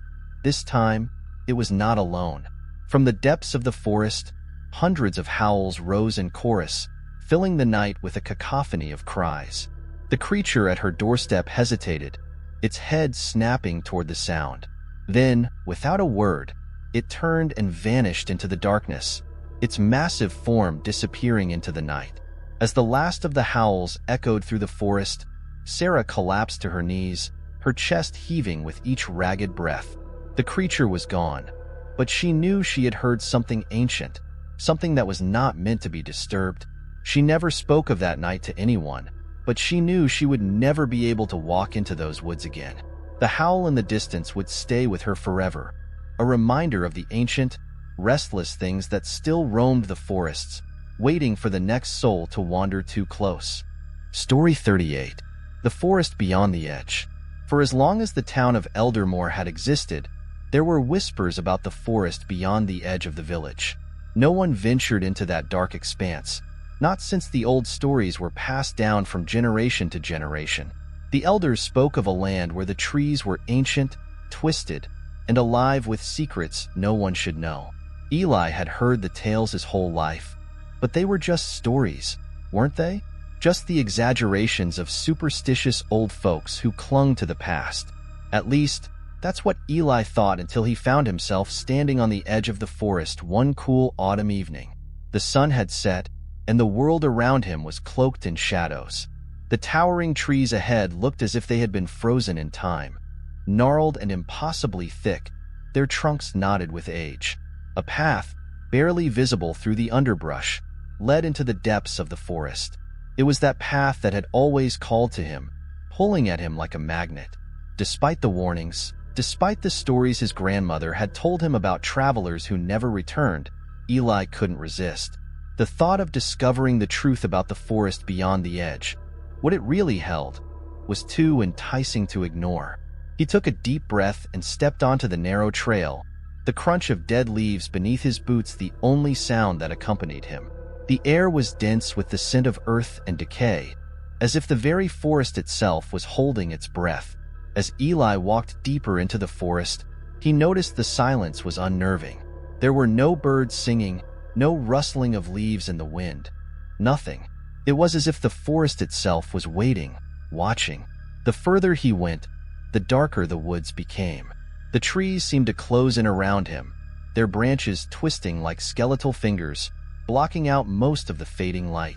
This time, it was not alone. From the depths of the forest, hundreds of howls rose in chorus, filling the night with a cacophony of cries. The creature at her doorstep hesitated, its head snapping toward the sound. Then, without a word, it turned and vanished into the darkness, its massive form disappearing into the night. As the last of the howls echoed through the forest, Sarah collapsed to her knees, her chest heaving with each ragged breath. The creature was gone, but she knew she had heard something ancient, something that was not meant to be disturbed. She never spoke of that night to anyone, but she knew she would never be able to walk into those woods again. The howl in the distance would stay with her forever, a reminder of the ancient, restless things that still roamed the forests, waiting for the next soul to wander too close. Story 38. The Forest Beyond the Edge. For as long as the town of Eldermore had existed, there were whispers about the forest beyond the edge of the village. No one ventured into that dark expanse, not since the old stories were passed down from generation to generation. The elders spoke of a land where the trees were ancient, twisted, and alive with secrets no one should know. Eli had heard the tales his whole life, but they were just stories, weren't they? Just the exaggerations of superstitious old folks who clung to the past. At least, that's what Eli thought until he found himself standing on the edge of the forest one cool autumn evening. The sun had set, and the world around him was cloaked in shadows. The towering trees ahead looked as if they had been frozen in time. Gnarled and impossibly thick, their trunks knotted with age. A path, barely visible through the underbrush, led into the depths of the forest. It was that path that had always called to him, pulling at him like a magnet. Despite the warnings, despite the stories his grandmother had told him about travelers who never returned, Eli couldn't resist. The thought of discovering the truth about the forest beyond the edge, what it really held, was too enticing to ignore. He took a deep breath and stepped onto the narrow trail, the crunch of dead leaves beneath his boots the only sound that accompanied him. The air was dense with the scent of earth and decay, as if the very forest itself was holding its breath. As Eli walked deeper into the forest, he noticed the silence was unnerving. There were no birds singing, no rustling of leaves in the wind. Nothing. It was as if the forest itself was waiting, watching. The further he went, the darker the woods became. The trees seemed to close in around him, their branches twisting like skeletal fingers, blocking out most of the fading light.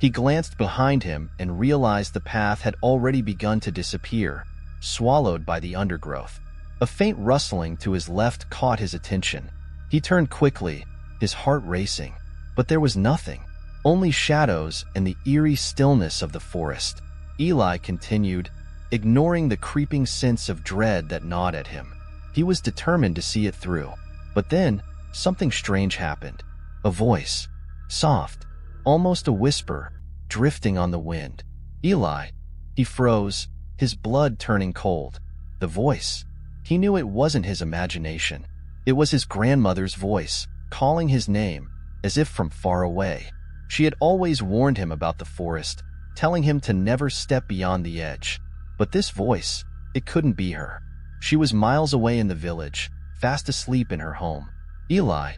He glanced behind him and realized the path had already begun to disappear, swallowed by the undergrowth. A faint rustling to his left caught his attention. He turned quickly, his heart racing. But there was nothing, only shadows and the eerie stillness of the forest. Eli continued, ignoring the creeping sense of dread that gnawed at him. He was determined to see it through. But then, something strange happened. A voice, soft, almost a whisper, drifting on the wind. Eli. He froze, his blood turning cold. The voice. He knew it wasn't his imagination. It was his grandmother's voice, calling his name, as if from far away. She had always warned him about the forest, telling him to never step beyond the edge. But this voice, it couldn't be her. She was miles away in the village, fast asleep in her home. Eli.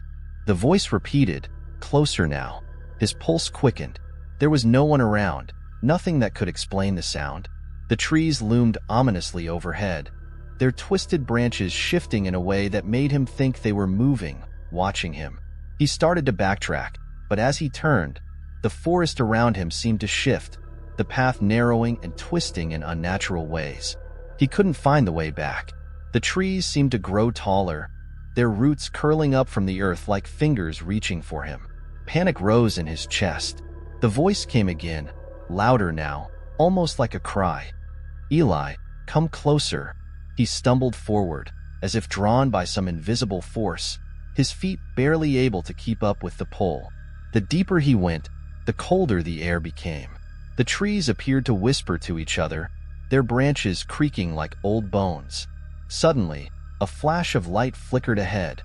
The voice repeated, closer now. His pulse quickened. There was no one around, nothing that could explain the sound. The trees loomed ominously overhead, their twisted branches shifting in a way that made him think they were moving, watching him. He started to backtrack, but as he turned, the forest around him seemed to shift, the path narrowing and twisting in unnatural ways. He couldn't find the way back. The trees seemed to grow taller, their roots curling up from the earth like fingers reaching for him. Panic rose in his chest. The voice came again, louder now, almost like a cry. Eli, come closer. He stumbled forward, as if drawn by some invisible force, his feet barely able to keep up with the pull. The deeper he went, the colder the air became. The trees appeared to whisper to each other, their branches creaking like old bones. Suddenly, a flash of light flickered ahead,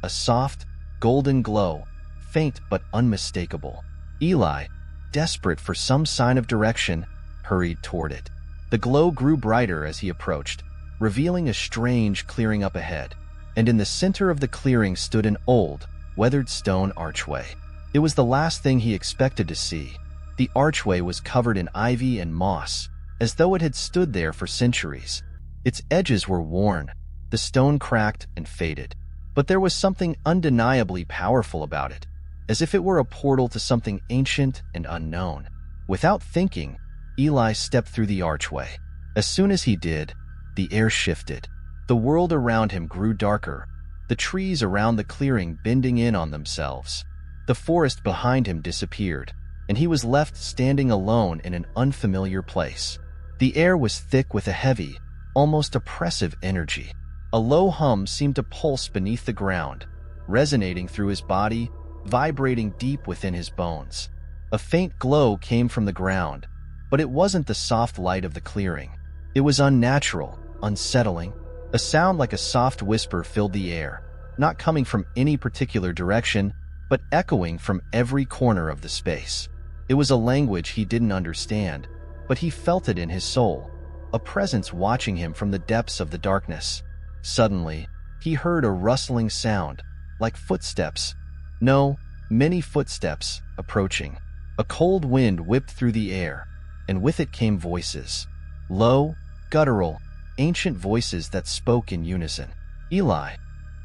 a soft, golden glow, faint but unmistakable. Eli, desperate for some sign of direction, hurried toward it. The glow grew brighter as he approached, revealing a strange clearing up ahead, and in the center of the clearing stood an old, weathered stone archway. It was the last thing he expected to see. The archway was covered in ivy and moss, as though it had stood there for centuries. Its edges were worn, the stone cracked and faded, but there was something undeniably powerful about it, as if it were a portal to something ancient and unknown. Without thinking, Eli stepped through the archway. As soon as he did, the air shifted. The world around him grew darker, the trees around the clearing bending in on themselves. The forest behind him disappeared, and he was left standing alone in an unfamiliar place. The air was thick with a heavy, almost oppressive energy. A low hum seemed to pulse beneath the ground, resonating through his body, vibrating deep within his bones. A faint glow came from the ground, but it wasn't the soft light of the clearing. It was unnatural, unsettling. A sound like a soft whisper filled the air, not coming from any particular direction, but echoing from every corner of the space. It was a language he didn't understand, but he felt it in his soul, a presence watching him from the depths of the darkness. Suddenly, he heard a rustling sound, like footsteps. No, many footsteps, approaching. A cold wind whipped through the air, and with it came voices. Low, guttural, ancient voices that spoke in unison. "Eli,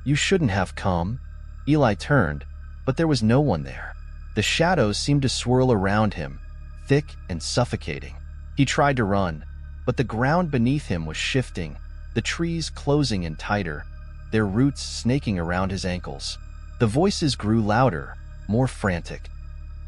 you shouldn't have come." Eli turned, but there was no one there. The shadows seemed to swirl around him, thick and suffocating. He tried to run, but the ground beneath him was shifting, the trees closing in tighter, their roots snaking around his ankles. The voices grew louder, more frantic.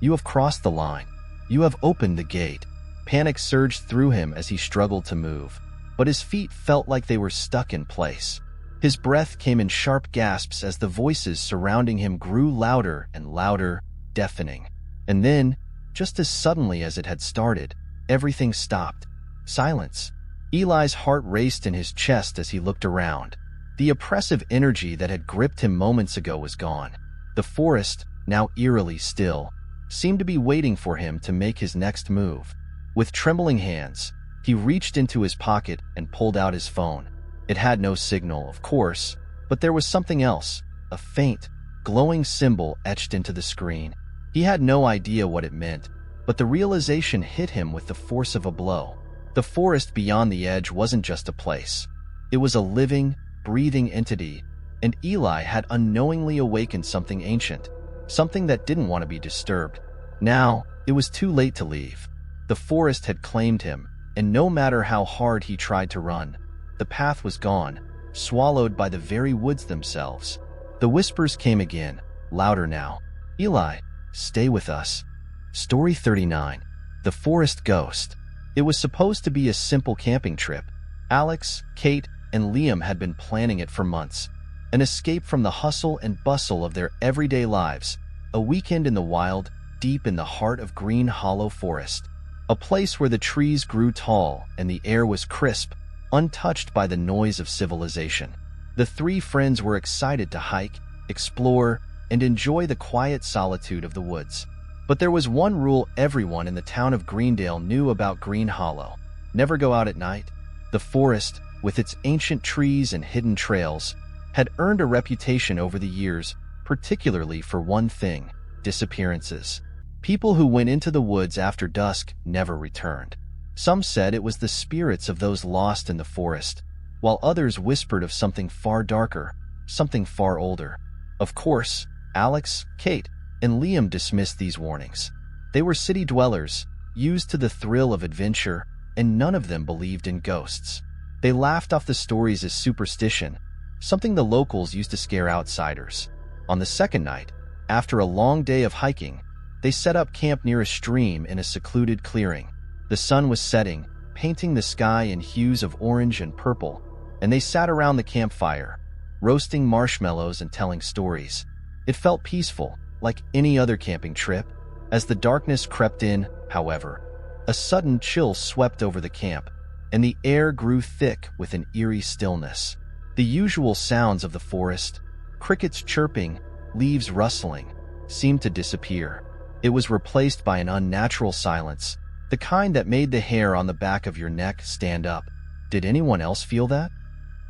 "You have crossed the line. You have opened the gate." Panic surged through him as he struggled to move, but his feet felt like they were stuck in place. His breath came in sharp gasps as the voices surrounding him grew louder and louder, deafening. And then, just as suddenly as it had started, everything stopped. Silence. Eli's heart raced in his chest as he looked around. The oppressive energy that had gripped him moments ago was gone. The forest, now eerily still, seemed to be waiting for him to make his next move. With trembling hands, he reached into his pocket and pulled out his phone. It had no signal, of course, but there was something else, a faint, glowing symbol etched into the screen. He had no idea what it meant, but the realization hit him with the force of a blow. The forest beyond the edge wasn't just a place. It was a living, breathing entity, and Eli had unknowingly awakened something ancient, something that didn't want to be disturbed. Now, it was too late to leave. The forest had claimed him, and no matter how hard he tried to run, the path was gone, swallowed by the very woods themselves. The whispers came again, louder now. "Eli, stay with us." Story 39. The Forest Ghost. It was supposed to be a simple camping trip. Alex, Kate, and Liam had been planning it for months. An escape from the hustle and bustle of their everyday lives. A weekend in the wild, deep in the heart of Green Hollow Forest. A place where the trees grew tall and the air was crisp, untouched by the noise of civilization. The three friends were excited to hike, explore, and enjoy the quiet solitude of the woods. But there was one rule everyone in the town of Greendale knew about Green Hollow. Never go out at night. The forest, with its ancient trees and hidden trails, had earned a reputation over the years, particularly for one thing: disappearances. People who went into the woods after dusk never returned. Some said it was the spirits of those lost in the forest, while others whispered of something far darker, something far older. Of course, Alex, Kate, and Liam dismissed these warnings. They were city dwellers, used to the thrill of adventure, and none of them believed in ghosts. They laughed off the stories as superstition, something the locals used to scare outsiders. On the second night, after a long day of hiking, they set up camp near a stream in a secluded clearing. The sun was setting, painting the sky in hues of orange and purple, and they sat around the campfire, roasting marshmallows and telling stories. It felt peaceful, like any other camping trip. As the darkness crept in, however, a sudden chill swept over the camp, and the air grew thick with an eerie stillness. The usual sounds of the forest, crickets chirping, leaves rustling, seemed to disappear. It was replaced by an unnatural silence, the kind that made the hair on the back of your neck stand up. Did anyone else feel that?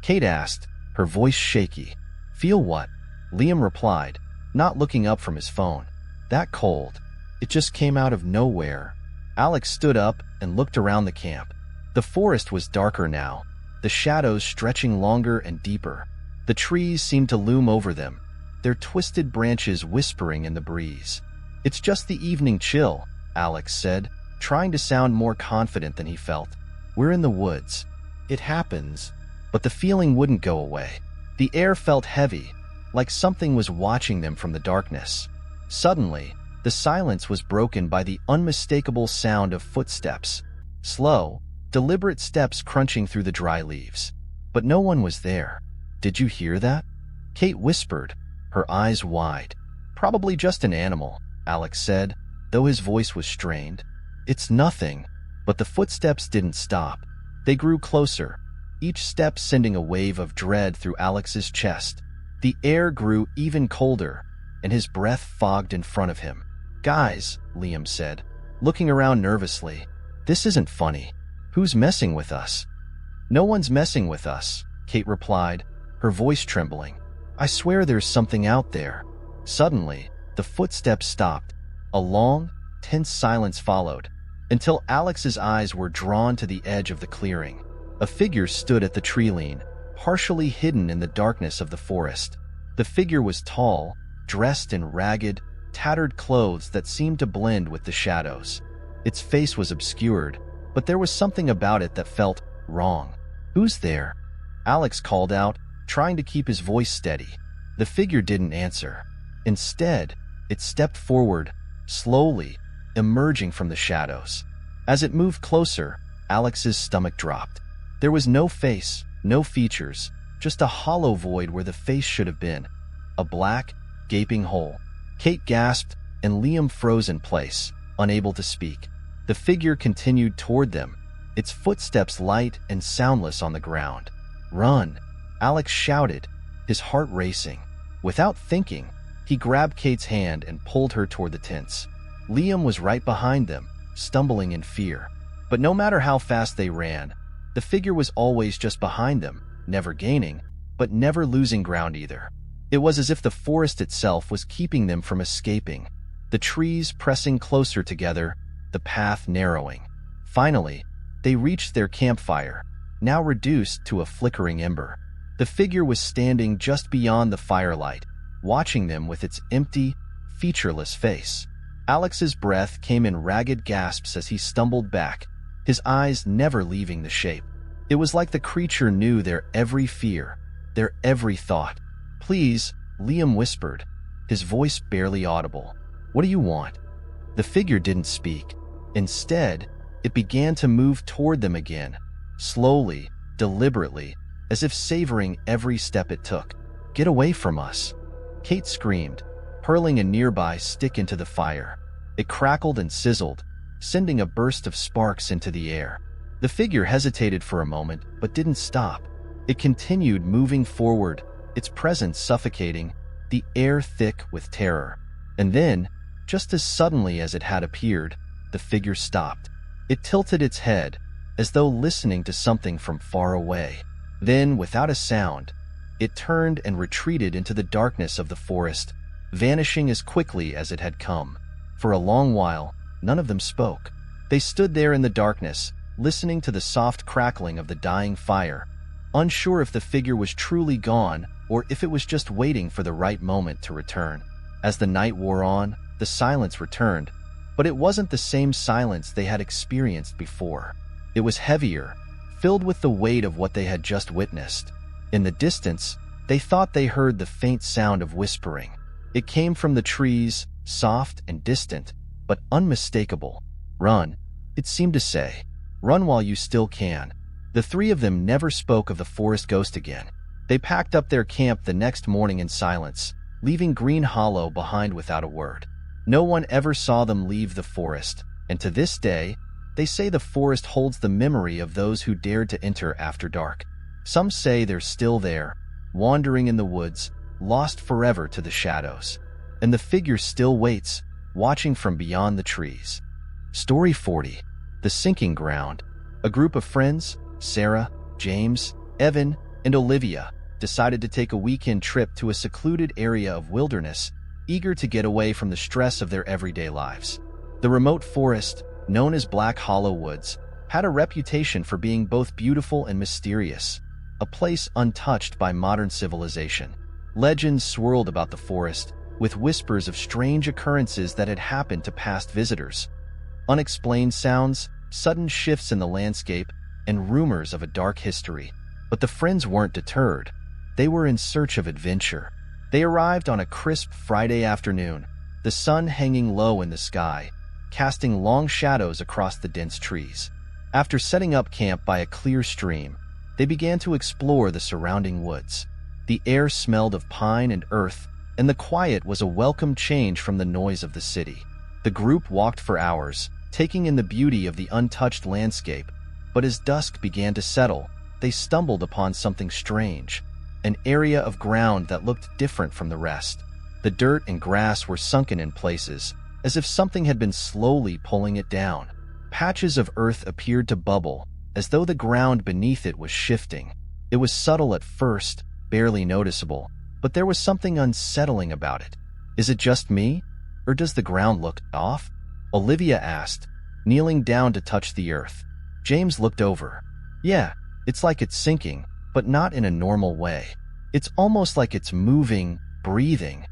Kate asked, her voice shaky. "Feel what?" Liam replied, not looking up from his phone. "That cold. It just came out of nowhere." Alex stood up and looked around the camp. The forest was darker now, the shadows stretching longer and deeper. The trees seemed to loom over them, their twisted branches whispering in the breeze. "It's just the evening chill," Alex said, trying to sound more confident than he felt. "We're in the woods. It happens." But the feeling wouldn't go away. The air felt heavy, like something was watching them from the darkness. Suddenly, the silence was broken by the unmistakable sound of footsteps. Slow, deliberate steps crunching through the dry leaves. But no one was there. "Did you hear that?" Kate whispered, her eyes wide. Probably just an animal, Alex said, though his voice was strained. It's nothing. But the footsteps didn't stop. They grew closer, each step sending a wave of dread through Alex's chest. The air grew even colder, and his breath fogged in front of him. Guys, Liam said, looking around nervously. This isn't funny. Who's messing with us? No one's messing with us, Kate replied, her voice trembling. I swear there's something out there. Suddenly, the footsteps stopped. A long, tense silence followed, until Alex's eyes were drawn to the edge of the clearing. A figure stood at the tree lean, partially hidden in the darkness of the forest. The figure was tall, dressed in ragged, tattered clothes that seemed to blend with the shadows. Its face was obscured, but there was something about it that felt wrong. Who's there? Alex called out, trying to keep his voice steady. The figure didn't answer. Instead, it stepped forward, slowly, emerging from the shadows. As it moved closer, Alex's stomach dropped. There was no face, no features, just a hollow void where the face should have been. A black, gaping hole. Kate gasped, and Liam froze in place, unable to speak. The figure continued toward them, its footsteps light and soundless on the ground. Run! Alex shouted, his heart racing. Without thinking, he grabbed Kate's hand and pulled her toward the tents. Liam was right behind them, stumbling in fear. But no matter how fast they ran, the figure was always just behind them, never gaining, but never losing ground either. It was as if the forest itself was keeping them from escaping, the trees pressing closer together, the path narrowing. Finally, they reached their campfire, now reduced to a flickering ember. The figure was standing just beyond the firelight, watching them with its empty, featureless face. Alex's breath came in ragged gasps as he stumbled back, his eyes never leaving the shape. It was like the creature knew their every fear, their every thought. Please, Liam whispered, his voice barely audible. What do you want? The figure didn't speak. Instead, it began to move toward them again, slowly, deliberately, as if savoring every step it took. Get away from us! Kate screamed, hurling a nearby stick into the fire. It crackled and sizzled, sending a burst of sparks into the air. The figure hesitated for a moment, but didn't stop. It continued moving forward, its presence suffocating, the air thick with terror. And then, just as suddenly as it had appeared, the figure stopped. It tilted its head, as though listening to something from far away. Then, without a sound, it turned and retreated into the darkness of the forest, vanishing as quickly as it had come. For a long while, none of them spoke. They stood there in the darkness, listening to the soft crackling of the dying fire, unsure if the figure was truly gone or if it was just waiting for the right moment to return. As the night wore on, the silence returned, but it wasn't the same silence they had experienced before. It was heavier, filled with the weight of what they had just witnessed. In the distance, they thought they heard the faint sound of whispering. It came from the trees, soft and distant, but unmistakable. Run, it seemed to say. Run while you still can. The three of them never spoke of the forest ghost again. They packed up their camp the next morning in silence, leaving Green Hollow behind without a word. No one ever saw them leave the forest, and to this day, they say the forest holds the memory of those who dared to enter after dark. Some say they're still there, wandering in the woods, lost forever to the shadows. And the figure still waits, watching from beyond the trees. Story 40. The Sinking Ground. A group of friends, Sarah, James, Evan, and Olivia, decided to take a weekend trip to a secluded area of wilderness, eager to get away from the stress of their everyday lives. The remote forest, known as Black Hollow Woods, had a reputation for being both beautiful and mysterious, a place untouched by modern civilization. Legends swirled about the forest, with whispers of strange occurrences that had happened to past visitors. Unexplained sounds, sudden shifts in the landscape, and rumors of a dark history. But the friends weren't deterred. They were in search of adventure. They arrived on a crisp Friday afternoon, the sun hanging low in the sky, casting long shadows across the dense trees. After setting up camp by a clear stream, they began to explore the surrounding woods. The air smelled of pine and earth, and the quiet was a welcome change from the noise of the city. The group walked for hours, taking in the beauty of the untouched landscape, but as dusk began to settle, they stumbled upon something strange, an area of ground that looked different from the rest. The dirt and grass were sunken in places, as if something had been slowly pulling it down. Patches of earth appeared to bubble, as though the ground beneath it was shifting. It was subtle at first, barely noticeable, but there was something unsettling about it. Is it just me? Or does the ground look off? Olivia asked, kneeling down to touch the earth. James looked over. Yeah, it's like it's sinking, but not in a normal way. It's almost like it's moving, breathing.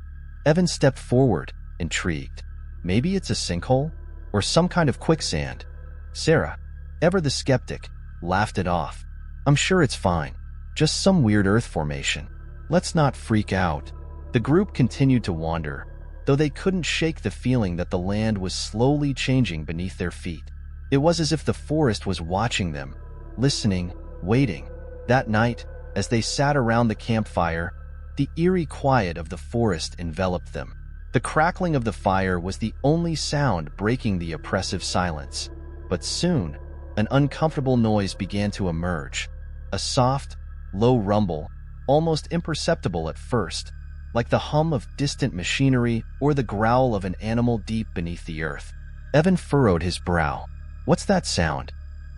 Evan stepped forward, intrigued. Maybe it's a sinkhole? Or some kind of quicksand? Sarah, ever the skeptic, laughed it off. I'm sure it's fine. Just some weird earth formation. Let's not freak out. The group continued to wander, though they couldn't shake the feeling that the land was slowly changing beneath their feet. It was as if the forest was watching them, listening, waiting. That night, as they sat around the campfire, the eerie quiet of the forest enveloped them. The crackling of the fire was the only sound breaking the oppressive silence. But soon, an uncomfortable noise began to emerge. A soft, low rumble, almost imperceptible at first, like the hum of distant machinery or the growl of an animal deep beneath the earth. Evan furrowed his brow. What's that sound?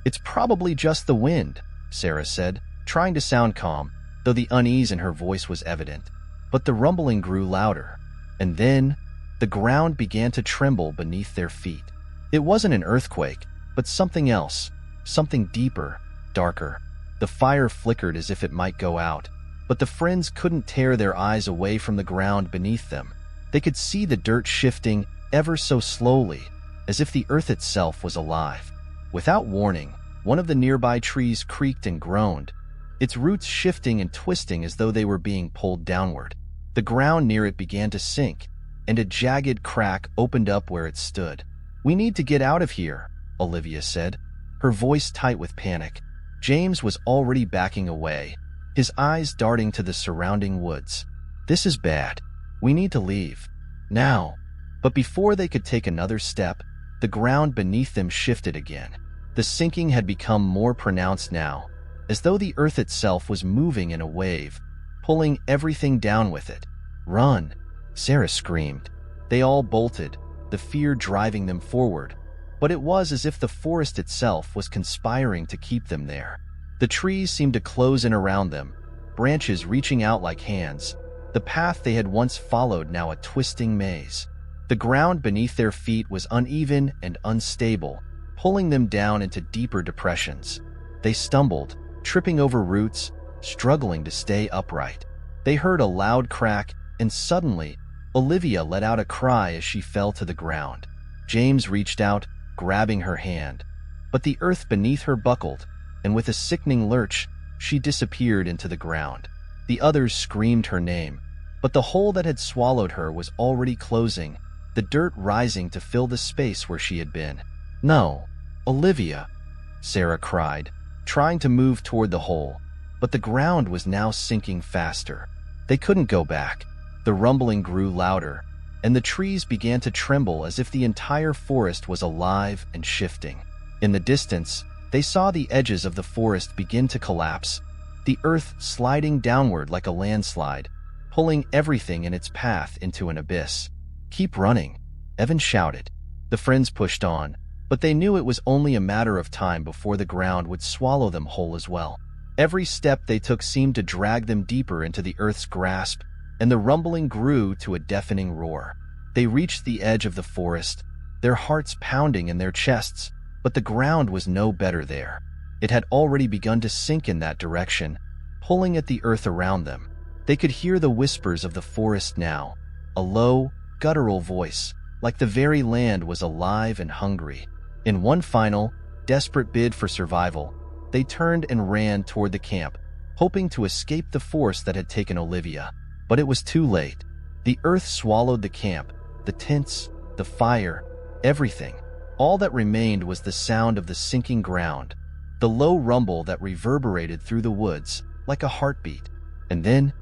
It's probably just the wind, Sarah said, trying to sound calm, though the unease in her voice was evident. But the rumbling grew louder, and then the ground began to tremble beneath their feet. It wasn't an earthquake, but something else, something deeper, darker. The fire flickered as if it might go out, but the friends couldn't tear their eyes away from the ground beneath them. They could see the dirt shifting ever so slowly, as if the earth itself was alive. Without warning, one of the nearby trees creaked and groaned, its roots shifting and twisting as though they were being pulled downward. The ground near it began to sink, and a jagged crack opened up where it stood. "We need to get out of here," Olivia said, her voice tight with panic. James was already backing away, his eyes darting to the surrounding woods. "This is bad. We need to leave. Now." But before they could take another step, the ground beneath them shifted again. The sinking had become more pronounced now, as though the earth itself was moving in a wave, pulling everything down with it. "Run!" Sarah screamed. They all bolted, the fear driving them forward, but it was as if the forest itself was conspiring to keep them there. The trees seemed to close in around them, branches reaching out like hands, the path they had once followed now a twisting maze. The ground beneath their feet was uneven and unstable, pulling them down into deeper depressions. They stumbled, tripping over roots, struggling to stay upright. They heard a loud crack, and suddenly, Olivia let out a cry as she fell to the ground. James reached out, grabbing her hand, but the earth beneath her buckled, and with a sickening lurch, she disappeared into the ground. The others screamed her name, but the hole that had swallowed her was already closing, the dirt rising to fill the space where she had been. "No, Olivia," Sarah cried, trying to move toward the hole, but the ground was now sinking faster. They couldn't go back. The rumbling grew louder, and the trees began to tremble as if the entire forest was alive and shifting. In the distance, they saw the edges of the forest begin to collapse, the earth sliding downward like a landslide, pulling everything in its path into an abyss. "Keep running," Evan shouted. The friends pushed on, but they knew it was only a matter of time before the ground would swallow them whole as well. Every step they took seemed to drag them deeper into the earth's grasp, and the rumbling grew to a deafening roar. They reached the edge of the forest, their hearts pounding in their chests, but the ground was no better there. It had already begun to sink in that direction, pulling at the earth around them. They could hear the whispers of the forest now, a low, guttural voice, like the very land was alive and hungry. In one final, desperate bid for survival, they turned and ran toward the camp, hoping to escape the force that had taken Olivia. But it was too late. The earth swallowed the camp, the tents, the fire, everything. All that remained was the sound of the sinking ground, the low rumble that reverberated through the woods like a heartbeat. And then,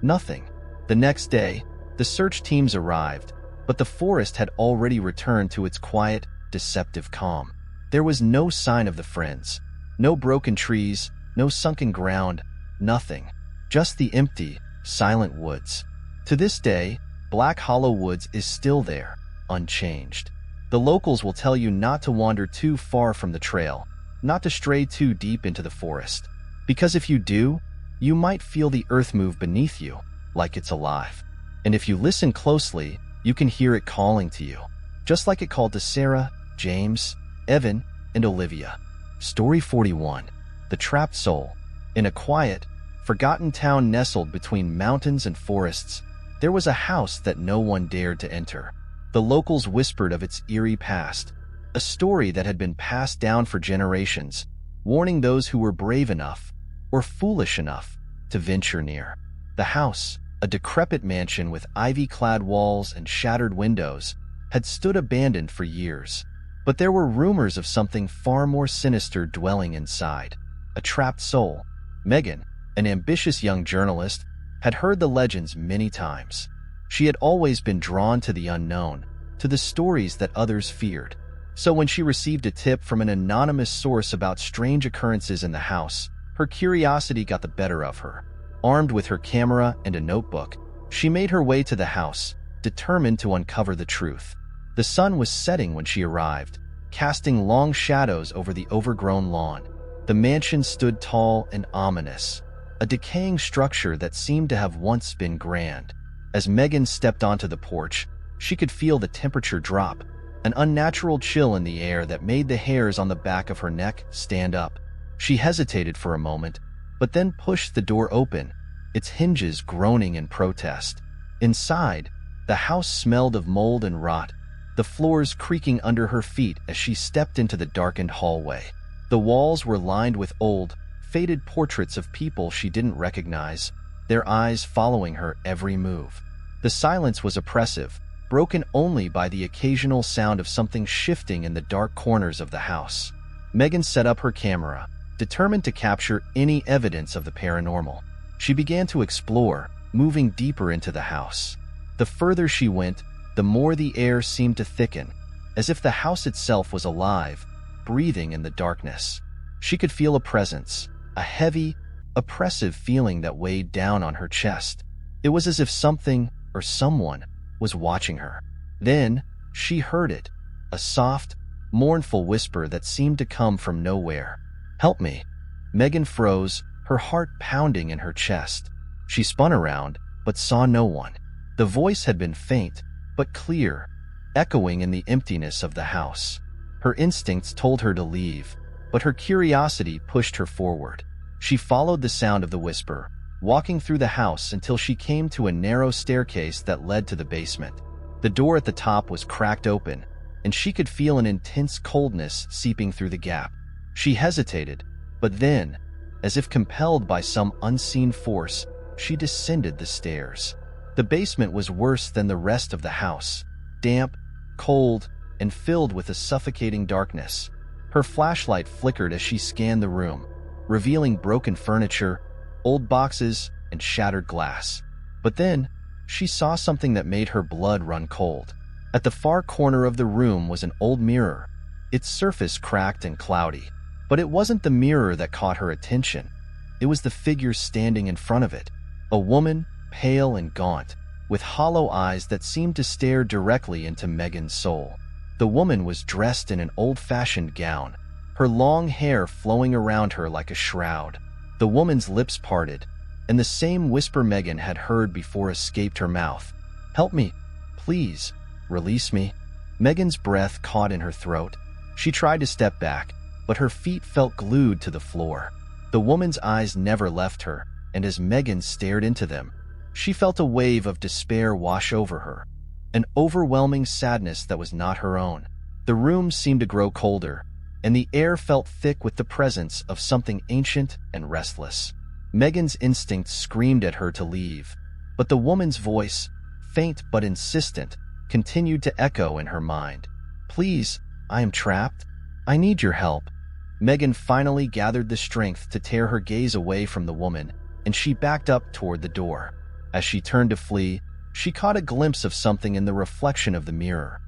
nothing. The next day, The search teams arrived, but the forest had already returned to its quiet, deceptive calm. There was no sign of the friends. No broken trees, no sunken ground, nothing. Just the empty, silent woods. To this day, Black Hollow Woods is still there, unchanged. The locals will tell you not to wander too far from the trail, not to stray too deep into the forest. Because if you do, you might feel the earth move beneath you, like it's alive. And if you listen closely, you can hear it calling to you, just like it called to Sarah, James, Evan, and Olivia. Story 41. The Trapped Soul. In a quiet, forgotten town nestled between mountains and forests, there was a house that no one dared to enter. The locals whispered of its eerie past, a story that had been passed down for generations, warning those who were brave enough or foolish enough to venture near. The house, a decrepit mansion with ivy-clad walls and shattered windows, had stood abandoned for years. But there were rumors of something far more sinister dwelling inside. A trapped soul. Megan, an ambitious young journalist, had heard the legends many times. She had always been drawn to the unknown, to the stories that others feared. So when she received a tip from an anonymous source about strange occurrences in the house, her curiosity got the better of her. Armed with her camera and a notebook, she made her way to the house, determined to uncover the truth. The sun was setting when she arrived, casting long shadows over the overgrown lawn. The mansion stood tall and ominous, a decaying structure that seemed to have once been grand. As Megan stepped onto the porch, she could feel the temperature drop, an unnatural chill in the air that made the hairs on the back of her neck stand up. She hesitated for a moment, but then pushed the door open, its hinges groaning in protest. Inside, the house smelled of mold and rot, the floors creaking under her feet as she stepped into the darkened hallway. The walls were lined with old, faded portraits of people she didn't recognize, their eyes following her every move. The silence was oppressive, broken only by the occasional sound of something shifting in the dark corners of the house. Megan set up her camera, determined to capture any evidence of the paranormal. She began to explore, moving deeper into the house. The further she went, the more the air seemed to thicken, as if the house itself was alive, breathing in the darkness. She could feel a presence, a heavy, oppressive feeling that weighed down on her chest. It was as if something, or someone, was watching her. Then, she heard it, a soft, mournful whisper that seemed to come from nowhere. "Help me." Megan froze, her heart pounding in her chest. She spun around, but saw no one. The voice had been faint, but clear, echoing in the emptiness of the house. Her instincts told her to leave, but her curiosity pushed her forward. She followed the sound of the whisper, walking through the house until she came to a narrow staircase that led to the basement. The door at the top was cracked open, and she could feel an intense coldness seeping through the gap. She hesitated, but then, as if compelled by some unseen force, she descended the stairs. The basement was worse than the rest of the house, damp, cold, and filled with a suffocating darkness. Her flashlight flickered as she scanned the room, revealing broken furniture, old boxes, and shattered glass. But then, she saw something that made her blood run cold. At the far corner of the room was an old mirror, its surface cracked and cloudy. But it wasn't the mirror that caught her attention. It was the figure standing in front of it, a woman, pale and gaunt, with hollow eyes that seemed to stare directly into Megan's soul. The woman was dressed in an old-fashioned gown, her long hair flowing around her like a shroud. The woman's lips parted, and the same whisper Megan had heard before escaped her mouth. "Help me, please, release me." Megan's breath caught in her throat. She tried to step back, but her feet felt glued to the floor. The woman's eyes never left her, and as Megan stared into them, she felt a wave of despair wash over her, an overwhelming sadness that was not her own. The room seemed to grow colder, and the air felt thick with the presence of something ancient and restless. Megan's instincts screamed at her to leave, but the woman's voice, faint but insistent, continued to echo in her mind. "Please, I am trapped. I need your help." Megan finally gathered the strength to tear her gaze away from the woman, and she backed up toward the door. As she turned to flee, She caught a glimpse of something in the reflection of the mirror.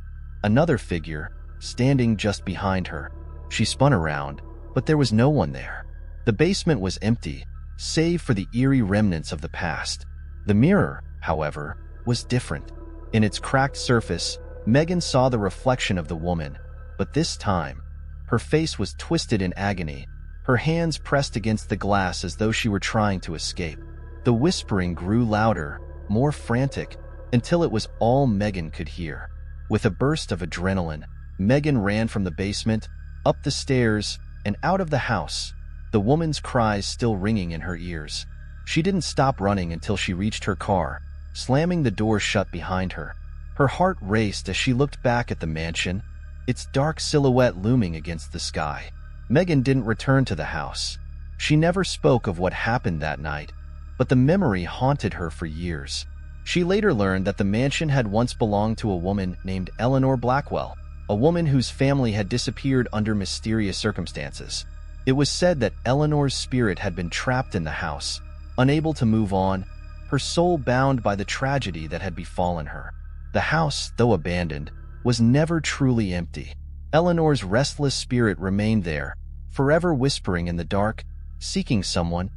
Another figure, standing just behind her. She spun around, but there was no one there. The basement was empty, save for the eerie remnants of the past. The mirror, however, was different. In its cracked surface, Megan saw the reflection of the woman, but this time, her face was twisted in agony, her hands pressed against the glass as though she were trying to escape. The whispering grew louder, more frantic, until it was all Megan could hear. With a burst of adrenaline, Megan ran from the basement, up the stairs, and out of the house, the woman's cries still ringing in her ears. She didn't stop running until she reached her car, slamming the door shut behind her. Her heart raced as she looked back at the mansion, its dark silhouette looming against the sky. Megan didn't return to the house. She never spoke of what happened that night, but the memory haunted her for years. She later learned that the mansion had once belonged to a woman named Eleanor Blackwell, a woman whose family had disappeared under mysterious circumstances. It was said that Eleanor's spirit had been trapped in the house, unable to move on, her soul bound by the tragedy that had befallen her. The house, though abandoned, was never truly empty. Eleanor's restless spirit remained there, forever whispering in the dark, seeking someone,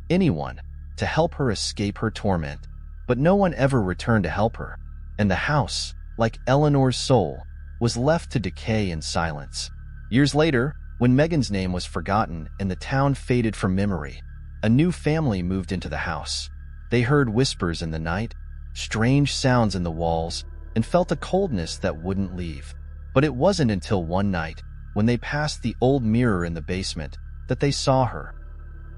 anyone, to help her escape her torment. But no one ever returned to help her, and the house, like Eleanor's soul, was left to decay in silence. Years later, when Megan's name was forgotten and the town faded from memory, a new family moved into the house. They heard whispers in the night, strange sounds in the walls, and felt a coldness that wouldn't leave. But it wasn't until one night, when they passed the old mirror in the basement, that they saw her.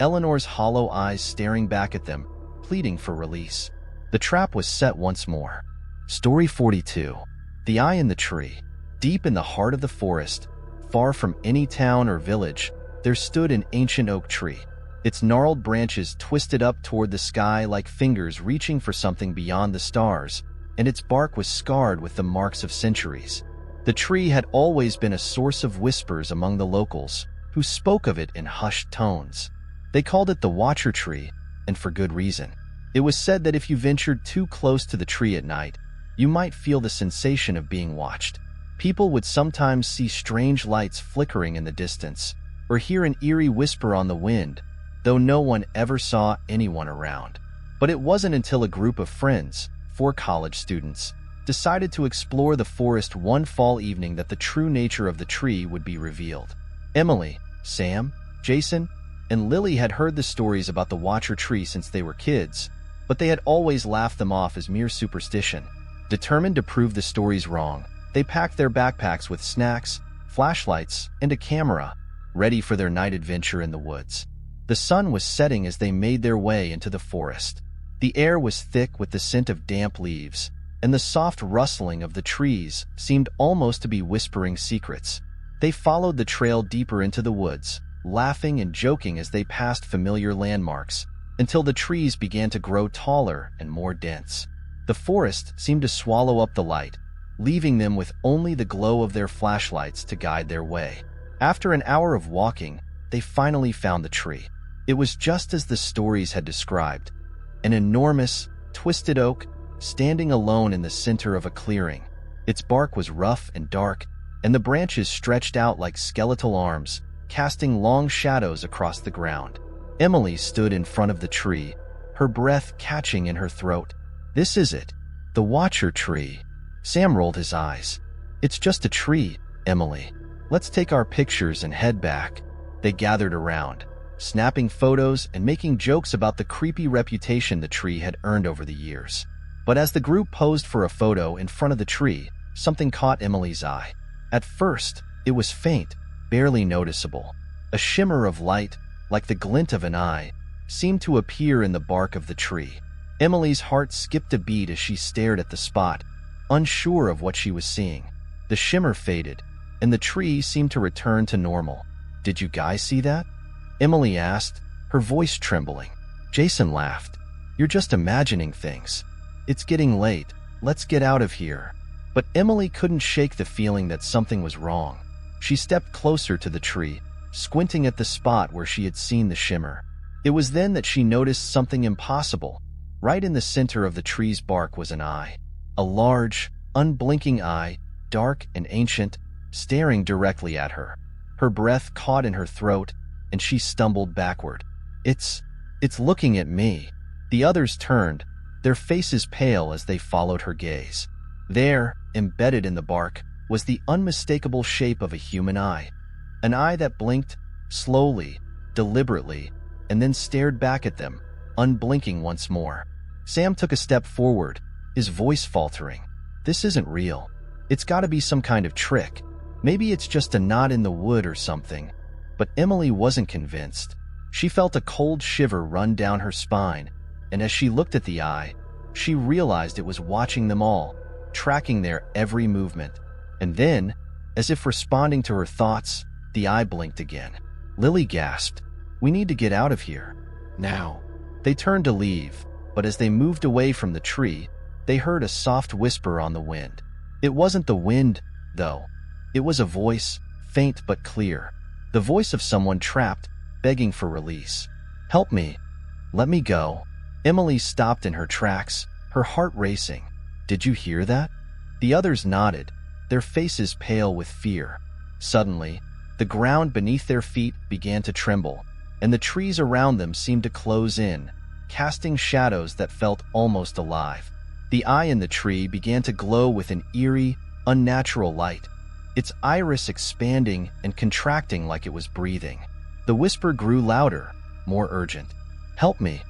Eleanor's hollow eyes staring back at them, pleading for release. The trap was set once more. Story 42. The Eye in the Tree. Deep in the heart of the forest, far from any town or village, there stood an ancient oak tree. Its gnarled branches twisted up toward the sky like fingers reaching for something beyond the stars, and its bark was scarred with the marks of centuries. The tree had always been a source of whispers among the locals, who spoke of it in hushed tones. They called it the Watcher Tree, and for good reason. It was said that if you ventured too close to the tree at night, you might feel the sensation of being watched. People would sometimes see strange lights flickering in the distance, or hear an eerie whisper on the wind, though no one ever saw anyone around. But it wasn't until a group of friends, 4 college students, decided to explore the forest one fall evening that the true nature of the tree would be revealed. Emily, Sam, Jason, and Lily had heard the stories about the Watcher Tree since they were kids, but they had always laughed them off as mere superstition. Determined to prove the stories wrong, they packed their backpacks with snacks, flashlights, and a camera, ready for their night adventure in the woods. The sun was setting as they made their way into the forest. The air was thick with the scent of damp leaves, and the soft rustling of the trees seemed almost to be whispering secrets. They followed the trail deeper into the woods, laughing and joking as they passed familiar landmarks, until the trees began to grow taller and more dense. The forest seemed to swallow up the light, leaving them with only the glow of their flashlights to guide their way. After an hour of walking, they finally found the tree. It was just as the stories had described, an enormous, twisted oak standing alone in the center of a clearing. Its bark was rough and dark, and the branches stretched out like skeletal arms, casting long shadows across the ground. Emily stood in front of the tree, her breath catching in her throat. "This is it, the Watcher Tree." Sam rolled his eyes. "It's just a tree, Emily. Let's take our pictures and head back." They gathered around, snapping photos and making jokes about the creepy reputation the tree had earned over the years. But as the group posed for a photo in front of the tree, something caught Emily's eye. At first, it was faint, barely noticeable. A shimmer of light, like the glint of an eye, seemed to appear in the bark of the tree. Emily's heart skipped a beat as she stared at the spot, unsure of what she was seeing. The shimmer faded, and the tree seemed to return to normal. "Did you guys see that?" Emily asked, her voice trembling. Jason laughed. "You're just imagining things. It's getting late. Let's get out of here." But Emily couldn't shake the feeling that something was wrong. She stepped closer to the tree, squinting at the spot where she had seen the shimmer. It was then that she noticed something impossible. Right in the center of the tree's bark was an eye. A large, unblinking eye, dark and ancient, staring directly at her. Her breath caught in her throat, and she stumbled backward. It's looking at me." The others turned, their faces pale as they followed her gaze. There, embedded in the bark, was the unmistakable shape of a human eye. An eye that blinked, slowly, deliberately, and then stared back at them, unblinking once more. Sam took a step forward, his voice faltering. "This isn't real. It's gotta be some kind of trick. Maybe it's just a knot in the wood or something." But Emily wasn't convinced. She felt a cold shiver run down her spine, and as she looked at the eye, she realized it was watching them all, tracking their every movement. And then, as if responding to her thoughts, the eye blinked again. Lily gasped, "We need to get out of here. Now." They turned to leave, but as they moved away from the tree, they heard a soft whisper on the wind. It wasn't the wind, though. It was a voice, faint but clear. The voice of someone trapped, begging for release. "Help me. Let me go." Emily stopped in her tracks, her heart racing. "Did you hear that?" The others nodded, their faces pale with fear. Suddenly, the ground beneath their feet began to tremble, and the trees around them seemed to close in, casting shadows that felt almost alive. The eye in the tree began to glow with an eerie, unnatural light, its iris expanding and contracting like it was breathing. The whisper grew louder, more urgent. "Help me.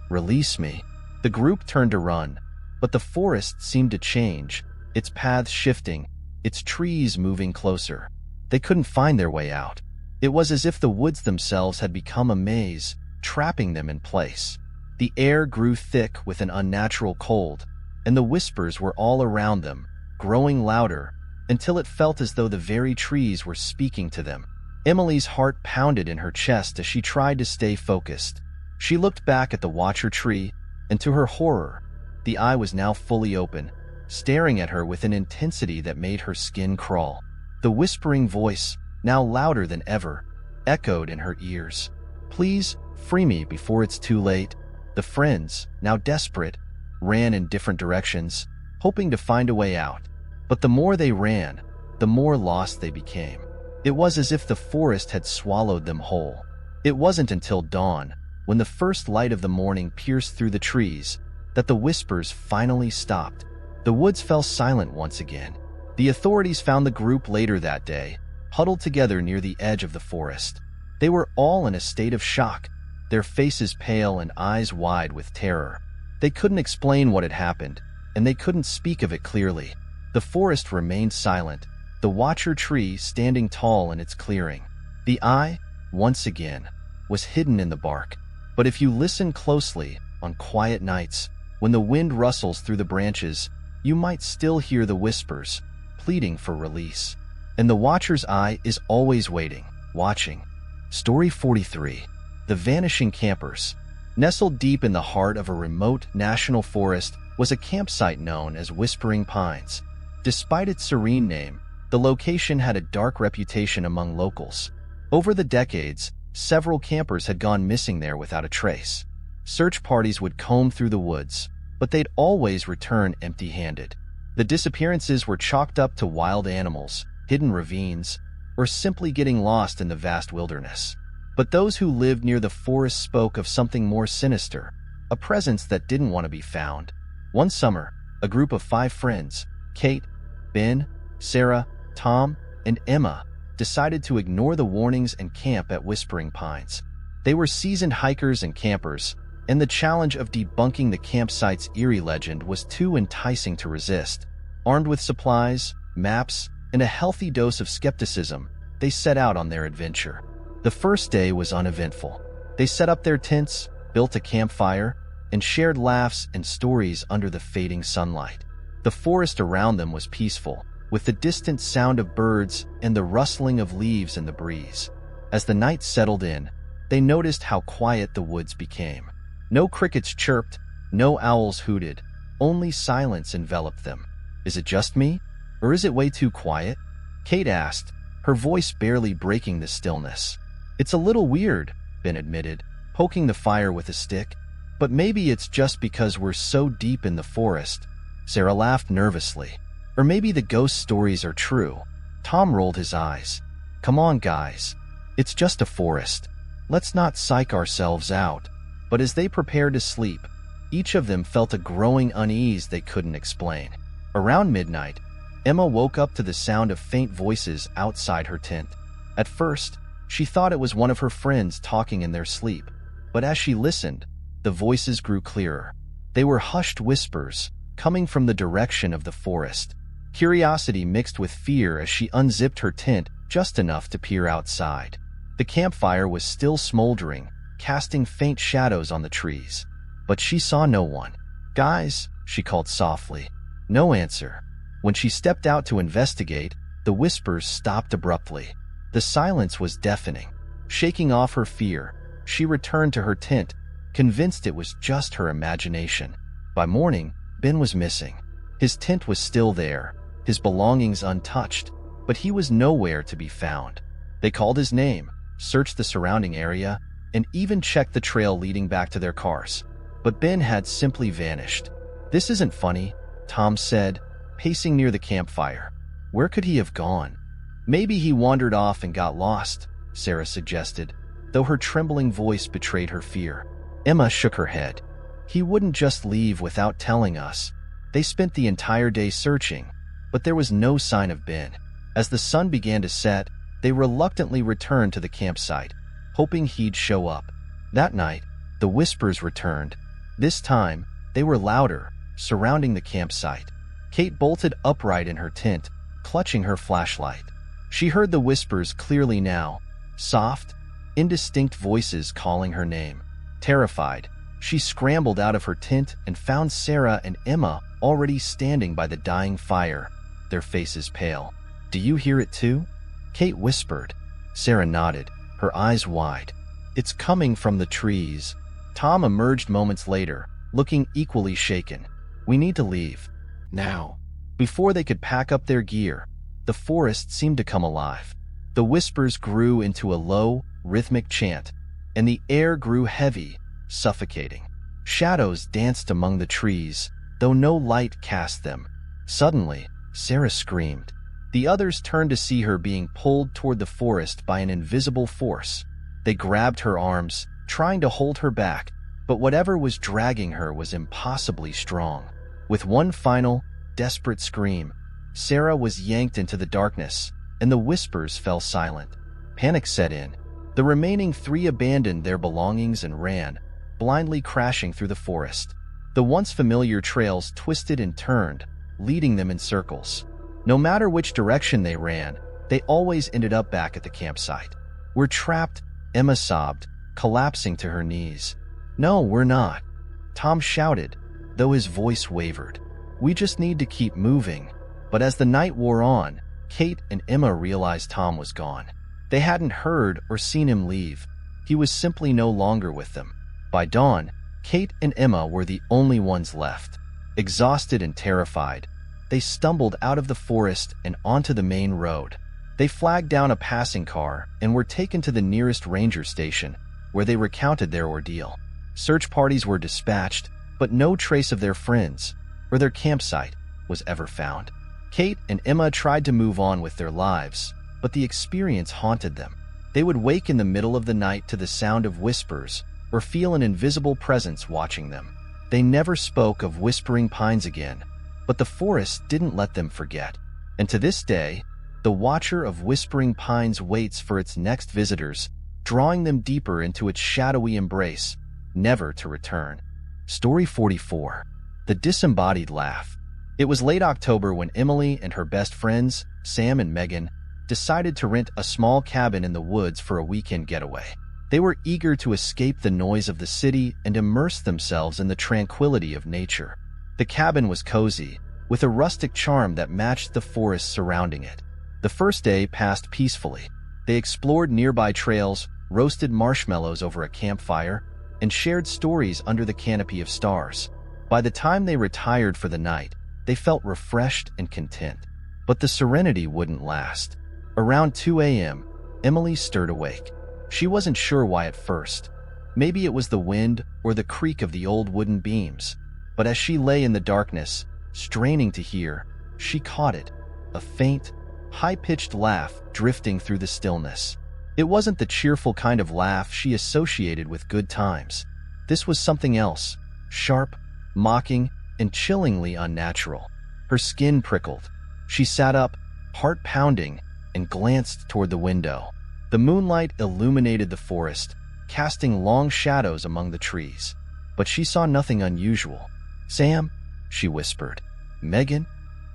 Release me." The group turned to run, but the forest seemed to change, its paths shifting, its trees moving closer. They couldn't find their way out. It was as if the woods themselves had become a maze, trapping them in place. The air grew thick with an unnatural cold, and the whispers were all around them, growing louder, until it felt as though the very trees were speaking to them. Emily's heart pounded in her chest as she tried to stay focused. She looked back at the watcher tree, and to her horror, the eye was now fully open, staring at her with an intensity that made her skin crawl. The whispering voice, now louder than ever, echoed in her ears. "Please, free me before it's too late." The friends, now desperate, ran in different directions, hoping to find a way out. But the more they ran, the more lost they became. It was as if the forest had swallowed them whole. It wasn't until dawn, when the first light of the morning pierced through the trees, that the whispers finally stopped. The woods fell silent once again. The authorities found the group later that day, huddled together near the edge of the forest. They were all in a state of shock, their faces pale and eyes wide with terror. They couldn't explain what had happened, and they couldn't speak of it clearly. The forest remained silent, the watcher tree standing tall in its clearing. The eye, once again, was hidden in the bark. But if you listen closely, on quiet nights, when the wind rustles through the branches, you might still hear the whispers, pleading for release. And the watcher's eye is always waiting, watching. Story 43. The Vanishing Campers. Nestled deep in the heart of a remote national forest was a campsite known as Whispering Pines. Despite its serene name, the location had a dark reputation among locals. Over the decades, several campers had gone missing there without a trace. Search parties would comb through the woods, but they'd always return empty-handed. The disappearances were chalked up to wild animals, hidden ravines, or simply getting lost in the vast wilderness. But those who lived near the forest spoke of something more sinister, a presence that didn't want to be found. One summer, a group of 5 friends, Kate, Ben, Sarah, Tom, and Emma, decided to ignore the warnings and camp at Whispering Pines. They were seasoned hikers and campers, and the challenge of debunking the campsite's eerie legend was too enticing to resist. Armed with supplies, maps, and a healthy dose of skepticism, they set out on their adventure. The first day was uneventful. They set up their tents, built a campfire, and shared laughs and stories under the fading sunlight. The forest around them was peaceful, with the distant sound of birds and the rustling of leaves in the breeze. As the night settled in, they noticed how quiet the woods became. No crickets chirped, no owls hooted, only silence enveloped them. "Is it just me? Or is it way too quiet?" Kate asked, her voice barely breaking the stillness. "It's a little weird," Ben admitted, poking the fire with a stick. But maybe it's just because we're so deep in the forest. Sarah laughed nervously. Or maybe the ghost stories are true. Tom rolled his eyes. Come on, guys. It's just a forest. Let's not psych ourselves out. But as they prepared to sleep, each of them felt a growing unease they couldn't explain. Around midnight, Emma woke up to the sound of faint voices outside her tent. At first, she thought it was one of her friends talking in their sleep. But as she listened, the voices grew clearer. They were hushed whispers, coming from the direction of the forest. Curiosity mixed with fear as she unzipped her tent just enough to peer outside. The campfire was still smoldering, casting faint shadows on the trees. But she saw no one. Guys, she called softly. No answer. When she stepped out to investigate, the whispers stopped abruptly. The silence was deafening. Shaking off her fear, she returned to her tent, convinced it was just her imagination. By morning, Ben was missing. His tent was still there, his belongings untouched, but he was nowhere to be found. They called his name, searched the surrounding area, and even checked the trail leading back to their cars. But Ben had simply vanished. This isn't funny, Tom said, pacing near the campfire. Where could he have gone? Maybe he wandered off and got lost, Sarah suggested, though her trembling voice betrayed her fear. Emma shook her head. He wouldn't just leave without telling us. They spent the entire day searching, but there was no sign of Ben. As the sun began to set, they reluctantly returned to the campsite, hoping he'd show up. That night, the whispers returned. This time, they were louder, surrounding the campsite. Kate bolted upright in her tent, clutching her flashlight. She heard the whispers clearly now, soft, indistinct voices calling her name. Terrified, she scrambled out of her tent and found Sarah and Emma already standing by the dying fire, their faces pale. Do you hear it too? Kate whispered. Sarah nodded, her eyes wide. It's coming from the trees. Tom emerged moments later, looking equally shaken. We need to leave. Now. Before they could pack up their gear, the forest seemed to come alive. The whispers grew into a low, rhythmic chant, and the air grew heavy, suffocating. Shadows danced among the trees, though no light cast them. Suddenly, Sarah screamed. The others turned to see her being pulled toward the forest by an invisible force. They grabbed her arms, trying to hold her back, but whatever was dragging her was impossibly strong. With one final, desperate scream, Sarah was yanked into the darkness, and the whispers fell silent. Panic set in. The remaining three abandoned their belongings and ran, blindly crashing through the forest. The once familiar trails twisted and turned, leading them in circles. No matter which direction they ran, they always ended up back at the campsite. We're trapped, Emma sobbed, collapsing to her knees. No, we're not, Tom shouted, though his voice wavered. We just need to keep moving. But as the night wore on, Kate and Emma realized Tom was gone. They hadn't heard or seen him leave. He was simply no longer with them. By dawn, Kate and Emma were the only ones left. Exhausted and terrified, they stumbled out of the forest and onto the main road. They flagged down a passing car and were taken to the nearest ranger station, where they recounted their ordeal. Search parties were dispatched, but no trace of their friends or their campsite was ever found. Kate and Emma tried to move on with their lives, but the experience haunted them. They would wake in the middle of the night to the sound of whispers or feel an invisible presence watching them. They never spoke of Whispering Pines again, but the forest didn't let them forget. And to this day, the Watcher of Whispering Pines waits for its next visitors, drawing them deeper into its shadowy embrace, never to return. Story 44. The Disembodied Laugh. It was late October when Emily and her best friends, Sam and Megan, decided to rent a small cabin in the woods for a weekend getaway. They were eager to escape the noise of the city and immerse themselves in the tranquility of nature. The cabin was cozy, with a rustic charm that matched the forest surrounding it. The first day passed peacefully. They explored nearby trails, roasted marshmallows over a campfire, and shared stories under the canopy of stars. By the time they retired for the night, they felt refreshed and content. But the serenity wouldn't last. Around 2 a.m., Emily stirred awake. She wasn't sure why at first. Maybe it was the wind or the creak of the old wooden beams. But as she lay in the darkness, straining to hear, she caught it, a faint, high-pitched laugh drifting through the stillness. It wasn't the cheerful kind of laugh she associated with good times. This was something else, sharp, mocking, and chillingly unnatural. Her skin prickled. She sat up, heart pounding, and glanced toward the window. The moonlight illuminated the forest, casting long shadows among the trees. But she saw nothing unusual. "Sam," she whispered. "Megan?"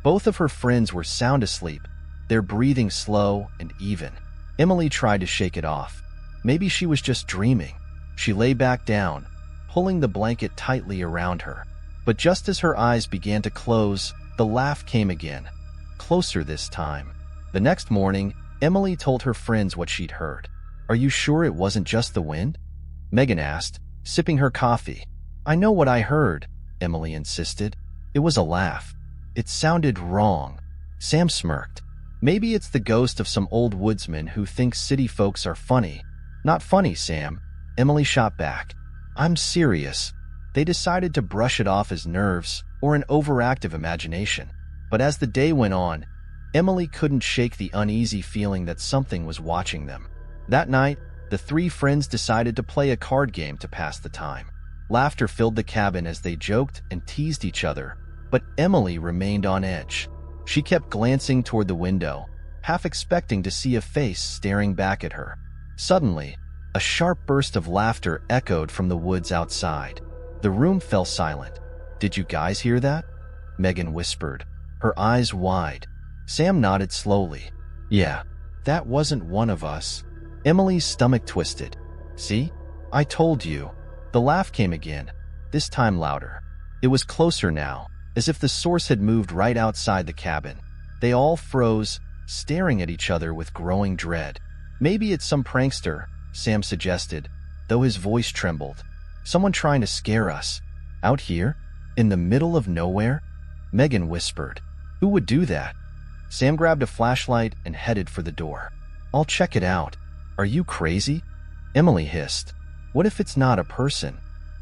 Both of her friends were sound asleep, their breathing slow and even. Emily tried to shake it off. Maybe she was just dreaming. She lay back down, pulling the blanket tightly around her. But just as her eyes began to close, the laugh came again, closer this time. The next morning, Emily told her friends what she'd heard. "Are you sure it wasn't just the wind?" Megan asked, sipping her coffee. "I know what I heard," Emily insisted. "It was a laugh. It sounded wrong." Sam smirked. "Maybe it's the ghost of some old woodsman who thinks city folks are funny." "Not funny, Sam," Emily shot back. "I'm serious." They decided to brush it off as nerves or an overactive imagination. But as the day went on, Emily couldn't shake the uneasy feeling that something was watching them. That night, the three friends decided to play a card game to pass the time. Laughter filled the cabin as they joked and teased each other, but Emily remained on edge. She kept glancing toward the window, half expecting to see a face staring back at her. Suddenly, a sharp burst of laughter echoed from the woods outside. The room fell silent. "Did you guys hear that?" Megan whispered, her eyes wide. Sam nodded slowly. "Yeah, that wasn't one of us." Emily's stomach twisted. "See? I told you." The laugh came again, this time louder. It was closer now, as if the source had moved right outside the cabin. They all froze, staring at each other with growing dread. "Maybe it's some prankster," Sam suggested, though his voice trembled. "Someone trying to scare us." "Out here? In the middle of nowhere?" Megan whispered. "Who would do that?" Sam grabbed a flashlight and headed for the door. "I'll check it out." "Are you crazy?" Emily hissed. "What if it's not a person?"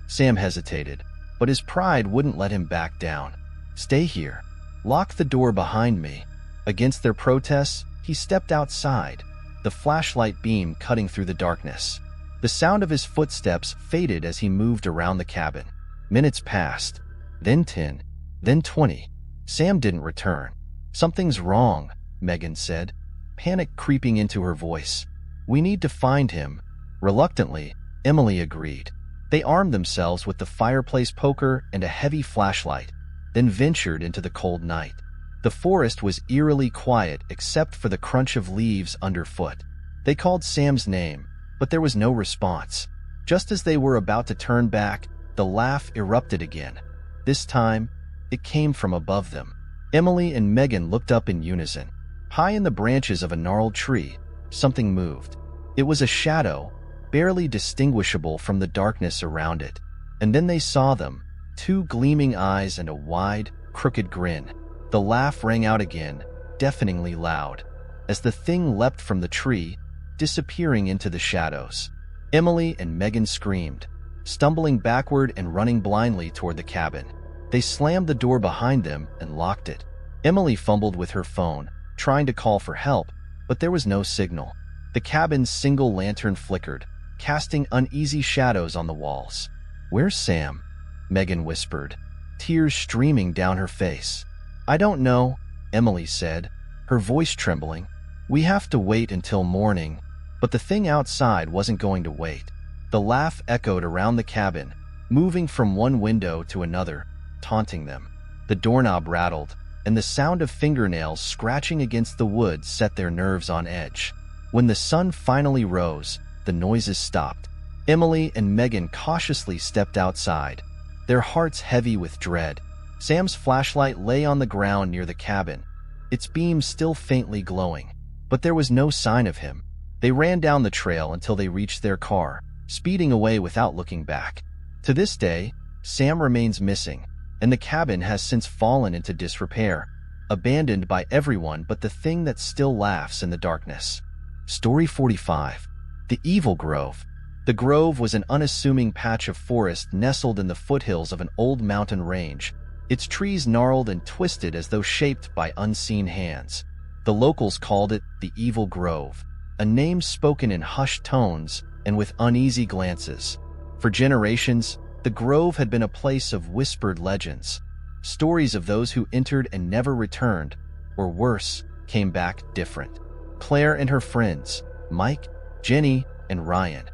Sam hesitated, but his pride wouldn't let him back down. "Stay here. Lock the door behind me." Against their protests, he stepped outside, the flashlight beam cutting through the darkness. The sound of his footsteps faded as he moved around the cabin. Minutes passed, then 10, then 20. Sam didn't return. "Something's wrong," Megan said, panic creeping into her voice. "We need to find him." Reluctantly, Emily agreed. They armed themselves with the fireplace poker and a heavy flashlight, then ventured into the cold night. The forest was eerily quiet except for the crunch of leaves underfoot. They called Sam's name, but there was no response. Just as they were about to turn back, the laugh erupted again. This time, it came from above them. Emily and Megan looked up in unison. High in the branches of a gnarled tree, something moved. It was a shadow, barely distinguishable from the darkness around it. And then they saw them, two gleaming eyes and a wide, crooked grin. The laugh rang out again, deafeningly loud, as the thing leapt from the tree, disappearing into the shadows. Emily and Megan screamed, stumbling backward and running blindly toward the cabin. They slammed the door behind them and locked it. Emily fumbled with her phone, trying to call for help, but there was no signal. The cabin's single lantern flickered, casting uneasy shadows on the walls. "Where's Sam?" Megan whispered, tears streaming down her face. "I don't know," Emily said, her voice trembling. "We have to wait until morning." But the thing outside wasn't going to wait. The laugh echoed around the cabin, moving from one window to another, taunting them. The doorknob rattled, and the sound of fingernails scratching against the wood set their nerves on edge. When the sun finally rose, the noises stopped. Emily and Megan cautiously stepped outside, their hearts heavy with dread. Sam's flashlight lay on the ground near the cabin, its beam still faintly glowing, but there was no sign of him. They ran down the trail until they reached their car, speeding away without looking back. To this day, Sam remains missing, and the cabin has since fallen into disrepair, abandoned by everyone but the thing that still laughs in the darkness. Story 45. The Evil Grove. The grove was an unassuming patch of forest nestled in the foothills of an old mountain range, its trees gnarled and twisted as though shaped by unseen hands. The locals called it the Evil Grove, a name spoken in hushed tones and with uneasy glances. For generations, the grove had been a place of whispered legends, stories of those who entered and never returned, or worse, came back different. Claire and her friends, Mike, Jenny, and Ryan,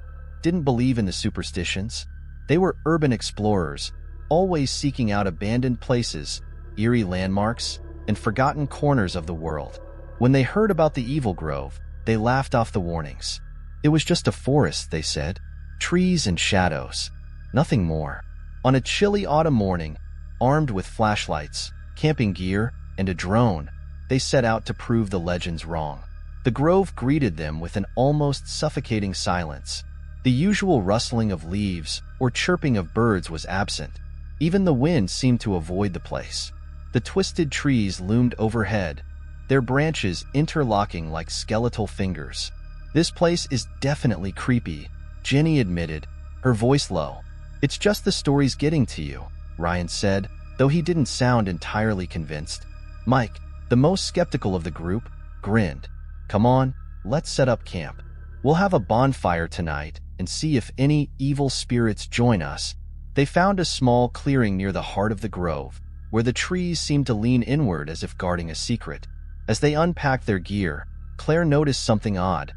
didn't believe in the superstitions. They were urban explorers, always seeking out abandoned places, eerie landmarks, and forgotten corners of the world. When they heard about the Evil Grove, they laughed off the warnings. It was just a forest, they said. Trees and shadows. Nothing more. On a chilly autumn morning, armed with flashlights, camping gear, and a drone, they set out to prove the legends wrong. The grove greeted them with an almost suffocating silence. The usual rustling of leaves or chirping of birds was absent. Even the wind seemed to avoid the place. The twisted trees loomed overhead, their branches interlocking like skeletal fingers. "This place is definitely creepy," Jenny admitted, her voice low. "It's just the stories getting to you," Ryan said, though he didn't sound entirely convinced. Mike, the most skeptical of the group, grinned. "Come on, let's set up camp. We'll have a bonfire tonight and see if any evil spirits join us." They found a small clearing near the heart of the grove, where the trees seemed to lean inward as if guarding a secret. As they unpacked their gear, Claire noticed something odd.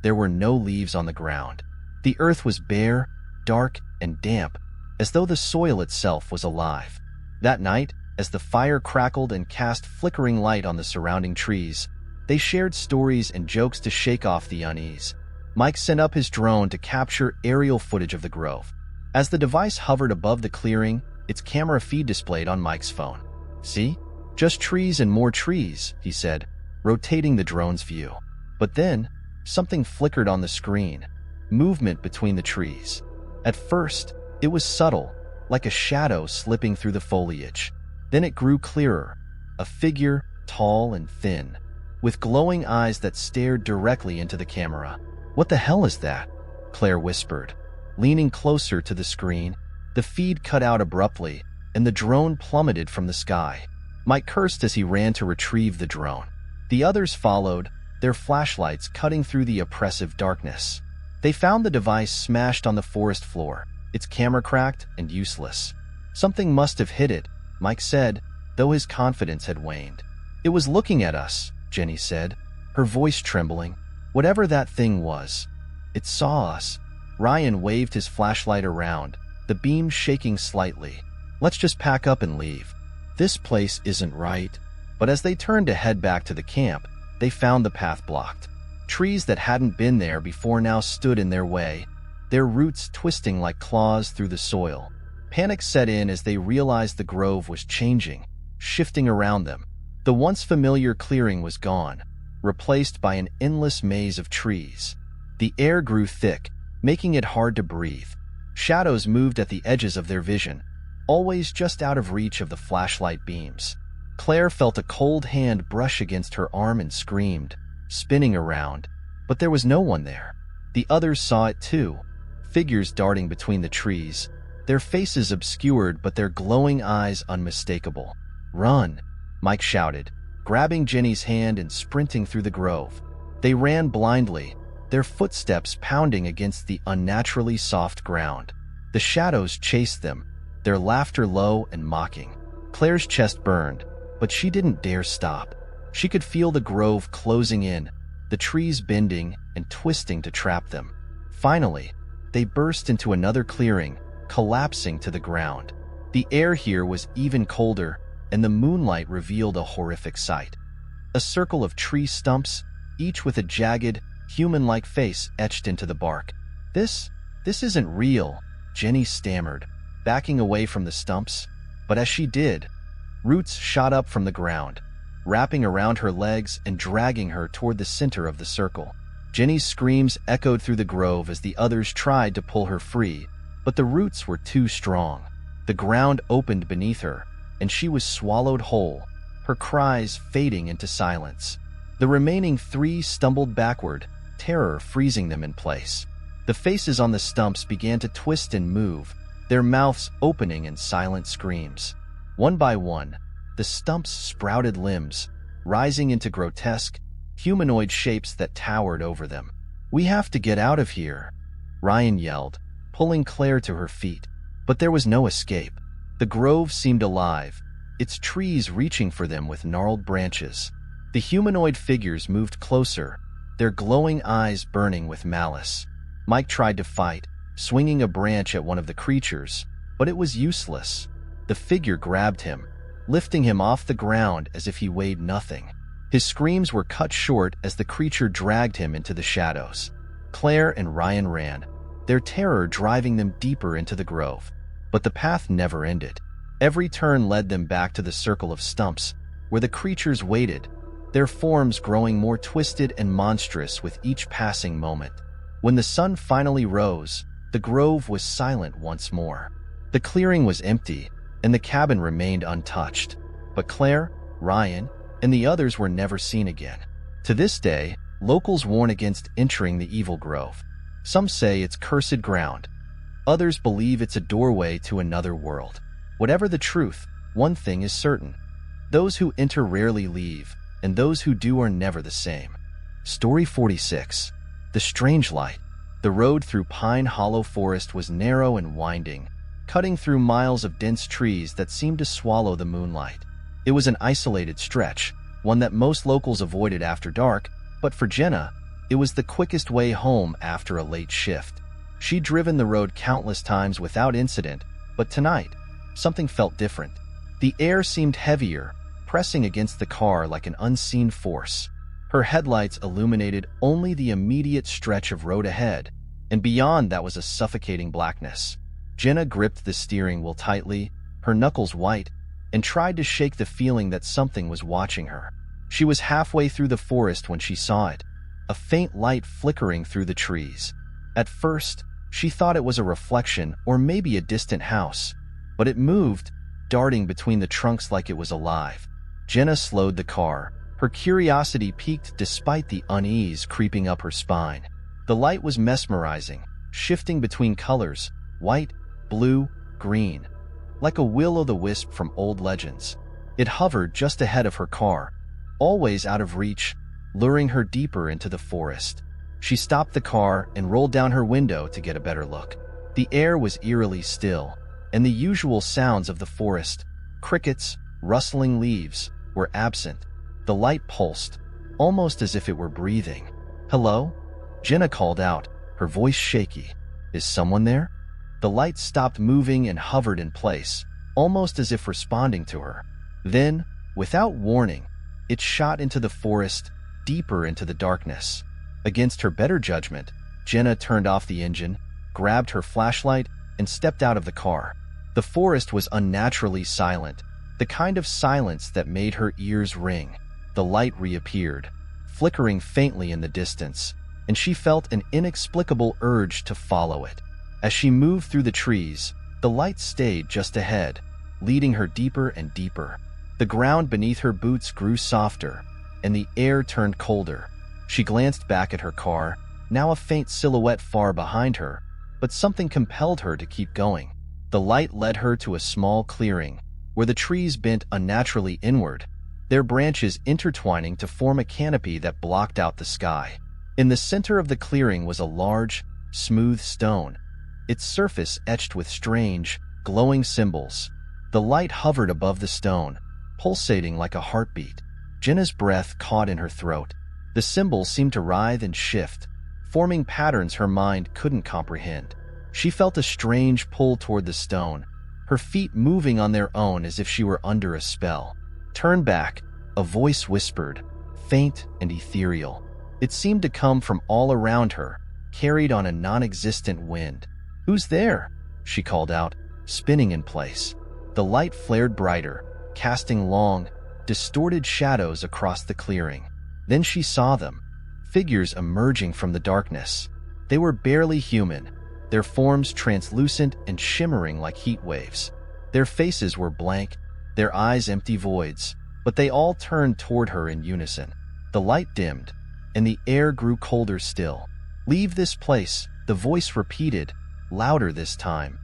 There were no leaves on the ground. The earth was bare, dark, and damp, as though the soil itself was alive. That night, as the fire crackled and cast flickering light on the surrounding trees, they shared stories and jokes to shake off the unease. Mike sent up his drone to capture aerial footage of the grove. As the device hovered above the clearing, its camera feed displayed on Mike's phone. "See? Just trees and more trees," he said, rotating the drone's view. But then, something flickered on the screen. Movement between the trees. At first, it was subtle, like a shadow slipping through the foliage. Then it grew clearer. A figure, tall and thin, with glowing eyes that stared directly into the camera. "What the hell is that?" Claire whispered. Leaning closer to the screen, the feed cut out abruptly, and the drone plummeted from the sky. Mike cursed as he ran to retrieve the drone. The others followed, their flashlights cutting through the oppressive darkness. They found the device smashed on the forest floor, its camera cracked and useless. "Something must have hit it," Mike said, though his confidence had waned. "It was looking at us," Jenny said, her voice trembling. "Whatever that thing was, it saw us." Ryan waved his flashlight around, the beam shaking slightly. "Let's just pack up and leave. This place isn't right." But as they turned to head back to the camp, they found the path blocked. Trees that hadn't been there before now stood in their way, their roots twisting like claws through the soil. Panic set in as they realized the grove was changing, shifting around them. The once familiar clearing was gone, replaced by an endless maze of trees. The air grew thick, making it hard to breathe. Shadows moved at the edges of their vision, always just out of reach of the flashlight beams. Claire felt a cold hand brush against her arm and screamed, spinning around, but there was no one there. The others saw it too, figures darting between the trees, their faces obscured but their glowing eyes unmistakable. "Run!" Mike shouted, grabbing Jenny's hand and sprinting through the grove. They ran blindly, their footsteps pounding against the unnaturally soft ground. The shadows chased them, their laughter low and mocking. Claire's chest burned, but she didn't dare stop. She could feel the grove closing in, the trees bending and twisting to trap them. Finally, they burst into another clearing, collapsing to the ground. The air here was even colder, and the moonlight revealed a horrific sight. A circle of tree stumps, each with a jagged, human-like face etched into the bark. This isn't real," Jenny stammered, backing away from the stumps. But as she did, roots shot up from the ground, wrapping around her legs and dragging her toward the center of the circle. Jenny's screams echoed through the grove as the others tried to pull her free, but the roots were too strong. The ground opened beneath her, and she was swallowed whole, her cries fading into silence. The remaining three stumbled backward, terror freezing them in place. The faces on the stumps began to twist and move, their mouths opening in silent screams. One by one, the stumps sprouted limbs, rising into grotesque, humanoid shapes that towered over them. "We have to get out of here," Ryan yelled, pulling Claire to her feet. But there was no escape. The grove seemed alive, its trees reaching for them with gnarled branches. The humanoid figures moved closer, their glowing eyes burning with malice. Mike tried to fight, swinging a branch at one of the creatures, but it was useless. The figure grabbed him, lifting him off the ground as if he weighed nothing. His screams were cut short as the creature dragged him into the shadows. Claire and Ryan ran, their terror driving them deeper into the grove. But the path never ended. Every turn led them back to the circle of stumps, where the creatures waited, their forms growing more twisted and monstrous with each passing moment. When the sun finally rose, the grove was silent once more. The clearing was empty, and the cabin remained untouched. But Claire, Ryan, and the others were never seen again. To this day, locals warn against entering the evil grove. Some say it's cursed ground. Others believe it's a doorway to another world. Whatever the truth, one thing is certain. Those who enter rarely leave, and those who do are never the same. Story 46. The Strange Light. The road through Pine Hollow Forest was narrow and winding, cutting through miles of dense trees that seemed to swallow the moonlight. It was an isolated stretch, one that most locals avoided after dark, but for Jenna, it was the quickest way home after a late shift. She'd driven the road countless times without incident, but tonight, something felt different. The air seemed heavier, pressing against the car like an unseen force. Her headlights illuminated only the immediate stretch of road ahead, and beyond that was a suffocating blackness. Jenna gripped the steering wheel tightly, her knuckles white, and tried to shake the feeling that something was watching her. She was halfway through the forest when she saw it, a faint light flickering through the trees. At first, she thought it was a reflection or maybe a distant house, but it moved, darting between the trunks like it was alive. Jenna slowed the car, her curiosity piqued despite the unease creeping up her spine. The light was mesmerizing, shifting between colors, white, blue, green, like a will-o'-the-wisp from old legends. It hovered just ahead of her car, always out of reach, luring her deeper into the forest. She stopped the car and rolled down her window to get a better look. The air was eerily still, and the usual sounds of the forest, crickets, rustling leaves, were absent. The light pulsed, almost as if it were breathing. "Hello?" Jenna called out, her voice shaky. "Is someone there?" The light stopped moving and hovered in place, almost as if responding to her. Then, without warning, it shot into the forest, deeper into the darkness. Against her better judgment, Jenna turned off the engine, grabbed her flashlight, and stepped out of the car. The forest was unnaturally silent, the kind of silence that made her ears ring. The light reappeared, flickering faintly in the distance, and she felt an inexplicable urge to follow it. As she moved through the trees, the light stayed just ahead, leading her deeper and deeper. The ground beneath her boots grew softer, and the air turned colder. She glanced back at her car, now a faint silhouette far behind her, but something compelled her to keep going. The light led her to a small clearing, where the trees bent unnaturally inward, their branches intertwining to form a canopy that blocked out the sky. In the center of the clearing was a large, smooth stone, its surface etched with strange, glowing symbols. The light hovered above the stone, pulsating like a heartbeat. Jenna's breath caught in her throat. The symbols seemed to writhe and shift, forming patterns her mind couldn't comprehend. She felt a strange pull toward the stone, her feet moving on their own as if she were under a spell. "Turn back," a voice whispered, faint and ethereal. It seemed to come from all around her, carried on a non-existent wind. "Who's there?" she called out, spinning in place. The light flared brighter, casting long, distorted shadows across the clearing. Then she saw them, figures emerging from the darkness. They were barely human, their forms translucent and shimmering like heat waves. Their faces were blank, their eyes empty voids, but they all turned toward her in unison. The light dimmed, and the air grew colder still. "Leave this place," the The voice repeated, louder this time,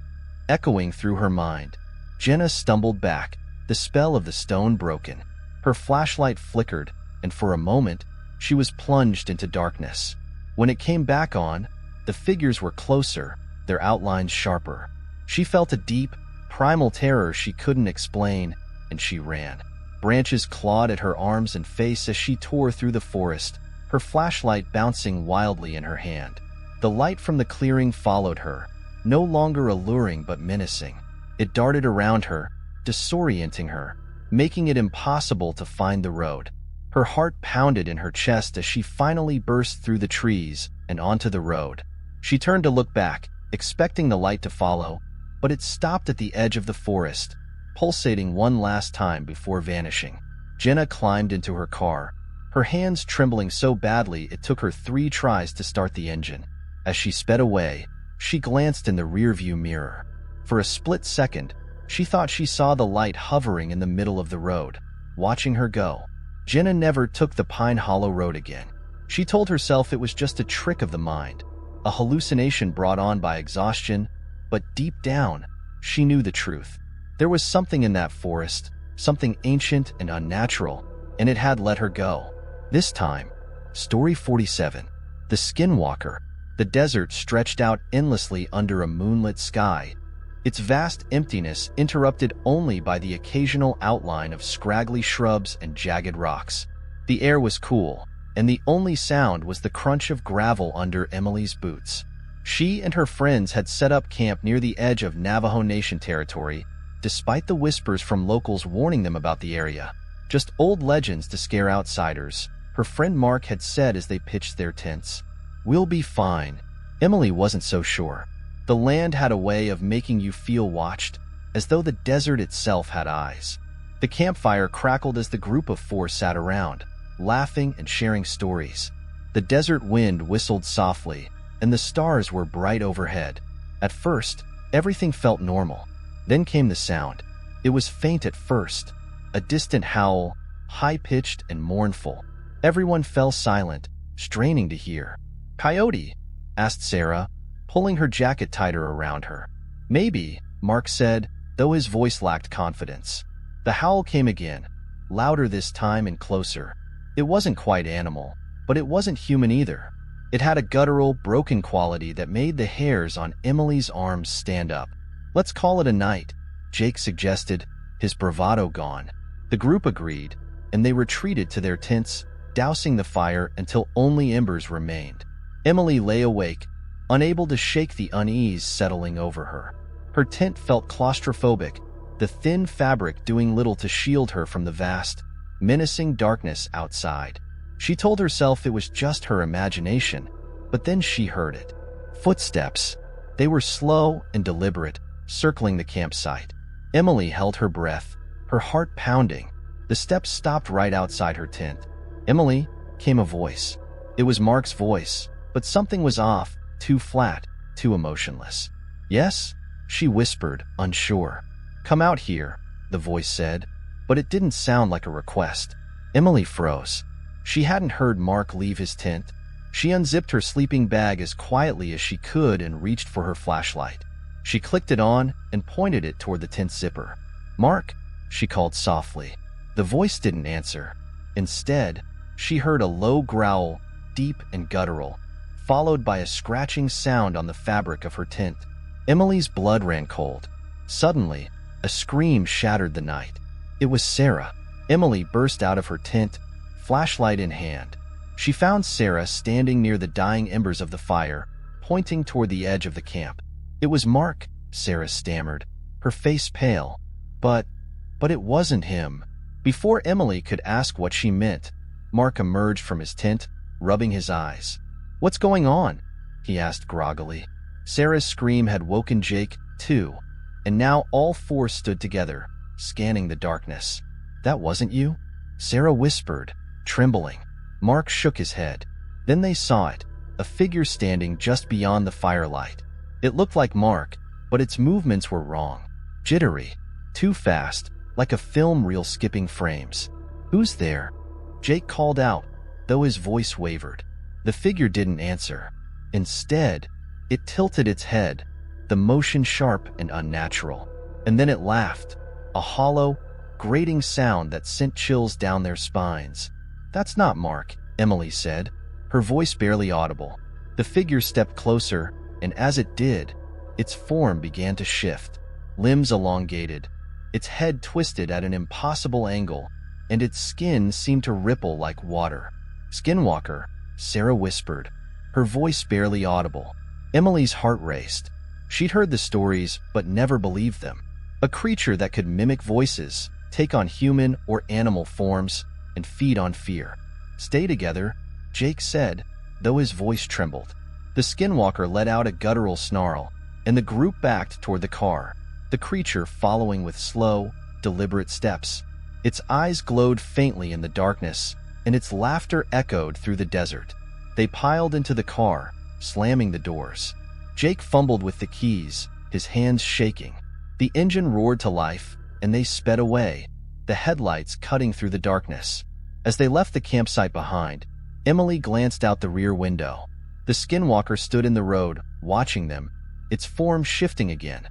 echoing through her mind. Jenna stumbled back, the spell of the stone broken. Her flashlight flickered, and for a moment, she was plunged into darkness. When it came back on, the figures were closer, their outlines sharper. She felt a deep, primal terror she couldn't explain, and she ran. Branches clawed at her arms and face as she tore through the forest, her flashlight bouncing wildly in her hand. The light from the clearing followed her, no longer alluring but menacing. It darted around her, disorienting her, making it impossible to find the road. Her heart pounded in her chest as she finally burst through the trees and onto the road. She turned to look back, expecting the light to follow, but it stopped at the edge of the forest, pulsating one last time before vanishing. Jenna climbed into her car, her hands trembling so badly it took her 3 tries to start the engine. As she sped away, she glanced in the rearview mirror. For a split second, she thought she saw the light hovering in the middle of the road, watching her go. Jenna never took the Pine Hollow Road again. She told herself it was just a trick of the mind, a hallucination brought on by exhaustion, but deep down, she knew the truth. There was something in that forest, something ancient and unnatural, and it had let her go. This time, Story 47, The Skinwalker. The desert stretched out endlessly under a moonlit sky, its vast emptiness interrupted only by the occasional outline of scraggly shrubs and jagged rocks. The air was cool, and the only sound was the crunch of gravel under Emily's boots. She and her friends had set up camp near the edge of Navajo Nation territory, despite the whispers from locals warning them about the area. Just old legends to scare outsiders, her friend Mark had said as they pitched their tents. "We'll be fine." Emily wasn't so sure. The land had a way of making you feel watched, as though the desert itself had eyes. The campfire crackled as the group of 4 sat around, laughing and sharing stories. The desert wind whistled softly, and the stars were bright overhead. At first, everything felt normal. Then came the sound. It was faint at first, a distant howl, high-pitched and mournful. Everyone fell silent, straining to hear. "Coyote?" asked Sarah, pulling her jacket tighter around her. "Maybe," Mark said, though his voice lacked confidence. The howl came again, louder this time and closer. It wasn't quite animal, but it wasn't human either. It had a guttural, broken quality that made the hairs on Emily's arms stand up. "Let's call it a night," Jake suggested, his bravado gone. The group agreed, and they retreated to their tents, dousing the fire until only embers remained. Emily lay awake, unable to shake the unease settling over her. Her tent felt claustrophobic, the thin fabric doing little to shield her from the vast, menacing darkness outside. She told herself it was just her imagination, but then she heard it. Footsteps. They were slow and deliberate, circling the campsite. Emily held her breath, her heart pounding. The steps stopped right outside her tent. "Emily," came a voice. It was Mark's voice, but something was off, too flat, too emotionless. "Yes?" she whispered, unsure. "Come out here," the voice said, but it didn't sound like a request. Emily froze. She hadn't heard Mark leave his tent. She unzipped her sleeping bag as quietly as she could and reached for her flashlight. She clicked it on and pointed it toward the tent zipper. "Mark," she called softly. The voice didn't answer. Instead, she heard a low growl, deep and guttural, followed by a scratching sound on the fabric of her tent. Emily's blood ran cold. Suddenly, a scream shattered the night. It was Sarah. Emily burst out of her tent, flashlight in hand. She found Sarah standing near the dying embers of the fire, pointing toward the edge of the camp. "It was Mark," Sarah stammered, her face pale. But it wasn't him." Before Emily could ask what she meant, Mark emerged from his tent, rubbing his eyes. "What's going on?" he asked groggily. Sarah's scream had woken Jake, too, and now all 4 stood together, scanning the darkness. "That wasn't you?" Sarah whispered, trembling. Mark shook his head. Then they saw it, a figure standing just beyond the firelight. It looked like Mark, but its movements were wrong. Jittery, too fast, like a film reel skipping frames. "Who's there?" Jake called out, though his voice wavered. The figure didn't answer. Instead, It tilted its head, the motion sharp and unnatural. And then it laughed, a hollow, grating sound that sent chills down their spines. "That's not Mark," Emily said, her voice barely audible. The figure stepped closer, and as it did, its form began to shift. Limbs elongated, its head twisted at an impossible angle, and its skin seemed to ripple like water. "Skinwalker," Sarah whispered, her voice barely audible. Emily's heart raced. She'd heard the stories, but never believed them. A creature that could mimic voices, take on human or animal forms, and feed on fear. "Stay together," Jake said, though his voice trembled. The skinwalker let out a guttural snarl, and the group backed toward the car, the creature following with slow, deliberate steps. Its eyes glowed faintly in the darkness, and its laughter echoed through the desert. They piled into the car, slamming the doors. Jake fumbled with the keys, his hands shaking. The engine roared to life, and they sped away, the headlights cutting through the darkness. As they left the campsite behind, Emily glanced out the rear window. The skinwalker stood in the road, watching them, its form shifting again,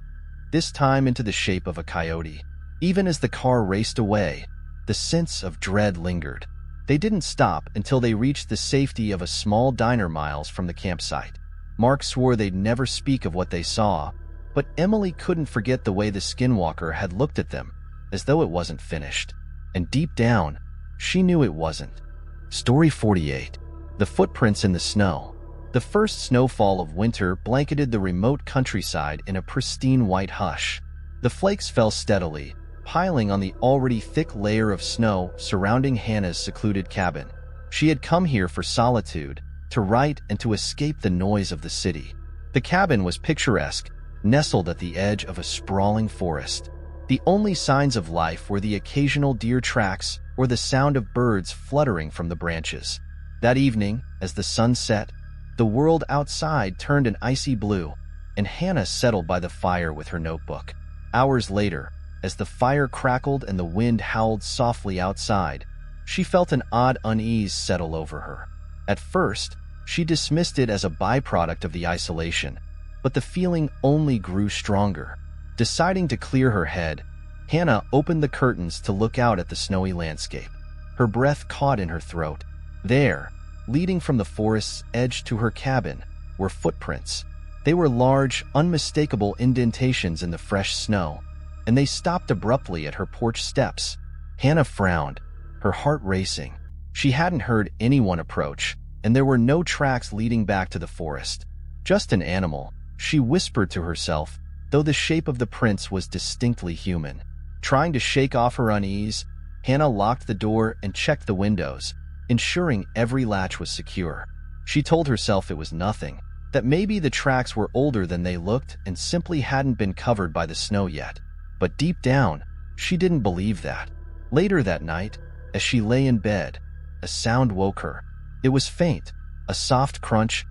this time into the shape of a coyote. Even as the car raced away, the sense of dread lingered. They didn't stop until they reached the safety of a small diner miles from the campsite. Mark swore they'd never speak of what they saw, but Emily couldn't forget the way the skinwalker had looked at them, as though it wasn't finished. And deep down, she knew it wasn't. Story 48. The footprints in the snow. The first snowfall of winter blanketed the remote countryside in a pristine white hush. The flakes fell steadily, piling on the already thick layer of snow surrounding Hannah's secluded cabin. She had come here for solitude, to write and to escape the noise of the city. The cabin was picturesque, nestled at the edge of a sprawling forest. The only signs of life were the occasional deer tracks or the sound of birds fluttering from the branches. That evening, as the sun set, the world outside turned an icy blue, and Hannah settled by the fire with her notebook. Hours later, as the fire crackled and the wind howled softly outside, she felt an odd unease settle over her. At first, she dismissed it as a byproduct of the isolation, but the feeling only grew stronger. Deciding to clear her head, Hannah opened the curtains to look out at the snowy landscape. Her breath caught in her throat. There, leading from the forest's edge to her cabin, were footprints. They were large, unmistakable indentations in the fresh snow, and they stopped abruptly at her porch steps. Hannah frowned, her heart racing. She hadn't heard anyone approach, and there were no tracks leading back to the forest. Just an animal, she whispered to herself, though the shape of the prints was distinctly human. Trying to shake off her unease, Hannah locked the door and checked the windows, ensuring every latch was secure. She told herself it was nothing, that maybe the tracks were older than they looked and simply hadn't been covered by the snow yet. But deep down, she didn't believe that. Later that night, as she lay in bed, a sound woke her. It was faint, a soft crunch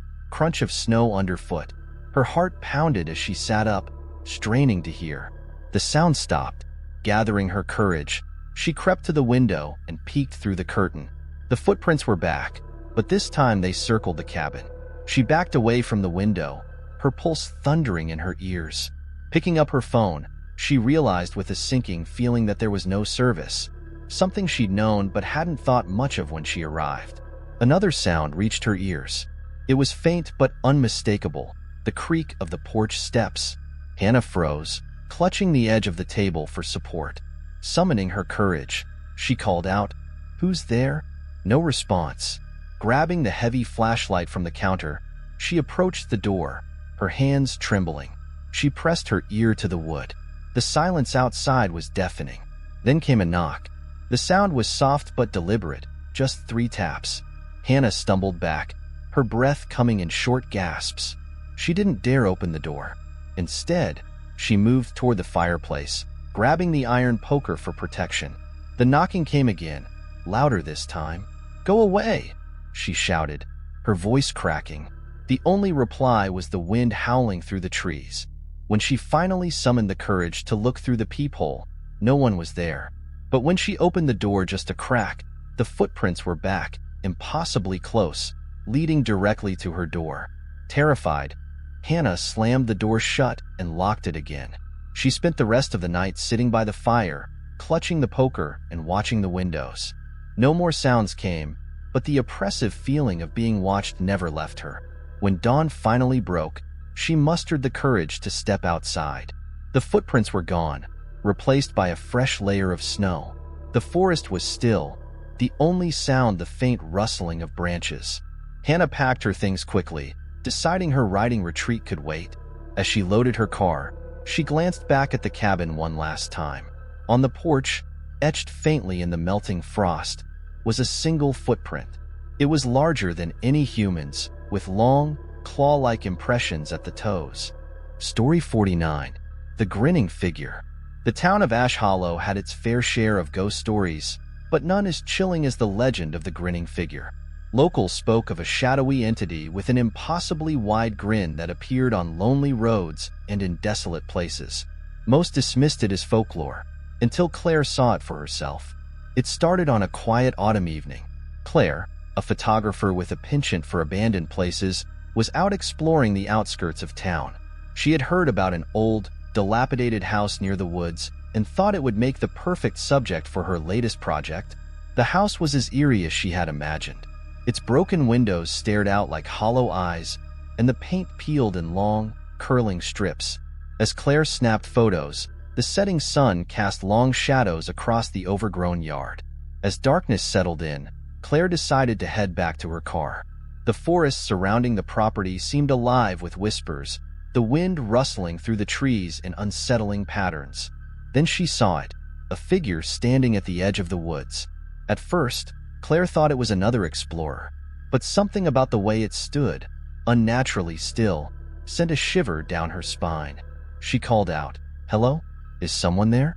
of snow underfoot. Her heart pounded as she sat up, straining to hear. The sound stopped. Gathering her courage, she crept to the window and peeked through the curtain. The footprints were back, but this time they circled the cabin. She backed away from the window, her pulse thundering in her ears. Picking up her phone, she realized with a sinking feeling that there was no service, something she'd known but hadn't thought much of when she arrived. Another sound reached her ears. It was faint but unmistakable, the creak of the porch steps. Hannah froze, clutching the edge of the table for support. Summoning her courage, she called out, "Who's there?" No response. Grabbing the heavy flashlight from the counter, she approached the door, her hands trembling. She pressed her ear to the wood. The silence outside was deafening. Then came a knock. The sound was soft but deliberate, just 3 taps. Hannah stumbled back, her breath coming in short gasps. She didn't dare open the door. Instead, she moved toward the fireplace, grabbing the iron poker for protection. The knocking came again, louder this time. "Go away!" she shouted, her voice cracking. The only reply was the wind howling through the trees. When she finally summoned the courage to look through the peephole, no one was there. But when she opened the door just a crack, the footprints were back, impossibly close, leading directly to her door. Terrified, Hannah slammed the door shut and locked it again. She spent the rest of the night sitting by the fire, clutching the poker and watching the windows. No more sounds came, but the oppressive feeling of being watched never left her. When dawn finally broke, she mustered the courage to step outside. The footprints were gone, replaced by a fresh layer of snow. The forest was still, the only sound the faint rustling of branches. Hannah packed her things quickly, deciding her riding retreat could wait. As she loaded her car, she glanced back at the cabin one last time. On the porch, etched faintly in the melting frost, was a single footprint. It was larger than any human's, with long, claw-like impressions at the toes. Story 49. The Grinning Figure. The town of Ash Hollow had its fair share of ghost stories, but none as chilling as the legend of the Grinning Figure. Locals spoke of a shadowy entity with an impossibly wide grin that appeared on lonely roads and in desolate places. Most dismissed it as folklore, until Claire saw it for herself. It started on a quiet autumn evening. Claire, a photographer with a penchant for abandoned places, was out exploring the outskirts of town. She had heard about an old, dilapidated house near the woods and thought it would make the perfect subject for her latest project. The house was as eerie as she had imagined. Its broken windows stared out like hollow eyes, and the paint peeled in long, curling strips. As Claire snapped photos, the setting sun cast long shadows across the overgrown yard. As darkness settled in, Claire decided to head back to her car. The forest surrounding the property seemed alive with whispers, the wind rustling through the trees in unsettling patterns. Then she saw it, a figure standing at the edge of the woods. At first, Claire thought it was another explorer, but something about the way it stood, unnaturally still, sent a shiver down her spine. She called out, "Hello? Is someone there?"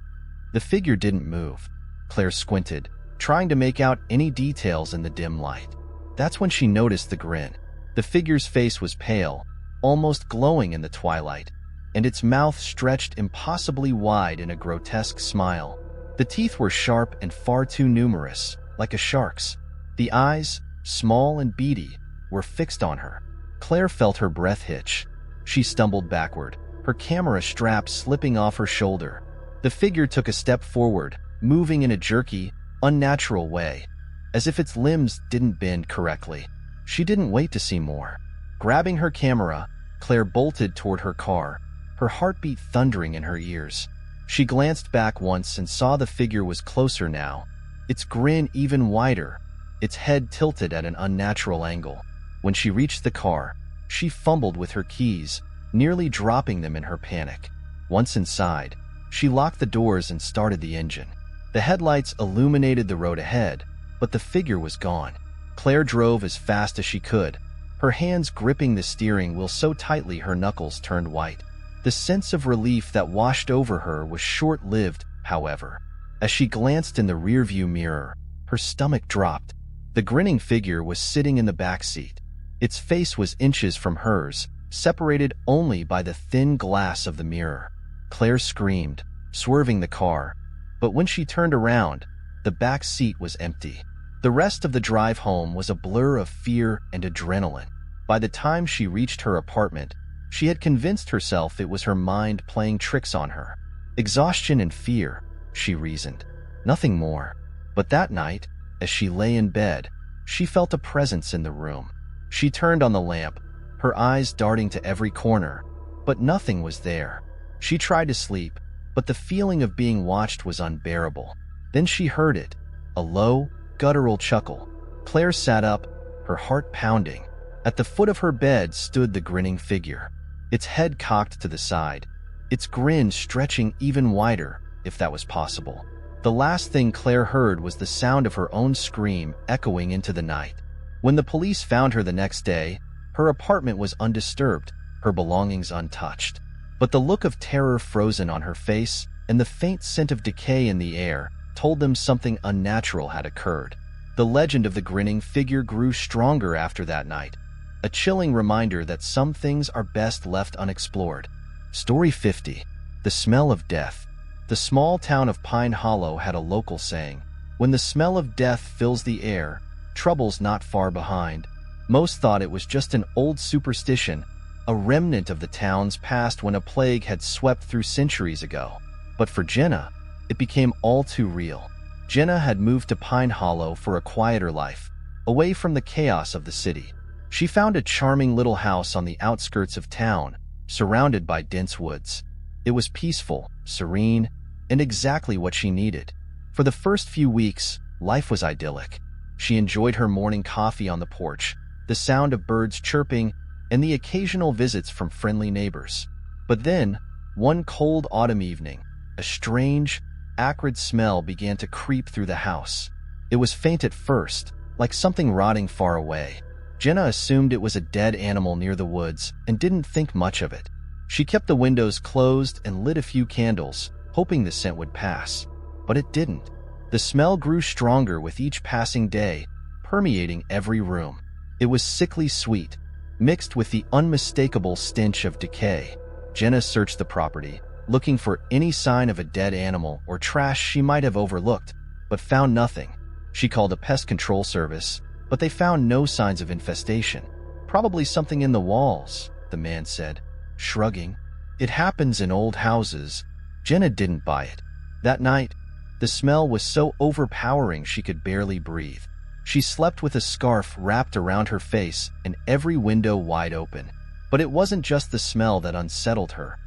The figure didn't move. Claire squinted, trying to make out any details in the dim light. That's when she noticed the grin. The figure's face was pale, almost glowing in the twilight, and its mouth stretched impossibly wide in a grotesque smile. The teeth were sharp and far too numerous, like a shark's. The eyes, small and beady, were fixed on her. Claire felt her breath hitch. She stumbled backward, her camera strap slipping off her shoulder. The figure took a step forward, moving in a jerky, unnatural way, as if its limbs didn't bend correctly. She didn't wait to see more. Grabbing her camera, Claire bolted toward her car, her heartbeat thundering in her ears. She glanced back once and saw the figure was closer now, its grin even wider, its head tilted at an unnatural angle. When she reached the car, she fumbled with her keys, nearly dropping them in her panic. Once inside, she locked the doors and started the engine. The headlights illuminated the road ahead, but the figure was gone. Claire drove as fast as she could, her hands gripping the steering wheel so tightly her knuckles turned white. The sense of relief that washed over her was short-lived, however. As she glanced in the rearview mirror, her stomach dropped. The grinning figure was sitting in the back seat. Its face was inches from hers, separated only by the thin glass of the mirror. Claire screamed, swerving the car, but when she turned around, the back seat was empty. The rest of the drive home was a blur of fear and adrenaline. By the time she reached her apartment, she had convinced herself it was her mind playing tricks on her. Exhaustion and fear, she reasoned. Nothing more. But that night, as she lay in bed, she felt a presence in the room. She turned on the lamp, her eyes darting to every corner, but nothing was there. She tried to sleep, but the feeling of being watched was unbearable. Then she heard it, a low, guttural chuckle. Claire sat up, her heart pounding. At the foot of her bed stood the grinning figure, its head cocked to the side, its grin stretching even wider, if that was possible. The last thing Claire heard was the sound of her own scream echoing into the night. When the police found her the next day, her apartment was undisturbed, her belongings untouched. But the look of terror frozen on her face and the faint scent of decay in the air told them something unnatural had occurred. The legend of the grinning figure grew stronger after that night, a chilling reminder that some things are best left unexplored. Story 50. The Smell of Death. The small town of Pine Hollow had a local saying, "When the smell of death fills the air, trouble's not far behind." Most thought it was just an old superstition, a remnant of the town's past when a plague had swept through centuries ago. But for Jenna, it became all too real. Jenna had moved to Pine Hollow for a quieter life, away from the chaos of the city. She found a charming little house on the outskirts of town, surrounded by dense woods. It was peaceful, serene, and exactly what she needed. For the first few weeks, life was idyllic. She enjoyed her morning coffee on the porch, the sound of birds chirping, and the occasional visits from friendly neighbors. But then, one cold autumn evening, a strange, acrid smell began to creep through the house. It was faint at first, like something rotting far away. Jenna assumed it was a dead animal near the woods and didn't think much of it. She kept the windows closed and lit a few candles, hoping the scent would pass. But it didn't. The smell grew stronger with each passing day, permeating every room. It was sickly sweet, mixed with the unmistakable stench of decay. Jenna searched the property, looking for any sign of a dead animal or trash she might have overlooked, but found nothing. She called a pest control service, but they found no signs of infestation. "Probably something in the walls," the man said, shrugging. "It happens in old houses." Jenna didn't buy it. That night, the smell was so overpowering she could barely breathe. She slept with a scarf wrapped around her face and every window wide open. But it wasn't just the smell that unsettled her.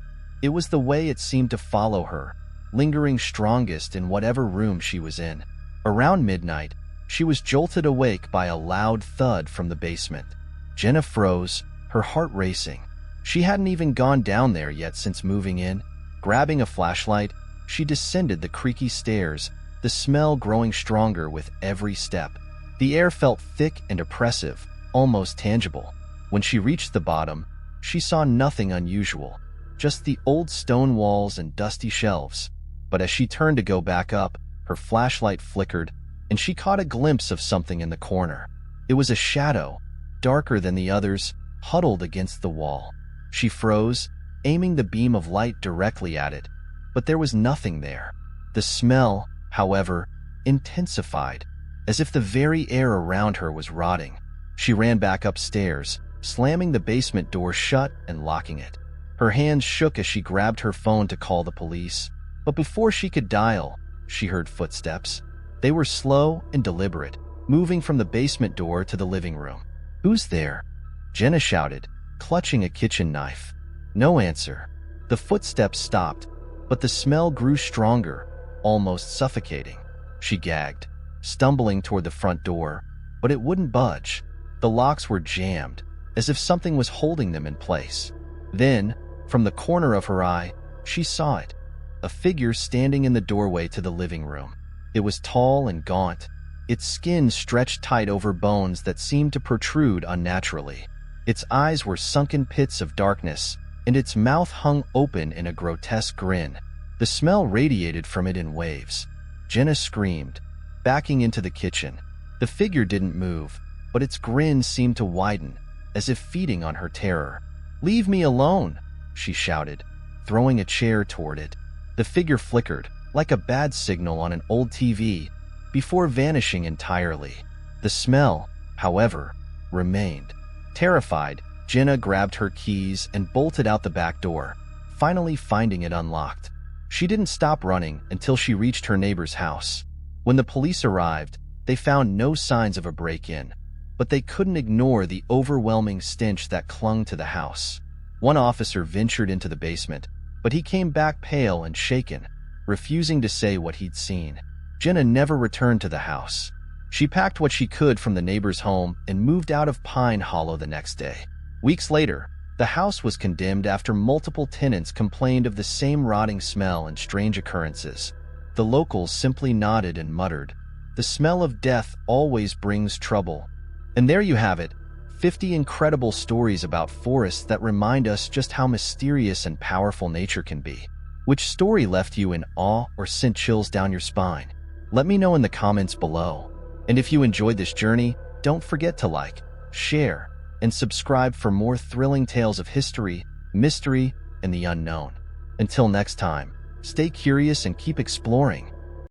It was the way it seemed to follow her, lingering strongest in whatever room she was in. Around midnight, she was jolted awake by a loud thud from the basement. Jenna froze, her heart racing. She hadn't even gone down there yet since moving in. Grabbing a flashlight, she descended the creaky stairs, the smell growing stronger with every step. The air felt thick and oppressive, almost tangible. When she reached the bottom, she saw nothing unusual, just the old stone walls and dusty shelves. But as she turned to go back up, her flashlight flickered, and she caught a glimpse of something in the corner. It was a shadow, darker than the others, huddled against the wall. She froze, aiming the beam of light directly at it, but there was nothing there. The smell, however, intensified, as if the very air around her was rotting. She ran back upstairs, slamming the basement door shut and locking it. Her hands shook as she grabbed her phone to call the police, but before she could dial, she heard footsteps. They were slow and deliberate, moving from the basement door to the living room. "Who's there?" Jenna shouted, clutching a kitchen knife. No answer. The footsteps stopped, but the smell grew stronger, almost suffocating. She gagged, stumbling toward the front door, but it wouldn't budge. The locks were jammed, as if something was holding them in place. Then, from the corner of her eye, she saw it, a figure standing in the doorway to the living room. It was tall and gaunt, its skin stretched tight over bones that seemed to protrude unnaturally. Its eyes were sunken pits of darkness, and its mouth hung open in a grotesque grin. The smell radiated from it in waves. Jenna screamed, backing into the kitchen. The figure didn't move, but its grin seemed to widen, as if feeding on her terror. "Leave me alone," she shouted, throwing a chair toward it. The figure flickered, like a bad signal on an old TV, before vanishing entirely. The smell, however, remained. Terrified, Jenna grabbed her keys and bolted out the back door, finally finding it unlocked. She didn't stop running until she reached her neighbor's house. When the police arrived, they found no signs of a break-in, but they couldn't ignore the overwhelming stench that clung to the house. One officer ventured into the basement, but he came back pale and shaken, refusing to say what he'd seen. Jenna never returned to the house. She packed what she could from the neighbor's home and moved out of Pine Hollow the next day. Weeks later, the house was condemned after multiple tenants complained of the same rotting smell and strange occurrences. The locals simply nodded and muttered, "The smell of death always brings trouble." And there you have it, 50 incredible stories about forests that remind us just how mysterious and powerful nature can be. Which story left you in awe or sent chills down your spine? Let me know in the comments below. And if you enjoyed this journey, don't forget to like, share, and subscribe for more thrilling tales of history, mystery, and the unknown. Until next time, stay curious and keep exploring.